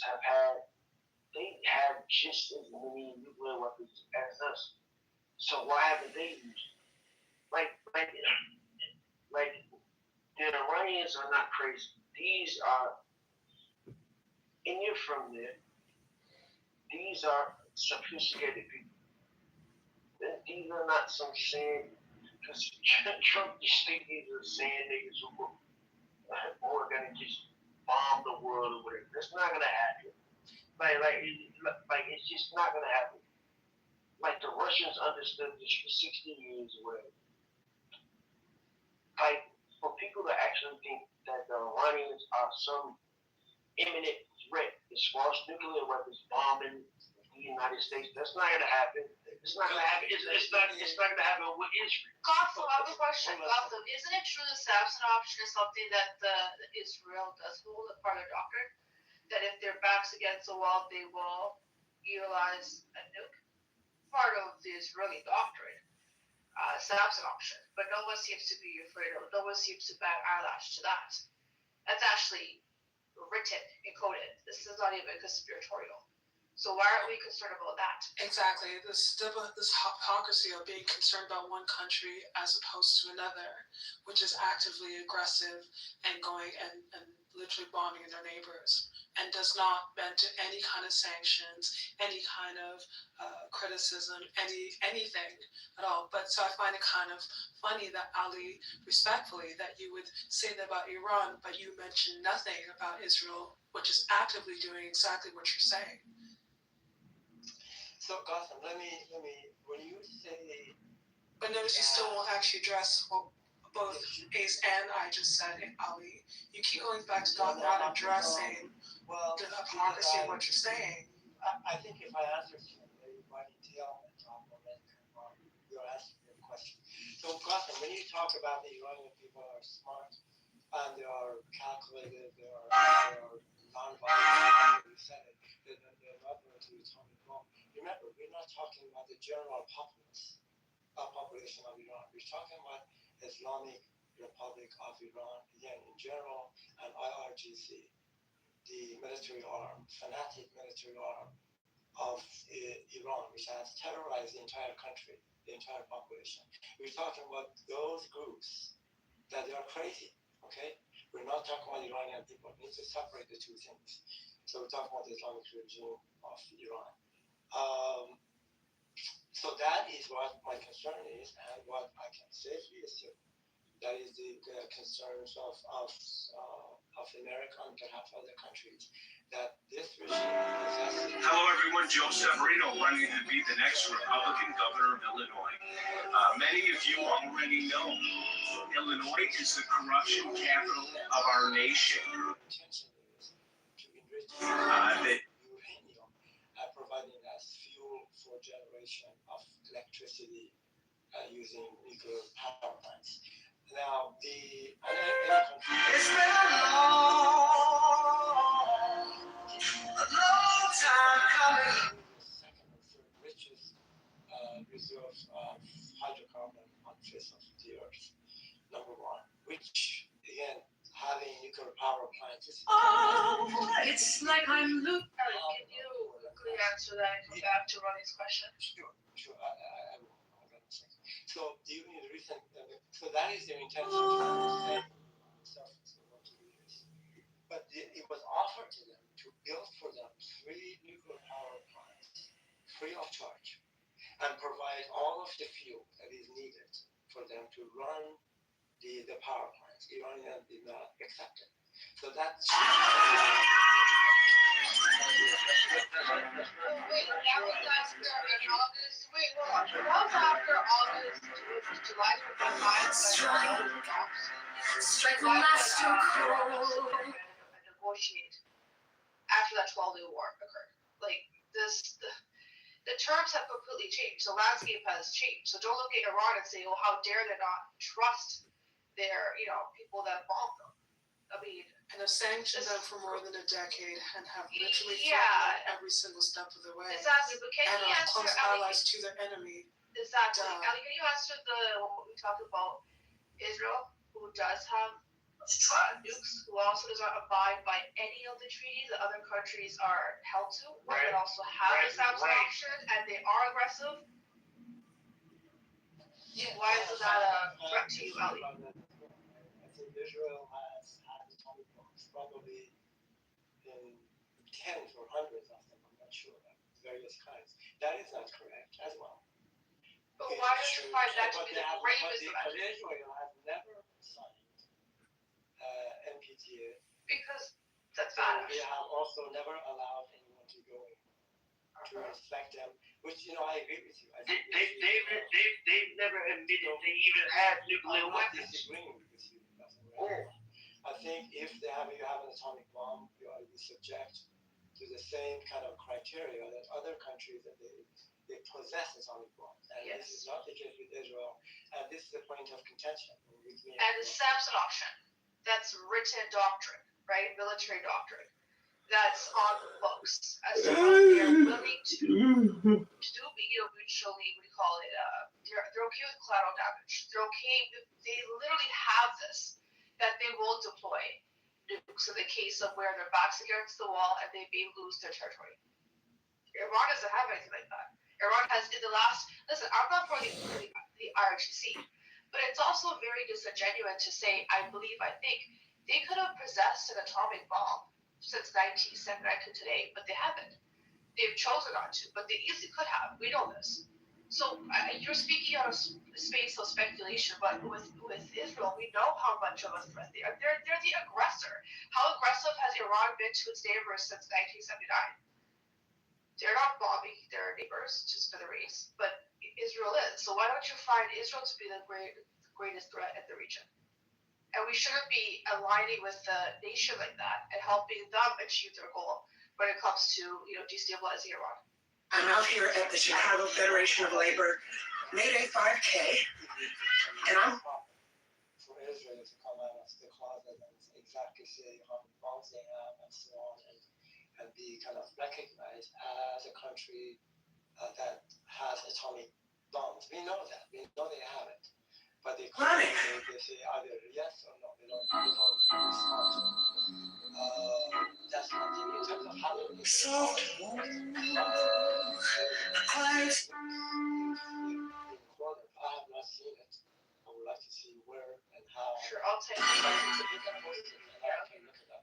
they have just as many nuclear weapons as us. So why haven't they used it? Like the Iranians are not crazy. These are, and you're from there. These are sophisticated people. These are not some sand. Because Trump just think these are sand niggas who are gonna just bomb the world or whatever. That's not gonna happen. Like it's just not gonna happen. Like the Russians understood this for 60 years or whatever. Like for people to actually think that the Iranians are some imminent threat as far as nuclear weapons bombing the United States, that's not gonna happen. It's not gonna happen. It's not gonna happen with Israel. Gotham, I have a question. Gotham, isn't it true the Samson option is something that Israel does hold a part of their doctrine? That if their back's against the wall, they will utilize a nuke? Part of the Israeli doctrine, Samson option. But no one seems to be afraid of it. No one seems to bat eyelash to that. That's actually written, encoded. This is not even conspiratorial. So why aren't we concerned about that? Exactly. This hypocrisy of being concerned about one country as opposed to another, which is actively aggressive and going and literally bombing their neighbors, and does not bend to any kind of sanctions, any kind of criticism, anything at all. But so I find it kind of funny that Ali, respectfully, that you would say that about Iran, but you mentioned nothing about Israel, which is actively doing exactly what you're saying. So Gotham, let me. When you say, but notice you still won't actually address what both Ace and I just said, Ali. You keep going back to not addressing the hypocrisy of what you're saying. I think if I answer to everybody, tell you're asking your question. So Gotham, when you talk about the Iranian people are smart and they are calculated, they are non-violent, you said it, they're not going to atomic bomb. remember, we're not talking about the general population of Iran. We're talking about Islamic Republic of Iran, again, in general, and IRGC, the military arm, fanatic military arm of Iran, which has terrorized the entire country, the entire population. We're talking about those groups that they are crazy, okay? We're not talking about Iranian people. We need to separate the two things. So we're talking about the Islamic regime of Iran. So that is what my concern is, and what I can safely assume that is the concerns of America and perhaps other countries, that this regime possesses. Hello, everyone. Joe Severino running to be the next Republican governor of Illinois. Many of you already know Illinois is the corruption capital of our nation. Intention is to enrich uranium, providing as fuel for generation of electricity using nuclear power plants. Now, it's been a long time coming. Second or third richest reserve of hydrocarbon on the face of the earth. Number one, which again, having nuclear power plants is. It's like I'm looped. Can you quickly answer that and come back to Ronnie's question? Sure. I will. Hold on a second. So, the recent, so that is their intention to say but it was offered to them to build for them 3 nuclear power plants free of charge and provide all of the fuel that is needed for them to run the power plants. Iranian did not accept it. So that's. Wait, that was after in August. Wait, hold on. That was after August, July 25. Strike the master cold. Negotiate after that 12-day war occurred. Like this, the terms have completely changed. The landscape has changed. So don't look at Iran and say, "Oh, how dare they not trust their, people that bombed them." I mean, and have sanctioned them for more than a decade and have literally threatened them every single step of the way. Exactly, but can and you are answer close allies to their enemy? Exactly, Ali. Can you answer what we talked about? Israel, who does have nukes, who also does not abide by any of the treaties that other countries are held to, and also have the Samson option, and they are aggressive. Yeah. Why is that a threat to you, Ali? I think Israel has had atomic bombs, probably in tens or hundreds of them. I'm not sure, various kinds. That is not correct as well. But why don't you find that to be the gravest event? But Israel has never signed NPT. Because that's bad. They have also never allowed anyone to go in to inspect them, which, I agree with you. They've never admitted they even had nuclear weapons. Disagreeing with you. I think if you have an atomic bomb, you ought to be subject to the same kind of criteria that other countries that they possess atomic bombs. And this is not the case with Israel. And this is the point of contention. And the Samson option, that's written doctrine, right? Military doctrine. That's on the books as to how they are willing to do, mutually, what do you call it? They're okay with collateral damage. They're okay. They literally have this, that they will deploy nukes in the case of where their backs against the wall and they may lose their territory. Iran doesn't have anything like that. Iran has, in the last, listen, I'm not for the IRGC, but it's also very disingenuous to say, I think they could have possessed an atomic bomb since 1979 to today, but they haven't. They've chosen not to, but they easily could have. We know this. So you're speaking out of space of speculation, but with Israel, we know how much of a threat they are. They're the aggressor. How aggressive has Iran been to its neighbors since 1979? They're not bombing their neighbors just for the race, but Israel is. So why don't you find Israel to be the greatest threat in the region? And we shouldn't be aligning with a nation like that and helping them achieve their goal when it comes to, destabilizing Iran. I'm out here at the Chicago Federation of Labor Mayday 5K, and I'm for Israel to come out of the closet and exactly say how many bombs they have and so on, and be kind of recognized as a country that has atomic bombs. We know that. We know they have it. But they say either yes or no. They don't respond to it. That's nothing in terms of how they make it. I have not seen it. I would like to see where and how. Sure, I'll take it. You can post it and I can look it up.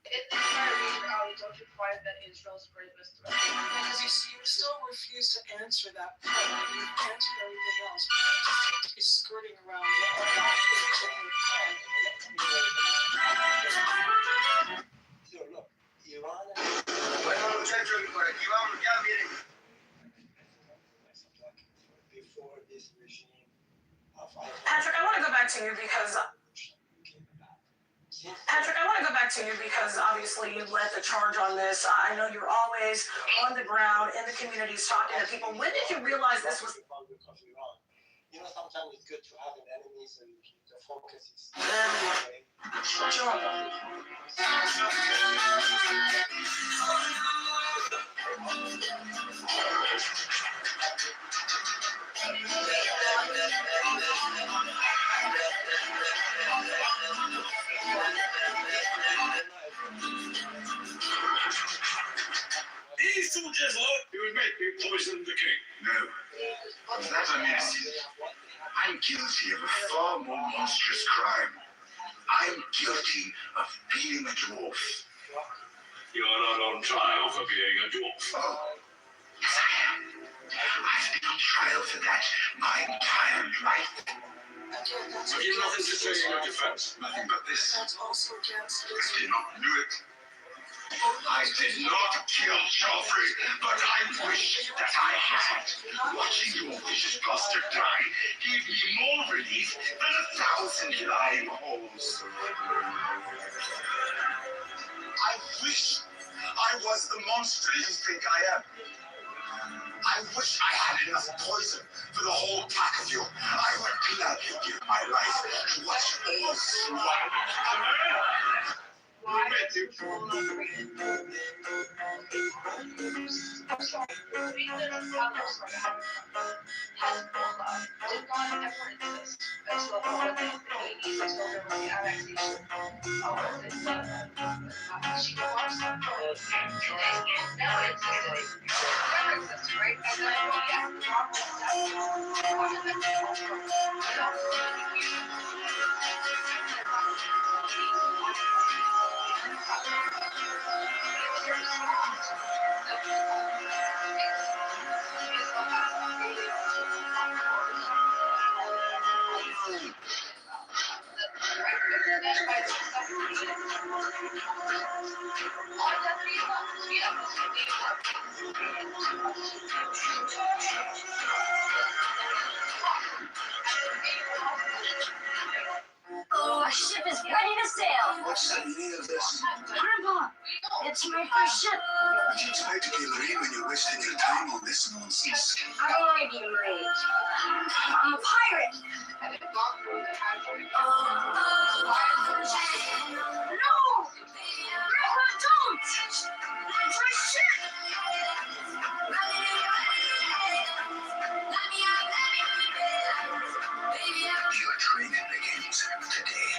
In the entire region, Ali, don't you find that Israel's greatest threat? Because you still refuse to answer that part. You answer everything else, but you just seem to be skirting around that particular part. So look, Iran before this regime of Patrick, I want to go back to you because obviously you led the charge on this. I know you're always on the ground in the communities talking to people. When did you realize this was? You know, sometimes it's good to have an enemy so you keep the focus is These two just look. You admit you poisoned the king. No. That I mean, I'm guilty of a far more monstrous crime. I'm guilty of being a dwarf. You're not on trial for being a dwarf. Oh, yes I am. I've been on trial for that my entire life. Have you nothing to say in your defense? Nothing but this. That's also against I did not do it. I did not kill Joffrey, but I wish that I had. Watching your vicious bastard die gave me more relief than 1,000 lying holes. I wish I was the monster you think I am. I wish I had enough poison for the whole pack of you. I would gladly give my life to watch all swallow. Why is it full of green? Hezbollah did not ever exist until the 80s, until there was the annexation she wants to put it never existed. Never existed, right? And then drop it Our ship is ready to sail. What's the meaning of this? Grandpa, it's my first ship. What do you expect to be a Marine when you're wasting your time on this nonsense? I don't want to be a Marine. I'm a pirate. No! Grandpa, don't! That's my ship! Your training begins today.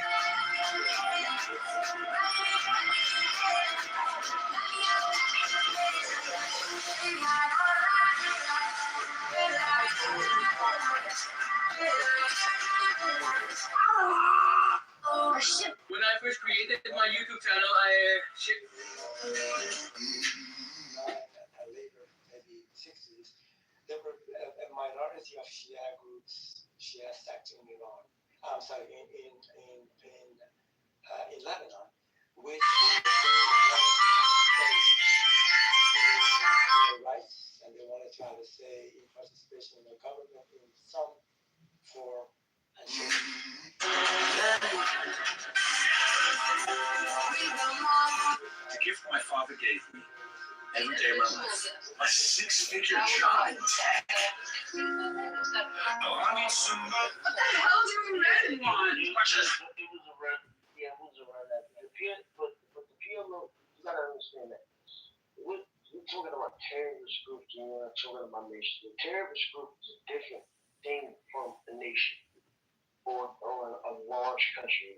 When I first created my YouTube channel, later, maybe 60s, there were a minority of Shia groups, Shia sects in Iran. I'm sorry, in Lebanon, which they wanted to have a say in their rights, and they wanted to have a say in participation in the government in some form and shape. The gift my father gave me every day of my life. A 6-figure job in tech. Oh, I need some. What the hell do you men want? It was around that. But the PLO, you gotta understand that. we're talking about terrorist groups, and we're not talking about nations. The terrorist group is a different thing from a nation or a large country.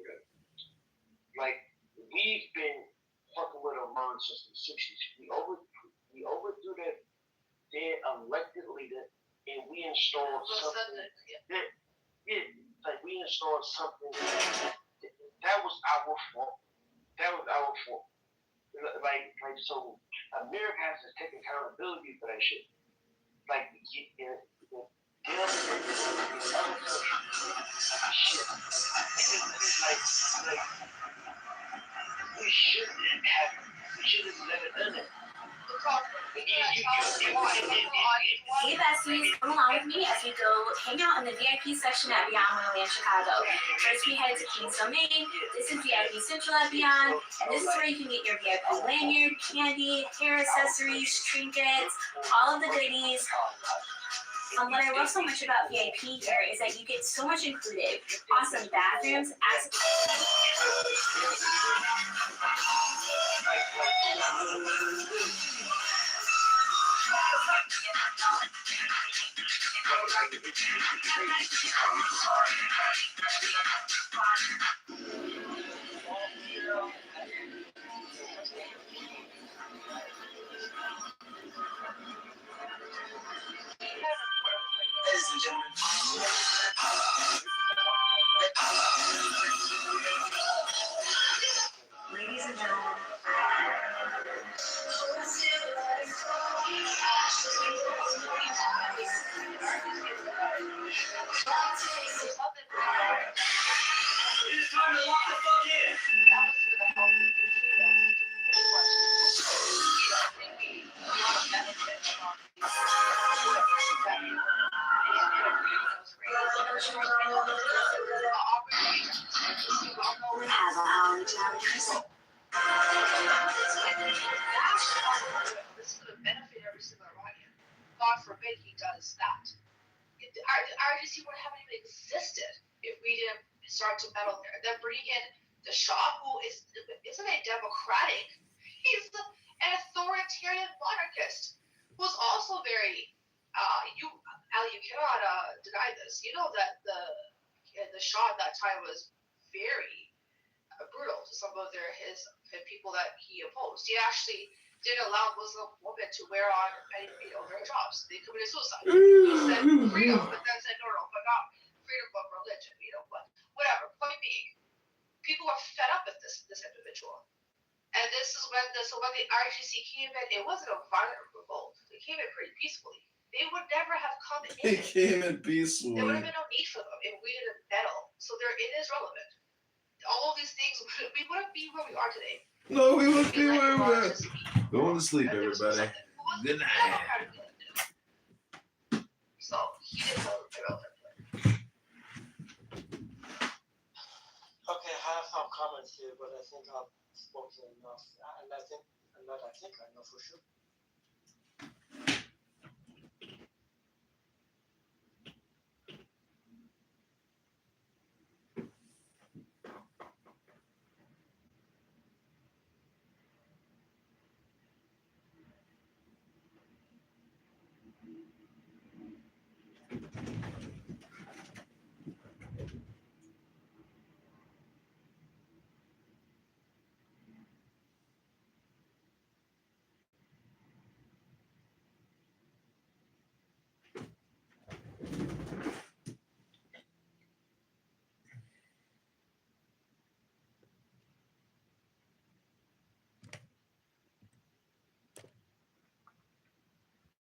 Like, we've been fucking with Iran since the 60s. We overthrew their elected leader, and we installed something. Like we installed something that was our fault. That was our fault. Like so, America has to take accountability for that shit. Like shit. Like we should have never done it. Hey besties, come along with me as we go hang out in the VIP section at Beyond Wonderland Chicago. First we head to King's Domain. This is VIP Central at Beyond, and this is where you can get your VIP lanyard, candy, hair accessories, trinkets, all of the goodies. What I love so much about VIP here is that you get so much included. Awesome bathrooms, Ladies and gentlemen. ladies and gentlemen. It's time to lock the fuck in. We have a Holly challenge. This is going to benefit every single Iranian. God forbid he does that. Our RGC wouldn't have even existed if we didn't start to meddle there. Then bringing in the Shah, who isn't a democratic, he's an authoritarian monarchist, who's also very, Ali, you cannot deny this. You know that the Shah at that time was very brutal to some of his people that he opposed. He actually didn't allow Muslim women to wear on their jobs. They committed suicide. He said freedom, but then said no, but not freedom of religion. But whatever. Point being, people are fed up with this individual, and this is when the RGC came in. It wasn't a violent revolt. They came in pretty peacefully. They would never have come in. They came in peacefully. There would have been no need for them if we didn't meddle. So it is relevant. All of these things, we wouldn't be where we are today. No, we wouldn't be where we are. Going to sleep, everybody. Good night. So he didn't know the relevant. Okay, I have some comments here, but I think I've spoken enough, and I know for sure.